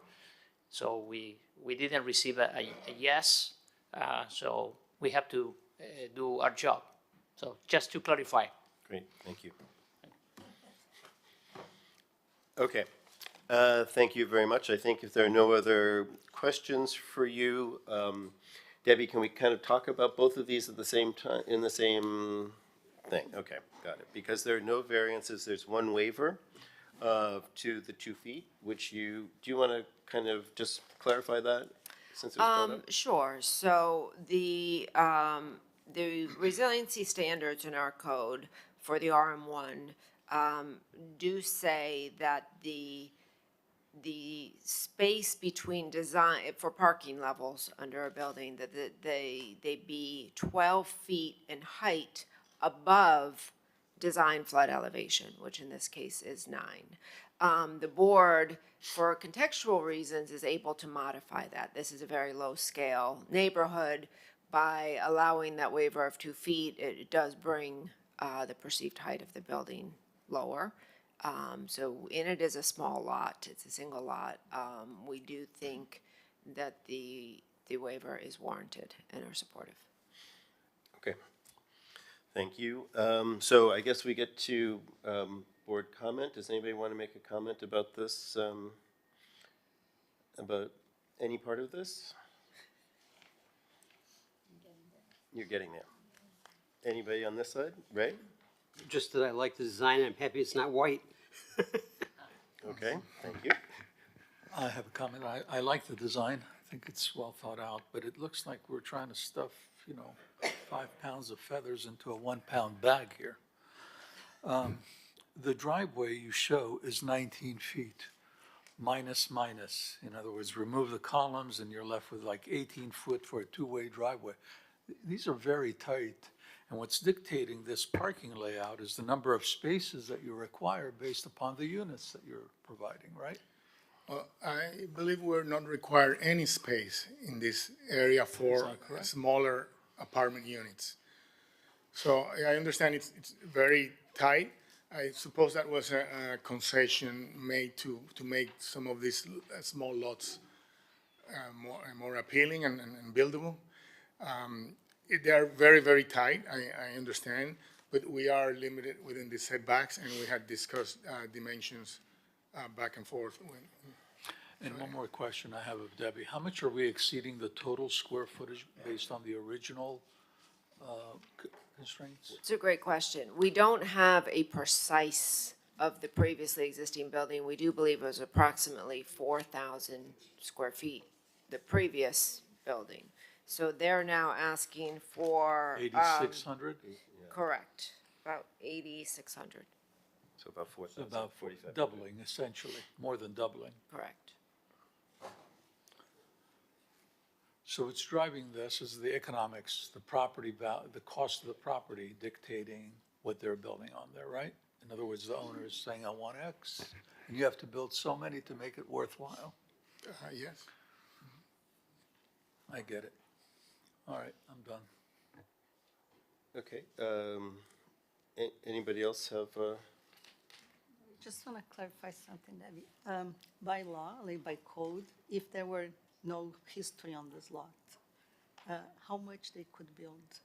So we didn't receive a yes, so we have to do our job. So just to clarify. Great, thank you. Okay, thank you very much. I think if there are no other questions for you, Debbie, can we kind of talk about both of these at the same time, in the same thing? Okay, got it. Because there are no variances, there's one waiver to the 2 feet, which do you want to kind of just clarify that since it was brought up? Sure. So the resiliency standards in our code for the RM1 do say that the space between design for parking levels under a building, that they be 12 feet in height above design flood elevation, which in this case is 9. The board, for contextual reasons, is able to modify that. This is a very low scale neighborhood. By allowing that waiver of 2 feet, it does bring the perceived height of the building lower. And it is a small lot, it's a single lot. We do think that the waiver is warranted and are supportive. Okay, thank you. So I guess we get to board comment. Does anybody want to make a comment about this, about any part of this? You're getting there. Anybody on this side? Ray? Just that I like the design, I'm happy it's not white. Okay, thank you. I have a comment. I like the design. I think it's well thought out, but it looks like we're trying to stuff, 5 pounds of feathers into a 1 pound bag here. The driveway you show is 19 feet, minus. In other words, remove the columns and you're left with like 18 foot for a two-way driveway. These are very tight. And what's dictating this parking layout is the number of spaces that you require based upon the units that you're providing, right? I believe we're not required any space in this area for smaller apartment units. So I understand it's very tight. I suppose that was a concession made to make some of these small lots more appealing and buildable. They are very, very tight, I understand, but we are limited within the setbacks, and we had discussed dimensions back and forth. And one more question I have of Debbie. How much are we exceeding the total square footage based on the original constraints? It's a great question. We don't have a precise of the previously existing building. We do believe it was approximately 4,000 square feet, the previous building. So they're now asking for. 8,600? Correct, about 8,600. So about 4,000. About doubling, essentially, more than doubling. Correct. So what's driving this is the economics, the property value, the cost of the property dictating what they're building on there, right? In other words, the owner is saying, I want X, and you have to build so many to make it worthwhile. Yes. I get it. All right, I'm done. Okay, anybody else have, Just want to clarify something, Debbie. By law, like by code, if there were no history on this lot, how much they could build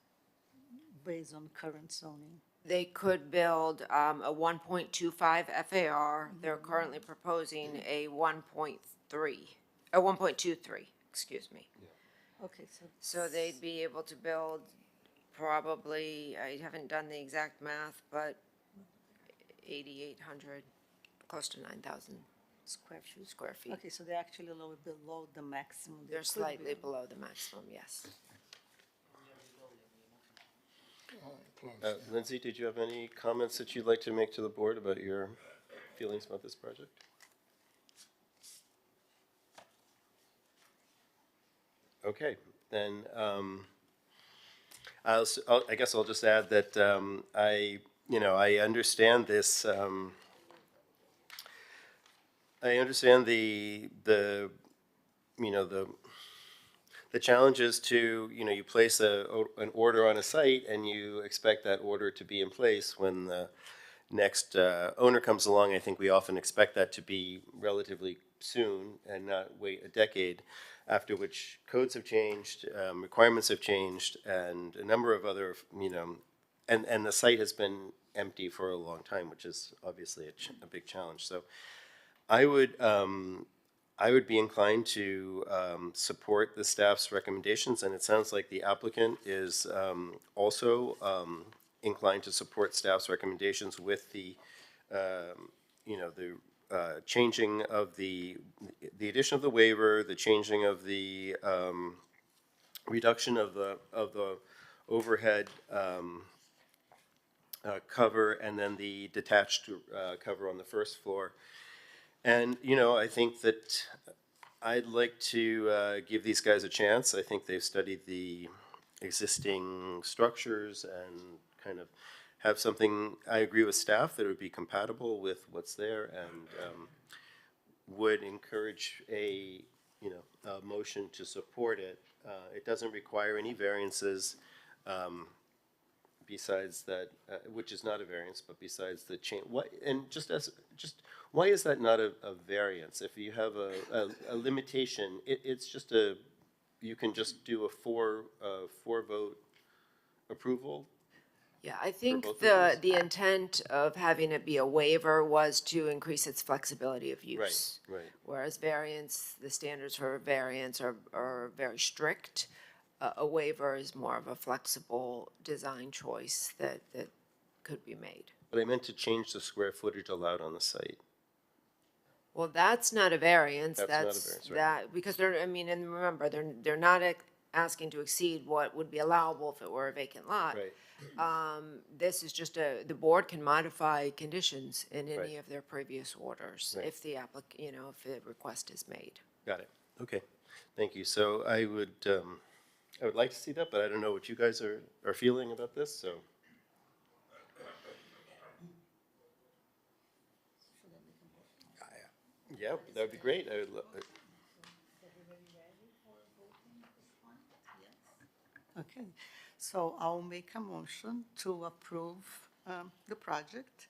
based on current zoning? They could build a 1.25 FAR. They're currently proposing a 1.23, excuse me. Okay, So they'd be able to build probably, I haven't done the exact math, but 8,800, close to 9,000 square feet. Okay, so they're actually a little below the maximum. they They're could slightly build. below the maximum, yes. Lindsay, did you have any comments that you'd like to make to the board about your feelings about this project? Okay, then I guess I'll just add that I understand this. I understand the challenges to you place an order on a site and you expect that order to be in place when the next owner comes along. I think we often expect that to be relatively soon and not wait a decade, after which codes have changed, requirements have changed, and a number of other, and the site has been empty for a long time, which is obviously a big challenge. So I would be inclined to support the staff's recommendations, and it sounds like the applicant is also inclined to support staff's recommendations with the changing of the addition of the waiver, the changing of the reduction of the overhead cover, and then the detached cover on the first floor. And I think that I'd like to give these guys a chance. I think they've studied the existing structures and kind of have something, I agree with staff, that would be compatible with what's there, and would encourage a motion to support it. It doesn't require any variances besides that, which is not a variance, but besides the change. Why is that not a variance? If you have a limitation, it's just you can just do a four vote approval. Yeah, I think both of the intent of having it be a waiver was to increase its flexibility of use. Right. Whereas variance, the standards for variance are very strict. A waiver is more of a flexible design choice that could be made. But I meant to change the square footage allowed on the site. Well, that's not a variance. That's not a variance, right. That, because they're, I mean, and remember, they're not asking to exceed what would be allowable if it were a vacant lot. Right. This is just the board can modify conditions in any Right. of their previous orders Right. if the if the request is made. Got it. Okay. Thank you. So I would like to see that, but I don't know what you guys are feeling about this, so. Yeah, that would be great. I would Okay, so I'll make a motion to approve the project,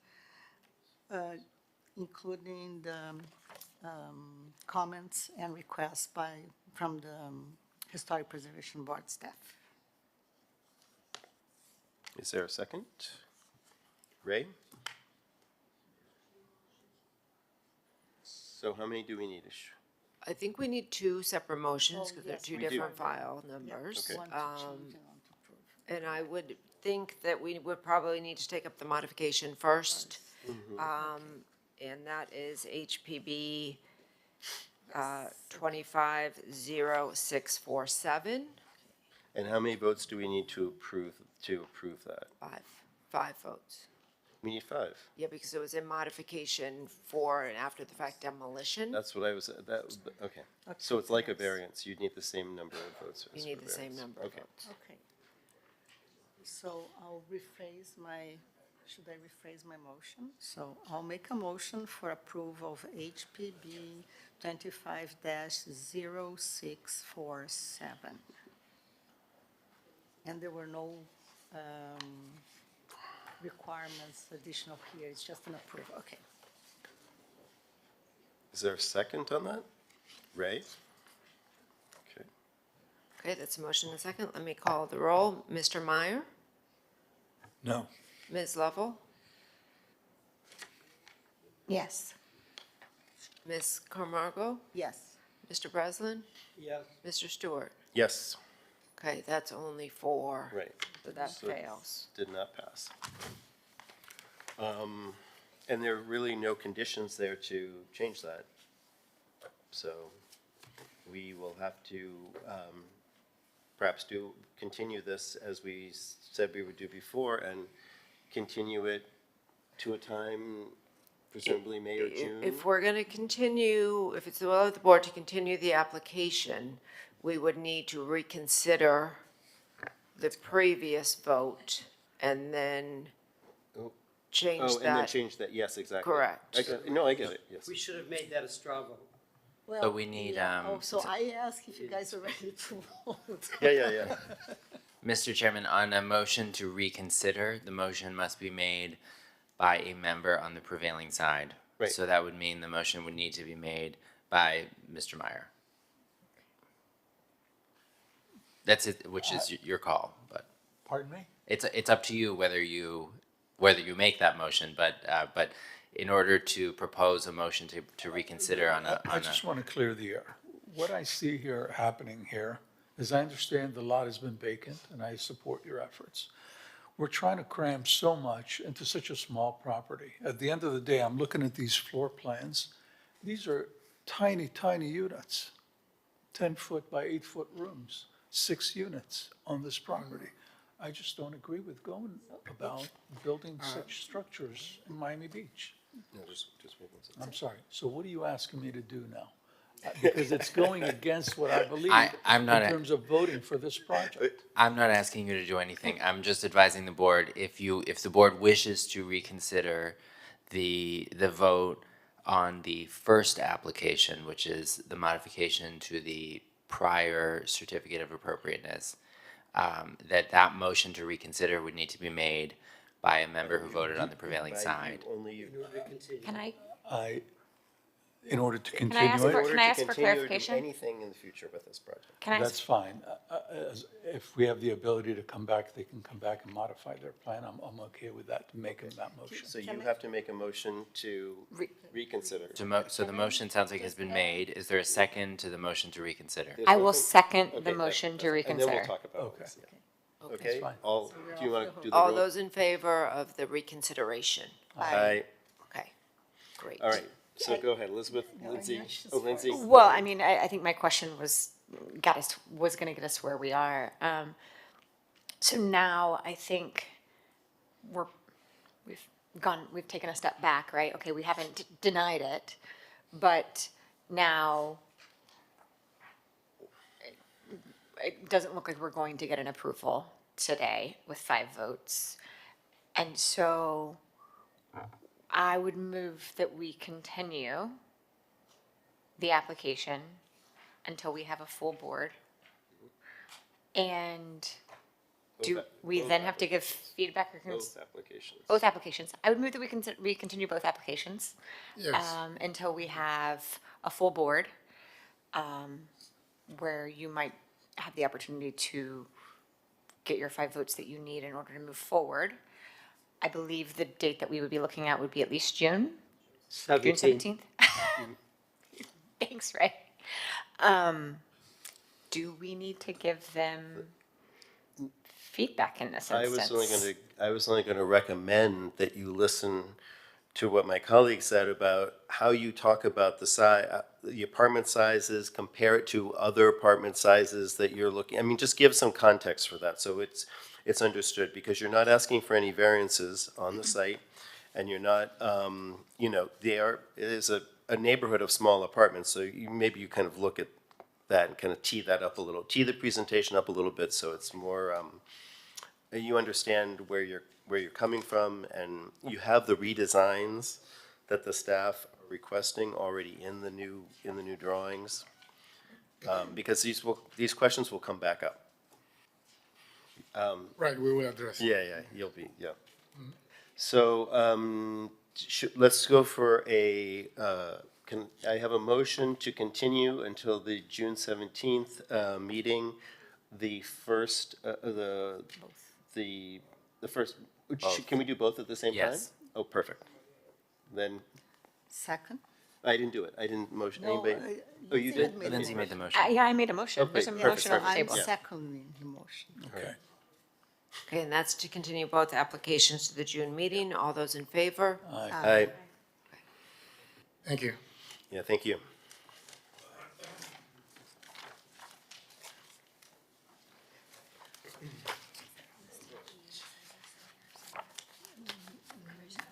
including the comments and requests from the Historic Preservation Board staff. Is there a second? Ray? So how many do we need? I think we need two separate motions because they're yes, two we do. different file numbers. Okay. One to change and one to approve. And I would think that we would probably need to take up the modification first. And that is HPB 250647. And how many votes do we need to approve that? Five votes. We need 5. Yeah, because it was a modification for an after-the-fact demolition. That's what I was, okay. So it's like a variance. You'd need the same number of votes. You as need for the same variance. number of Okay. votes. Okay. So I'll rephrase should I rephrase my motion? So I'll make a motion for approval of HPB 25-0647. And there were no requirements additional here, it's just an approval, okay. Is there a second on that? Ray? Okay. Okay, that's a motion and a second. Let me call the roll. Mr. Meyer? No. Ms. Lovell? Yes. Ms. Camargo? Yes. Mr. Breslin? Yes. Mr. Stewart? Yes. Okay, that's only 4. Right. So that So fails. Did not pass. And there are really no conditions there to change that. So we will have to perhaps continue this as we said we would do before and continue it to a time presumably May or June. If we're going to continue, if it's the will of the board to continue the application, we would need to reconsider the previous vote and then change Oh, and then that. change that, yes, exactly. Correct. I get it, yes. We should have made that a straw vote. So we need, So I ask if you guys are ready to vote. Yeah. Mr. Chairman, on a motion to reconsider, the motion must be made by a member on the prevailing side. Right. So that would mean the motion would need to be made by Mr. Meyer. That's it, which is your call, but Pardon me? it's up to you whether you make that motion, but in order to propose a motion to reconsider on a. I just want to clear the air. What I see here happening here is I understand the lot has been vacant and I support your efforts. We're trying to cram so much into such a small property. At the end of the day, I'm looking at these floor plans. These are tiny, tiny units, 10-foot by 8-foot rooms, 6 units on this property. I just don't agree with going about building such structures in Miami Beach. No, just wait 1 second. I'm sorry. So what are you asking me to do now? Because it's going against what I believe I'm not in terms of voting for this project. I'm not asking you to do anything. I'm just advising the board, if the board wishes to reconsider the vote on the first application, which is the modification to the prior certificate of appropriateness, that motion to reconsider would need to be made by a member who voted on the prevailing side. Only you. Can I? in order to Can I continue ask it? In order Can I to ask for continue or do clarification? anything in the future with this project. Can I ask? That's fine. If we have the ability to come back, they can come back and modify their plan. I'm okay with that, to make that motion. So you have to make a motion to reconsider. So the motion sounds like has been made. Is there a second to the motion to reconsider? There's I will nothing- second the okay, motion to and then reconsider. we'll talk about Okay. this. Yeah. Okay, fine. all, do you want to do the All roll? those in favor of the reconsideration? Aye. Okay, great. All right, so go ahead, Elizabeth, Lindsay. Oh, Lindsay. Well, I mean, I think my question was going to get us where we are. So now I think we've taken a step back, right? Okay, we haven't denied it, but now it doesn't look like we're going to get an approval today with 5 votes. And so I would move that we continue the application until we have a full board. And do we then have to give feedback or Both applications. both applications? I would move that we continue both applications. Yes. Until we have a full board, where you might have the opportunity to get your 5 votes that you need in order to move forward. I believe the date that we would be looking at would be at least June 17th. Thanks, Ray. Do we need to give them feedback in this instance? I was only gonna recommend that you listen to what my colleague said about how you talk about the apartment sizes, compare it to other apartment sizes that you're looking, I mean, just give some context for that, so it's understood, because you're not asking for any variances on the site, and you're not, it is a neighborhood of small apartments, so maybe you kind of look at that and kind of tee that up a little, tee the presentation up a little bit, so it's more, you understand where you're coming from, and you have the redesigns that the staff are requesting already in the new drawings, because these questions will come back up. Right, we will address it. Yeah, you'll be, yeah. So, let's go for can I have a motion to continue until the June 17th meeting, the first, the first, can we do both at the same time? Yes. Oh, perfect. Then, Second? I didn't do it, I didn't motion, No, anybody? Oh, you did? Lindsay made the motion. Yeah, I made a motion. Okay, There's a perfect, motion on the perfect. table. I'm seconding the motion. Okay. Okay, and that's to continue both applications to the June meeting. All those in favor? Aye. Thank you. Yeah, thank you.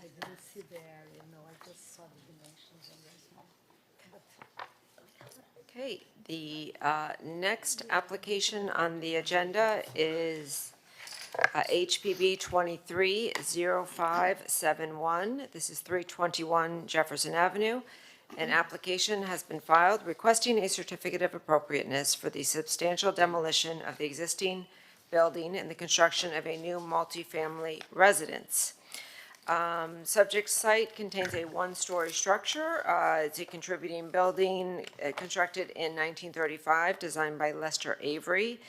I didn't see the area, no, I just saw the dimensions on this one. Okay, the next application on the agenda is HPB 230571. This is 321 Jefferson Avenue. An application has been filed requesting a certificate of appropriateness for the substantial demolition of the existing building and the construction of a new multifamily residence. Subject site contains a 1-story structure. It's a contributing building constructed in 1935, designed by Lester Avery.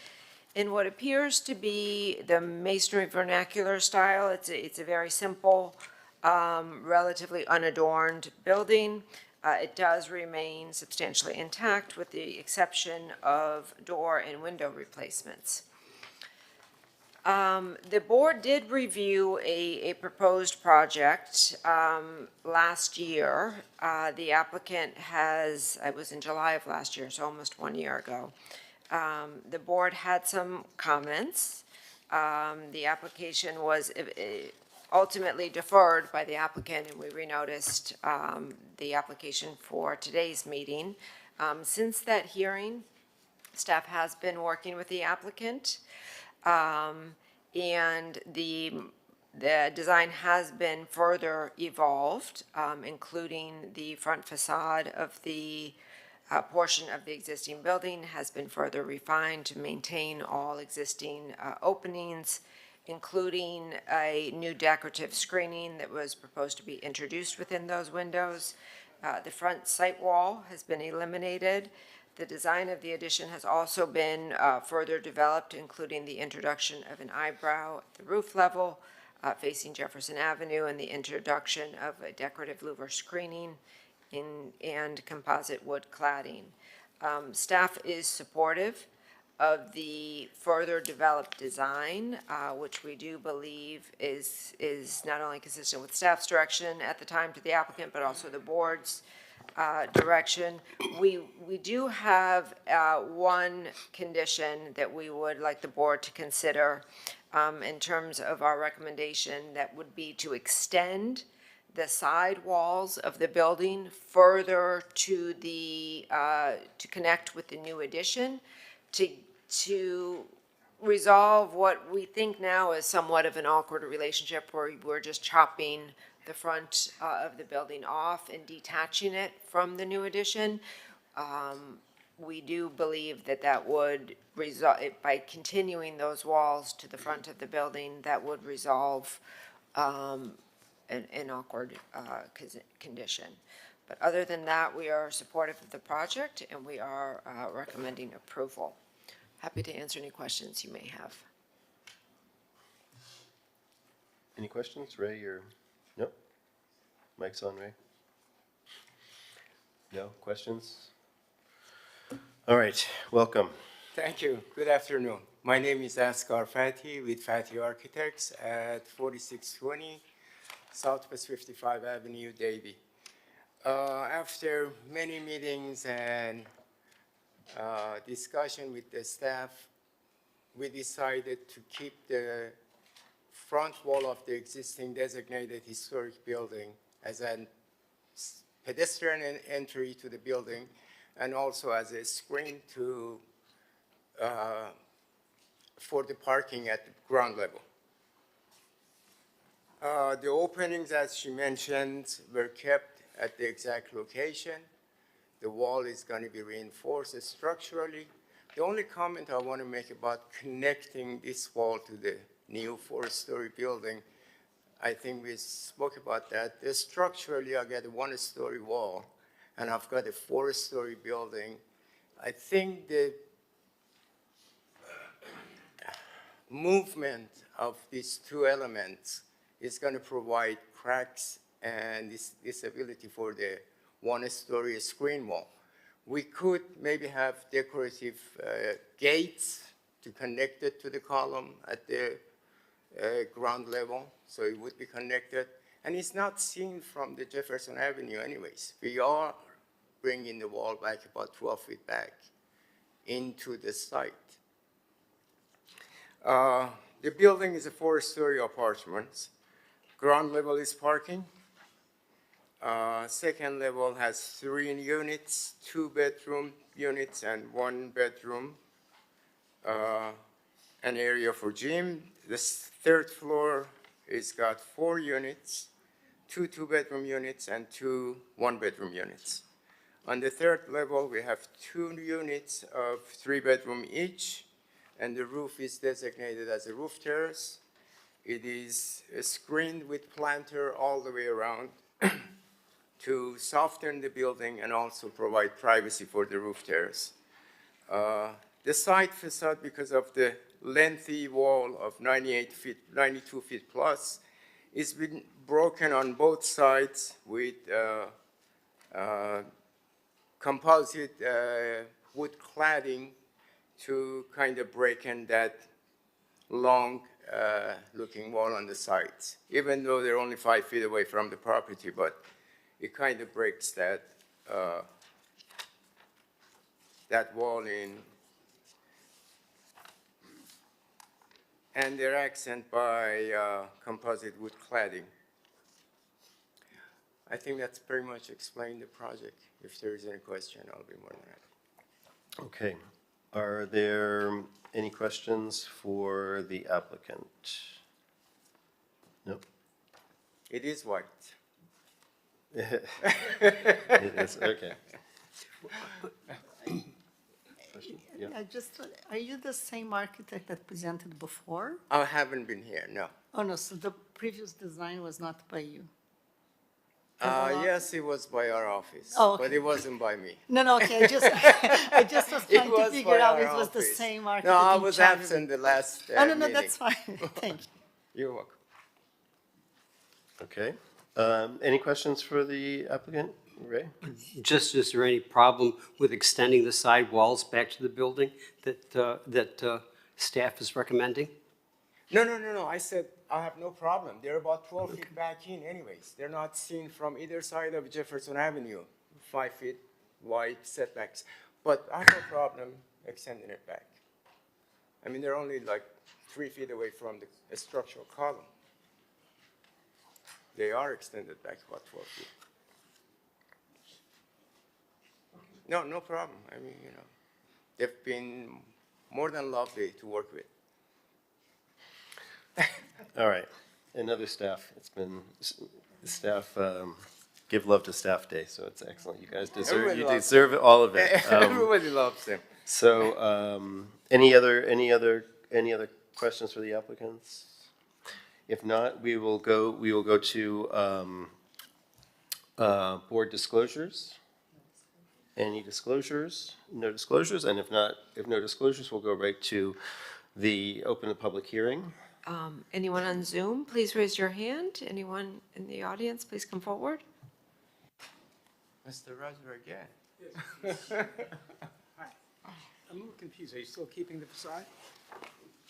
In what appears to be the masonry vernacular style, it's a very simple, relatively unadorned building. It does remain substantially intact with the exception of door and window replacements. The board did review a proposed project last year. The applicant it was in July of last year, so almost 1 year ago. The board had some comments. The application was ultimately deferred by the applicant, and we renoticed the application for today's meeting. Since that hearing, staff has been working with the applicant. And the design has been further evolved, including the front facade of the portion of the existing building has been further refined to maintain all existing openings, including a new decorative screening that was proposed to be introduced within those windows. The front site wall has been eliminated. The design of the addition has also been further developed, including the introduction of an eyebrow at the roof level facing Jefferson Avenue and the introduction of a decorative louver screening and composite wood cladding. Staff is supportive of the further developed design, which we do believe is not only consistent with staff's direction at the time to the applicant, but also the board's direction. We do have one condition that we would like the board to consider in terms of our recommendation, that would be to extend the side walls of the building further to the, to connect with the new addition, to resolve what we think now is somewhat of an awkward relationship where we're just chopping the front of the building off and detaching it from the new addition. We do believe that that would result, by continuing those walls to the front of the building, that would resolve an awkward condition. But other than that, we are supportive of the project and we are recommending approval. Happy to answer any questions you may have. Any questions, Ray, or, nope? Mic's on, Ray? No questions? All right, welcome. Thank you. Good afternoon. My name is Asghar Fathi with Fathi Architects at 4620 Southwest 55 Avenue, Davie. After many meetings and discussion with the staff, we decided to keep the front wall of the existing designated historic building as a pedestrian entry to the building and also as a screen to for the parking at the ground level. The openings, as she mentioned, were kept at the exact location. The wall is going to be reinforced structurally. The only comment I want to make about connecting this wall to the new 4-story building, I think we spoke about that. Structurally, I got a 1-story wall, and I've got a 4-story building. I think the movement of these two elements is going to provide cracks and this ability for the 1-story screen wall. We could maybe have decorative gates to connect it to the column at the ground level, so it would be connected. And it's not seen from the Jefferson Avenue anyways. We are bringing the wall back about 12 feet back into the site. The building is a 4-story apartment. Ground level is parking. Second level has 3 units, 2-bedroom units and 1 bedroom, an area for gym. The third floor is got 4 units, 2 2-bedroom units and 2 1-bedroom units. On the third level, we have 2 units of 3-bedroom each, and the roof is designated as a roof terrace. It is screened with planter all the way around to soften the building and also provide privacy for the roof terrace. The side facade, because of the lengthy wall of 92 feet plus, it's been broken on both sides with composite wood cladding to kind of break in that long looking wall on the sides, even though they're only 5 feet away from the property, but it kind of breaks that that wall in. And they're accented by composite wood cladding. I think that's pretty much explained the project. If there is any question, I'll be more than happy. Okay. Are there any questions for the applicant? No. It is white. It is, okay. Yeah. Are you the same architect that presented before? I haven't been here, no. Oh, no, so the previous design was not by you? Yes, it was by our office, Oh, okay. but it wasn't by me. No, okay, I just, I just was It trying to was figure by out our if it was the office. same No, architect I in was charge of absent it. the last Oh, no, meeting. that's fine, thank you. You're welcome. Okay. Any questions for the applicant, Ray? Just, is there any problem with extending the side walls back to the building that staff is recommending? No. I said I have no problem. They're about 12 feet back in anyways. They're not seen from either side of Jefferson Avenue, 5 feet wide setbacks. But I have no problem extending it back. I mean, they're only like 3 feet away from the structural column. They are extended back about 12 feet. No problem. I mean, they've been more than lovely to work with. All right. Another staff. It's been staff. Give love to Staff Day, so it's excellent. You guys deserve all of it. Everybody loves them. So, any other questions for the applicants? If not, we will go to board disclosures. Any disclosures? No disclosures, and if no disclosures, we'll go right to open the public hearing. Anyone on Zoom, please raise your hand. Anyone in the audience, please come forward. Mr. Roger again. Hi. I'm a little confused. Are you still keeping the facade?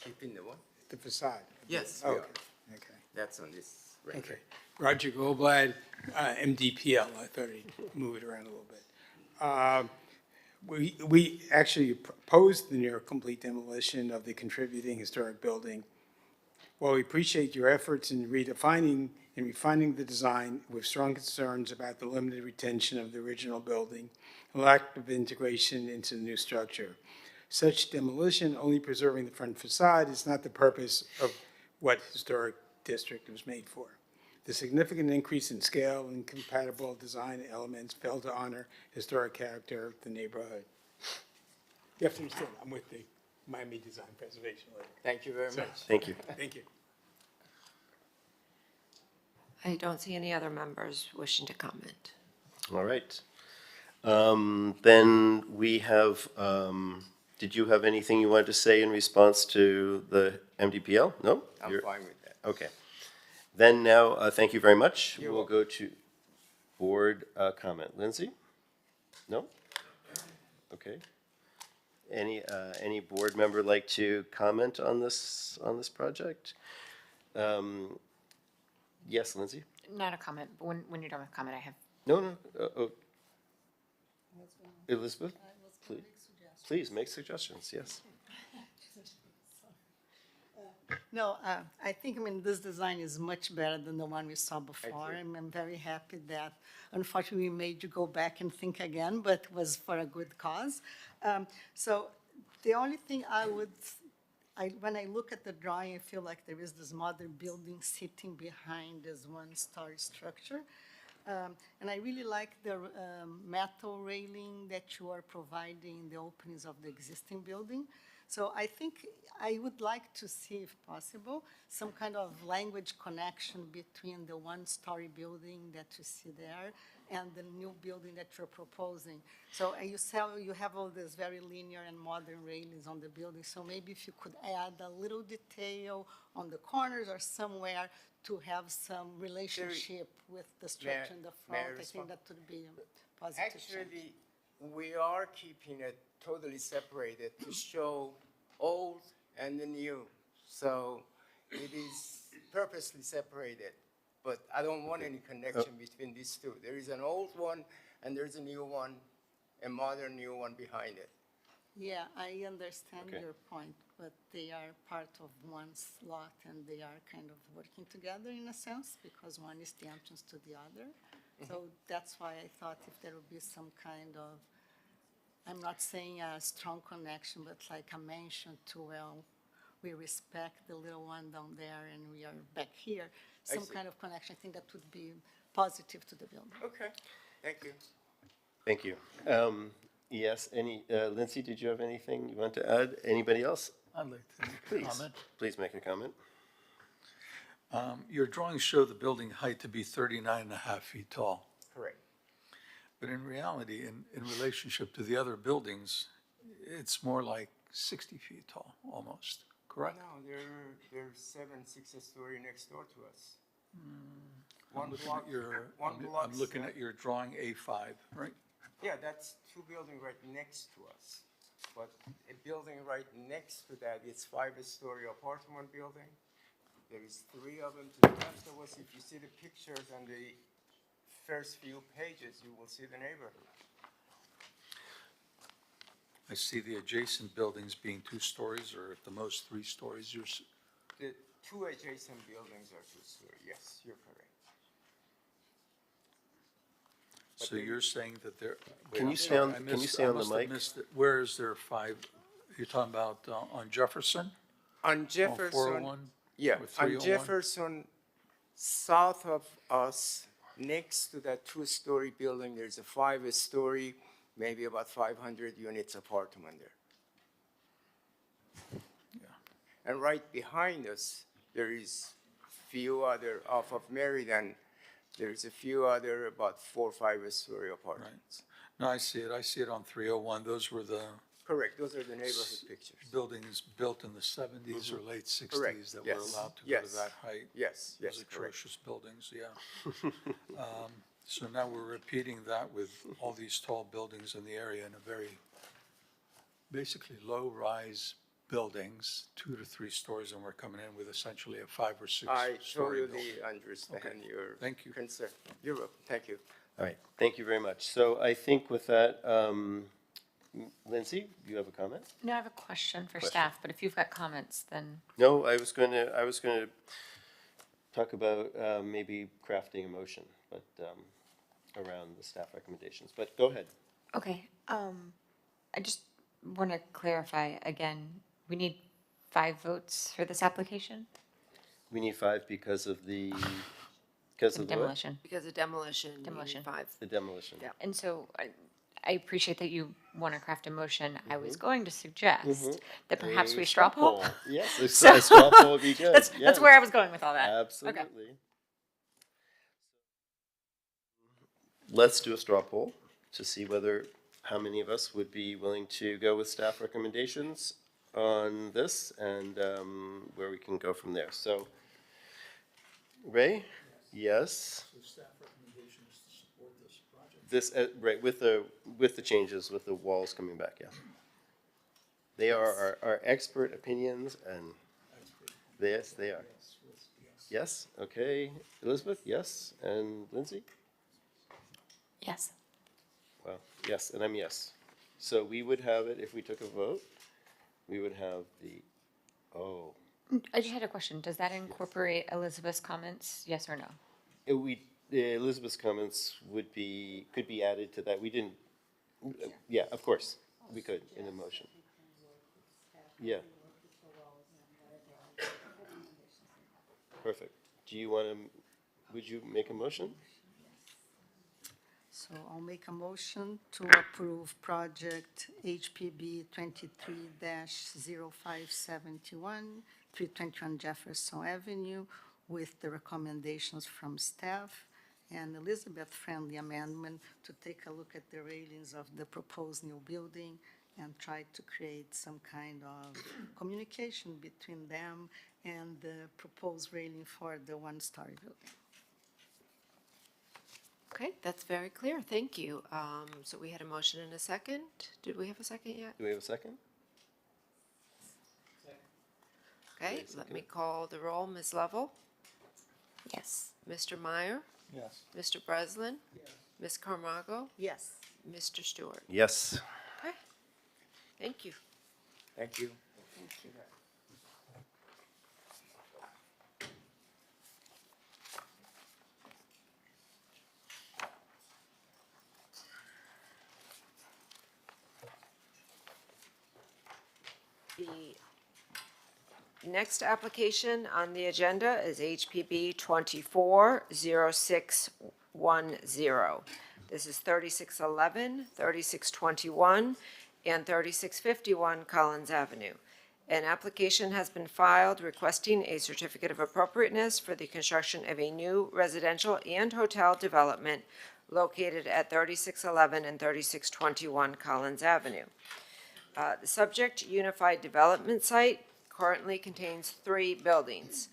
Keeping the what? The facade? Yes, we Okay. are. Okay. That's on this rendering. Okay. Roger Goldblatt, MDPL. I thought he'd move it around a little bit. We actually proposed the near complete demolition of the contributing historic building. While we appreciate your efforts in redefining and refining the design, with strong concerns about the limited retention of the original building and lack of integration into the new structure. Such demolition, only preserving the front facade, is not the purpose of what historic district was made for. The significant increase in scale and compatible design elements fail to honor historic character of the neighborhood. You have to understand, I'm with the Miami Design Preservation League. Thank you very much. Thank you. Thank you. I don't see any other members wishing to comment. All right. Then we have, did you have anything you wanted to say in response to the MDPL? No? I'm fine with that. Okay. Then now, thank you very much. You're We'll go to board comment. Lindsay? No? Okay. Any board member like to comment on this project? Yes, Lindsay? Not a comment, but when you're done with comment, I have. No. Elizabeth? Please make suggestions, yes. No, I think, this design is much better than the one we saw before. I'm very happy that, unfortunately, we made you go back and think again, but it was for a good cause. So the only thing when I look at the drawing, I feel like there is this modern building sitting behind this one-story structure. And I really like the metal railing that you are providing in the openings of the existing building. So I think I would like to see, if possible, some kind of language connection between the one-story building that you see there and the new building that you're proposing. So you have all these very linear and modern railings on the building. So maybe if you could add a little detail on the corners or somewhere to have some relationship with the structure in the front, I think that would be a positive change. Actually, we are keeping it totally separated to show old and the new. So it is purposely separated, but I don't want any connection between these two. There is an old one and there's a new one, a modern new one behind it. Yeah, I understand your point, but they are part of one slot and they are kind of working together in a sense because one is the entrance to the other. So that's why I thought if there would be some kind of, I'm not saying a strong connection, but like a mention to, well, we respect the little one down there and we are back here. Some kind of connection, I think that would be positive to the building. Okay, thank you. Thank you. Yes, Lindsay, did you have anything you want to add? Anybody else? I'd like to make a comment. Please make a comment. Your drawings show the building height to be 39.5 feet tall, Correct. but in reality, in relationship to the other buildings, it's more like 60 feet tall, almost, correct? No, they're 6-story next door to us. I'm looking at your drawing A5, right? Yeah, that's two buildings right next to us. But a building right next to that is 5-story apartment building. There is 3 of them to the left of us. If you see the pictures on the first few pages, you will see the neighborhood. I see the adjacent buildings being 2 stories, or at the most 3 stories. The 2 adjacent buildings are 2-story. Yes, you're correct. So you're saying that there. Can you I'm stay sorry, on- I can you missed- stay I on the must have mic? missed it. Where is there 5? You're talking about on Jefferson? On Jefferson, 401? yeah, Or on 301? Jefferson, south of us, next to that 2-story building, there's a 5-story, maybe about 500 units apartment there. And right behind us, there is few other, off of Meriden, there's a few other about 4 or 5-story apartments. No, I see it. I see it on 301. Those were the Correct, those are the neighborhood pictures. buildings built in the 70s or late 60s Correct, that yes, were allowed to go yes, to that height. yes, yes, Those correct. atrocious buildings, yeah. So now we're repeating that with all these tall buildings in the area in a very, basically low-rise buildings, 2 to 3 stories, and we're coming in with essentially a 5 or 6 I story building. totally understand Okay, your thank you. concern. You're welcome, thank you. All right, thank you very much. So I think with that, Lindsay, you have a comment? No, I have a question for Question. staff, but if you've got comments, then. No, I was going to talk about maybe crafting a motion, but around the staff recommendations. But go ahead. Okay, I just want to clarify again, we need 5 votes for this application? We need 5 because of the what? Demolition. Because of demolition, you need Demolition. 5. The demolition. Yeah. And so I appreciate that you want to craft a motion. I was going to suggest that perhaps we straw poll. Yes, So- a straw poll would be good. That's Yes. where I was going with all that. Absolutely. Okay. Let's do a straw poll to see how many of us would be willing to go with staff recommendations on this and where we can go from there. So, Ray? Yes. Staff recommendation is to support this project. This, right, with the changes, with the walls coming back, yeah. They are our expert opinions, and yes, they are. Yes, okay. Elizabeth, yes, and Lindsay? Yes. Well, yes, and I'm yes. So we would have it, if we took a vote, we would have I just had a question. Does that incorporate Elizabeth's comments, yes or no? Elizabeth's comments could be added to that. We didn't, yeah, of course, we could in a motion. Yeah. Perfect. Would you make a motion? So I'll make a motion to approve project HPB 23-0571, 321 Jefferson Avenue, with the recommendations from staff and Elizabeth-friendly amendment to take a look at the railings of the proposed new building and try to create some kind of communication between them and the proposed railing for the 1-story building. Okay, that's very clear, thank you. So we had a motion and a second. Did we have a second yet? Do we have a second? Okay, let me call the roll. Ms. Lovell? Yes. Mr. Meyer? Yes. Mr. Breslin? Ms. Carmago? Yes. Mr. Stewart? Yes. Okay, thank you. Thank you. Thank you. The next application on the agenda is HPB 240610. This is 3611, 3621, and 3651 Collins Avenue. An application has been filed requesting a certificate of appropriateness for the construction of a new residential and hotel development located at 3611 and 3621 Collins Avenue. The subject unified development site currently contains 3 buildings.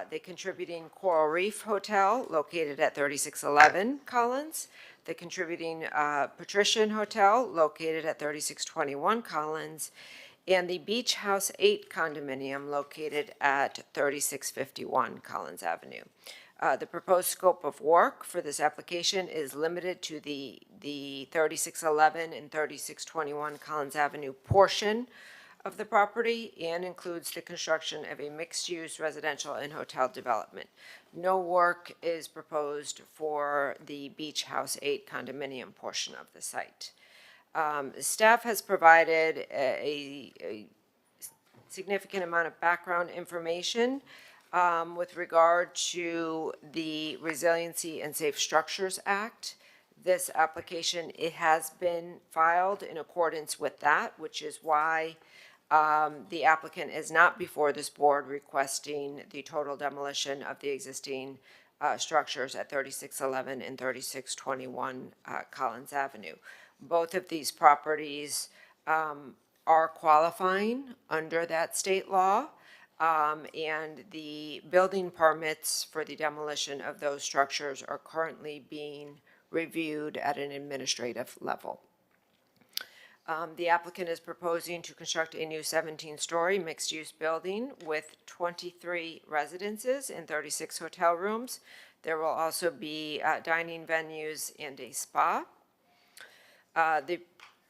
The contributing Coral Reef Hotel, located at 3611 Collins, the contributing Patrician Hotel, located at 3621 Collins, and the Beach House 8 condominium, located at 3651 Collins Avenue. The proposed scope of work for this application is limited to the 3611 and 3621 Collins Avenue portion of the property and includes the construction of a mixed-use residential and hotel development. No work is proposed for the Beach House 8 condominium portion of the site. Staff has provided a significant amount of background information with regard to the Resiliency and Safe Structures Act. This application, it has been filed in accordance with that, which is why the applicant is not before this board requesting the total demolition of the existing structures at 3611 and 3621 Collins Avenue. Both of these properties are qualifying under that state law, and the building permits for the demolition of those structures are currently being reviewed at an administrative level. The applicant is proposing to construct a new 17-story mixed-use building with 23 residences and 36 hotel rooms. There will also be dining venues and a spa. The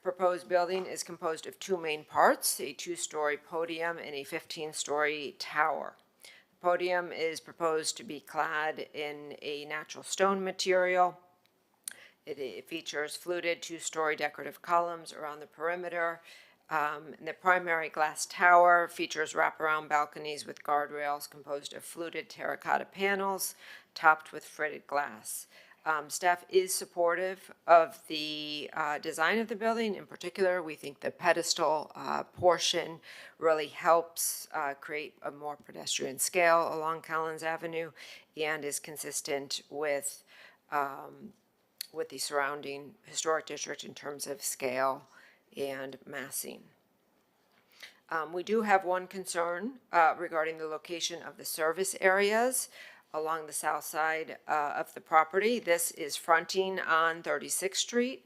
proposed building is composed of 2 main parts, a 2-story podium and a 15-story tower. The podium is proposed to be clad in a natural stone material. It features fluted 2-story decorative columns around the perimeter. The primary glass tower features wraparound balconies with guardrails composed of fluted terracotta panels topped with fritted glass. Staff is supportive of the design of the building. In particular, we think the pedestal portion really helps create a more pedestrian scale along Collins Avenue and is consistent with the surrounding historic district in terms of scale and massing. We do have one concern regarding the location of the service areas along the south side of the property. This is fronting on 36th Street.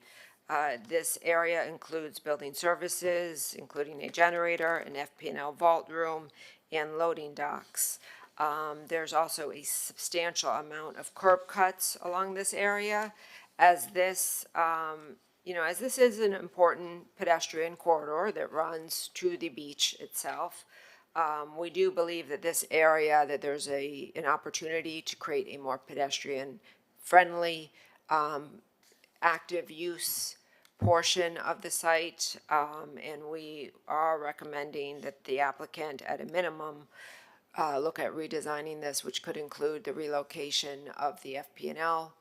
This area includes building services, including a generator, an FP&L vault room, and loading docks. There's also a substantial amount of curb cuts along this area, as this, as this is an important pedestrian corridor that runs to the beach itself. We do believe that this area, that there's an opportunity to create a more pedestrian-friendly, active use portion of the site, and we are recommending that the applicant, at a minimum, look at redesigning this, which could include the relocation of the FP&L,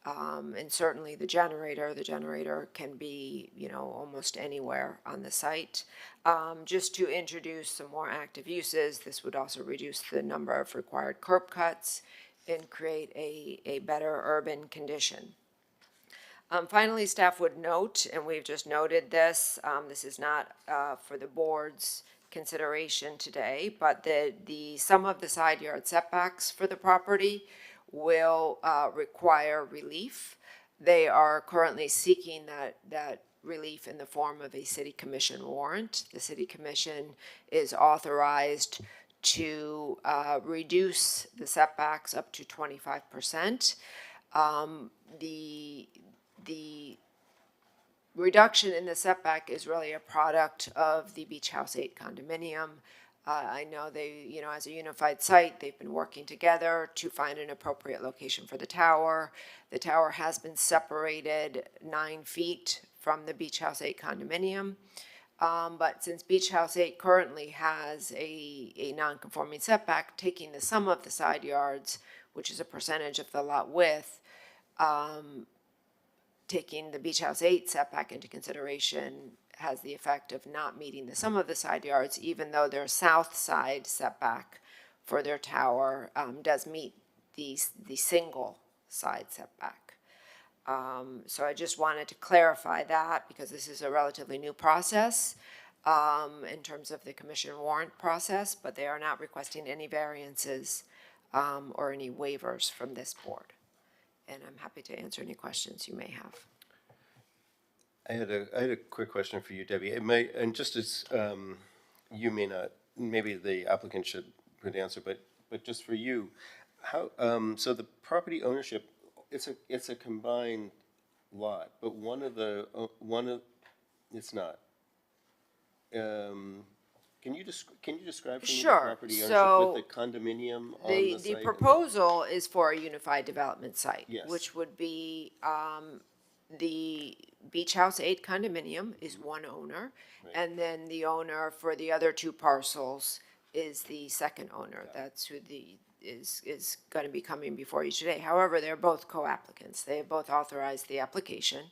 and certainly the generator. The generator can be, almost anywhere on the site. Just to introduce some more active uses, this would also reduce the number of required curb cuts and create a better urban condition. Finally, staff would note, and we've just noted this, this is not for the board's consideration today, but some of the side yard setbacks for the property will require relief. They are currently seeking that relief in the form of a city commission warrant. The city commission is authorized to reduce the setbacks up to 25%. The reduction in the setback is really a product of the Beach House 8 condominium. I know they, as a unified site, they've been working together to find an appropriate location for the tower. The tower has been separated 9 feet from the Beach House 8 condominium. But since Beach House 8 currently has a non-conforming setback, taking the sum of the side yards, which is a percentage of the lot width, taking the Beach House 8 setback into consideration has the effect of not meeting the sum of the side yards, even though their south side setback for their tower does meet the single side setback. So I just wanted to clarify that because this is a relatively new process in terms of the commission warrant process, but they are not requesting any variances or any waivers from this board. And I'm happy to answer any questions you may have. I had a quick question for you, Debbie. It may, and just as you may not, maybe the applicant should answer, but just for you, how so the property ownership, it's a combined lot, but it's not. Can you describe for me the property ownership with the condominium on the site? The proposal is for a unified development site, Yes. which would be the Beach House 8 condominium is one owner, and then the owner for the other two parcels is the second owner. That's who is going to be coming before you today. However, they're both co-applicants. They have both authorized the application.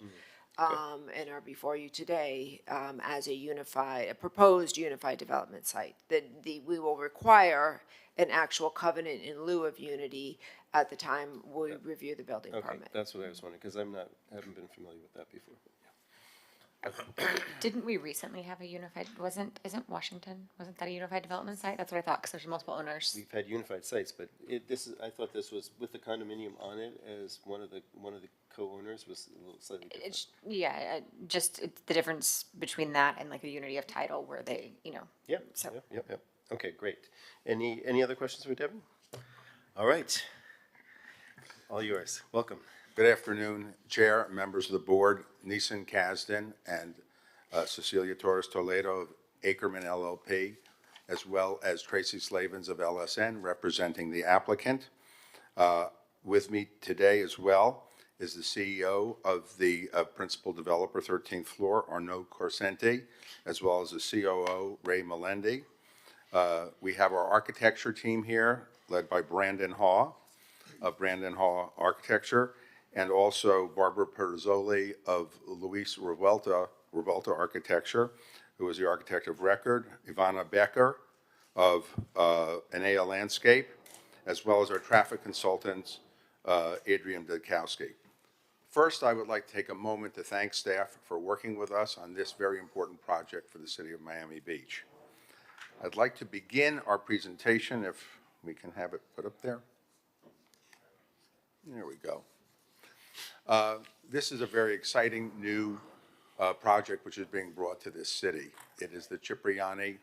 And are before you today as a proposed unified development site. We will require an actual covenant in lieu of unity at the time we review the building permit. That's what I was wondering, because haven't been familiar with that before. Didn't we recently have a unified, wasn't that a unified development site? That's what I thought, because there's multiple owners. We've had unified sites, but I thought this was with the condominium on it as one of the co-owners was a little slightly different. Just the difference between that and like a unity of title where they, Yep. Okay, great. Any other questions for Debbie? All right. All yours. Welcome. Good afternoon, Chair, members of the board, Neeson Kasdan and Cecilia Torres Toledo of Ackerman LLP, as well as Tracy Slavens of LSN representing the applicant. With me today as well is the CEO of the principal developer, 13th floor, Arnaud Corsenti, as well as the COO, Ray Melendi. We have our architecture team here, led by Brandon Haw of Brandon Haw Architecture, and also Barbara Perzoli of Luis Revuelta Architecture, who is the architect of record, Ivana Becker of Anea Landscape, as well as our traffic consultants, Adrian Dudkowski. First, I would like to take a moment to thank staff for working with us on this very important project for the city of Miami Beach. I'd like to begin our presentation, if we can have it put up there. There we go. This is a very exciting new project which is being brought to this city. It is the Cipriani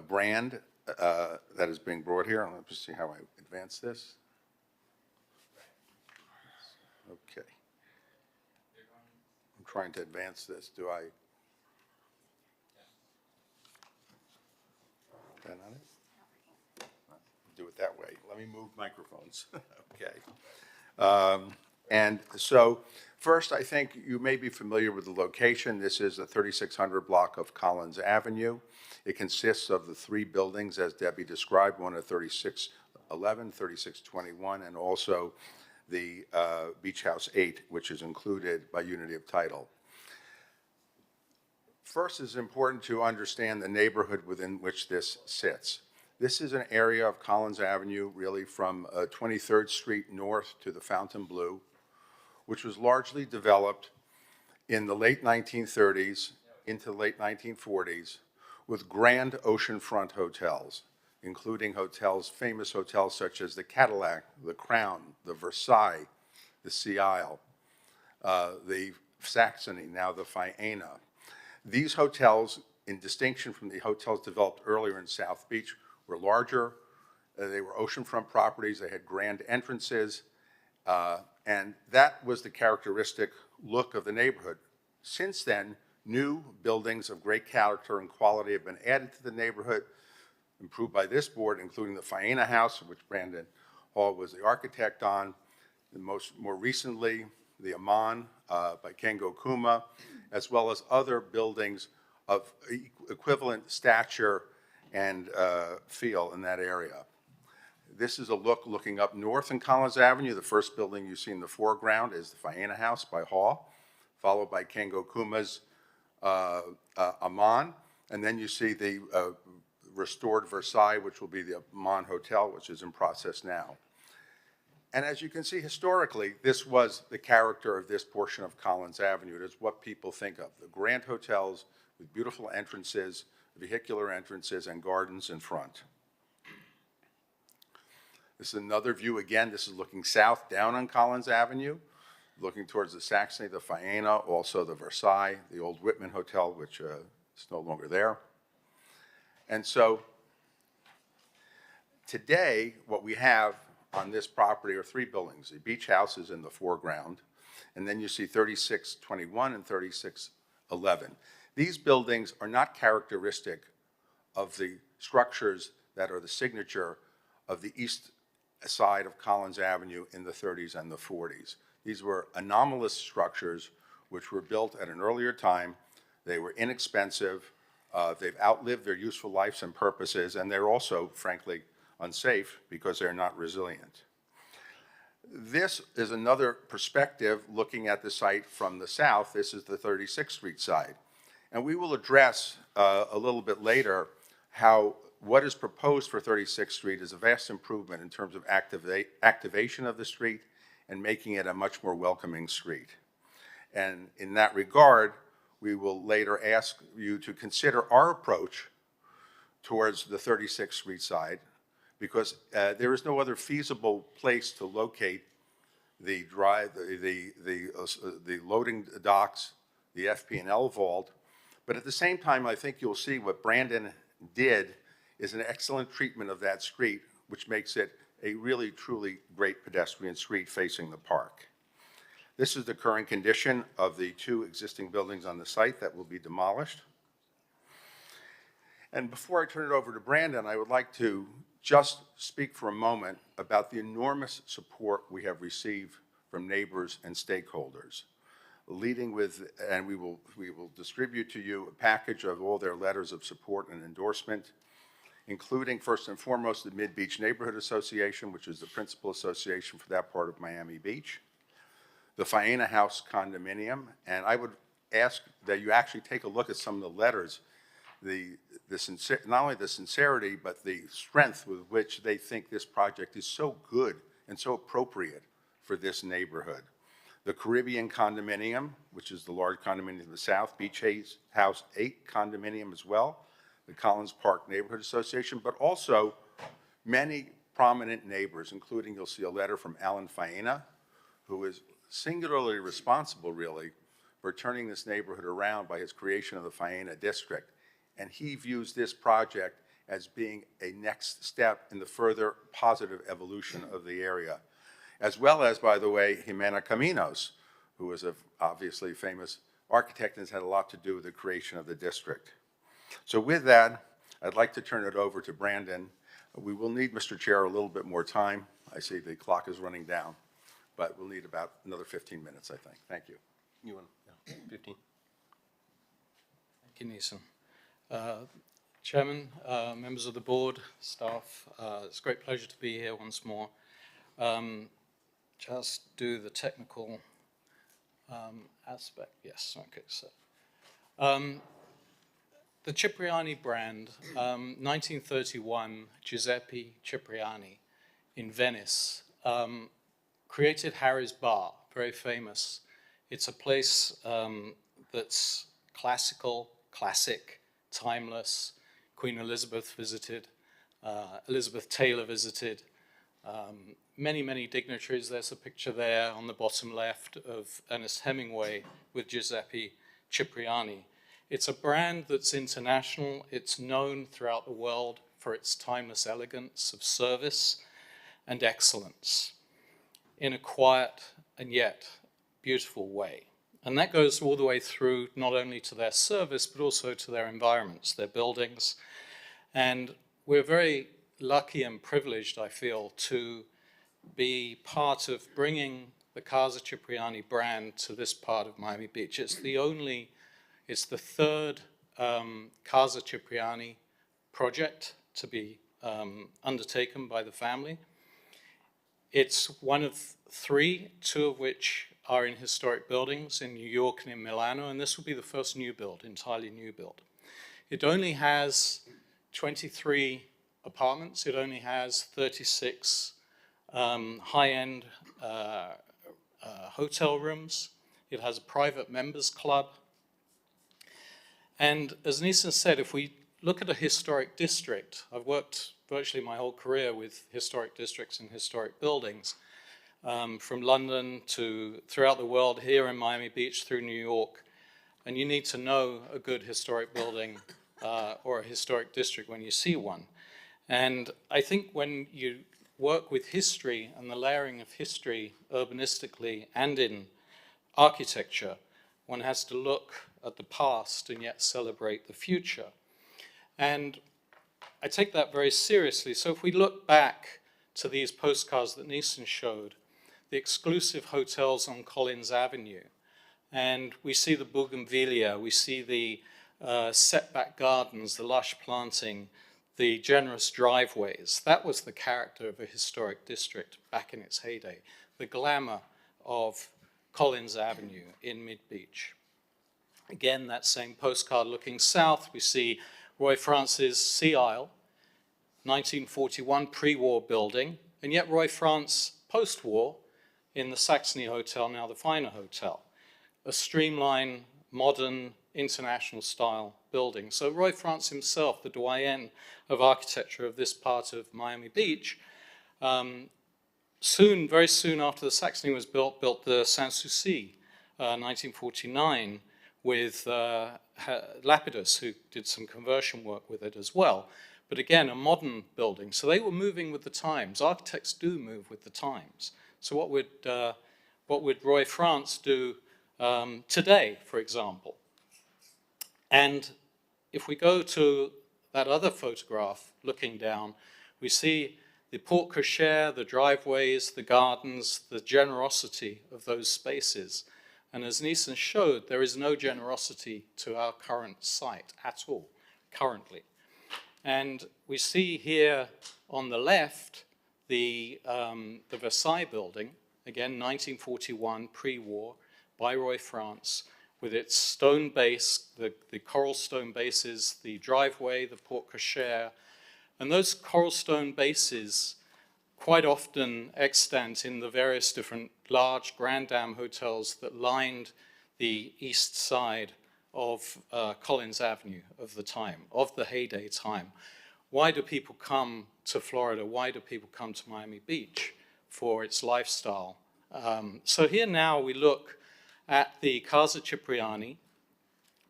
brand that is being brought here. Let me just see how I advance this. Okay. I'm trying to advance this. Do I? Is that not it? Do it that way. Let me move microphones. Okay. And so first, I think you may be familiar with the location. This is the 3600 block of Collins Avenue. It consists of the three buildings, as Debbie described, one at 3611, 3621, and also the Beach House 8, which is included by unity of title. First, it's important to understand the neighborhood within which this sits. This is an area of Collins Avenue, really from 23rd Street north to the Fontainebleau, which was largely developed in the late 1930s into the late 1940s with grand oceanfront hotels, including famous hotels such as the Cadillac, the Crown, the Versailles, the Sea Isle, the Saxony, now the Faena. These hotels, in distinction from the hotels developed earlier in South Beach, were larger. They were oceanfront properties. They had grand entrances. And that was the characteristic look of the neighborhood. Since then, new buildings of great character and quality have been added to the neighborhood, improved by this board, including the Faena House, which Brandon Hall was the architect on, and more recently, the Aman by Kengo Kuma, as well as other buildings of equivalent stature and feel in that area. This is a look looking up north in Collins Avenue. The first building you see in the foreground is the Faena House by Hall, followed by Kengo Kuma's Aman, and then you see the restored Versailles, which will be the Aman Hotel, which is in process now. And as you can see, historically, this was the character of this portion of Collins Avenue. It is what people think of, the grand hotels with beautiful entrances, vehicular entrances, and gardens in front. This is another view. Again, this is looking south down on Collins Avenue, looking towards the Saxony, the Faena, also the Versailles, the old Whitman Hotel, which is no longer there. And so today, what we have on this property are three buildings. The beach house is in the foreground, and then you see 3621 and 3611. These buildings are not characteristic of the structures that are the signature of the east side of Collins Avenue in the 30s and the 40s. These were anomalous structures which were built at an earlier time. They were inexpensive. They've outlived their useful lives and purposes, and they're also, frankly, unsafe because they're not resilient. This is another perspective looking at the site from the south. This is the 36th Street side. And we will address a little bit later how what is proposed for 36th Street is a vast improvement in terms of activation of the street and making it a much more welcoming street. And in that regard, we will later ask you to consider our approach towards the 36th Street side, because there is no other feasible place to locate the loading docks, the FP&L vault. But at the same time, I think you'll see what Brandon did is an excellent treatment of that street, which makes it a really, truly great pedestrian street facing the park. This is the current condition of the two existing buildings on the site that will be demolished. And before I turn it over to Brandon, I would like to just speak for a moment about the enormous support we have received from neighbors and stakeholders, leading with, and we will distribute to you a package of all their letters of support and endorsement, including first and foremost the Mid-Beach Neighborhood Association, which is the principal association for that part of Miami Beach, the Faena House condominium, and I would ask that you actually take a look at some of the letters, not only the sincerity, but the strength with which they think this project is so good and so appropriate for this neighborhood. The Caribbean condominium, which is the large condominium in the south, Beach House 8 condominium as well, the Collins Park Neighborhood Association, but also many prominent neighbors, including you'll see a letter from Alan Faena, who is singularly responsible, really, for turning this neighborhood around by his creation of the Faena District. And he views this project as being a next step in the further positive evolution of the area, as well as, by the way, Jimena Caminos, who is obviously famous architect and has had a lot to do with the creation of the district. So with that, I'd like to turn it over to Brandon. We will need, Mr. Chair, a little bit more time. I see the clock is running down, but we'll need about another 15 minutes, I think. Thank you. You want 15? Thank you, Neeson. Chairman, members of the board, staff, it's a great pleasure to be here once more. Just do the technical aspect. Yes, okay, so. The Cipriani brand, 1931, Giuseppe Cipriani in Venice, created Harry's Bar, very famous. It's a place that's classic, timeless. Queen Elizabeth visited, Elizabeth Taylor visited, many dignitaries. There's a picture there on the bottom left of Ernest Hemingway with Giuseppe Cipriani. It's a brand that's international. It's known throughout the world for its timeless elegance of service and excellence in a quiet and yet beautiful way. And that goes all the way through not only to their service, but also to their environments, their buildings. And we're very lucky and privileged, I feel, to be part of bringing the Casa Cipriani brand to this part of Miami Beach. It's the third Casa Cipriani project to be undertaken by the family. It's one of three, two of which are in historic buildings in New York and in Milano, and this will be the first new build, entirely new build. It only has 23 apartments. It only has 36 high-end hotel rooms. It has a private members club. And as Nisan said, if we look at a historic district, I've worked virtually my whole career with historic districts and historic buildings, from London to throughout the world, here in Miami Beach through New York. And you need to know a good historic building or a historic district when you see one. And I think when you work with history and the layering of history urbanistically and in architecture, one has to look at the past and yet celebrate the future. And I take that very seriously. So if we look back to these postcards that Nisan showed, the exclusive hotels on Collins Avenue, and we see the bougainvillea, we see the setback gardens, the lush planting, the generous driveways. That was the character of a historic district back in its heyday, the glamour of Collins Avenue in Mid-Beach. Again, that same postcard looking south, we see Roy France's Sea Isle, 1941 pre-war building, and yet Roy France post-war in the Saxony Hotel, now the Finer Hotel, a streamlined, modern, international style building. So Roy France himself, the doyen of architecture of this part of Miami Beach, very soon after the Saxony was built the Sanssouci, 1949, with Lapidus, who did some conversion work with it as well. But again, a modern building. So they were moving with the times. Architects do move with the times. So what would Roy France do today, for example? And if we go to that other photograph looking down, we see the porte cochere, the driveways, the gardens, the generosity of those spaces. And as Nisan showed, there is no generosity to our current site at all, currently. And we see here on the left the Versailles building, again, 1941, pre-war, by Roy France, with its stone base, the coral stone bases, the driveway, the porte cochere. And those coral stone bases quite often extant in the various different large Grand Dam hotels that lined the east side of Collins Avenue of the time, of the heyday time. Why do people come to Florida? Why do people come to Miami Beach? For its lifestyle. So here now we look at the Casa Cipriani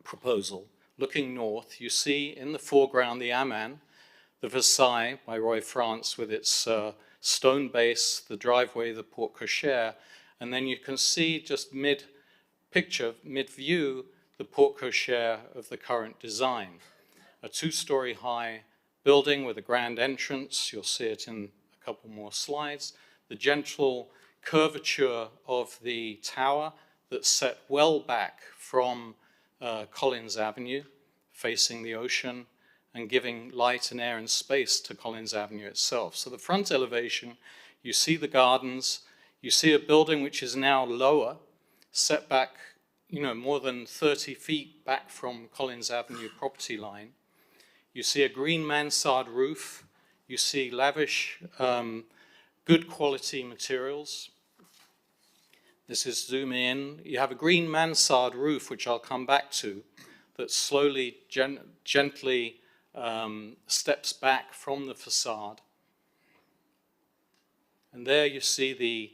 proposal. Looking north, you see in the foreground the Aman, the Versailles by Roy France with its stone base, the driveway, the porte cochere, and then you can see just mid-picture, mid-view, the porte cochere of the current design. A two-story high building with a grand entrance. You'll see it in a couple more slides. The gentle curvature of the tower that's set well back from Collins Avenue, facing the ocean and giving light and air and space to Collins Avenue itself. So the front elevation, you see the gardens, you see a building which is now lower, set back, more than 30 feet back from Collins Avenue property line. You see a green mansard roof, you see lavish, good quality materials. This is zoom in. You have a green mansard roof, which I'll come back to, that slowly, gently steps back from the facade. And there you see the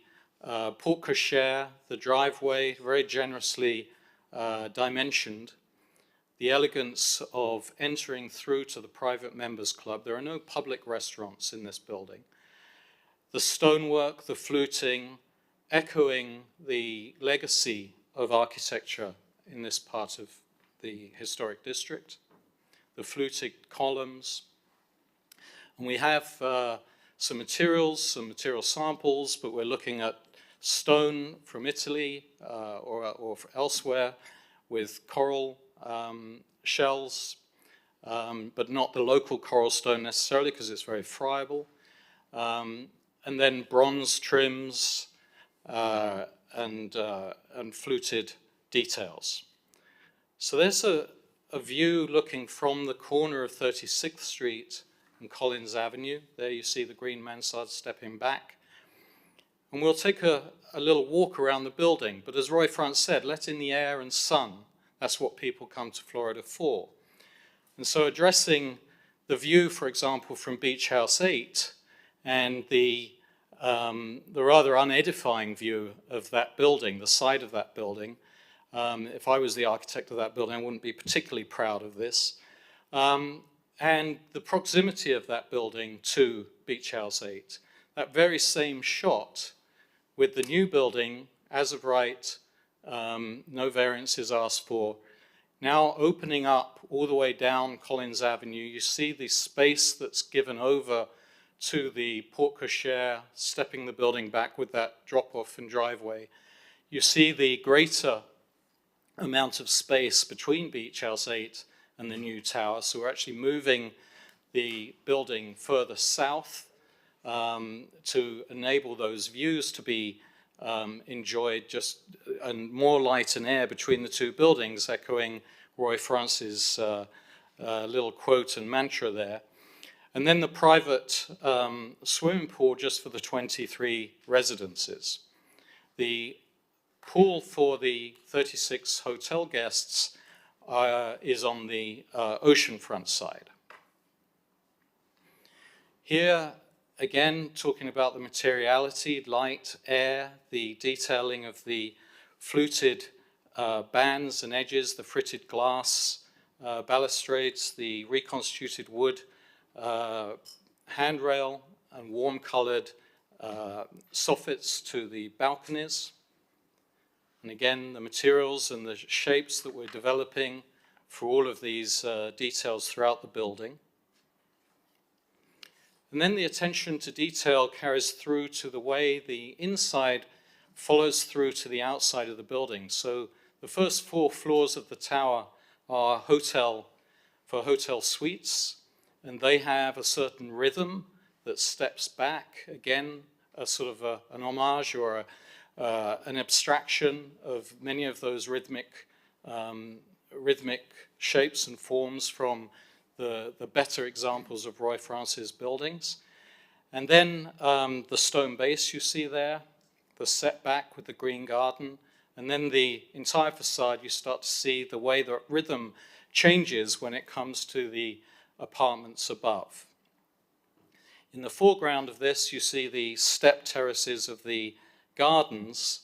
porte cochere, the driveway, very generously dimensioned. The elegance of entering through to the private members club. There are no public restaurants in this building. The stonework, the fluting, echoing the legacy of architecture in this part of the historic district. The fluted columns. And we have some material samples, but we're looking at stone from Italy or elsewhere with coral shells, but not the local coral stone necessarily because it's very friable. And then bronze trims, and fluted details. So there's a view looking from the corner of 36th Street and Collins Avenue. There you see the green mansard stepping back. And we'll take a little walk around the building, but as Roy France said, let in the air and sun. That's what people come to Florida for. And so addressing the view, for example, from Beach House 8 and the rather unedifying view of that building, the side of that building. If I was the architect of that building, I wouldn't be particularly proud of this. And the proximity of that building to Beach House 8. That very same shot with the new building, as of right, no variance is asked for. Now opening up all the way down Collins Avenue, you see the space that's given over to the porte cochere, stepping the building back with that drop-off and driveway. You see the greater amount of space between Beach House 8 and the new tower. So we're actually moving the building further south to enable those views to be enjoyed, and more light and air between the two buildings, echoing Roy France's little quote and mantra there. And then the private swimming pool just for the 23 residences. The pool for the 36 hotel guests is on the oceanfront side. Here, again, talking about the materiality, light, air, the detailing of the fluted bands and edges, the fritted glass balustrades, the reconstituted wood handrail and warm-colored soffits to the balconies. And again, the materials and the shapes that we're developing for all of these details throughout the building. And then the attention to detail carries through to the way the inside follows through to the outside of the building. So the first 4 floors of the tower are hotel suites, and they have a certain rhythm that steps back, again, a sort of an homage or an abstraction of many of those rhythmic shapes and forms from the better examples of Roy France's buildings. And then the stone base you see there, the setback with the green garden, and then the entire facade, you start to see the way the rhythm changes when it comes to the apartments above. In the foreground of this, you see the step terraces of the gardens,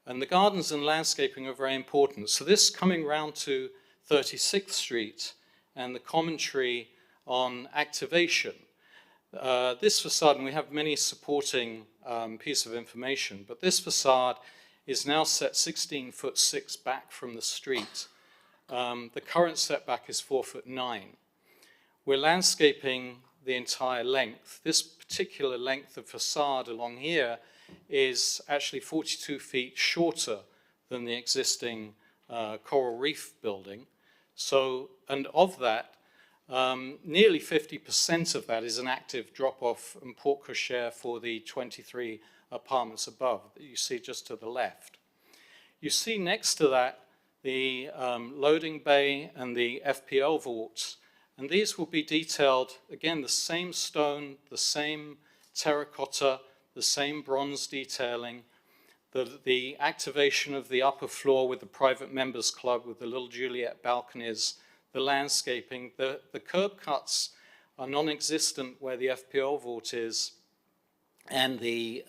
and the gardens and landscaping are very important. So this coming round to 36th Street and the commentary on activation. This facade, and we have many supporting pieces of information, but this facade is now set 16'6" back from the street. The current setback is 4'9". We're landscaping the entire length. This particular length of facade along here is actually 42 feet shorter than the existing Coral Reef building. So, and of that, nearly 50% of that is an active drop-off and porte cochere for the 23 apartments above that you see just to the left. You see next to that the loading bay and the FPL vaults, and these will be detailed, again, the same stone, the same terracotta, the same bronze detailing, the activation of the upper floor with the private members club with the little Juliet balconies, the landscaping, the curb cuts are non-existent where the FPL vault is, and the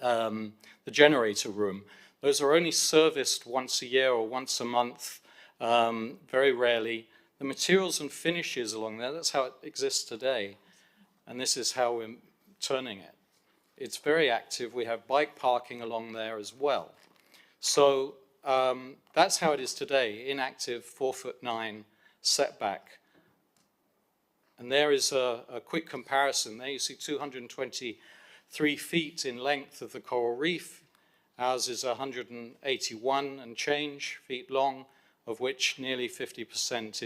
generator room. Those are only serviced once a year or once a month, very rarely. The materials and finishes along there, that's how it exists today. And this is how we're turning it. It's very active. We have bike parking along there as well. So that's how it is today, inactive 4'9" setback. And there is a quick comparison. There you see 223 feet in length of the Coral Reef. Ours is 181 and change feet long, of which nearly 50%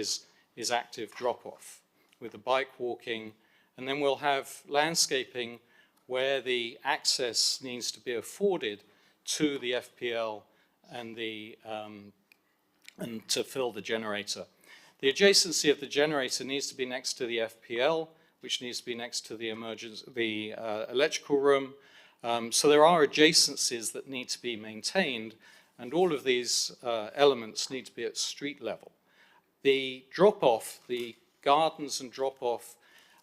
is active drop-off with the bike walking. And then we'll have landscaping where the access needs to be afforded to the FPL and and to fill the generator. The adjacency of the generator needs to be next to the FPL, which needs to be next to the electrical room. So there are adjacencies that need to be maintained, and all of these elements need to be at street level. The drop-off, the gardens and drop-off,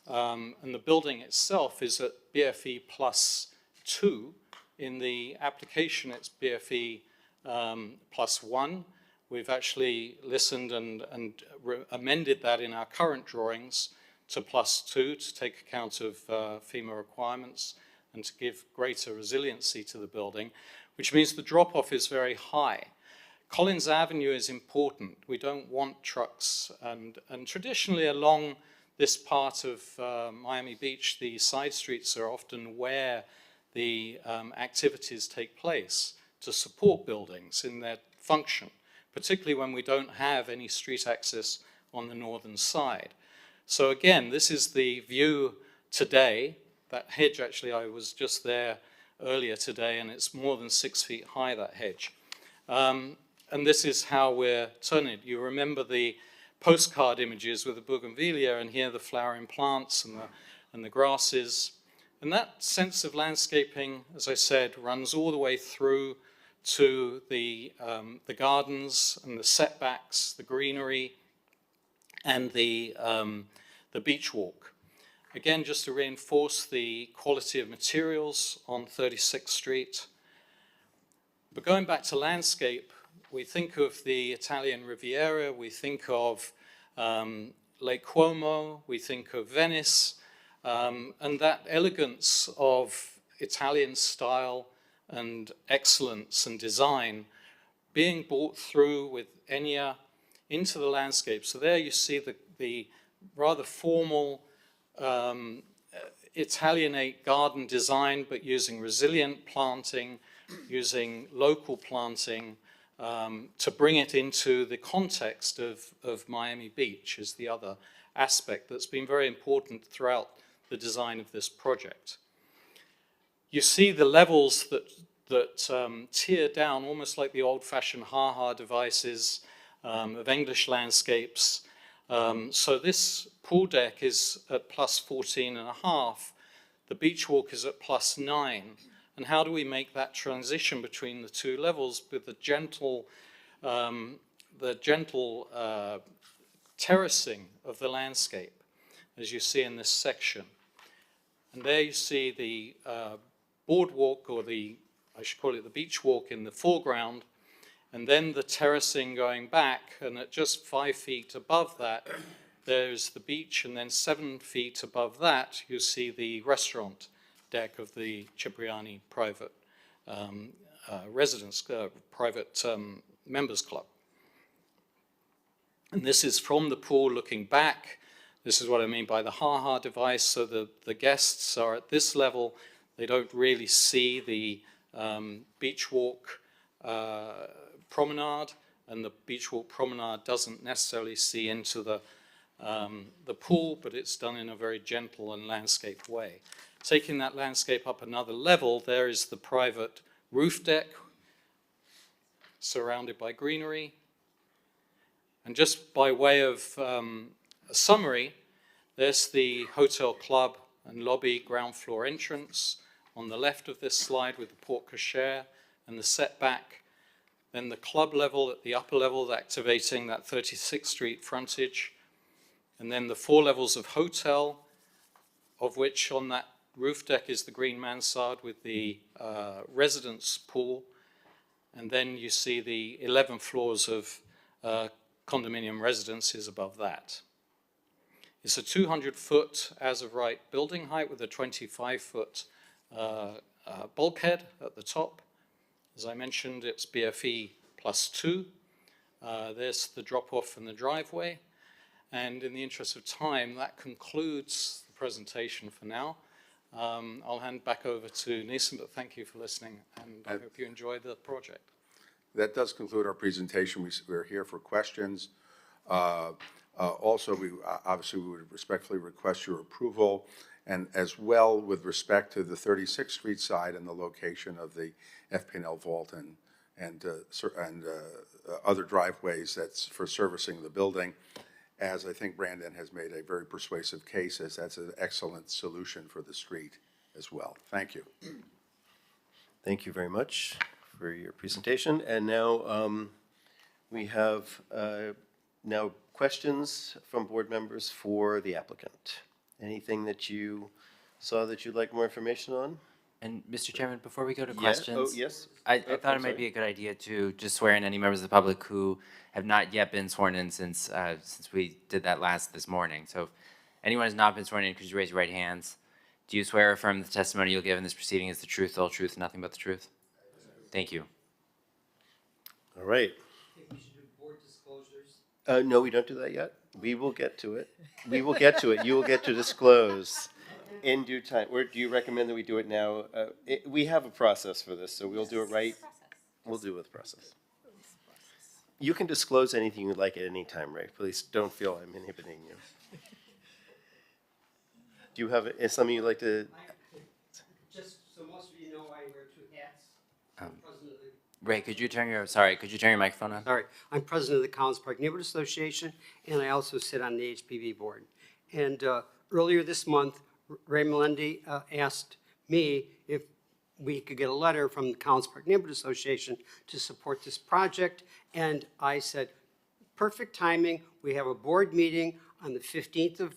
and the building itself is at BFE +2. In the application, it's BFE +1. We've actually listened and amended that in our current drawings to +2 to take account of FEMA requirements and to give greater resiliency to the building, which means the drop-off is very high. Collins Avenue is important. We don't want trucks, and traditionally along this part of Miami Beach, the side streets are often where the activities take place to support buildings in their function, particularly when we don't have any street access on the northern side. So again, this is the view today. That hedge, actually, I was just there earlier today, and it's more than 6 feet high, that hedge. And this is how we're turning it. You remember the postcard images with the bougainvillea, and here the flowering plants and the grasses. And that sense of landscaping, as I said, runs all the way through to the gardens and the setbacks, the greenery, and the beach walk. Again, just to reinforce the quality of materials on 36th Street. But going back to landscape, we think of the Italian Riviera, we think of Lake Como, we think of Venice, and that elegance of Italian style and excellence and design being brought through with Enya into the landscape. So there you see the rather formal Italianate garden design, but using resilient planting, using local planting, to bring it into the context of Miami Beach is the other aspect that's been very important throughout the design of this project. You see the levels that tear down, almost like the old-fashioned ha-ha devices of English landscapes. So this pool deck is at +14.5. The beach walk is at +9. And how do we make that transition between the two levels with the gentle terracing of the landscape, as you see in this section? And there you see the boardwalk, or I should call it the beach walk, in the foreground, and then the terracing going back, and at just 5 feet above that, there's the beach, and then 7 feet above that, you see the restaurant deck of the Cipriani private residence, private members club. And this is from the pool looking back. This is what I mean by the ha-ha device. So the guests are at this level. They don't really see the beach walk promenade, and the beach walk promenade doesn't necessarily see into the pool, but it's done in a very gentle and landscape way. Taking that landscape up another level, there is the private roof deck surrounded by greenery. And just by way of a summary, there's the hotel club and lobby ground floor entrance on the left of this slide with the porte cochere and the setback. Then the club level at the upper level, activating that 36th Street frontage. And then the 4 levels of hotel, of which on that roof deck is the green mansard with the residence pool. And then you see the 11 floors of condominium residences above that. It's a 200-foot as of right building height with a 25-foot bulkhead at the top. As I mentioned, it's BFE +2. There's the drop-off and the driveway. And in the interest of time, that concludes the presentation for now. I'll hand back over to Neeson, but thank you for listening, and I hope you enjoyed the project. That does conclude our presentation. We're here for questions. Also, obviously we would respectfully request your approval, and as well with respect to the 36th Street side and the location of the FP&L vault and other driveways that's for servicing the building, as I think Brandon has made a very persuasive case, as that's an excellent solution for the street as well. Thank you. Thank you very much for your presentation. And now we have now questions from board members for the applicant. Anything that you saw that you'd like more information on? And Mr. Chairman, before we go to Yeah. questions, Oh, yes. I thought I'm it might sorry. be a good idea to just swear in any members of the public who have not yet been sworn in since we did that this morning. So if anyone has not been sworn in, could you raise your right hands? Do you swear or affirm the testimony you'll give in this proceeding is the truth, the whole truth, and nothing but the truth? Thank you. All right. No, we don't do that yet. We will get to it. We will get to it. You will get to disclose in due time. Or do you recommend that we do it now? We have a process for this, so we'll do it right. We'll do it with process. You can disclose anything you'd like at any time, Ray. Please don't feel I'm inhibiting you. Do you have something you'd like to? Just so most of you know, I wear two hats. I'm president of the Ray, could you turn your microphone on? Sorry, I'm president of the Collins Park Neighborhood Association, and I also sit on the HPV board. And earlier this month, Ray Melendi asked me if we could get a letter from the Collins Park Neighborhood Association to support this project, and I said, perfect timing. We have a board meeting on the 15th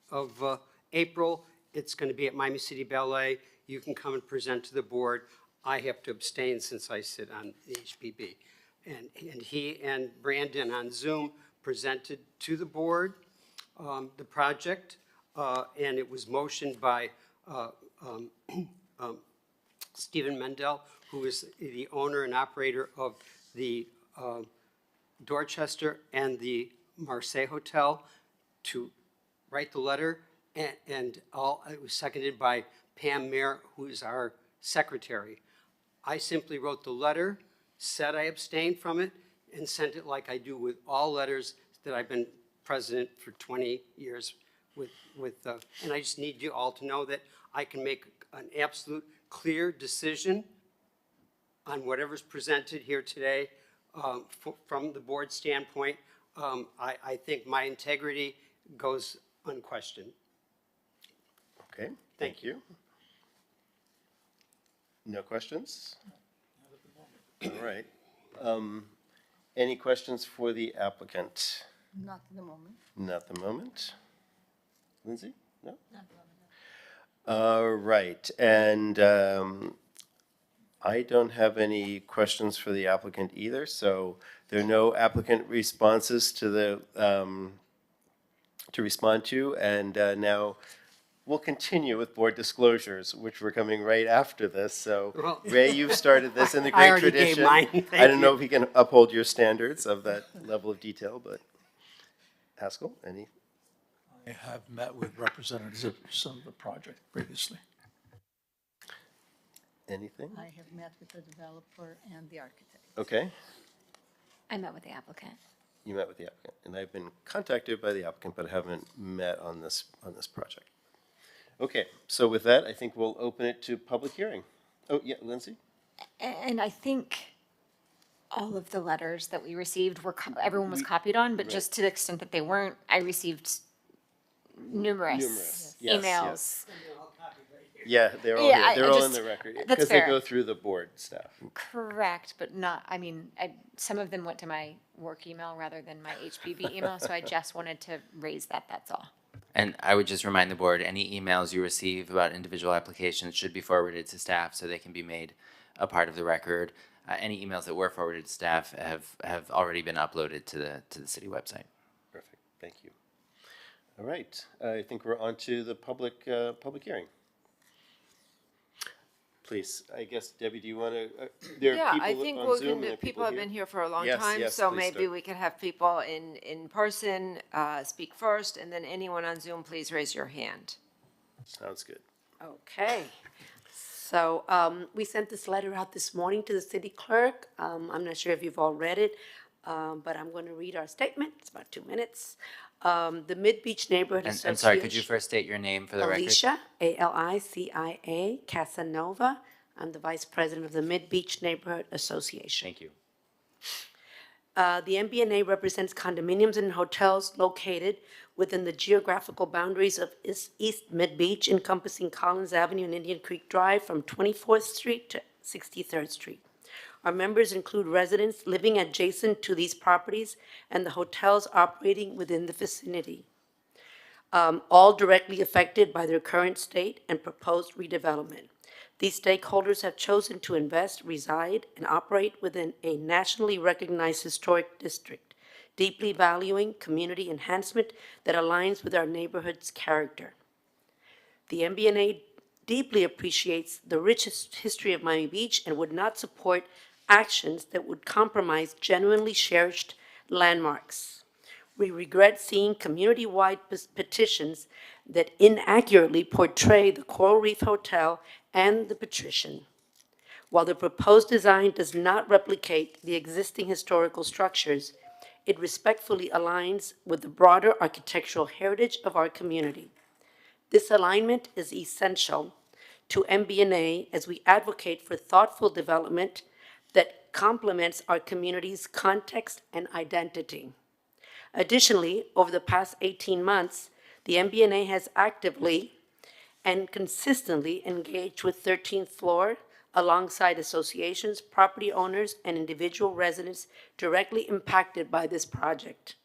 of April. It's going to be at Miami City Ballet. You can come and present to the board. I have to abstain since I sit on the HPB. And he and Brandon on Zoom presented to the board the project, and it was motioned by Stephen Mendel, who is the owner and operator of the Dorchester and the Marseille Hotel, to write the letter, and it was seconded by Pam Mayer, who is our secretary. I simply wrote the letter, said I abstained from it, and sent it like I do with all letters that I've been president for 20 years and I just need you all to know that I can make an absolute clear decision on whatever's presented here today from the board standpoint. I think my integrity goes unquestioned. Okay, thank you. No questions? All right. Any questions for the applicant? Not at the moment. Not at the moment. Lindsay? No? Not at the moment. All right, and I don't have any questions for the applicant either, so there are no applicant responses to the to respond to, and now we'll continue with board disclosures, which we're coming right after this. So, Well, Ray, you've started this in the I great already gave tradition. mine. I Thank don't know you. if he can uphold your standards of that level of detail, but Haskell, any? I have met with representatives of some of the project previously. Anything? I have met with the developer and the architect. Okay, I met with the applicant. you met with the applicant, and I've been contacted by the applicant, but haven't met on this project. Okay, so with that, I think we'll open it to public hearing. Oh, yeah, Lindsay? And I think all of the letters that we received everyone was copied on, but right. just to the extent that they weren't, I received numerous Yes, emails. yes. Yeah, they're all Yeah, here. They're I all just- in the record. that's Because they fair. go through the board staff. Correct, but not, I mean, some of them went to my work email rather than my HPV email, so I just wanted to raise that, that's all. And I would just remind the board, any emails you receive about individual applications should be forwarded to staff so they can be made a part of the record. Any emails that were forwarded to staff have already been uploaded to the city website. Perfect, thank you. All right, I think we're on to the public hearing. Please, I guess, Debbie, do you want to, there are Yeah, people I think on Zoom and there are people have here? been here for a long Yes, time, yes, so please maybe start. we could have people in person speak first, and then anyone on Zoom, please raise your hand. Sounds good. Okay. So we sent this letter out this morning to the city clerk. I'm not sure if you've all read it, but I'm going to read our statement. It's about 2 minutes. The Mid-Beach Neighborhood Association. And sorry, could you first state your name for the record? Alicia, Alicia, Casanova. I'm the Vice President of the Mid-Beach Neighborhood Association. Thank you. The MBNA represents condominiums and hotels located within the geographical boundaries of East Mid-Beach, encompassing Collins Avenue and Indian Creek Drive from 24th Street to 63rd Street. Our members include residents living adjacent to these properties and the hotels operating within the vicinity, all directly affected by their current state and proposed redevelopment. These stakeholders have chosen to invest, reside, and operate within a nationally recognized historic district, deeply valuing community enhancement that aligns with our neighborhood's character. The MBNA deeply appreciates the rich history of Miami Beach and would not support actions that would compromise genuinely cherished landmarks. We regret seeing community-wide petitions that inaccurately portray the Coral Reef Hotel and the Patrician. While the proposed design does not replicate the existing historical structures, it respectfully aligns with the broader architectural heritage of our community. This alignment is essential to MBNA as we advocate for thoughtful development that complements our community's context and identity. Additionally, over the past 18 months, the MBNA has actively and consistently engaged with 13th Floor alongside associations, property owners, and individual residents directly impacted by this project.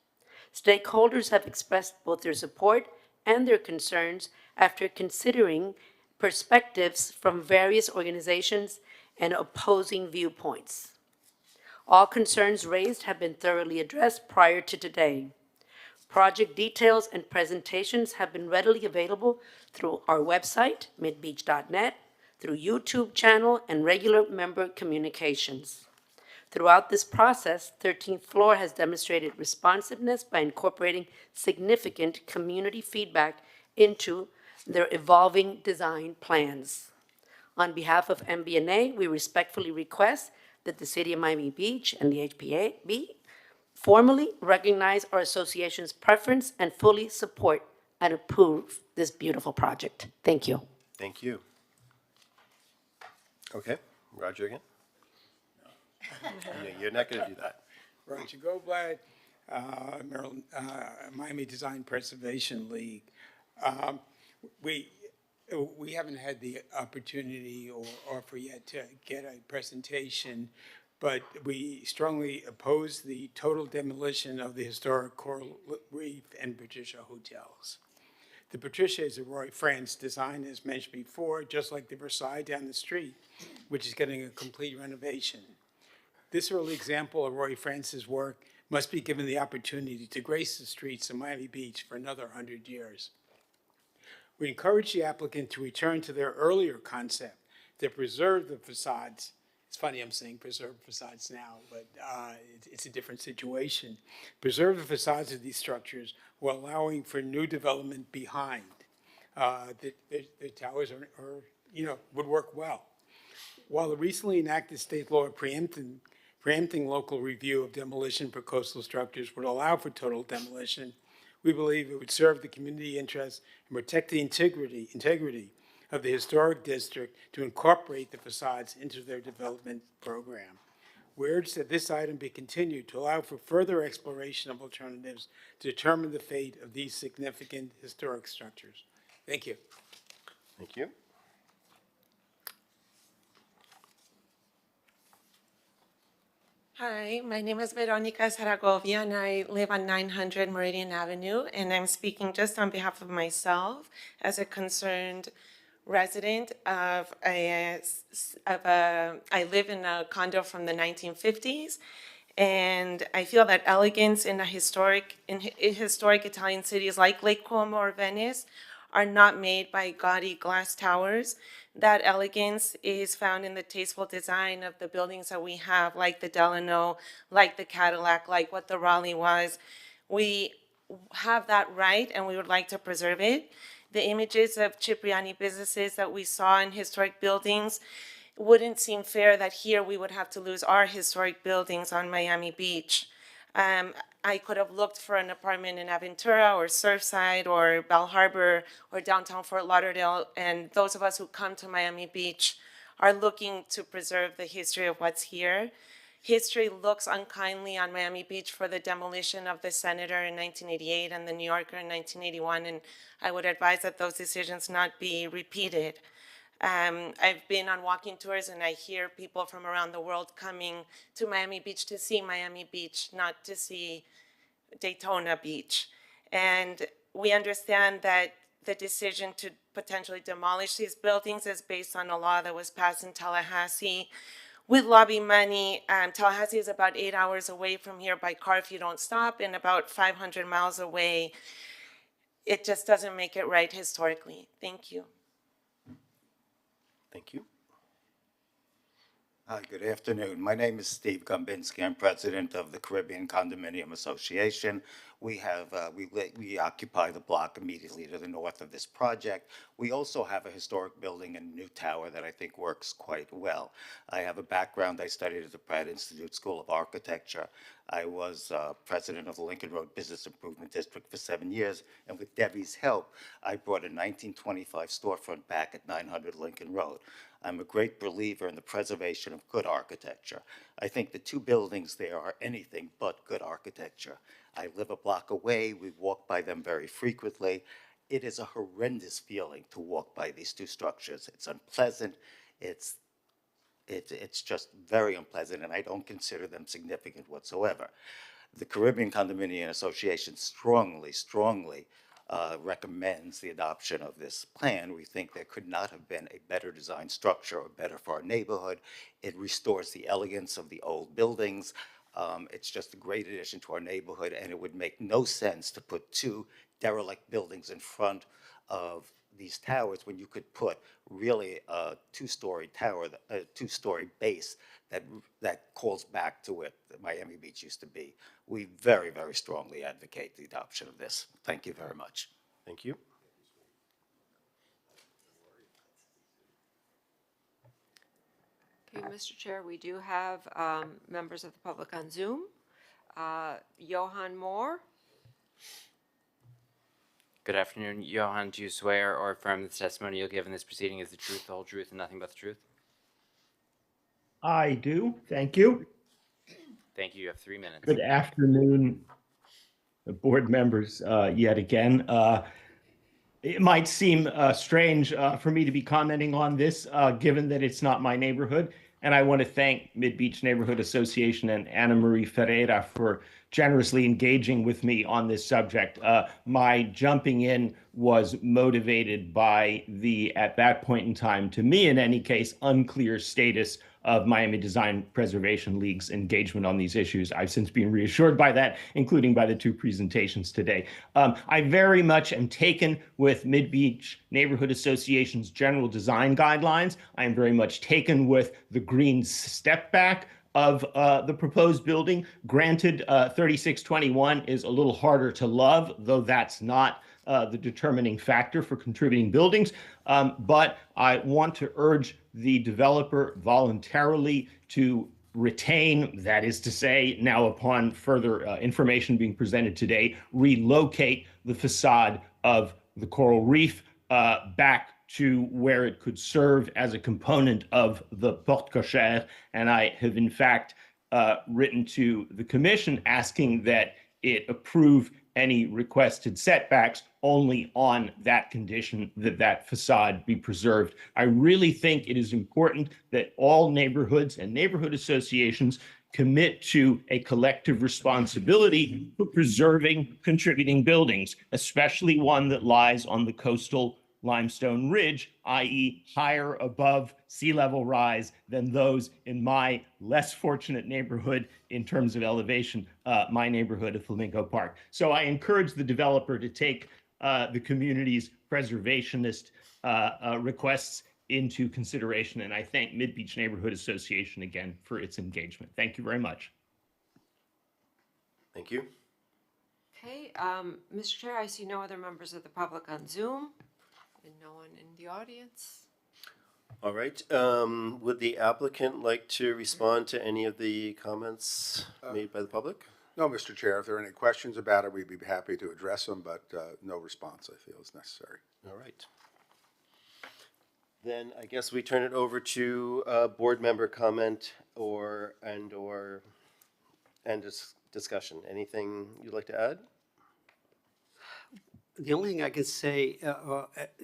Stakeholders have expressed both their support and their concerns after considering perspectives from various organizations and opposing viewpoints. All concerns raised have been thoroughly addressed prior to today. Project details and presentations have been readily available through our website, midbeach.net, through YouTube channel, and regular member communications. Throughout this process, 13th Floor has demonstrated responsiveness by incorporating significant community feedback into their evolving design plans. On behalf of MBNA, we respectfully request that the City of Miami Beach and the HPAB formally recognize our association's preference and fully support and approve this beautiful project. Thank you. Thank you. Okay, Roger again. No, you're not going to do that. Roger Goldblatt, Maryland, Miami Design Preservation League. We haven't had the opportunity or offer yet to get a presentation, but we strongly oppose the total demolition of the historic Coral Reef and Patricia hotels. The Patricia is a Roy France design, as mentioned before, just like the Versailles down the street, which is getting a complete renovation. This early example of Roy France's work must be given the opportunity to grace the streets of Miami Beach for another 100 years. We encourage the applicant to return to their earlier concept that preserve the facades. It's funny I'm saying preserve facades now, but it's a different situation. Preserve the facades of these structures while allowing for new development behind. The towers would work well. While the recently enacted state law preempting local review of demolition for coastal structures would allow for total demolition, we believe it would serve the community interest and protect the integrity of the historic district to incorporate the facades into their development program. We urge that this item be continued to allow for further exploration of alternatives to determine the fate of these significant historic structures. Thank you. Thank you. Hi, my name is Veronica Zaragovia, and I live on 900 Meridian Avenue, and I'm speaking just on behalf of myself as a concerned resident of I live in a condo from the 1950s, and I feel that elegance in historic Italian cities like Lake Como or Venice are not made by gaudy glass towers. That elegance is found in the tasteful design of the buildings that we have, like the Delano, like the Cadillac, like what the Raleigh was. We have that right, and we would like to preserve it. The images of Cipriani businesses that we saw in historic buildings wouldn't seem fair that here we would have to lose our historic buildings on Miami Beach. I could have looked for an apartment in Aventura or Surfside or Bal Harbor or downtown Fort Lauderdale, and those of us who come to Miami Beach are looking to preserve the history of what's here. History looks unkindly on Miami Beach for the demolition of the Senator in 1988 and the New Yorker in 1981, and I would advise that those decisions not be repeated. I've been on walking tours and I hear people from around the world coming to Miami Beach to see Miami Beach, not to see Daytona Beach. And we understand that the decision to potentially demolish these buildings is based on a law that was passed in Tallahassee with lobby money. Tallahassee is about 8 hours away from here by car if you don't stop, and about 500 miles away. It just doesn't make it right historically. Thank you. Thank you. Hi, good afternoon. My name is Steve Gombinski. I'm president of the Caribbean Condominium Association. We have we occupy the block immediately to the north of this project. We also have a historic building and new tower that I think works quite well. I have a background. I studied at the Pratt Institute School of Architecture. I was president of the Lincoln Road Business Improvement District for 7 years, and with Debbie's help, I brought a 1925 storefront back at 900 Lincoln Road. I'm a great believer in the preservation of good architecture. I think the two buildings there are anything but good architecture. I live a block away. We walk by them very frequently. It is a horrendous feeling to walk by these two structures. It's unpleasant. It's just very unpleasant, and I don't consider them significant whatsoever. The Caribbean Condominium Association strongly recommends the adoption of this plan. We think there could not have been a better designed structure or better for our neighborhood. It restores the elegance of the old buildings. It's just a great addition to our neighborhood, and it would make no sense to put two derelict buildings in front of these towers when you could put really a two-story tower, a two-story base that calls back to what Miami Beach used to be. We very, very strongly advocate the adoption of this. Thank you very much. Thank you. Okay, Mr. Chair, we do have members of the public on Zoom. Johan Moore. Good afternoon. Johan, do you swear or affirm that the testimony you'll give in this proceeding is the truth, the whole truth, and nothing but the truth? I do. Thank you. Thank you. You have 3 minutes. Good afternoon, board members, yet again. It might seem strange for me to be commenting on this, given that it's not my neighborhood. And I want to thank Mid-Beach Neighborhood Association and Ana Marie Ferreira for generously engaging with me on this subject. My jumping in was motivated by the, at that point in time, to me in any case, unclear status of Miami Design Preservation League's engagement on these issues. I've since been reassured by that, including by the two presentations today. I very much am taken with Mid-Beach Neighborhood Association's general design guidelines. I am very much taken with the green step back of the proposed building. Granted, 3621 is a little harder to love, though that's not the determining factor for contributing buildings. But I want to urge the developer voluntarily to retain, that is to say, now upon further information being presented today, relocate the facade of the coral reef back to where it could serve as a component of the porte cochere. And I have in fact written to the commission asking that it approve any requested setbacks only on that condition that that facade be preserved. I really think it is important that all neighborhoods and neighborhood associations commit to a collective responsibility for preserving contributing buildings, especially one that lies on the coastal limestone ridge, i.e. higher above sea level rise than those in my less fortunate neighborhood in terms of elevation, my neighborhood of Flamingo Park. So I encourage the developer to take the community's preservationist requests into consideration, and I thank Mid-Beach Neighborhood Association again for its engagement. Thank you very much. Thank you. Okay, Mr. Chair, I see no other members of the public on Zoom and no one in the audience. All right. Would the applicant like to respond to any of the comments made by the public? No, Mr. Chair. If there are any questions about it, we'd be happy to address them, but no response, I feel, is necessary. All right. Then I guess we turn it over to board member comment and discussion. Anything you'd like to add? The only thing I can say,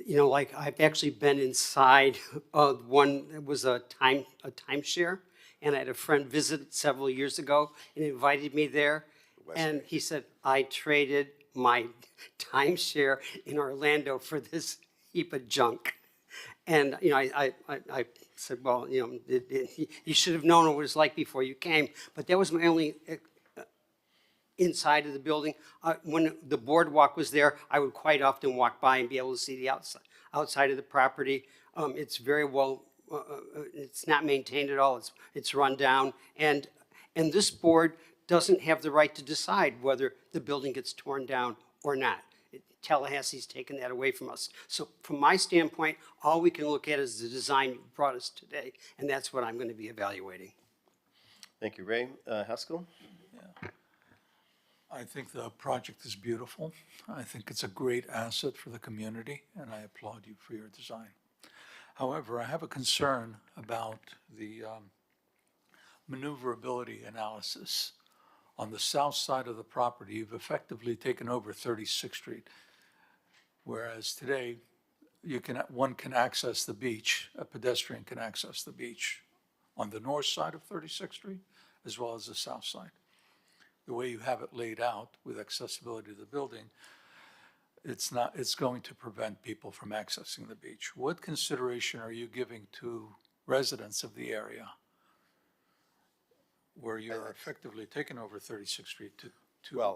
like I've actually been inside of one that was a timeshare, and I had a friend visit several years ago and invited me there, and he said I traded my timeshare in Orlando for this heap of junk, and I said, well, you should have known what it was like before you came, but that was my only inside of the building. When the boardwalk was there, I would quite often walk by and be able to see the outside of the property. It's very well, it's not maintained at all. It's run down. And this board doesn't have the right to decide whether the building gets torn down or not. Tallahassee's taken that away from us. So from my standpoint, all we can look at is the design you brought us today, and that's what I'm going to be evaluating. Thank you, Ray. Haskell? I think the project is beautiful. I think it's a great asset for the community, and I applaud you for your design. However, I have a concern about the maneuverability analysis. On the south side of the property, you've effectively taken over 36th Street, whereas today one can access the beach, a pedestrian can access the beach on the north side of 36th Street as well as the south side. The way you have it laid out with accessibility to the building, it's going to prevent people from accessing the beach. What consideration are you giving to residents of the area where you're effectively taking over 36th Street to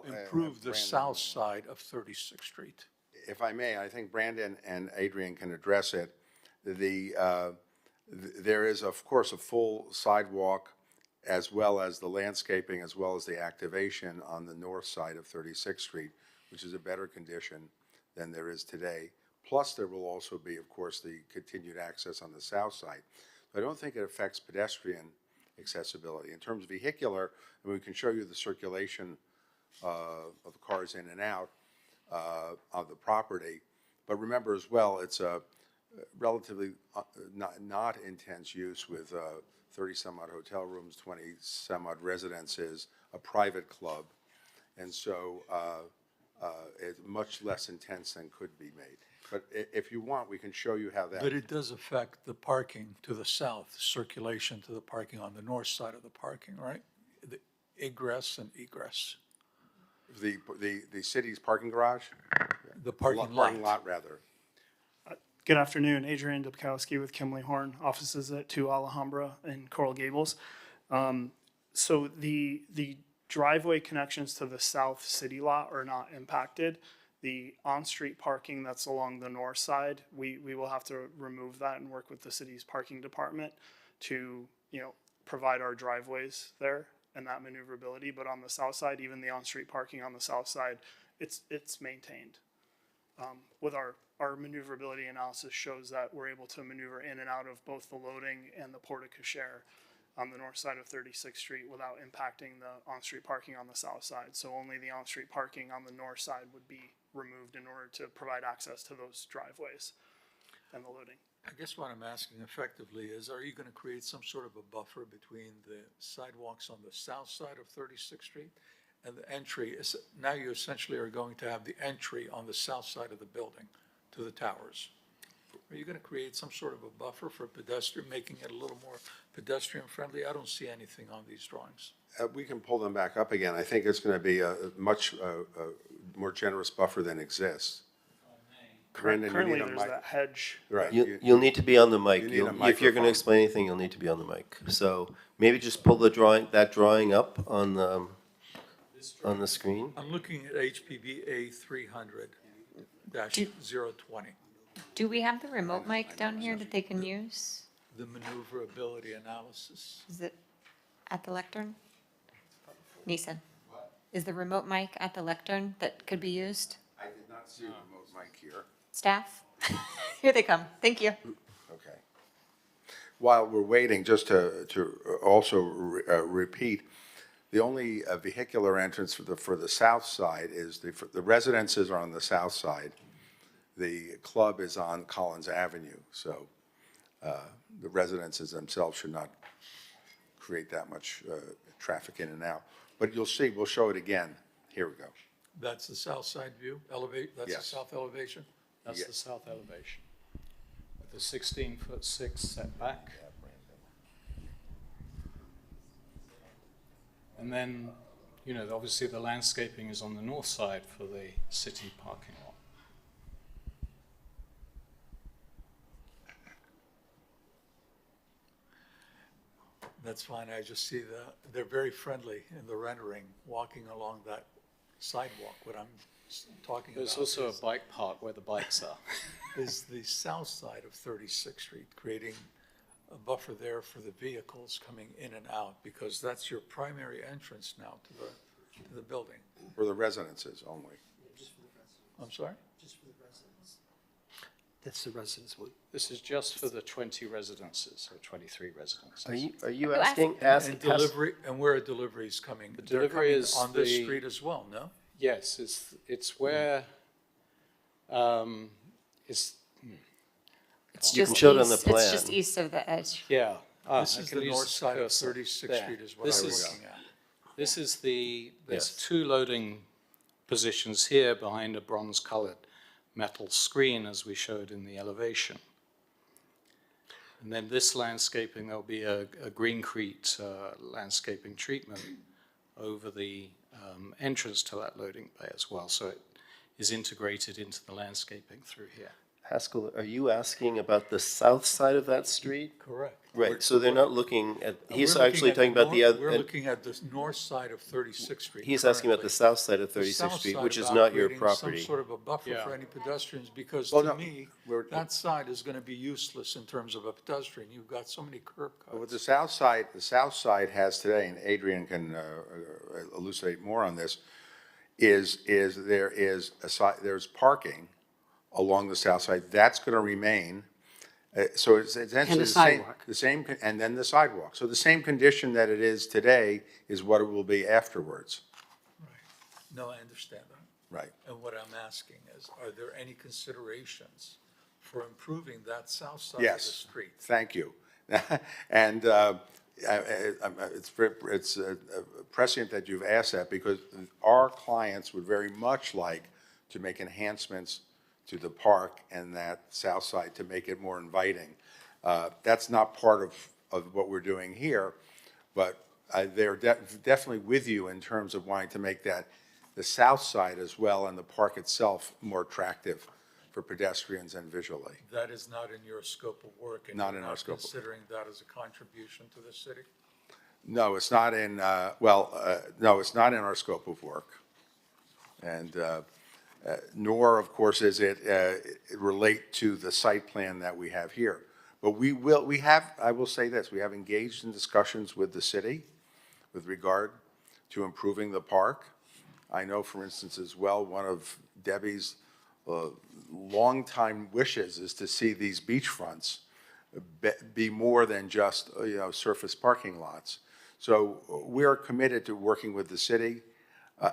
improve the south side of 36th Street? If I may, I think Brandon and Adrian can address it. There is, of course, a full sidewalk as well as the landscaping, as well as the activation on the north side of 36th Street, which is a better condition than there is today. Plus, there will also be, of course, the continued access on the south side. I don't think it affects pedestrian accessibility. In terms of vehicular, and we can show you the circulation of the cars in and out of the property. But remember as well, it's a relatively not intense use with 30 some odd hotel rooms, 20 some odd residences, a private club. And so it's much less intense than could be made. But if you want, we can show you how that. But it does affect the parking to the south, circulation to the parking on the north side of the parking, right? The ingress and egress. The city's parking garage? The parking lot. Parking lot, rather. Good afternoon, Adrian Dubkowski with Kimley Horn, offices at 2 Alhambra in Coral Gables. So the driveway connections to the south city lot are not impacted. The on-street parking that's along the north side, we will have to remove that and work with the city's parking department to, provide our driveways there and that maneuverability. But on the south side, even the on-street parking on the south side, it's maintained. With our maneuverability analysis shows that we're able to maneuver in and out of both the loading and the porte-cochere on the north side of 36th Street without impacting the on-street parking on the south side. So only the on-street parking on the north side would be removed in order to provide access to those driveways and the loading. I guess what I'm asking effectively is, are you going to create some sort of a buffer between the sidewalks on the south side of 36th Street and the entry? Now you essentially are going to have the entry on the south side of the building to the towers. Are you going to create some sort of a buffer for pedestrian, making it a little more pedestrian friendly? I don't see anything on these drawings. We can pull them back up again. I think it's going to be a much more generous buffer than exists. Currently, there's that hedge. Right. You'll need to be on the mic. You need a If you're going microphone. to explain anything, you'll need to be on the mic. So maybe just pull that drawing up on the screen. I'm looking at HPBA 300-020. Do we have the remote mic down here that they can use? The maneuverability analysis. Is it at the lectern? Neeson, is the remote mic at the lectern that could be used? I did not see a remote mic here. Staff? Here they come. Thank you. Okay. While we're waiting, just to also repeat, the only vehicular entrance for the south side is the residences are on the south side. The club is on Collins Avenue. So The residences themselves should not create that much traffic in and out. But you'll see, we'll show it again. Here we go. That's the south side view, that's the Yes. south elevation? That's Yeah. the south elevation. With the 16'6" setback. And then, you know, obviously the landscaping is on the north side for the city parking lot. That's fine, I just see they're very friendly in the rendering, walking along that sidewalk, what I'm talking about. There's also a bike park where the bikes are. Is the south side of 36th Street, creating a buffer there for the vehicles coming in and out, because that's your primary entrance now to the building. For the residences only. I'm sorry? That's the residence one. This is just for the 20 residences, or 23 residences. Are you asking, And delivery, and where are deliveries coming? The They're delivery coming is on this the- street as well, no? Yes, it's where, it's, It's You just can show it on the east, it's just plan. east of the edge. yeah. This is the north side of 36th Street is what I This was is- looking at. This is there's Yes. two loading positions here behind a bronze-colored metal screen, as we showed in the elevation. And then this landscaping, there'll be a greencrete landscaping treatment over the entrance to that loading bay as well. So it is integrated into the landscaping through here. Haskell, are you asking about the south side of that street? Correct. Right, so they're not looking at, he's We're looking actually at talking about the We're other, looking at the north side of 36th Street. he's asking about the currently. south side of The 36th south Street, side which is about not your creating property. Some sort of a buffer Yeah. for any pedestrians, because Well, to no, me, we're- that side is gonna be useless in terms of a pedestrian. You've got so many curb What cuts. the south side has today, and Adrian can elucidate more on this, is there is there's parking along the south side. That's going to remain. So it's essentially the same, sidewalk. and then the sidewalk. So the same condition that it is today is what it will be afterwards. No, I understand that. Right. And what I'm asking is, are there any considerations for improving that south side of the Yes. street? Thank you. And it's prescient that you've asked that, because our clients would very much like to make enhancements to the park and that south side to make it more inviting. That's not part of what we're doing here, but they're definitely with you in terms of wanting to make that, the south side as well, and the park itself more attractive for pedestrians and visually. That is not in your scope of work? And Not you're in our scope of- considering that as a contribution to the city? No, it's not in, no, it's not in our scope of work. And nor, of course, is it relate to the site plan that we have here. But I will say this, we have engaged in discussions with the city with regard to improving the park. I know, for instance, as well, one of Debbie's longtime wishes is to see these beachfronts be more than just, surface parking lots. So we are committed to working with the city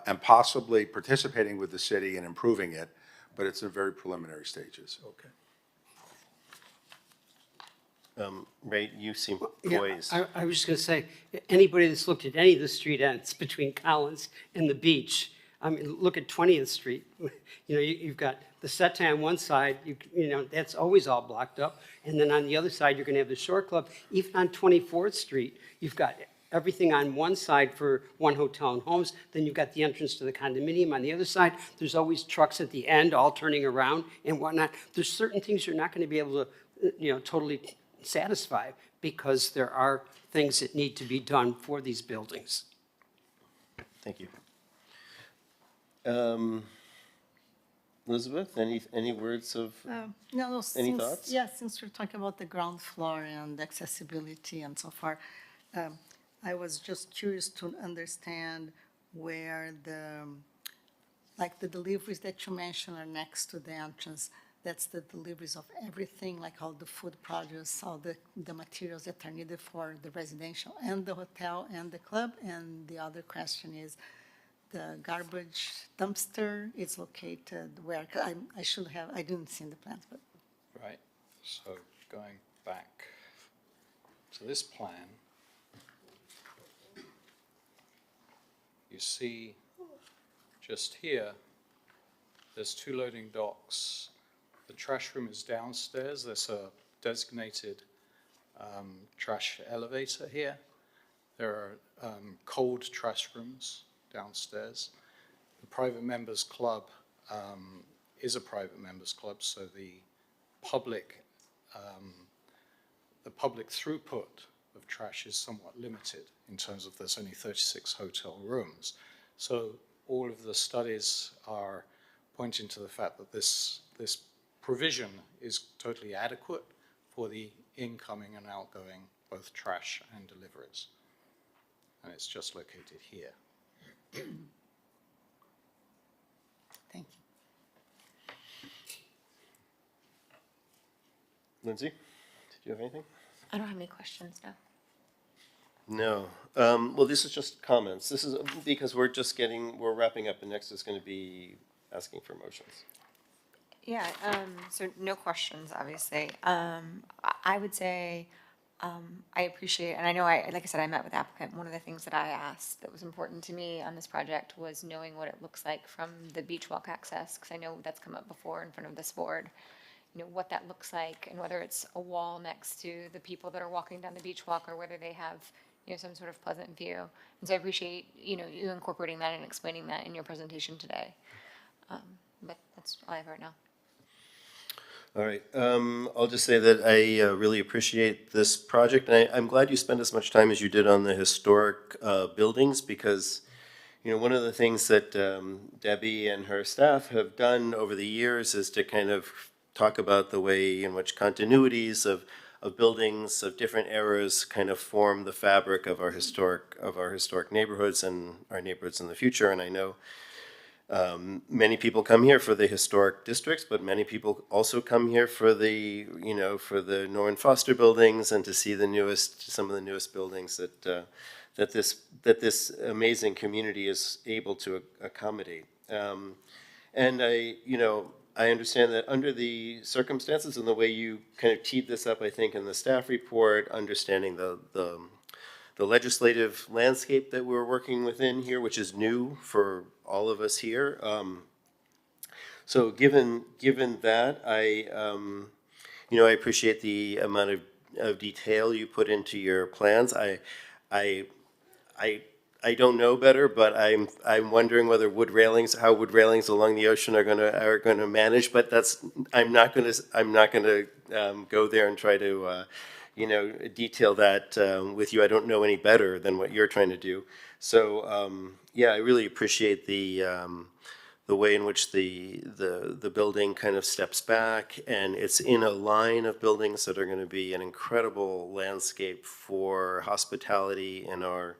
and possibly participating with the city in improving it, but it's in very preliminary stages. Okay. Ray, you seem Yeah, poised. I was just gonna say, anybody that's looked at any of the street ends between Collins and the beach, I mean, look at 20th Street. You've got the Settai on one side, that's always all blocked up. And then on the other side, you're gonna have the Shore Club. Even on 24th Street, you've got everything on one side for one hotel and homes. Then you've got the entrance to the condominium. On the other side, there's always trucks at the end, all turning around and whatnot. There's certain things you're not gonna be able to, totally satisfy, because there are things that need to be done for these buildings. Thank you. Elizabeth, any words of, No, Any since, thoughts? yeah, since we're talking about the ground floor and accessibility and so far, I was just curious to understand where the deliveries that you mentioned are next to the entrance. That's the deliveries of everything, like all the food produce, all the materials that are needed for the residential and the hotel and the club. And the other question is, the garbage dumpster is located where? I didn't see in the plans, but. Right, so going back. to this plan, you see just here, there's 2 loading docks. The trash room is downstairs. There's a designated trash elevator here. There are cold trash rooms downstairs. The private members club is a private members club, so the public throughput of trash is somewhat limited in terms of there's only 36 hotel rooms. So all of the studies are pointing to the fact that this provision is totally adequate for the incoming and outgoing, both trash and deliveries. And it's just located here. Thank you. Lindsay, did you have anything? I don't have any questions, no. No. Well, this is just comments. This is because we're wrapping up, and next is going to be asking for motions. Yeah, so no questions, obviously. I would say, I appreciate, and I know like I said, I met with the applicant. One of the things that I asked that was important to me on this project was knowing what it looks like from the beach walk access, because I know that's come up before in front of this board. You know, what that looks like and whether it's a wall next to the people that are walking down the beach walk or whether they have, you know, some sort of pleasant view. And so I appreciate, you know, you incorporating that and explaining that in your presentation today. But that's all I have right now. All right. I'll just say that I really appreciate this project. And I'm glad you spent as much time as you did on the historic buildings because, you know, one of the things that Debbie and her staff have done over the years is to kind of talk about the way in which continuities of buildings of different eras kind of form the fabric of our historic neighborhoods and our neighborhoods in the future. And I know many people come here for the historic districts, but many people also come here for the, you know, for the Norman Foster buildings and to see some of the newest buildings that this amazing community is able to accommodate. And I understand that under the circumstances and the way you kind of teed this up, I think in the staff report, understanding the legislative landscape that we're working within here, which is new for all of us here. So given that, I appreciate the amount of detail you put into your plans. I don't know better, but I'm wondering whether how wood railings along the ocean are gonna manage. But I'm not gonna go there and try to detail that with you. I don't know any better than what you're trying to do. So yeah, I really appreciate the way in which the building kind of steps back, and it's in a line of buildings that are going to be an incredible landscape for hospitality in our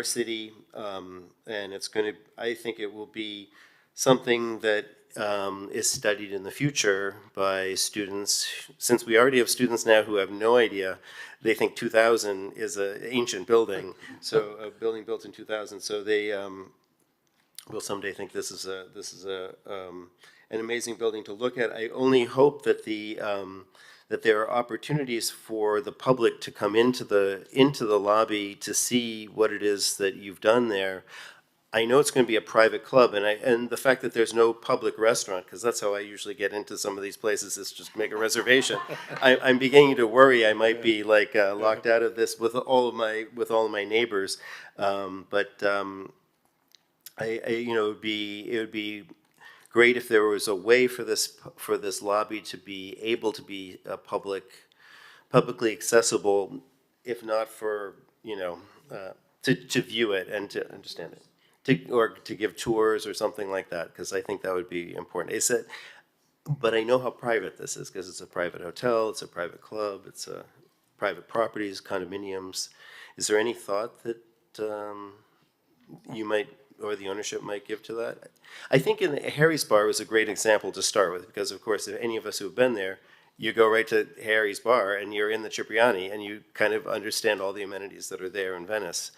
city, and it's going to. I think it will be something that is studied in the future by students. Since we already have students now who have no idea, they think 2000 is an ancient building, so a building built in 2000. So they will someday think this is an amazing building to look at. I only hope that that there are opportunities for the public to come into the lobby to see what it is that you've done there. I know it's going to be a private club, and the fact that there's no public restaurant, because that's how I usually get into some of these places, is just make a reservation. I'm beginning to worry I might be like locked out of this with all of my neighbors, but it would be great if there was a way for this lobby to be able to be publicly accessible, if not for to view it and to understand it. Or to give tours or something like that, because I think that would be important. But I know how private this is, because it's a private hotel, it's a private club, it's a private properties, condominiums. Is there any thought that you might, or the ownership might give to that? I think Harry's Bar was a great example to start with, because of course, if any of us who have been there, you go right to Harry's Bar and you're in the Cipriani and you kind of understand all the amenities that are there in Venice.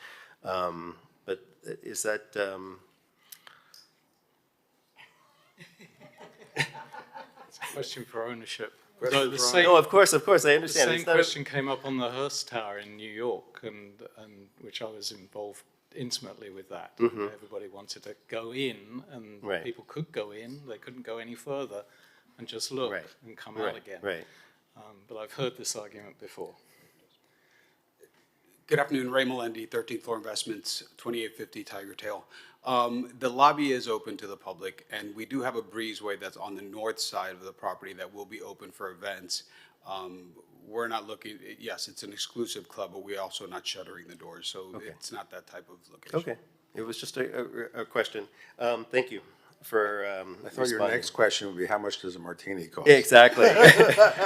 But is that... It's a question for ownership. The same, No, of course, I understand. The same It's not a- question came up on the Hearst Tower in New York, and which I was involved intimately with that. Mhm. Everybody wanted to go in, and Right. people could go in. They couldn't go any further, and just look Right. and come Right. out again. Right. But I've heard this argument before. Good afternoon, Ray Melendi, 13th Floor Investments, 2850 Tiger Tail. The lobby is open to the public, and we do have a breezeway that's on the north side of the property that will be open for events. We're not looking, yes, it's an exclusive club, but we're also not shuttering the doors, so it's not that type of location. Okay, it was just a question. Thank you for I thought your next question would be, how much does a martini cost? Exactly.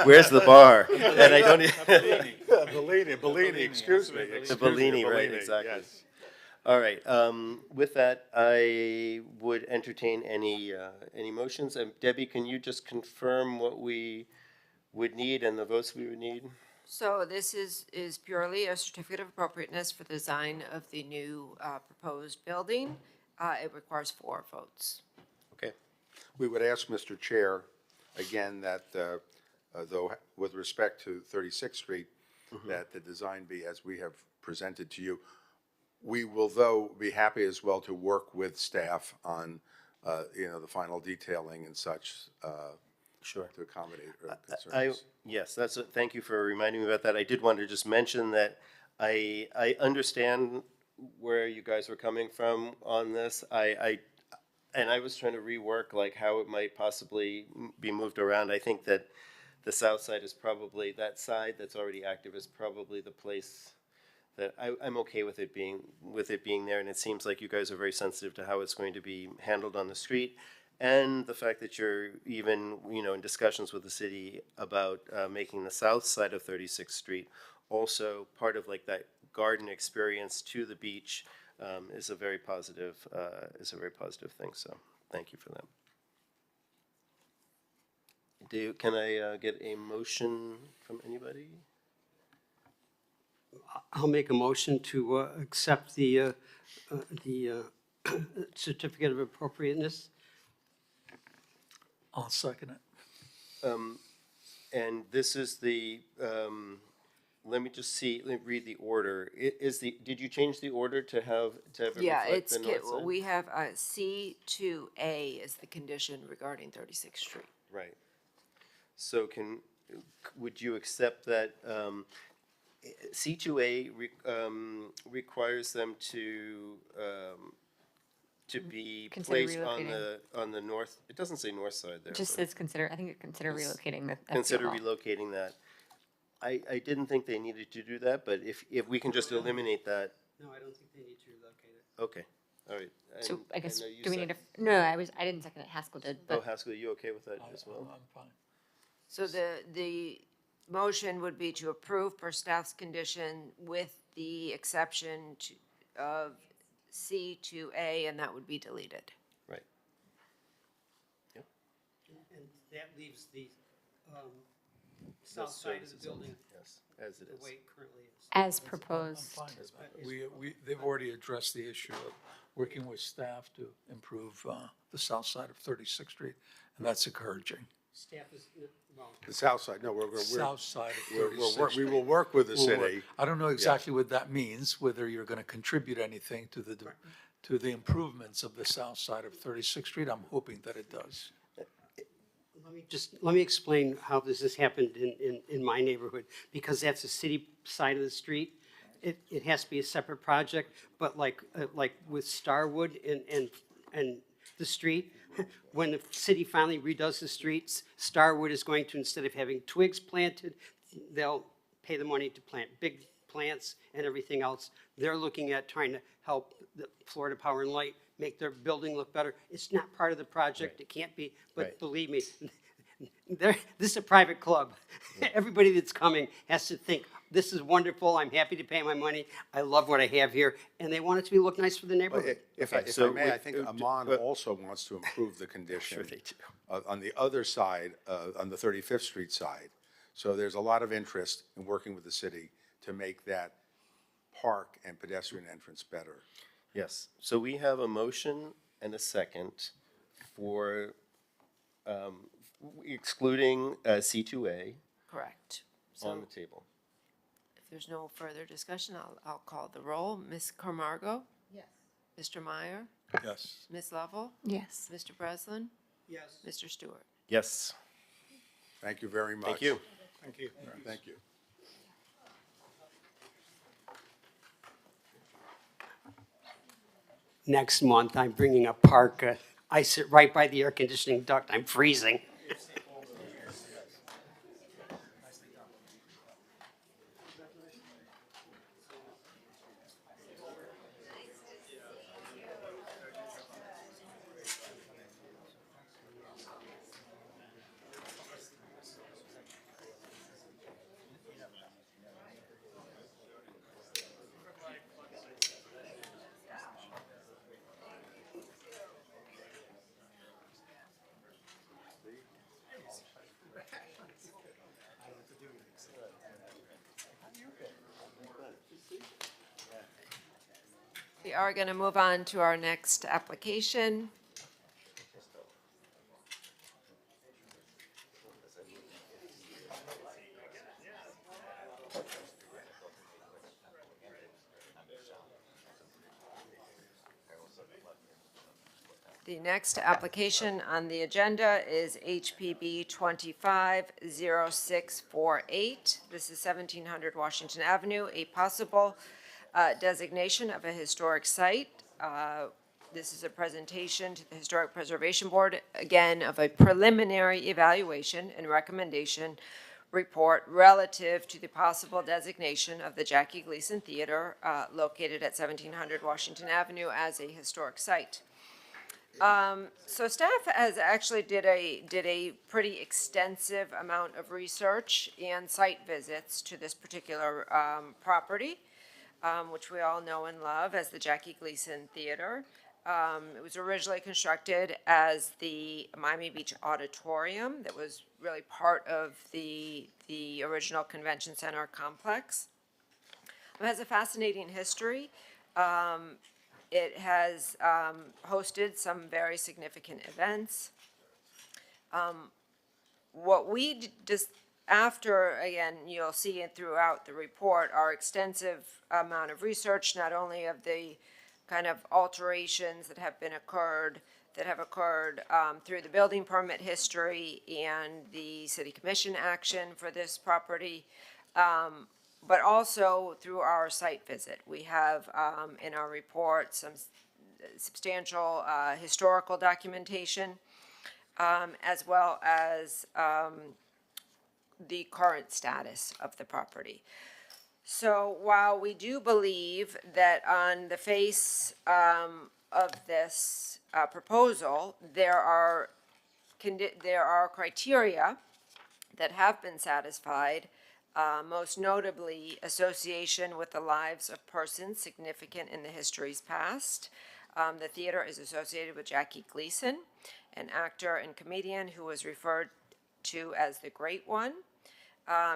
Where's the bar? And I don't. Bellini, excuse me. The Bellini, right, exactly. Yes. All right, with that, I would entertain any motions. Debbie, can you just confirm what we would need and the votes we would need? So this is purely a certificate of appropriateness for the design of the new proposed building. It requires 4 votes. Okay. We would ask, Mr. Chair, again, that though with respect to 36th Street, that the design be as we have presented to you. We will, though, be happy as well to work with staff on, the final detailing and such. Sure. To accommodate concerns. Yes, thank you for reminding me about that. I did want to just mention that I understand where you guys were coming from on this. And I was trying to rework like how it might possibly be moved around. I think that the south side is probably, that side that's already active is probably the place that I'm okay with it being there. And it seems like you guys are very sensitive to how it's going to be handled on the street. And the fact that you're even, in discussions with the city about making the south side of 36th Street also part of like that garden experience to the beach is a very positive thing. So thank you for that. Can I get a motion from anybody? I'll make a motion to accept the certificate of appropriateness. I'll second it. And this is the, let me just see, let me read the order. Did you change the order to have it Yeah, reflect the north side? we have C2A is the condition regarding 36th Street. Right. So would you accept that C2A requires them to be Consider placed relocating. on the north, it doesn't say north side there. Just but says consider, I think it consider relocating the. Consider relocating that. I didn't think they needed to do that, but if we can just eliminate that. No, I don't think they need to relocate it. Okay, all right. So I guess, know you do we said- need a, no, I didn't second it, Haskell did, Oh, but Haskell, you okay with that as well? I'm fine. So the motion would be to approve per staff's condition with the exception of C2A, and that would be deleted. Right. And that leaves the south side of the building Yes, as it the is. way it currently is. as proposed. I'm fine with that. They've already addressed the issue of working with staff to improve the south side of 36th Street, and that's encouraging. Staff is, well, The south side, no, South side of we're 36th we will work with the We'll work. city. I don't know exactly what that means, whether you're going to contribute anything to the improvements of the south side of 36th Street. I'm hoping that it does. let me explain how this has happened in my neighborhood, because that's the city side of the street. It has to be a separate project, but like with Starwood and the street, when the city finally redoes the streets, Starwood is going to, instead of having twigs planted, they'll pay the money to plant big plants and everything else. They're looking at trying to help the Florida Power and Light make their building look better. It's not part of the project, it can't be, but Right. believe me, this is a private club. Everybody that's coming has to think, this is wonderful, I'm happy to pay my money, I love what I have here, and they want it to look nice for the neighborhood. If Okay, I so may, we- I think Amon also wants to improve the condition. Sure they do. On the other side, on the 35th Street side. So there's a lot of interest in working with the city to make that park and pedestrian entrance better. Yes, so we have a motion and a second for excluding C2A Correct. on So the table. if there's no further discussion, I'll call the roll. Ms. Camargo? Yes. Mr. Meyer? Yes. Ms. Lovell? Yes. Mr. Breslin? Yes. Mr. Stewart? Yes. Thank you very much. Thank you. Thank you. Thank you. Next month, I'm bringing a parka. I sit right by the air conditioning duct. I'm freezing. We are going to move on to our next application. The next application on the agenda is HPB 250648. This is 1700 Washington Avenue, a possible designation of a historic site. This is a presentation to the Historic Preservation Board, again, of a preliminary evaluation and recommendation report relative to the possible designation of the Jackie Gleason Theater located at 1700 Washington Avenue as a historic site. So staff has actually did a pretty extensive amount of research and site visits to this particular property, which we all know and love as the Jackie Gleason Theater. It was originally constructed as the Miami Beach Auditorium that was really part of the original convention center complex. It has a fascinating history. It has hosted some very significant events. What we just, after, again, you'll see it throughout the report, our extensive amount of research, not only of the kind of alterations that have occurred through the building permit history and the city commission action for this property, but also through our site visit. We have in our report some substantial historical documentation, as well as the current status of the property. So while we do believe that on the face of this proposal, there are criteria that have been satisfied, most notably association with the lives of persons significant in the history's past. The theater is associated with Jackie Gleason, an actor and comedian who was referred to as the Great One.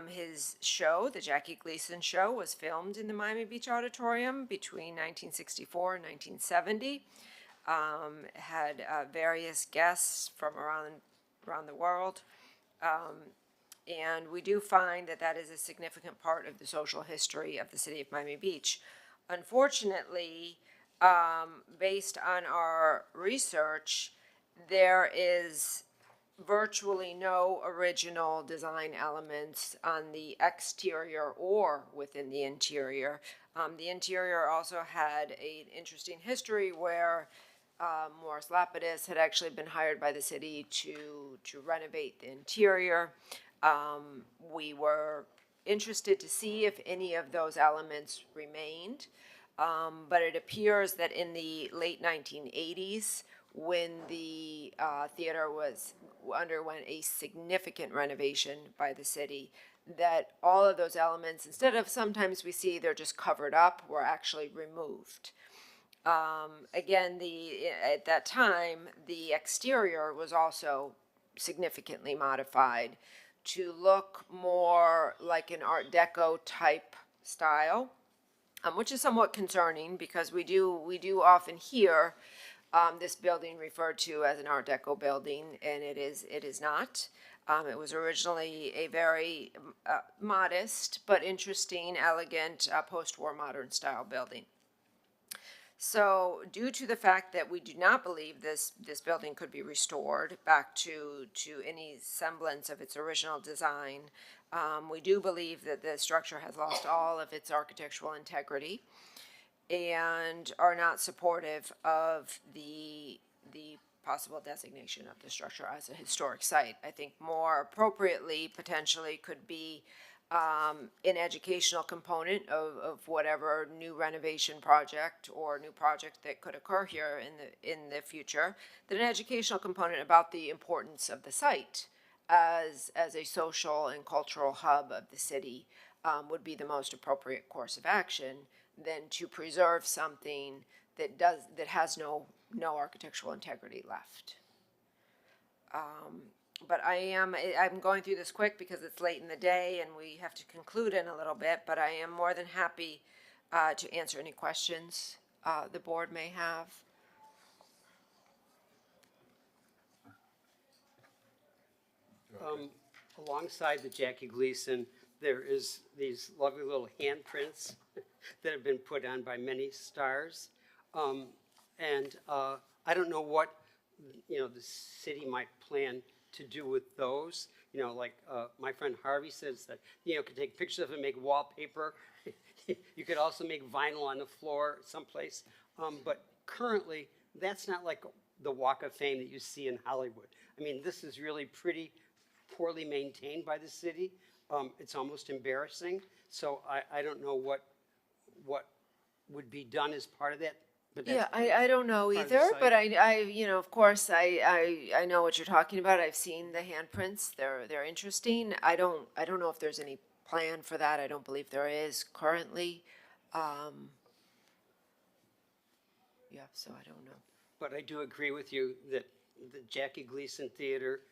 His show, The Jackie Gleason Show, was filmed in the Miami Beach Auditorium between 1964 and 1970. Had various guests from around the world. And we do find that that is a significant part of the social history of the city of Miami Beach. Unfortunately, based on our research, there is virtually no original design elements on the exterior or within the interior. The interior also had an interesting history where Morris Lapidus had actually been hired by the city to renovate the interior. We were interested to see if any of those elements remained, but it appears that in the late 1980s, when the theater underwent a significant renovation by the city, that all of those elements, instead of sometimes we see they're just covered up, were actually removed. Again, at that time, the exterior was also significantly modified to look more like an Art Deco type style, which is somewhat concerning because we do often hear this building referred to as an Art Deco building, and it is not. It was originally a very modest but interesting, elegant, post-war modern style building. So due to the fact that we do not believe this building could be restored back to any semblance of its original design, we do believe that the structure has lost all of its architectural integrity and are not supportive of the possible designation of the structure as a historic site. I think more appropriately, potentially, could be an educational component of whatever new renovation project or new project that could occur here in the future, that an educational component about the importance of the site as a social and cultural hub of the city would be the most appropriate course of action than to preserve something that has no architectural integrity left. But I'm going through this quick because it's late in the day and we have to conclude in a little bit, but I am more than happy to answer any questions the board may have. Alongside the Jackie Gleason, there is these lovely little handprints that have been put on by many stars. I don't know what, the city might plan to do with those. Like my friend Harvey says that, could take pictures of them, make wallpaper. You could also make vinyl on the floor someplace. But currently, that's not like the Walk of Fame that you see in Hollywood. I mean, this is really pretty poorly maintained by the city. It's almost embarrassing. So I don't know what would be done as part of that. But Yeah, I don't know either, but of course, I know what you're talking about. I've seen the handprints. They're interesting. I don't know if there's any plan for that. I don't believe there is currently. Yeah, so I don't know. But I do agree with you that the Jackie Gleason Theater,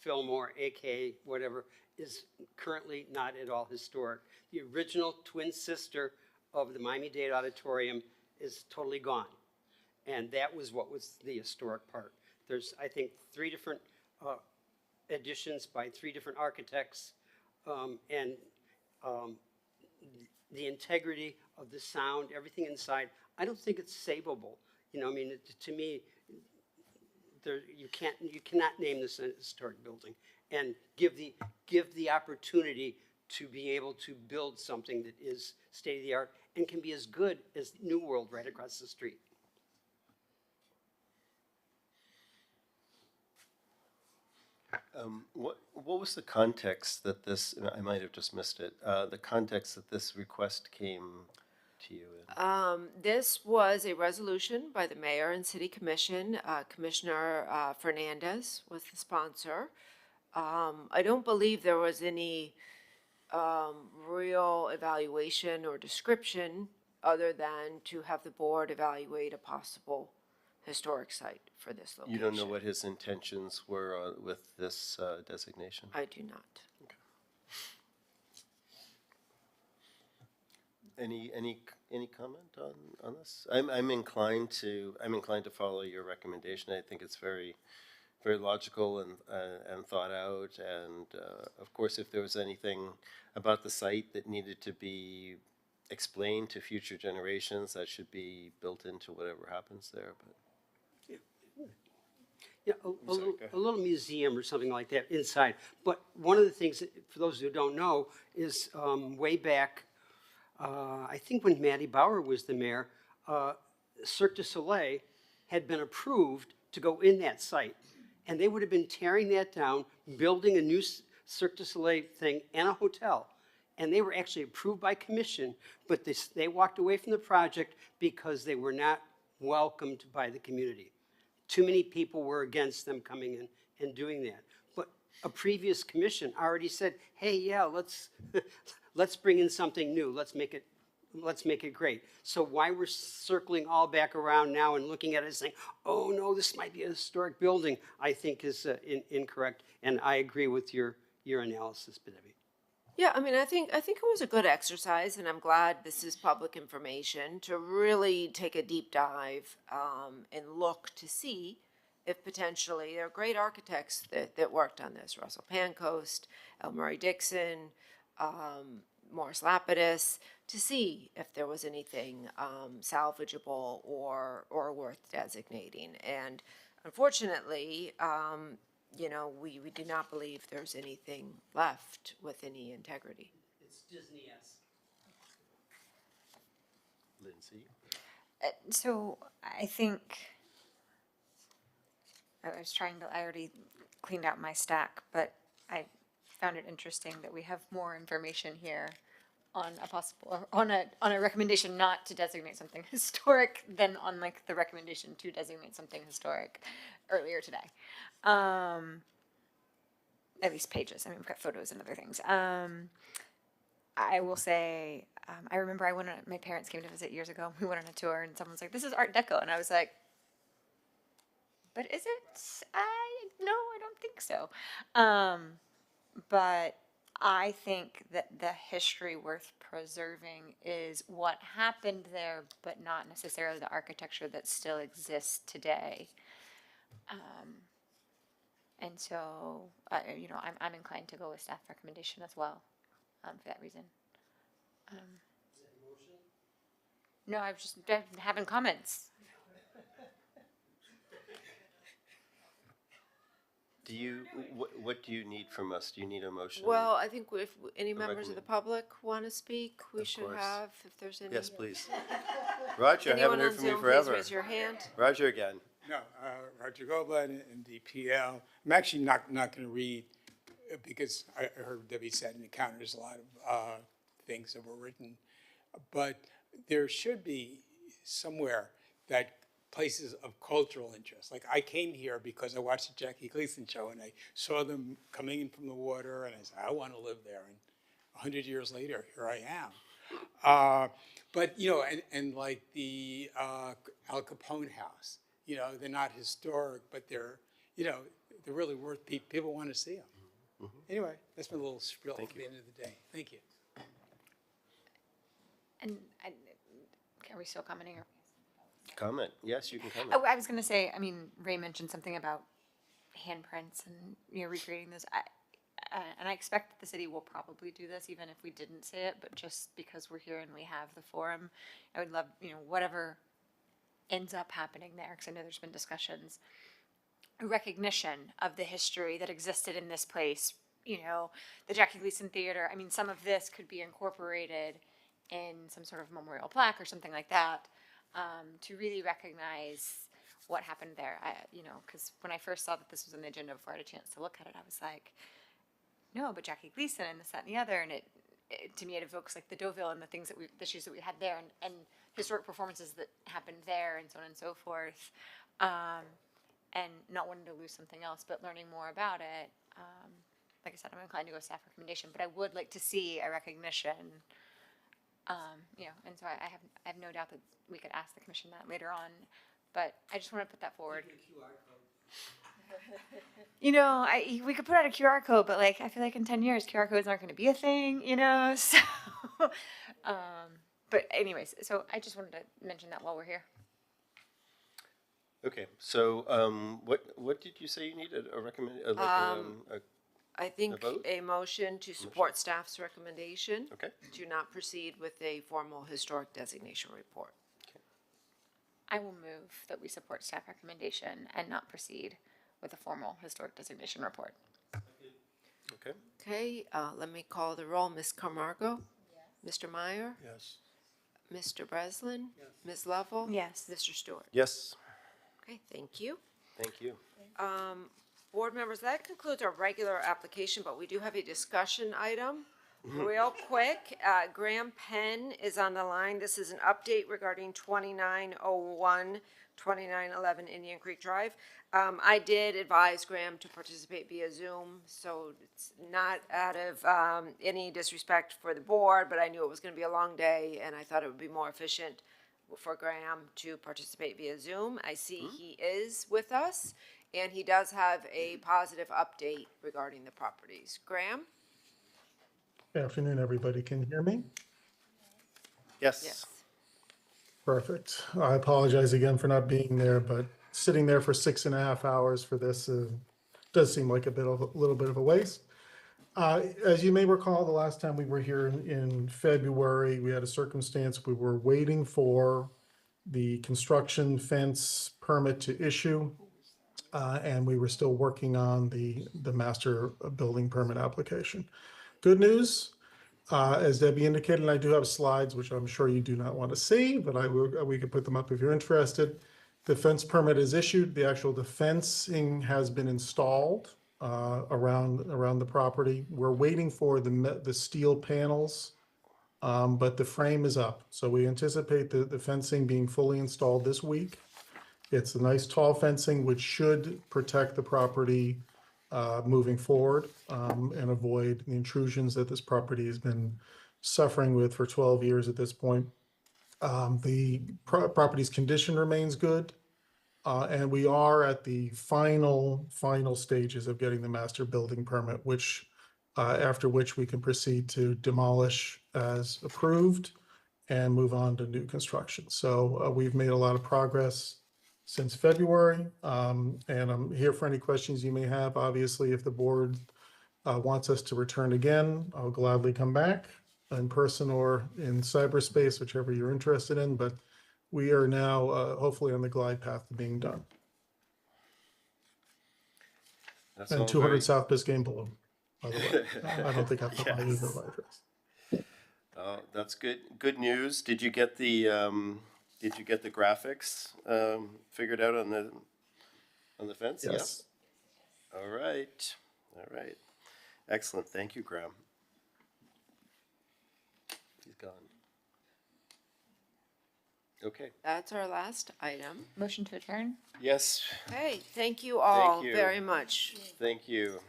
Fillmore, aka whatever, is currently not at all historic. The original twin sister of the Miami-Dade Auditorium is totally gone. And that was what was the historic part. There's, I think, 3 different additions by 3 different architects, and the integrity of the sound, everything inside, I don't think it's savable. I mean, to me, you cannot name this a historic building and give the opportunity to be able to build something that is state of the art and can be as good as New World right across the street. What was the context that this, I might have just missed it, the context that this request came to you in? This was a resolution by the mayor and city commission. Commissioner Fernandez was the sponsor. I don't believe there was any real evaluation or description other than to have the board evaluate a possible historic site for this location. You don't know what his intentions were with this designation? I do not. Okay. Any comment on this? I'm inclined to follow your recommendation. I think it's very logical and thought out. And of course, if there was anything about the site that needed to be explained to future generations, that should be built into whatever happens there. But yeah, a little museum or something like that inside. But one of the things, that, for those who don't know, is way back, I think when Matty Bauer was the mayor, Cirque du Soleil had been approved to go in that site. And they would have been tearing that down, building a new Cirque du Soleil thing and a hotel. And they were actually approved by commission, but they walked away from the project because they were not welcomed by the community. Too many people were against them coming in and doing that. But a previous commission already said, hey, yeah, let's bring in something new. Let's make it great. So why we're circling all back around now and looking at it and saying, oh no, this might be a historic building, I think is incorrect. And I agree with your analysis, Debbie. Yeah, I mean, I think it was a good exercise, and I'm glad this is public information to really take a deep dive and look to see if potentially there are great architects that worked on this. Russell Pancoast, L. Murray Dixon, Morris Lapidus, to see if there was anything salvageable or worth designating. And unfortunately, you know, we do not believe there's anything left with any integrity. It's Disney-esque. Lindsay? So I think I was trying to, I already cleaned out my stack, but I found it interesting that we have more information here on a possible, on a recommendation not to designate something historic than on like the recommendation to designate something historic earlier today. At least pages. I mean, we've got photos and other things. I will say, I remember my parents came to visit years ago. We went on a tour and someone's like, "This is Art Deco." And I was like, "But is it?" No, I don't think so. But I think that the history worth preserving is what happened there, but not necessarily the architecture that still exists today. And so, you know, I'm inclined to go with staff recommendation as well, for that reason. No, I was just having comments. Do you, what do you need from us? Do you need a motion? Well, I think if any members of the recommend- public want to speak, we Of should course. have, if there's any. Yes, please. Roger, I Anyone haven't heard on from you Zoom, forever. please raise your hand. Roger again. No, Roger Goldblatt and DPL. I'm actually not going to read because I heard Debbie said in the counter there's a lot of things that were written. But there should be somewhere that places of cultural interest. Like I came here because I watched the Jackie Gleason show and I saw them coming in from the water and I said, I want to live there. And 100 years later, here I am. But, you know, and like the Al Capone house, you know, they're not historic, but they're, you know, they're really worth, people want to see them. Anyway, that's my little spiel at the end of the day. Thank you. And are we still commenting? Comment. Yes, you can comment. Oh, I was going to say, I mean, Ray mentioned something about handprints and, you know, recreating those. And I expect that the city will probably do this, even if we didn't say it, but just because we're here and we have the forum, I would love, you know, whatever ends up happening there, because I know there's been discussions, a recognition of the history that existed in this place, you know, the Jackie Gleason Theater. I mean, some of this could be incorporated in some sort of memorial plaque or something like that, to really recognize what happened there. You know, because when I first saw that this was on the agenda before I had a chance to look at it, I was like, no, but Jackie Gleason and this, that, and the other, and it to me it evokes like the Deauville and the things that the issues that we had there, and historic performances that happened there, and so on and so forth, and not wanting to lose something else, but learning more about it. Like I said, I'm inclined to go staff recommendation, but I would like to see a recognition. You know, and so I have no doubt that we could ask the commission that later on, but I just want to put that forward. You know, we could put out a QR code, but like I feel like in 10 years QR codes aren't going to be a thing, you know. So, but anyways, so I just wanted to mention that while we're here. Okay, so what did you say you needed? A recommend? I think vote? a motion to support staff's recommendation. Okay. To not proceed with a formal historic designation report. I will move that we support staff recommendation and not proceed with a formal historic designation report. Okay. Okay, let me call the roll. Ms. Camargo? Yes. Mr. Meyer? Yes. Mr. Breslin? Yes. Ms. Lovell? Yes. Mr. Stewart? Yes. Okay, thank you. Thank you. Board members, that concludes our regular application, but we do have a discussion item. Real quick, Graham Penn is on the line. This is an update regarding 2901, 2911 Indian Creek Drive. I did advise Graham to participate via Zoom, so it's not out of any disrespect for the board, but I knew it was going to be a long day, and I thought it would be more efficient for Graham to participate via Zoom. I see he is with us, and he does have a positive update regarding the properties. Graham? Afternoon, everybody. Can you hear me? Yes. Perfect. I apologize again for not being there, but sitting there for 6.5 hours for this does seem like a little bit of a waste. As you may recall, the last time we were here in February, we had a circumstance we were waiting for the construction fence permit to issue, and we were still working on the master building permit application. Good news, as Debbie indicated, and I do have slides, which I'm sure you do not want to see, but we could put them up if you're interested. The fence permit is issued. The fencing has been installed around the property. We're waiting for the steel panels, but the frame is up. So we anticipate the fencing being fully installed this week. It's a nice tall fencing, which should protect the property moving forward and avoid the intrusions that this property has been suffering with for 12 years at this point. The property's condition remains good, and we are at the final stages of getting the master building permit, after which we can proceed to demolish as approved and move on to new construction. So we've made a lot of progress since February, and I'm here for any questions you may have. Obviously, if the board wants us to return again, I'll gladly come back in person or in cyberspace, whichever you're interested in, but we are now hopefully on the glide path to being done. That's And all 200 very- South Biscayne Boulevard, by the way. I don't think I put my Yes. email address. That's good. Good news. Did you get the graphics figured out on the fence? Yes. Yeah? All right. All right. Excellent. Thank you, Graham. He's gone. Okay. That's our last item. Motion to adjourn? Yes. Okay, thank you all you. very much. Thank you.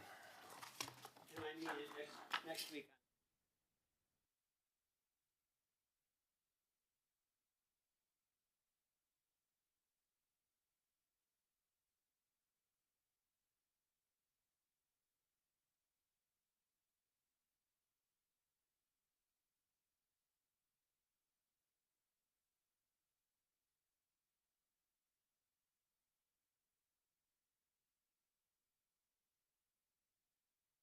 And I need it next week.